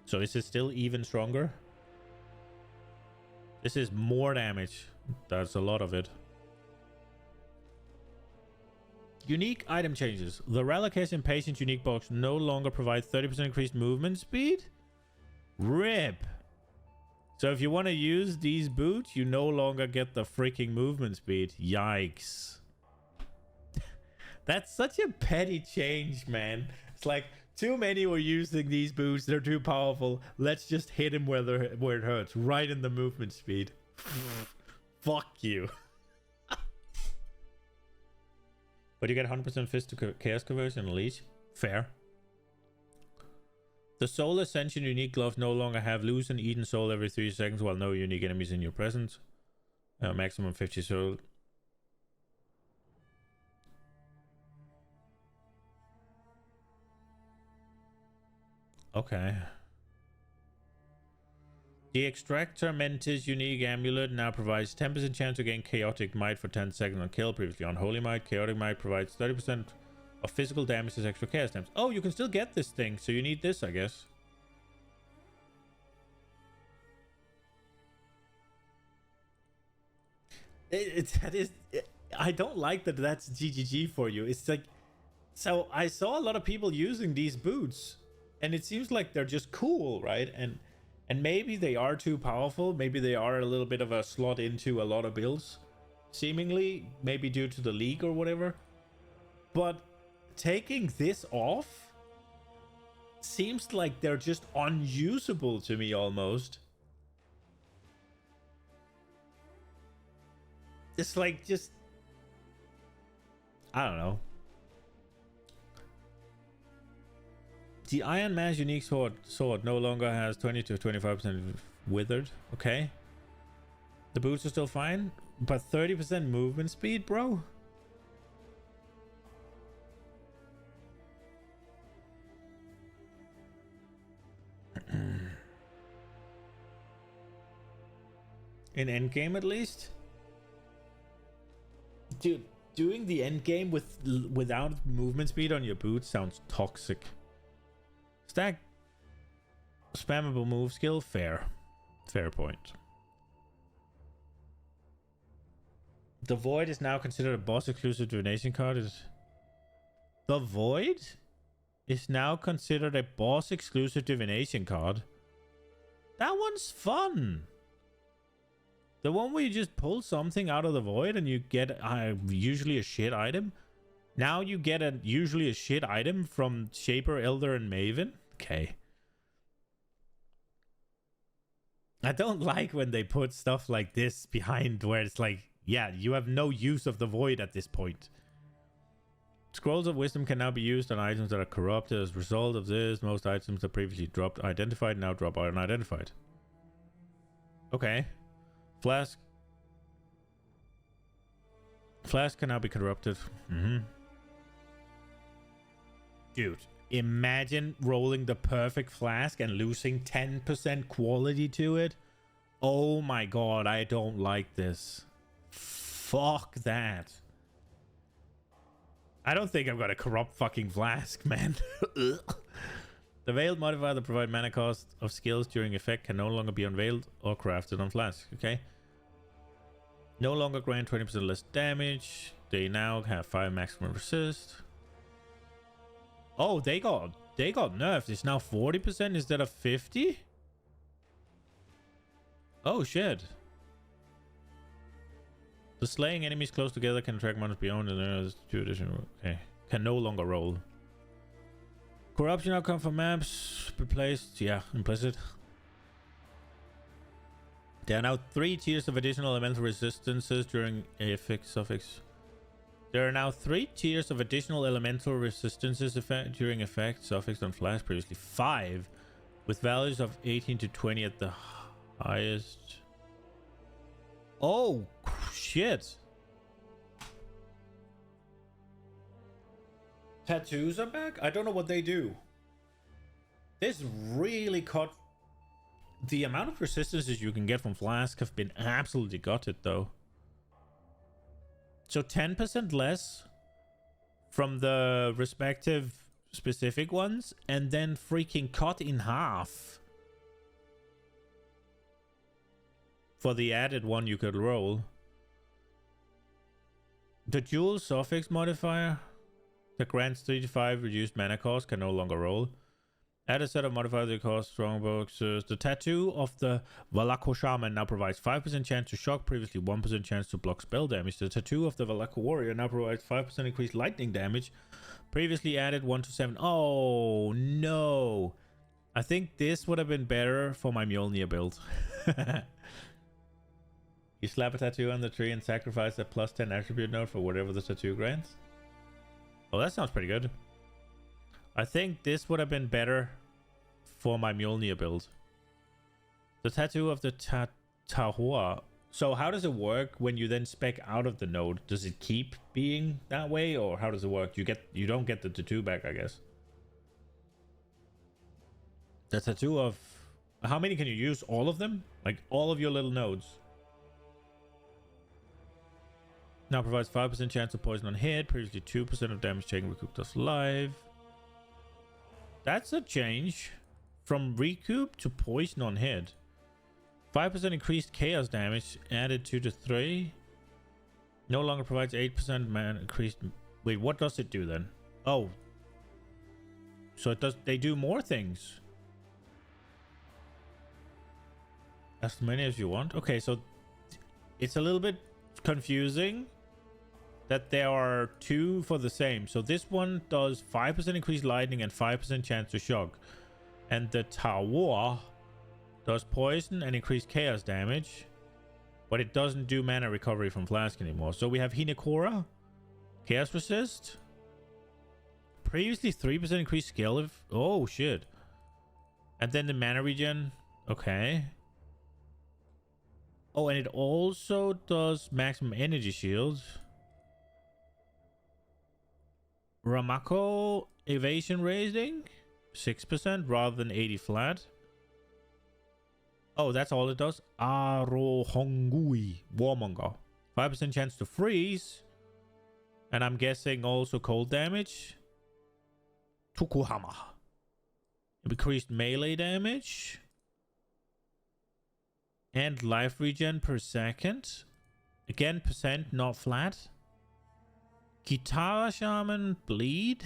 So is it still even stronger? This is more damage. That's a lot of it. Unique item changes. The Relic Impatient unique box no longer provides 30% increased movement speed. RIP. So if you want to use these boots, you no longer get the freaking movement speed. Yikes. That's such a petty change, man. It's like, too many were using these boots. They're too powerful. Let's just hit him where it hurts. Right in the movement speed. Fuck you. But you get 100% fist to chaos conversion and leech. Fair. The Soul Ascension unique gloves no longer have lose and eaten soul every 3 seconds while no unique enemies in your presence. Maximum 50, so... Okay. The Extractor Mentis unique amulet now provides 10% chance to gain Chaotic Might for 10 seconds on kill. Previously Unholy Might. Chaotic Might provides 30% of physical damage as extra chaos damage. Oh, you can still get this thing, so you need this, I guess. I don't like that that's GGG for you. It's like... So, I saw a lot of people using these boots, and it seems like they're just cool, right? And maybe they are too powerful. Maybe they are a little bit of a slot into a lot of builds. Seemingly, maybe due to the league or whatever. But taking this off seems like they're just unusable to me almost. It's like just... I don't know. The Iron Man's unique sword no longer has 20 to 25% withered. Okay. The boots are still fine, but 30% movement speed, bro? In endgame at least? Dude, doing the endgame without movement speed on your boots sounds toxic. Stack spammable move skill, fair point. The Void is now considered a boss exclusive divination card. The Void is now considered a boss exclusive divination card. That one's fun. The one where you just pull something out of the Void and you get usually a shit item. Now you get usually a shit item from Shaper, Elder, and Maven. Okay. I don't like when they put stuff like this behind where it's like, yeah, you have no use of the Void at this point. Scrolls of Wisdom can now be used on items that are corrupted. As a result of this, most items that previously dropped identified now drop unidentified. Okay. Flask can now be corrupted. Dude, imagine rolling the perfect flask and losing 10% quality to it. Oh my god, I don't like this. Fuck that. I don't think I'm gonna corrupt fucking flask, man. The veiled modifier that provide mana cost of skills during effect can no longer be unveiled or crafted on flask. Okay. No longer grant 20% less damage. They now have 5 maximum resist. Oh, they got nerfed. It's now 40% instead of 50? Oh shit. The slaying enemies close together can attract monsters beyond, and there's 2 additional. Okay. Can no longer roll. Corruption outcome for maps replaced. Yeah, implicit. There are now 3 tiers of additional elemental resistances during effect suffix. There are now 3 tiers of additional elemental resistances during effect suffix on flash. Previously 5, with values of 18 to 20 at the highest. Oh shit! Tattoos are back? I don't know what they do. This really cut... The amount of resistances you can get from Flask have been absolutely gutted, though. So 10% less from the respective specific ones, and then freaking cut in half for the added one you could roll. The dual suffix modifier that grants 3 to 5 reduced mana cost can no longer roll. Add a set of modifiers that cost strong boxes. The tattoo of the Valako Shaman now provides 5% chance to shock, previously 1% chance to block spell damage. The tattoo of the Valako Warrior now provides 5% increased lightning damage, previously added 1 to 7. Oh no! I think this would have been better for my Mjolnir build. You slap a tattoo on the tree and sacrifice a +10 attribute node for whatever the tattoo grants. Oh, that sounds pretty good. I think this would have been better for my Mjolnir build. The tattoo of the Tahua So how does it work when you then spec out of the node? Does it keep being that way, or how does it work? You don't get the tattoo back, I guess. The tattoo of how many can you use? All of them? Like all of your little nodes. Now provides 5% chance of poison on hit. Previously 2% of damage taken recouped as live. That's a change from recoup to poison on hit. 5% increased chaos damage added 2 to 3. No longer provides 8% man increased. Wait, what does it do then? Oh, so it does. They do more things. As many as you want. Okay, so it's a little bit confusing that there are two for the same. So this one does 5% increased lightning and 5% chance to shock, and the tower does poison and increased chaos damage, but it doesn't do mana recovery from flask anymore. So we have Hinekora, chaos resist, previously 3% increased skill if oh shit, and then the mana regen. Okay. Oh, and it also does maximum energy shield. Ramako evasion rating 6% rather than 80 flat. Oh, that's all it does. Arohongui Warmonger. 5% chance to freeze. And I'm guessing also cold damage. Tukuhama. Increased melee damage. And life regen per second. Again, percent, not flat. Guitar Shaman bleed.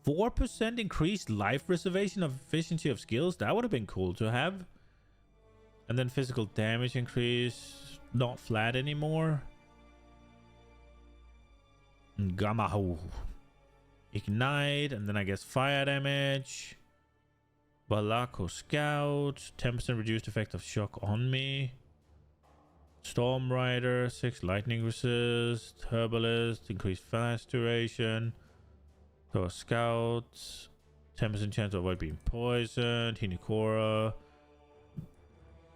4% increased life reservation of efficiency of skills. That would have been cool to have. And then physical damage increase. Not flat anymore. Gamahu. Ignite. And then I guess fire damage. Balako Scout. 10% reduced effect of shock on me. Storm Rider. 6 lightning resist. Herbalist. Increased fast duration. So a Scout, 10% chance to avoid being poisoned. Hinekora.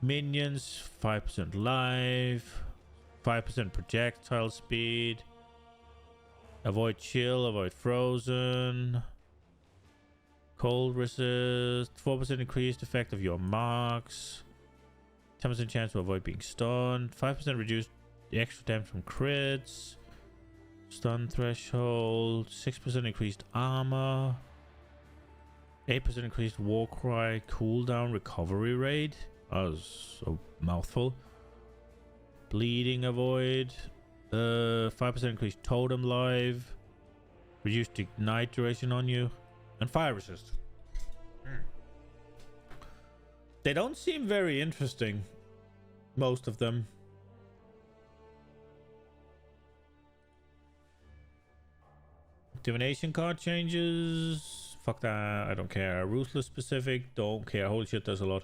Minions, 5% life. 5% projectile speed. Avoid chill, avoid frozen. Cold resist. 4% increased effect of your marks. 10% chance to avoid being stunned. 5% reduced extra damage from crits. Stun threshold, 6% increased armor, 8% increased war cry cooldown recovery rate. That was a mouthful. Bleeding avoid, 5% increased totem life, reduced ignite duration on you, and fire resist. They don't seem very interesting, most of them. Divination card changes. Fuck that. I don't care. Ruthless specific. Don't care. Holy shit, there's a lot.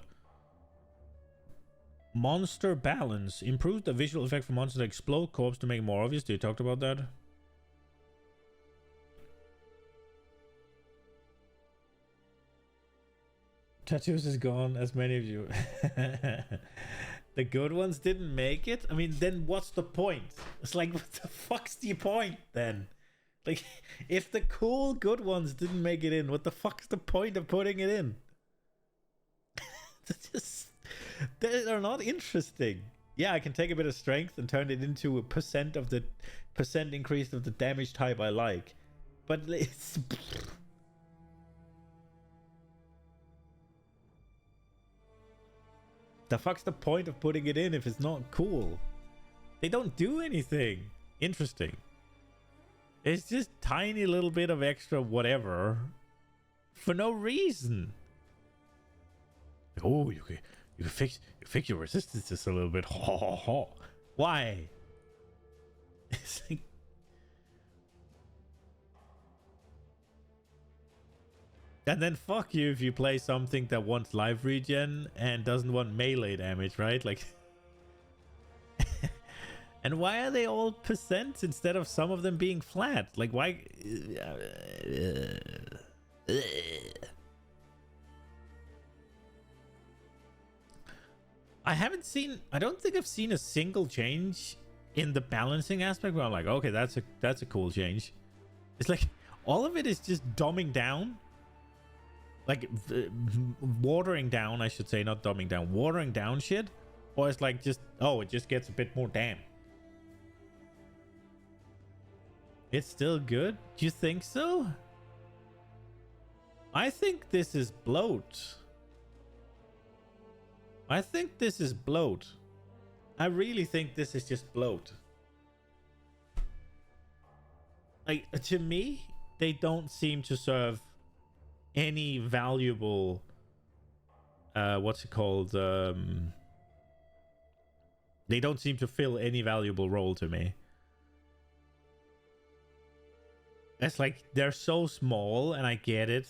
Monster balance. Improved the visual effect for monsters that explode corpse to make it more obvious. You talked about that. Tattoos is gone, as many of you. The good ones didn't make it? I mean, then what's the point? It's like, what the fuck's the point then? Like, if the cool good ones didn't make it in, what the fuck's the point of putting it in? They're not interesting. Yeah, I can take a bit of strength and turn it into a percent of the percent increase of the damage type I like. But it's... The fuck's the point of putting it in if it's not cool? They don't do anything interesting. It's just tiny little bit of extra whatever for no reason. Oh, you can fix your resistances a little bit. Ha ha ha. Why? It's like... And then fuck you if you play something that wants life regen and doesn't want melee damage, right? Like... And why are they all percent instead of some of them being flat? Like, why? I don't think I've seen a single change in the balancing aspect where I'm like, okay, that's a cool change. It's like all of it is just dumbing down, like watering down, I should say, not dumbing down, watering down shit. Or it's like just, oh, it just gets a bit more damn. It's still good? Do you think so? I think this is bloat. I think this is bloat. I really think this is just bloat. Like, to me, they don't seem to serve any valuable, what's it called? They don't seem to fill any valuable role to me. It's like they're so small, and I get it,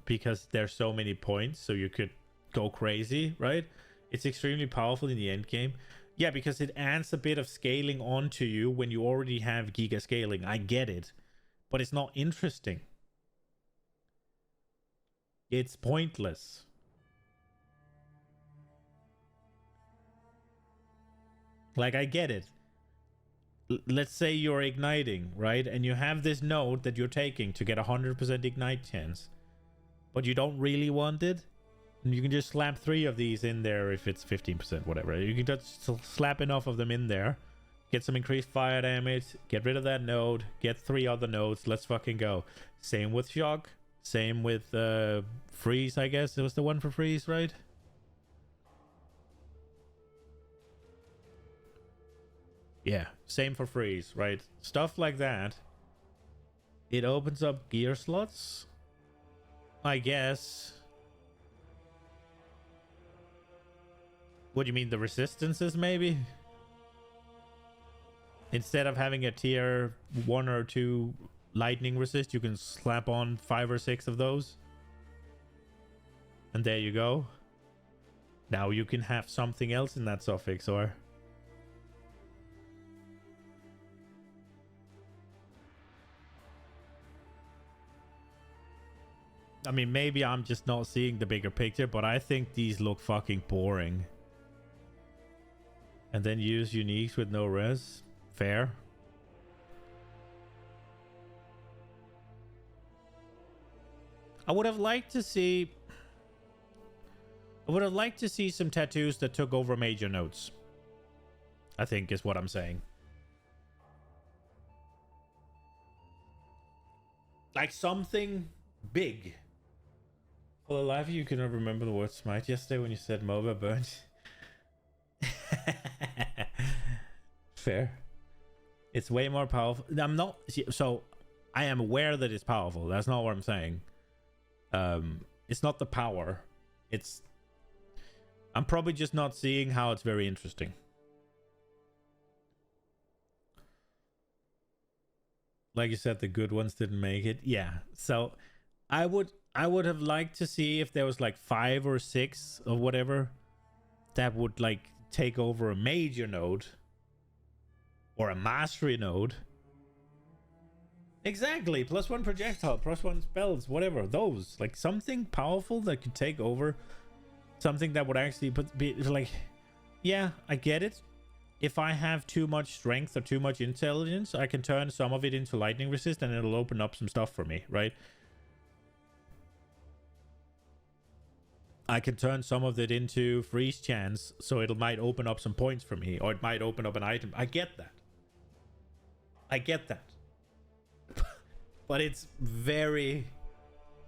because there's so many points, so you could go crazy, right? It's extremely powerful in the end game. Yeah, because it adds a bit of scaling onto you when you already have giga scaling. I get it, but it's not interesting. It's pointless. Like, I get it. Let's say you're igniting, right? And you have this node that you're taking to get 100% ignite chance, but you don't really want it. And you can just slap 3 of these in there if it's 15%, whatever. You can just slap enough of them in there, get some increased fire damage, get rid of that node, get 3 other nodes. Let's fucking go. Same with shock. Same with freeze, I guess. It was the one for freeze, right? Yeah, same for freeze, right? Stuff like that. It opens up gear slots, I guess. What do you mean, the resistances, maybe? Instead of having a tier 1 or 2 lightning resist, you can slap on 5 or 6 of those. And there you go. Now you can have something else in that suffix, or... I mean, maybe I'm just not seeing the bigger picture, but I think these look fucking boring. And then use uniques with no res. Fair. I would have liked to see some tattoos that took over major nodes. I think is what I'm saying. Like something big. For the life of you cannot remember the word smite yesterday when you said MOBA burnt. Fair. It's way more powerful. I'm not... So, I am aware that it's powerful. That's not what I'm saying. It's not the power. It's... I'm probably just not seeing how it's very interesting. Like you said, the good ones didn't make it. Yeah. So, I would have liked to see if there was like 5 or 6 or whatever that would like take over a major node or a mastery node. Exactly. +1 projectile, +1 spells, whatever. Those, like something powerful that could take over, something that would actually be like, yeah, I get it. If I have too much strength or too much intelligence, I can turn some of it into lightning resist and it'll open up some stuff for me, right? I can turn some of it into freeze chance, so it might open up some points for me, or it might open up an item. I get that. I get that. But it's very,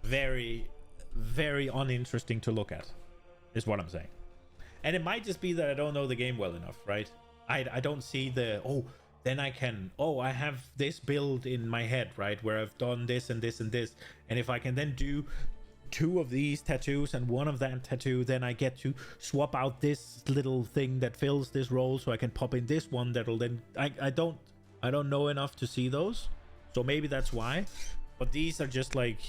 very, very uninteresting to look at, is what I'm saying. And it might just be that I don't know the game well enough, right? I don't see the, oh, then I can, oh, I have this build in my head, right? Where I've done this and this and this. And if I can then do 2 of these tattoos and 1 of that tattoo, then I get to swap out this little thing that fills this role, so I can pop in this one that'll then... I don't know enough to see those, so maybe that's why. But these are just like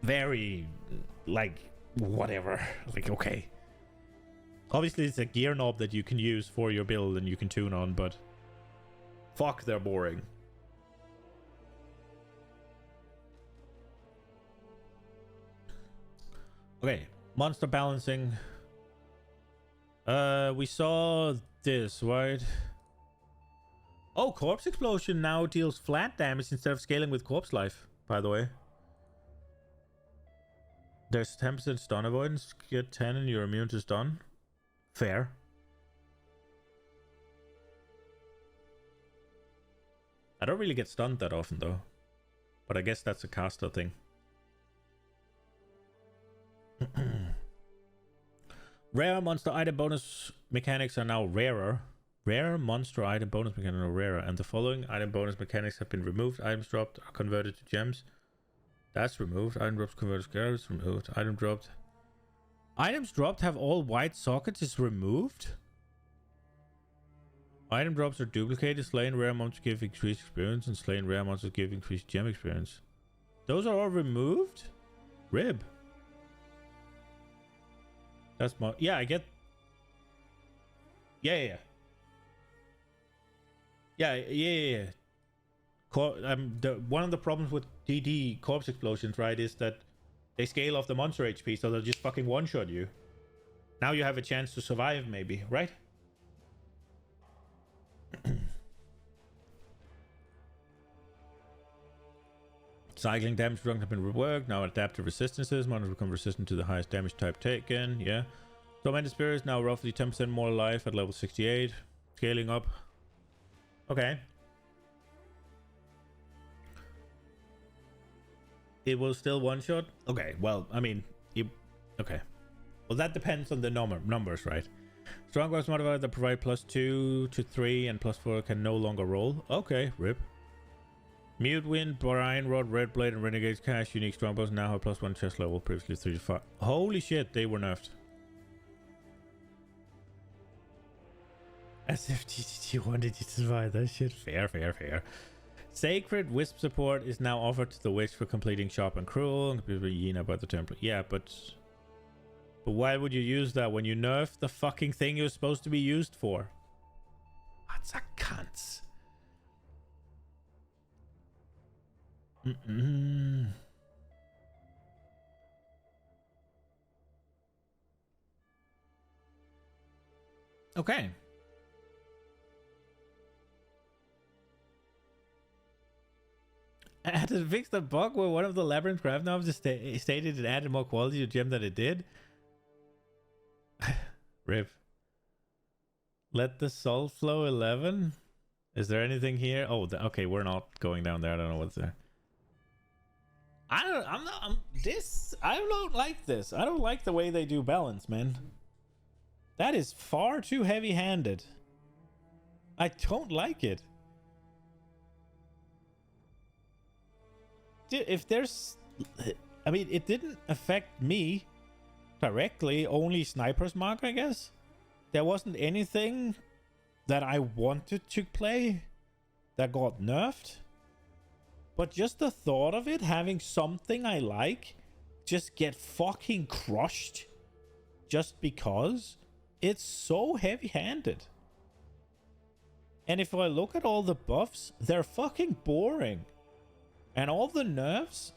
very like whatever. Like, okay, obviously it's a gear knob that you can use for your build and you can tune on, but fuck, they're boring. Okay, Monster balancing. We saw this, right? Oh, corpse explosion now deals flat damage instead of scaling with corpse life, by the way. There's 10% stun avoidance. Get 10 and you're immune to stun. Fair. I don't really get stunned that often though. But I guess that's a caster thing. Rare monster item bonus mechanics are now rarer. Rare monster item bonus mechanics are rarer. And the following item bonus mechanics have been removed. Items dropped are converted to gems. That's removed. Item drops converted to scarabs. Removed. Item dropped. Items dropped have all white sockets is removed. Item drops are duplicated. Slain rare monsters give increased experience, and slain rare monsters give increased gem experience. Those are all removed? Rib. That's my... Yeah, I get... Yeah. One of the problems with DD corpse explosions, right, is that they scale off the monster HP, so they'll just fucking one-shot you. Now you have a chance to survive, maybe, right? Cycling damage reduction have been reworked. Now adaptive resistances. Monsters become resistant to the highest damage type taken. Yeah. Tormented spirits now roughly 10% more life at level 68. Scaling up. Okay. It will still one shot. Okay. Well, I mean, okay. Well, that depends on the numbers, right? Strongbox modifier that provide +2 to 3 and +4 can no longer roll. Okay, rip. Mute Wind, Brian Rod, Red Blade, and Renegade's Cash unique strongbows now have +1 chest level, previously 3 to 5. Holy shit, they were nerfed. As if TTT wanted you to survive that shit. Fair. Sacred Wisp support is now offered to the Witch for completing Sharp and Cruel, and people yeen about the temple. Yeah, but why would you use that when you nerf the fucking thing you're supposed to be used for? What's a cunt? Okay. I had to fix the bug where one of the labyrinth craft knobs stated it added more quality to gem than it did. Rip. Let the soul flow 11. Is there anything here? Oh, okay, we're not going down there. I don't know what's there. I don't like this. I don't like the way they do balance, man. That is far too heavy-handed. I don't like it. Dude, if there's... I mean, it didn't affect me directly, only Sniper's Mark, I guess. There wasn't anything that I wanted to play that got nerfed. But just the thought of it, having something I like, just get fucking crushed just because, it's so heavy-handed. And if I look at all the buffs, they're fucking boring. And all the nerfs,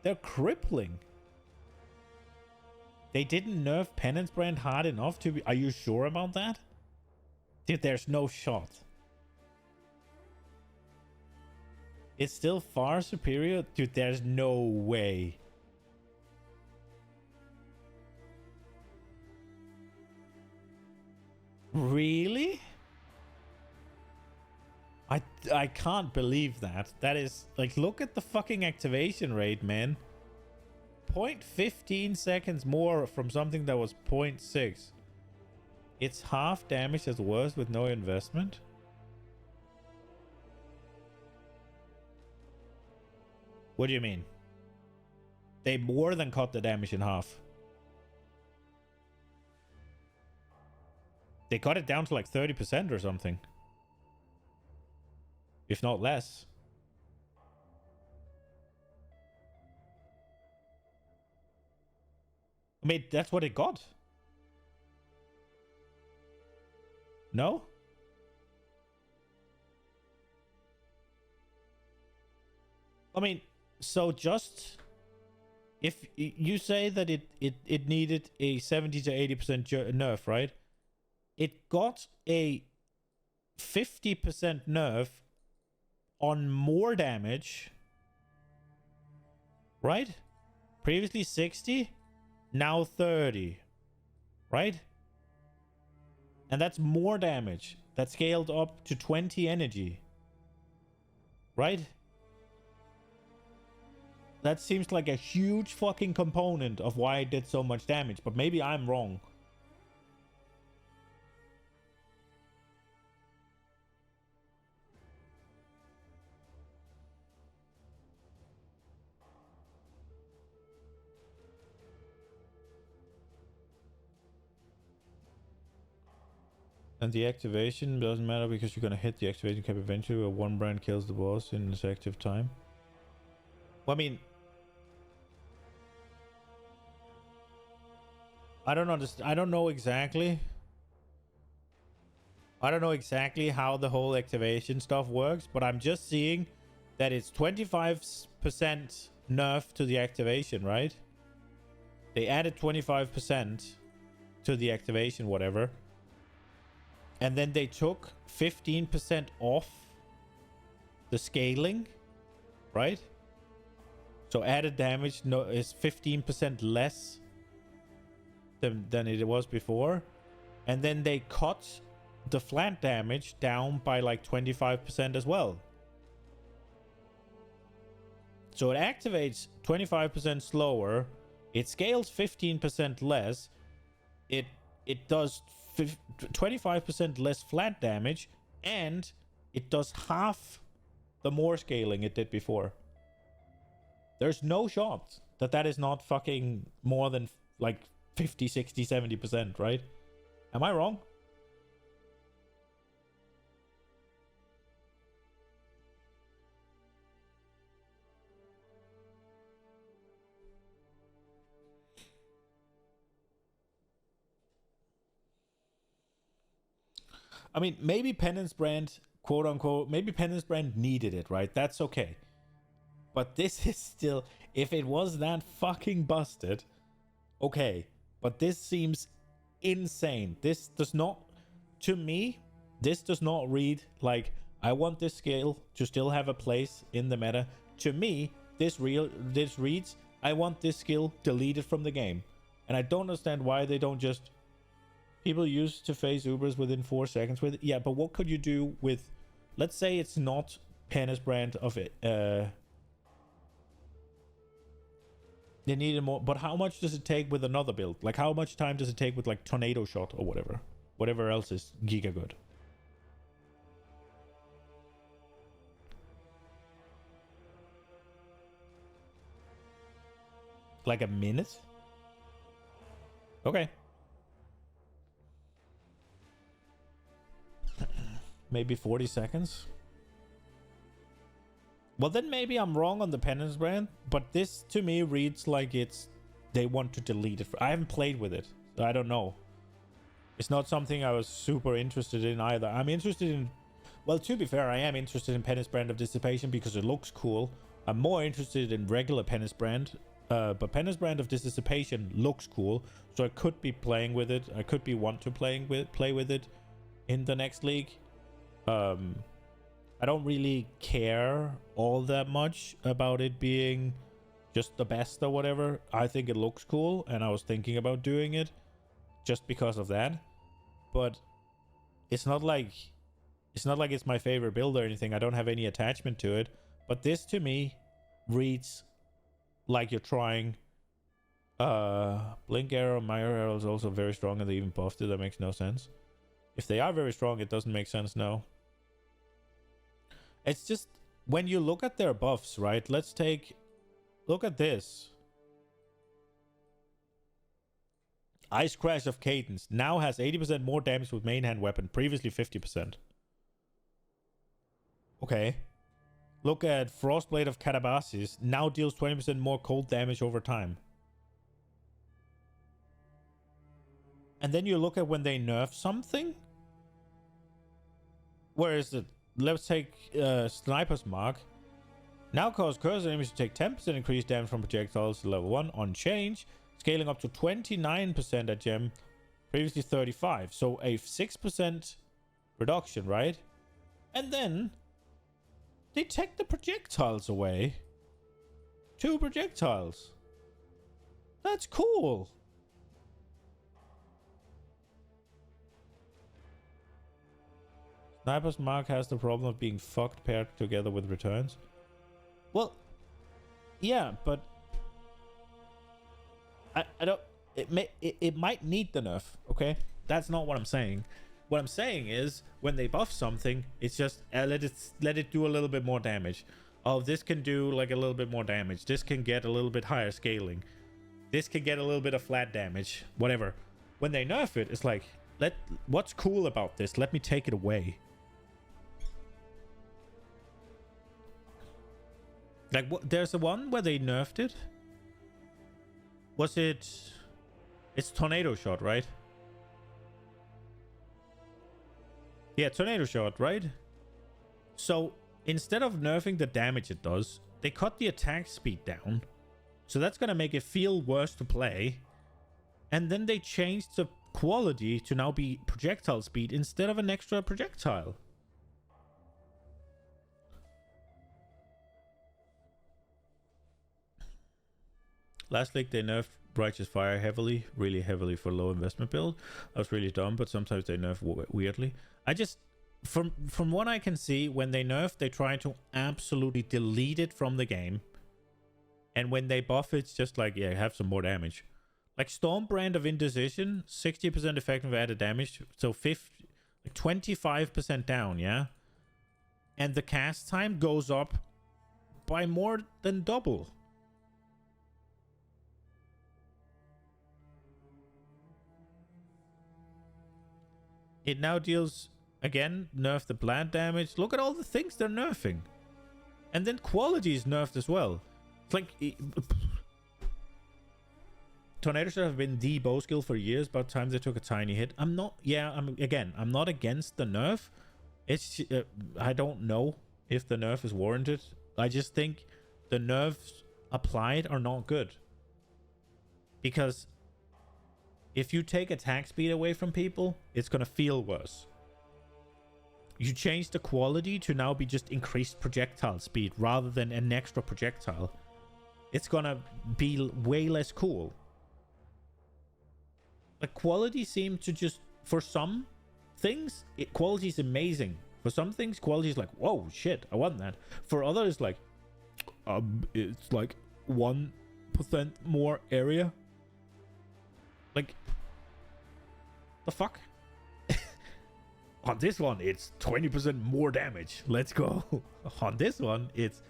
they're crippling. They didn't nerf Penance Brand hard enough to be... Are you sure about that? Dude, there's no shot. It's still far superior. Dude, there's no way. Really? I can't believe that. That is... Like, look at the fucking activation rate, man. 0.15 seconds more from something that was 0.6. It's half damage as worse with no investment. What do you mean? They more than cut the damage in half. They cut it down to like 30% or something. If not less. I mean, that's what it got. No? I mean, so just... if you say that it needed a 70 to 80% nerf, right? It got a 50% nerf on more damage, right? Previously 60, now 30, right? And that's more damage. That scaled up to 20 energy, right? That seems like a huge fucking component of why it did so much damage, but maybe I'm wrong. And the activation doesn't matter because you're gonna hit the activation cap eventually, where one brand kills the boss in its active time. Well, I mean, I don't understand. I don't know exactly. I don't know exactly how the whole activation stuff works, but I'm just seeing that it's 25% nerf to the activation, right? They added 25% to the activation, whatever. And then they took 15% off the scaling, right? So added damage is 15% less than it was before. And then they cut the flat damage down by like 25% as well. So it activates 25% slower. It scales 15% less. It does 25% less flat damage, and it does half the more scaling it did before. There's no shot that that is not fucking more than like 50, 60, 70%, right? Am I wrong? I mean, maybe Penance Brand, quote unquote, maybe Penance Brand needed it, right? That's okay. But this is still, if it was that fucking busted, okay. But this seems insane. This does not, to me, this does not read like, I want this skill to still have a place in the meta. To me, this reads, I want this skill deleted from the game. And I don't understand why they don't just... People used to face Ubers within 4 seconds with it. Yeah, but what could you do with... Let's say it's not Penance Brand of it. They needed more... But how much does it take with another build? Like, how much time does it take with, like, Tornado Shot or whatever? Whatever else is giga good. Like a minute? Okay. Maybe 40 seconds. Well, then maybe I'm wrong on the Penance Brand, but this to me reads like it's they want to delete it. I haven't played with it, so I don't know. It's not something I was super interested in either. I'm interested in... Well, to be fair, I am interested in Penance Brand of Dissipation because it looks cool. I'm more interested in regular Penance Brand, but Penance Brand of Dissipation looks cool, so I could be playing with it. I could be want to play with it in the next league. I don't really care all that much about it being just the best or whatever. I think it looks cool, and I was thinking about doing it just because of that. But it's not like it's my favorite build or anything. I don't have any attachment to it. But this to me reads like you're trying. Blink Arrow, Mire Arrow is also very strong, and they even buffed it. That makes no sense. If they are very strong, it doesn't make sense now. It's just, when you look at their buffs, right? Look at this. Ice Crash of Cadence now has 80% more damage with main hand weapon, previously 50%. Okay. Look at Frostblade of Catabasis, now deals 20% more cold damage over time. And then you look at when they nerf something. Where is it? Let's take Sniper's Mark. Now cause cursor enemies to take 10% increased damage from projectiles to level 1 on change, scaling up to 29% at gem, previously 35. So a 6% reduction, right? And then they take the projectiles away. 2 projectiles. That's cool. Sniper's Mark has the problem of being fucked paired together with returns. Well, yeah, but I don't. It might need the nerf. Okay, that's not what I'm saying. What I'm saying is when they buff something, it's just let it do a little bit more damage. Oh, this can do like a little bit more damage. This can get a little bit higher scaling. This can get a little bit of flat damage. Whatever. When they nerf it, it's like what's cool about this? Let me take it away. Like, there's a one where they nerfed it. Was it... It's Tornado Shot, right? Yeah, Tornado Shot, right? So, instead of nerfing the damage it does, they cut the attack speed down. So that's gonna make it feel worse to play. And then they changed the quality to now be projectile speed instead of an extra projectile. Last league, they nerfed Righteous Fire heavily, really heavily for low investment build. That was really dumb, but sometimes they nerf weirdly. I just, from what I can see, when they nerf, they try to absolutely delete it from the game. And when they buff, it's just like, yeah, have some more damage. Like Stormbrand of Indecision, 60% effective added damage, so 25% down, yeah? And the cast time goes up by more than double. It now deals, again, nerf the plant damage. Look at all the things they're nerfing. And then quality is nerfed as well. It's like... Tornado should have been the bow skill for years, but times they took a tiny hit. I'm not... Yeah, I'm not against the nerf. It's... I don't know if the nerf is warranted. I just think the nerfs applied are not good. Because... if you take attack speed away from people, it's gonna feel worse. You change the quality to now be just increased projectile speed rather than an extra projectile. It's gonna be way less cool. The quality seemed to just... for some things, quality is amazing. For some things, quality is like, whoa, shit, I want that. For others, like... it's like 1% more area. Like, the fuck? On this one, it's 20% more damage. Let's go. On this one, it's...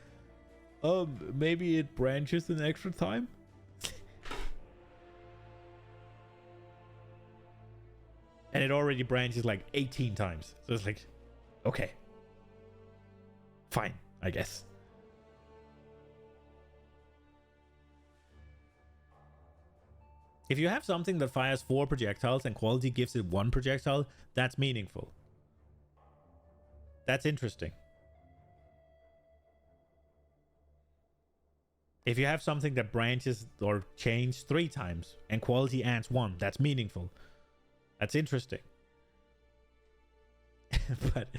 maybe it branches an extra time? And it already branches like 18 times. So it's like, okay. Fine, I guess. If you have something that fires 4 projectiles and quality gives it 1 projectile, that's meaningful. That's interesting. If you have something that branches or changes 3 times and quality adds 1, that's meaningful. That's interesting. But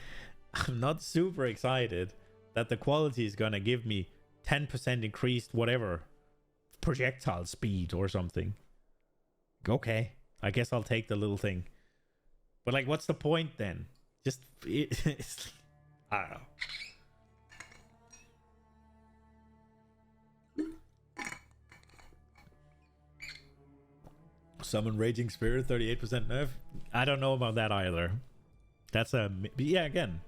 I'm not super excited that the quality is gonna give me 10% increased whatever projectile speed or something. Okay, I guess I'll take the little thing. But like, what's the point then? Just, it's, I don't know. Summon Raging Spirit, 38% nerf. I don't know about that either. That's a... yeah, again.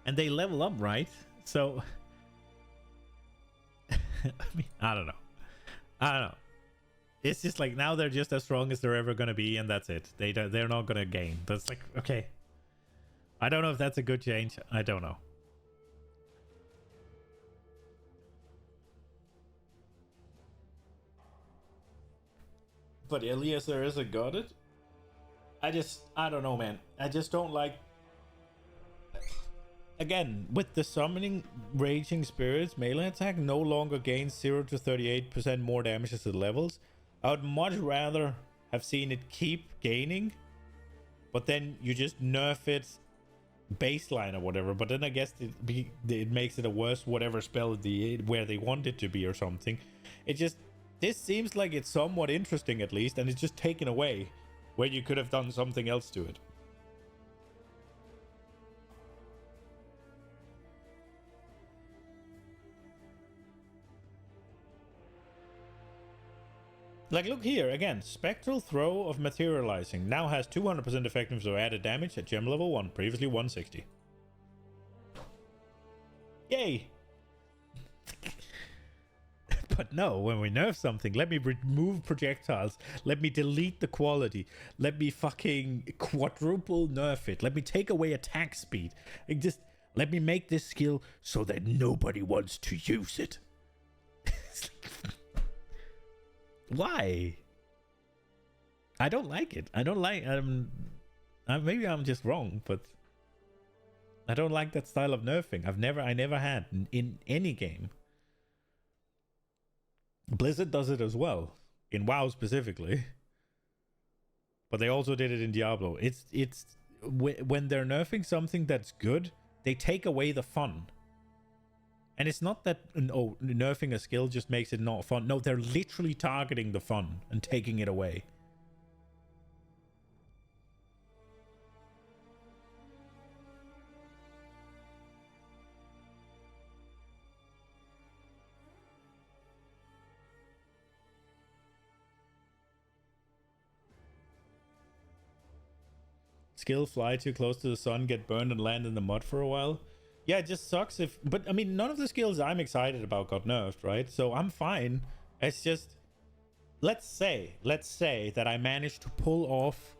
And they level up, right? So... I mean, I don't know. It's just like, now they're just as strong as they're ever going to be, and that's it. They're not going to gain. That's like, okay. I don't know if that's a good change. I don't know. But Eliezer isn't got it. I don't know, man. I just don't like... again, with the summoning Raging Spirits, melee attack no longer gains 0 to 38% more damage as it levels. I would much rather have seen it keep gaining, but then you just nerf it baseline or whatever. But then I guess it makes it a worse whatever spell where they want it to be or something. This seems like it's somewhat interesting at least, and it's just taken away where you could have done something else to it. Like, look here, again, Spectral Throw of Materializing now has 200% effectiveness of added damage at gem level 1, previously 160. Yay! But no, when we nerf something, let me remove projectiles, let me delete the quality, let me fucking quadruple nerf it, let me take away attack speed, and just let me make this skill so that nobody wants to use it. Why? I don't like it. I don't like. Maybe I'm just wrong, but I don't like that style of nerfing. I never had in any game. Blizzard does it as well in WoW specifically, but they also did it in Diablo. It's when they're nerfing something that's good, they take away the fun. And it's not that, oh, nerfing a skill just makes it not fun. No, they're literally targeting the fun and taking it away. Skill fly too close to the sun, get burned and land in the mud for a while. Yeah, it just sucks if... But, I mean, none of the skills I'm excited about got nerfed, right? So I'm fine. It's just... Let's say that I managed to pull off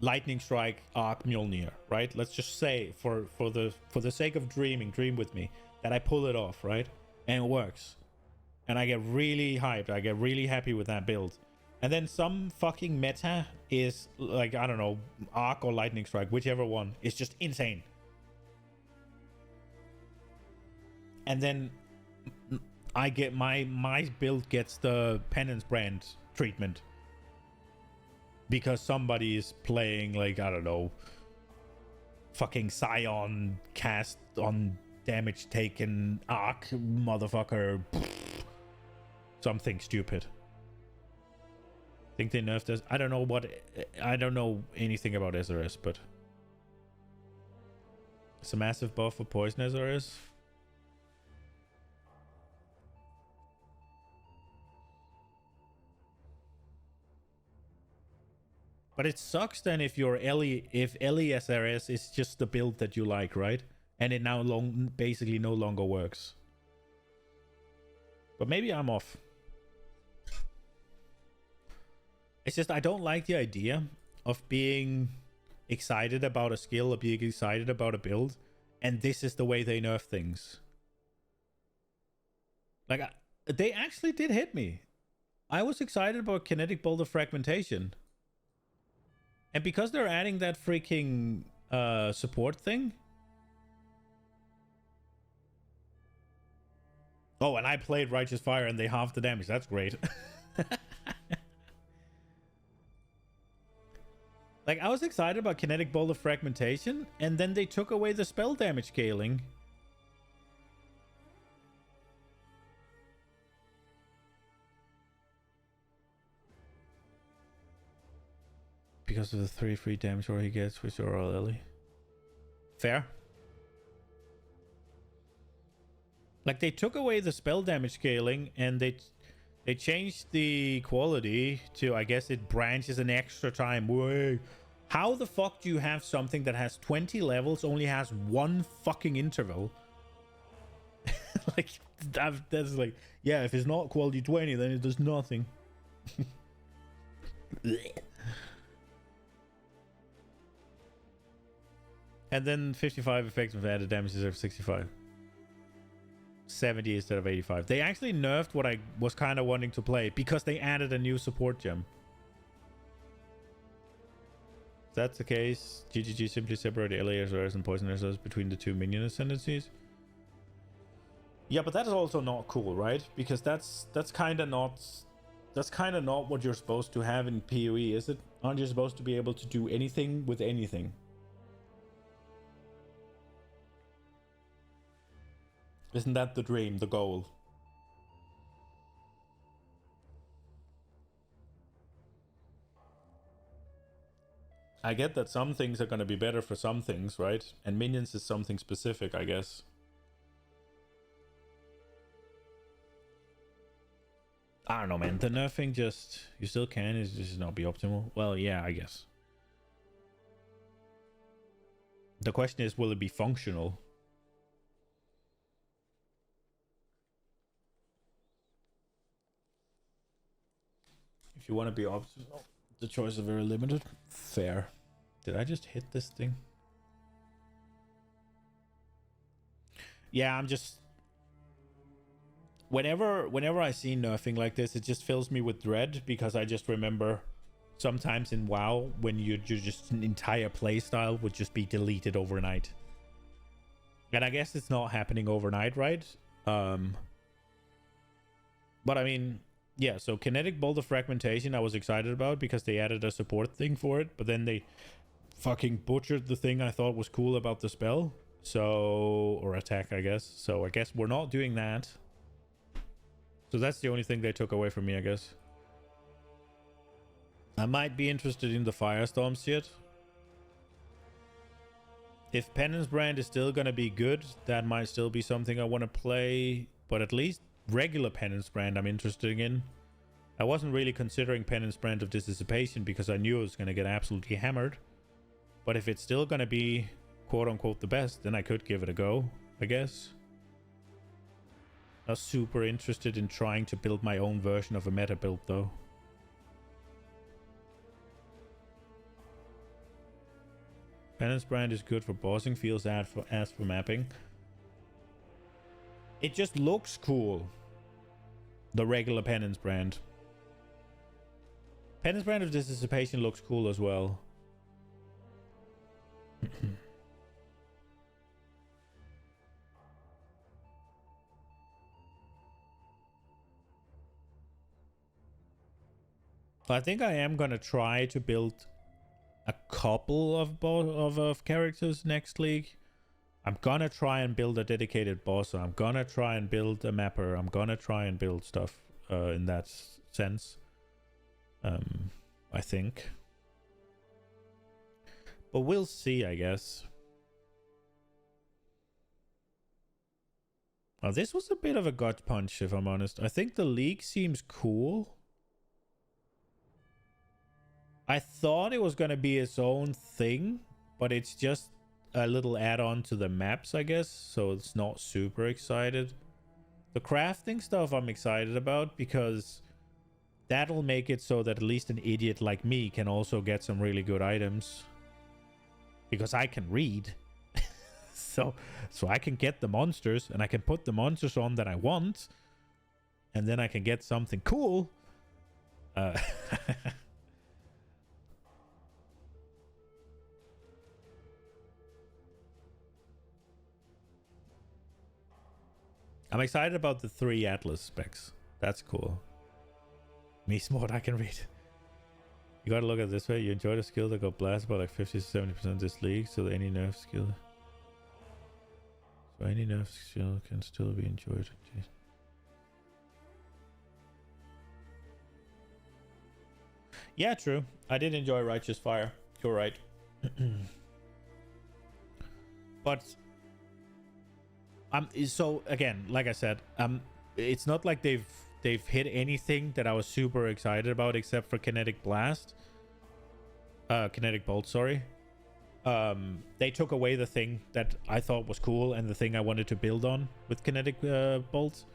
Lightning Strike Arc Mjolnir, right? Let's just say, for the sake of dream with me, that I pull it off, right? And it works. And I get really hyped. I get really happy with that build. And then some fucking meta is, like, I don't know, Arc or Lightning Strike, whichever one, is just insane. And then I get my build gets the Penance Brand treatment because somebody is playing, like, I don't know, fucking Scion cast on damage taken Arc motherfucker, something stupid. Think they nerfed this? I don't know anything about SRS, but it's a massive buff for poison SRS. But it sucks then if your if LESRS is just the build that you like, right? And it now basically no longer works. But maybe I'm off. It's just I don't like the idea of being excited about a skill or being excited about a build, and this is the way they nerf things. Like, they actually did hit me. I was excited about Kinetic Bolt of Fragmentation. And because they're adding that freaking support thing. Oh, and I played Righteous Fire and they halved the damage. That's great. Like, I was excited about Kinetic Bolt of Fragmentation, and then they took away the spell damage scaling. Because of the 3 free damage or he gets with your Ellie. Fair. Like, they took away the spell damage scaling, and they changed the quality to, I guess it branches an extra time. Wait, how the fuck do you have something that has 20 levels, only has 1 fucking interval? Like, that's like, yeah, if it's not quality 20, then it does nothing. And then 55 effective added damage instead of 65. 70 instead of 85. They actually nerfed what I was kind of wanting to play because they added a new support gem. that's the case, GGG simply separate LASRs and poison SRs between the two minion ascendancies. Yeah, but that is also not cool, right? Because that's kind of not what you're supposed to have in PoE, is it? Aren't you supposed to be able to do anything with anything? Isn't that the dream, the goal? I get that some things are going to be better for some things, right? And minions is something specific, I guess. I don't know, man. The nerfing just... You still can, it's just not be optimal. Well, yeah, I guess. The question is, will it be functional? If you want to be optimal, the choices are very limited. Fair. Did I just hit this thing? Yeah, I'm just... Whenever I see nerfing like this, it just fills me with dread, because I just remember sometimes in WoW when you just an entire playstyle would just be deleted overnight. And I guess it's not happening overnight, right? But I mean, yeah, so Kinetic Bolt of Fragmentation I was excited about because they added a support thing for it, but then they fucking butchered the thing I thought was cool about the spell. So, or attack, I guess. So I guess we're not doing that. So that's the only thing they took away from me, I guess. I might be interested in the Firestorm shit. If Penance Brand is still gonna be good, that might still be something I want to play. But at least regular Penance Brand I'm interested in. I wasn't really considering Penance Brand of Dissipation because I knew it was gonna get absolutely hammered. But if it's still gonna be quote-unquote the best, then I could give it a go, I guess. I was super interested in trying to build my own version of a meta build, though. Penance Brand is good for bossing, feels as for mapping. It just looks cool. The regular Penance Brand. Penance Brand of Dissipation looks cool as well. I think I am gonna try to build a couple of characters next league. I'm gonna try and build a dedicated boss. I'm gonna try and build a mapper. I'm gonna try and build stuff in that sense. I think. But we'll see, I guess. Oh, this was a bit of a gut punch, if I'm honest. I think the league seems cool. I thought it was going to be its own thing, but it's just a little add-on to the maps, I guess, so it's not super excited. The crafting stuff I'm excited about because that'll make it so that at least an idiot like me can also get some really good items. Because I can read. so I can get the monsters, and I can put the monsters on that I want, and then I can get something cool. I'm excited about the 3 Atlas specs. That's cool. Me smart, I can read. You gotta look at it this way. You enjoy the skill that got blasted by like 50-70% this league, so any nerf skill. So any nerf skill can still be enjoyed. Jeez. Yeah, true. I did enjoy Righteous Fire. You're right. But so again, like I said, it's not like they've hit anything that I was super excited about except for Kinetic Blast. Kinetic Bolt, sorry. They took away the thing that I thought was cool and the thing I wanted to build on with Kinetic Bolt.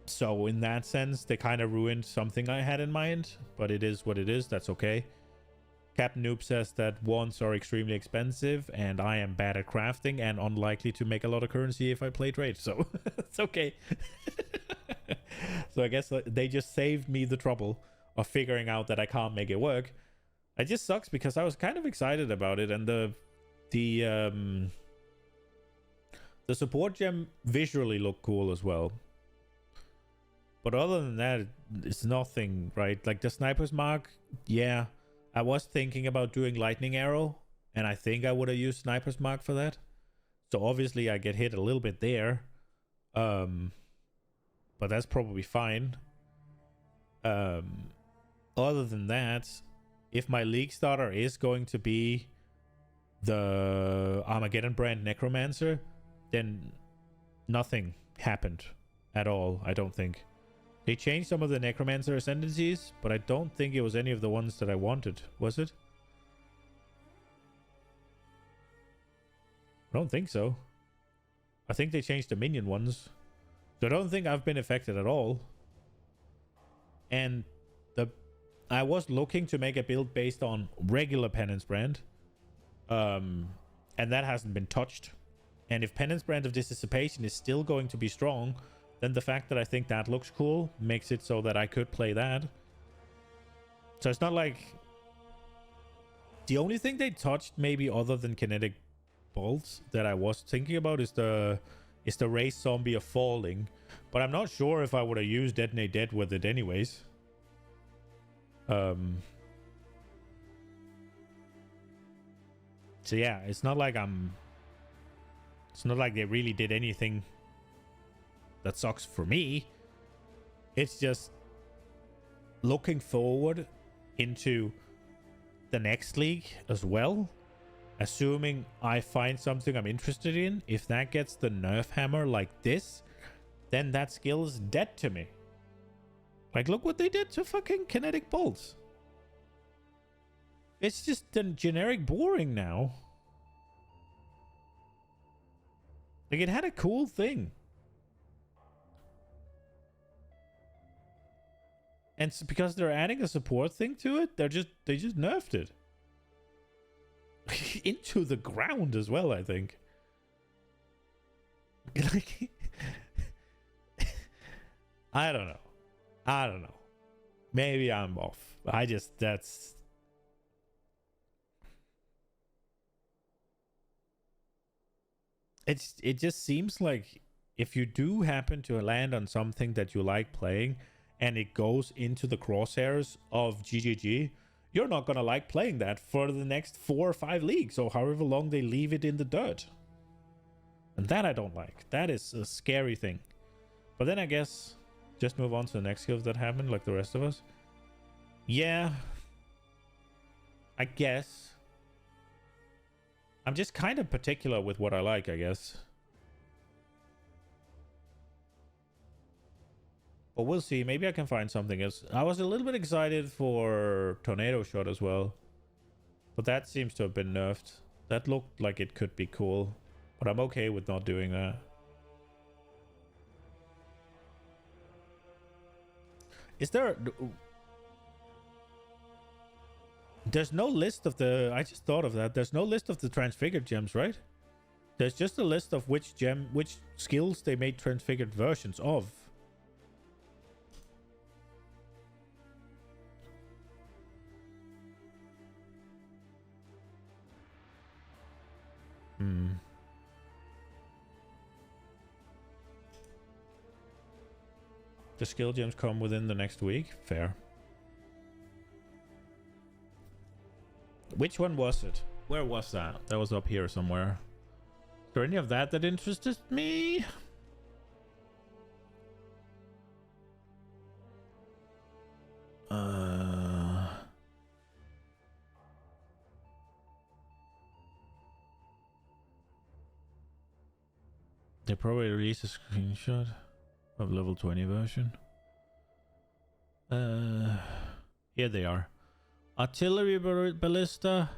So in that sense, they kind of ruined something I had in mind, but it is what it is. That's okay. Captain Noob says that wands are extremely expensive, and I am bad at crafting and unlikely to make a lot of currency if I play trade, so it's okay. So I guess they just saved me the trouble of figuring out that I can't make it work. It just sucks because I was kind of excited about it, and the support gem visually looked cool as well. But other than that, it's nothing, right? Like the sniper's mark, yeah. I was thinking about doing lightning arrow, and I think I would have used sniper's mark for that. So obviously I get hit a little bit there. But that's probably fine. Other than that, if my league starter is going to be the Armageddon brand Necromancer, then nothing happened at all, I don't think. They changed some of the Necromancer ascendancies, but I don't think it was any of the ones that I wanted, was it? I don't think so. I think they changed the minion ones. So I don't think I've been affected at all. And I was looking to make a build based on regular Penance Brand. And that hasn't been touched. And if Penance Brand of Dissipation is still going to be strong, then the fact that I think that looks cool makes it so that I could play that. So it's not like... The only thing they touched, maybe other than kinetic bolts, that I was thinking about is the race zombie of falling. But I'm not sure if I would have used Detonate Dead with it anyways. So yeah, it's not like they really did anything that sucks for me. It's just looking forward into the next league as well. Assuming I find something I'm interested in, if that gets the nerf hammer like this, then that skill is dead to me. Like, look what they did to fucking kinetic bolts. It's just generic boring now. Like, it had a cool thing. And because they're adding a support thing to it, they just nerfed it. Into the ground as well, I think. Like, I don't know. Maybe I'm off. It just seems like if you do happen to land on something that you like playing and it goes into the crosshairs of GGG, you're not going to like playing that for the next 4 or 5 leagues or however long they leave it in the dirt. And that I don't like. That is a scary thing. But then I guess just move on to the next skills that happen like the rest of us. Yeah. I guess. I'm just kind of particular with what I like, I guess. But we'll see. Maybe I can find something else. I was a little bit excited for Tornado Shot as well. But that seems to have been nerfed. That looked like it could be cool. But I'm okay with not doing that. Is there... There's no list of the... I just thought of that. There's no list of the transfigured gems, right? There's just a list of which skills they made transfigured versions of. The skill gems come within the next week. Fair. Which one was it? Where was that? That was up here somewhere. Is there any of that interested me? They probably released a screenshot of level 20 version. Here they are. Artillery ballista.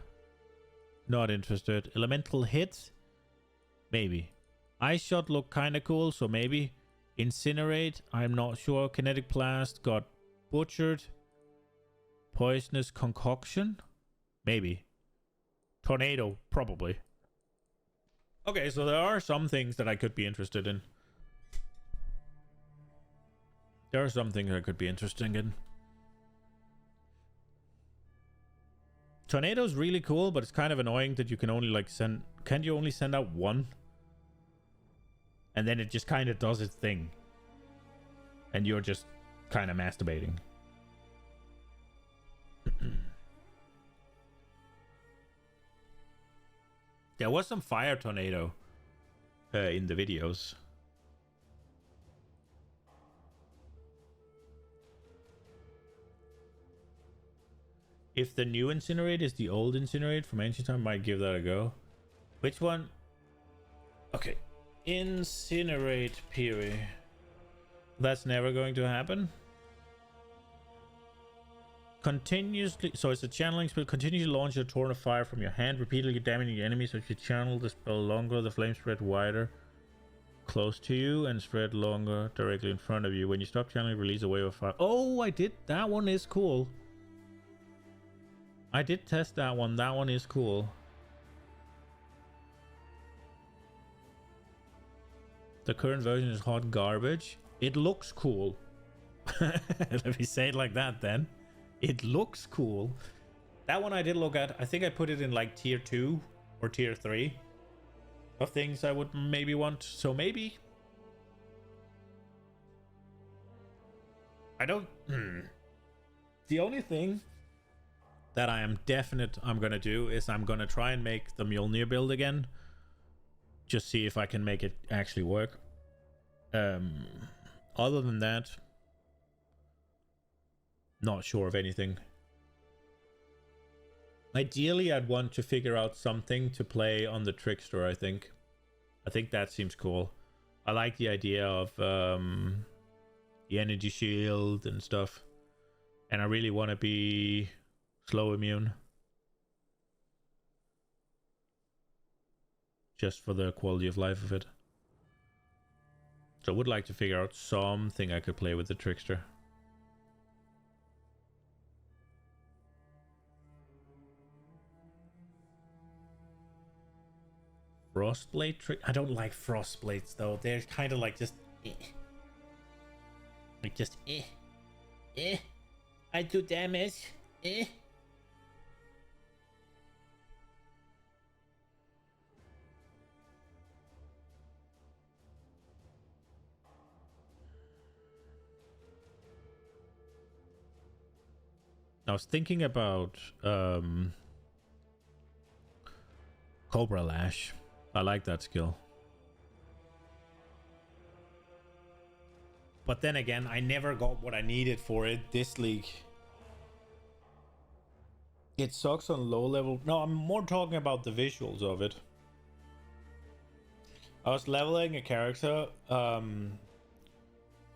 Not interested. Elemental hit. Maybe. Ice shot looked kind of cool, so maybe. Incinerate. I'm not sure. Kinetic blast got butchered. Poisonous concoction. Maybe. Tornado. Probably. Okay, so there are some things that I could be interested in. There are some things I could be interested in. Tornado's really cool, but it's kind of annoying that you can only like send... Can't you only send out one? And then it just kind of does its thing. And you're just kind of masturbating. There was some fire tornado in the videos. If the new Incinerate is the old Incinerate from ancient time, might give that a go. Which one? Okay. Incinerate Piri. That's never going to happen. Continuously, so it's a channeling spell. Continue to launch a torrent of fire from your hand, repeatedly damaging your enemies. So if you channel the spell longer, the flames spread wider close to you and spread longer directly in front of you. When you stop channeling, release a wave of fire. Oh, I did. That one is cool. I did test that one. That one is cool. The current version is hot garbage. It looks cool. Let me say it like that then. It looks cool. That one I did look at. I think I put it in like tier 2 or tier 3 of things I would maybe want. So maybe. I don't... The only thing that I am definite I'm gonna do is I'm gonna try and make the Mjolnir build again. Just see if I can make it actually work. Other than that, not sure of anything. Ideally, I'd want to figure out something to play on the Trickster, I think. I think that seems cool. I like the idea of the energy shield and stuff. And I really want to be slow immune. Just for the quality of life of it. So I would like to figure out something I could play with the Trickster. Frostblade trick? I don't like Frostblades though. They're kind of like just... Like just... I do damage. I was thinking about Cobra Lash. I like that skill. But then again, I never got what I needed for it this league. It sucks on low level. No, I'm more talking about the visuals of it. I was leveling a character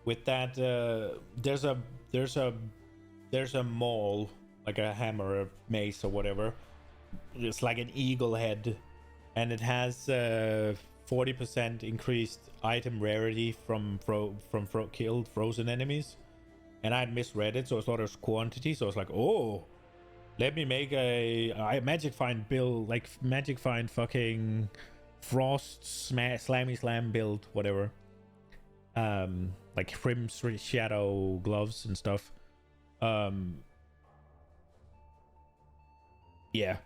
with that there's a maul, like a hammer, a mace or whatever. It's like an eagle head, and it has 40% increased item rarity from killed frozen enemies. And I'd misread it, so I thought it was quantity. So I was like, oh, let me make a magic find build, like magic find fucking frost slammy slam build, whatever. Like Crim Shadow gloves and stuff. Yeah,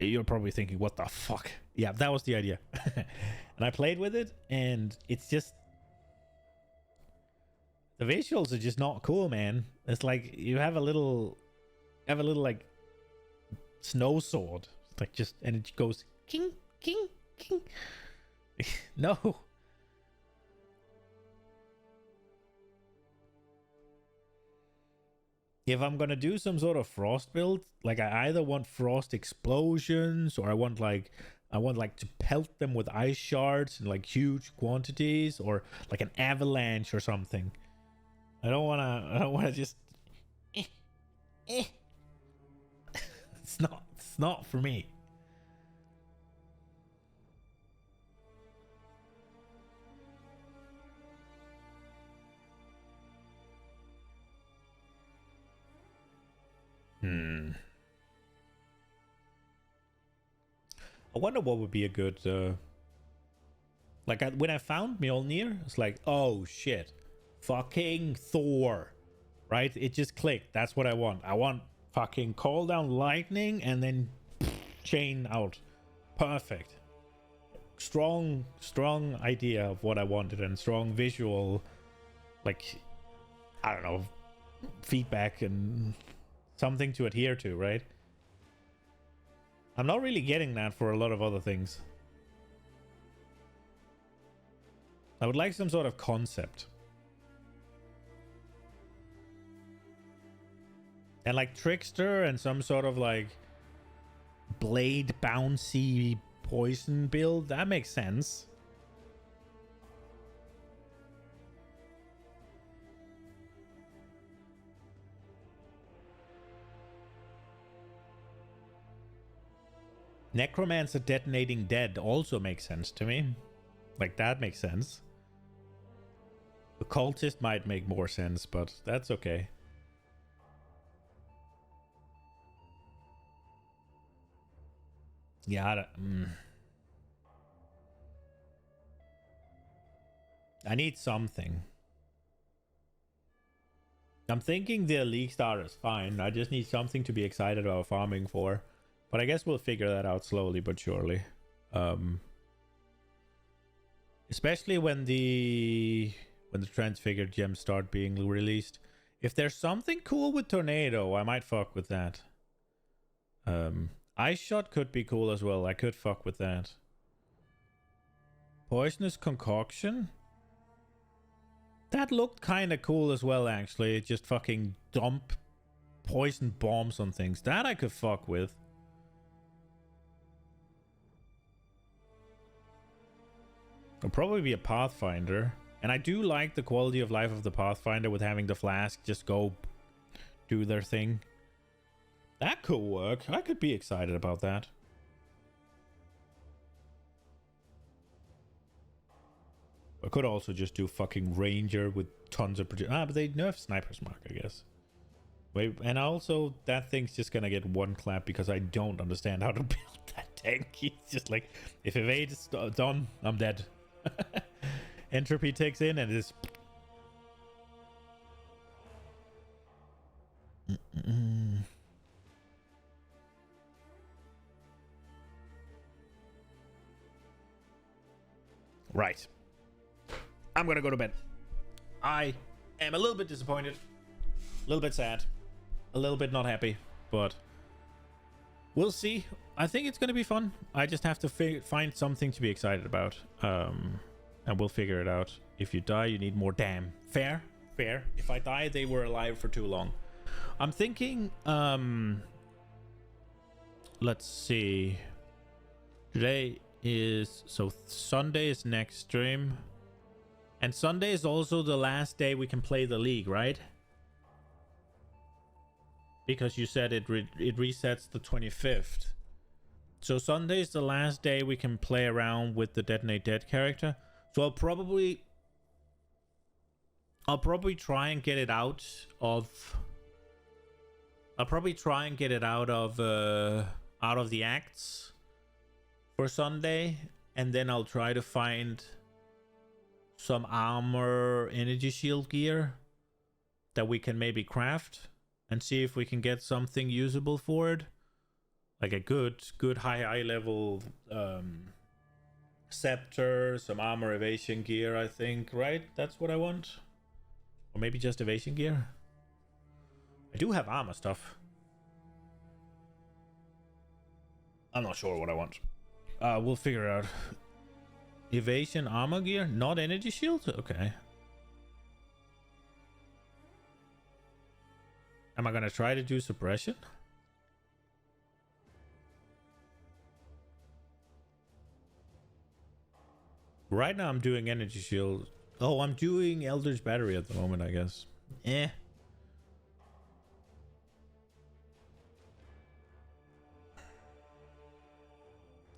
you're probably thinking, what the fuck? Yeah, that was the idea. And I played with it, and it's just, the visuals are just not cool, man. It's like you have a little like snow sword, like just, and it goes king king king. No. If I'm gonna do some sort of frost build, like I either want frost explosions, or I want like to pelt them with ice shards in like huge quantities, or like an avalanche or something. I don't wanna just It's not for me. I wonder what would be a good when I found Mjolnir, it's like, oh shit, fucking Thor, right? It just clicked. That's what I want. I want Fucking call down lightning and then chain out. Perfect. Strong idea of what I wanted and strong visual, like, I don't know, feedback and something to adhere to, right? I'm not really getting that for a lot of other things. I would like some sort of concept. And like Trickster and some sort of like blade bouncy poison build, that makes sense. Necromancer detonating dead also makes sense to me. Like, that makes sense. The cultist might make more sense, but that's okay. Yeah, I need something. I'm thinking the League Star is fine. I just need something to be excited about farming for. But I guess we'll figure that out slowly but surely. Especially when the transfigured gems start being released. If there's something cool with Tornado, I might fuck with that. Ice Shot could be cool as well. I could fuck with that. Poisonous Concoction? That looked kind of cool as well, actually. Just fucking dump poison bombs on things. That I could fuck with. It'll probably be a Pathfinder. And I do like the quality of life of the Pathfinder with having the flask just go do their thing. That could work. I could be excited about that. I could also just do fucking Ranger with tons of... but they nerfed Sniper's Mark, I guess. Wait, and also, that thing's just gonna get one clap because I don't understand how to build that tank. It's just like, if evade is done, I'm dead. Entropy takes in and it's... Right. I'm gonna go to bed. I am a little bit disappointed, a little bit sad, a little bit not happy, but we'll see. I think it's gonna be fun. I just have to find something to be excited about, and we'll figure it out. If you die, you need more. Damn. Fair. If I die, they were alive for too long. I'm thinking, let's see. Today is... So Sunday is next stream. And Sunday is also the last day we can play the league, right? Because you said it resets the 25th. So Sunday is the last day we can play around with the Detonate Dead character. So I'll probably try and get it out of... I'll probably try and get it out of the acts for Sunday. And then I'll try to find some armor energy shield gear that we can maybe craft and see if we can get something usable for it, like a good high level scepter, some armor evasion gear, I think, right? That's what I want. Or maybe just evasion gear. I do have armor stuff. I'm not sure what I want. We'll figure it out. Evasion armor gear, not energy shield? Okay. Am I gonna try to do suppression? Right now I'm doing energy shield. Oh, I'm doing Elder's Battery at the moment, I guess.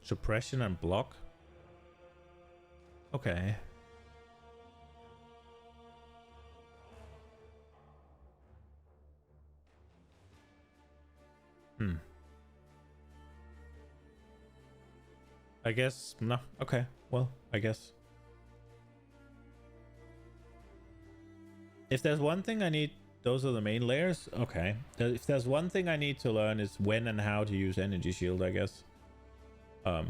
Suppression and block. Okay. I guess no. Okay. Well, I guess. If there's one thing I need those are the main layers. Okay. If there's one thing I need to learn is when and how to use energy shield, I guess. I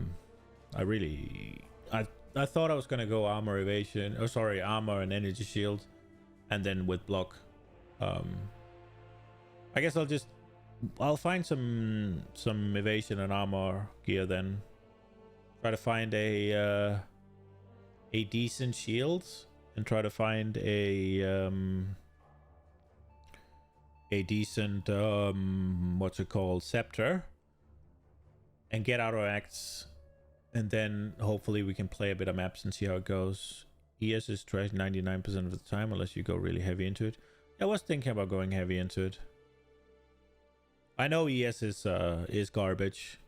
thought I was gonna go armor evasion. Oh, sorry, armor and energy shield, and then with block. I guess I'll find some evasion and armor gear then. Try to find a decent shield and try to find a decent what's it called, scepter, and get auto acts, and then hopefully we can play a bit of maps and see how it goes. ES is trash 99% of the time unless you go really heavy into it. I was thinking about going heavy into it. I know ES is garbage.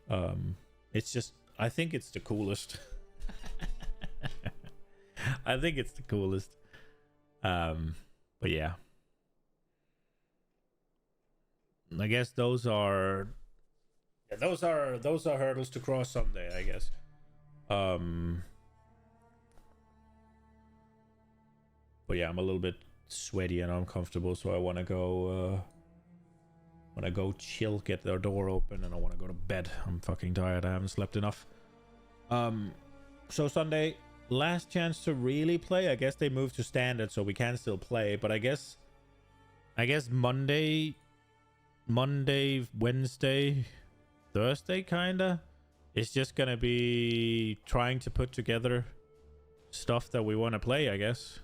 It's just, I think it's the coolest. I think it's the coolest. But yeah. I guess those are hurdles to cross someday, I guess. But yeah, I'm a little bit sweaty and uncomfortable, so I want to go chill, get their door open, and I want to go to bed. I'm fucking tired. I haven't slept enough. So Sunday, last chance to really play. I guess they moved to standard, so we can still play, but I guess Monday, Wednesday, Thursday kinda, it's just gonna be trying to put together stuff that we want to play, I guess.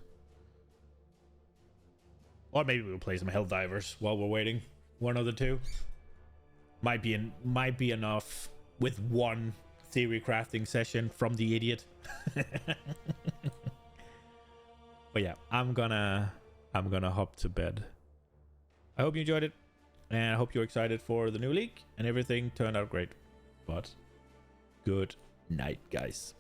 Or maybe we'll play some Helldivers while we're waiting. One of the two. Might be enough with one theory crafting session from the idiot. But yeah, I'm gonna hop to bed. I hope you enjoyed it, and I hope you're excited for the new league, and everything turned out great. But good night, guys.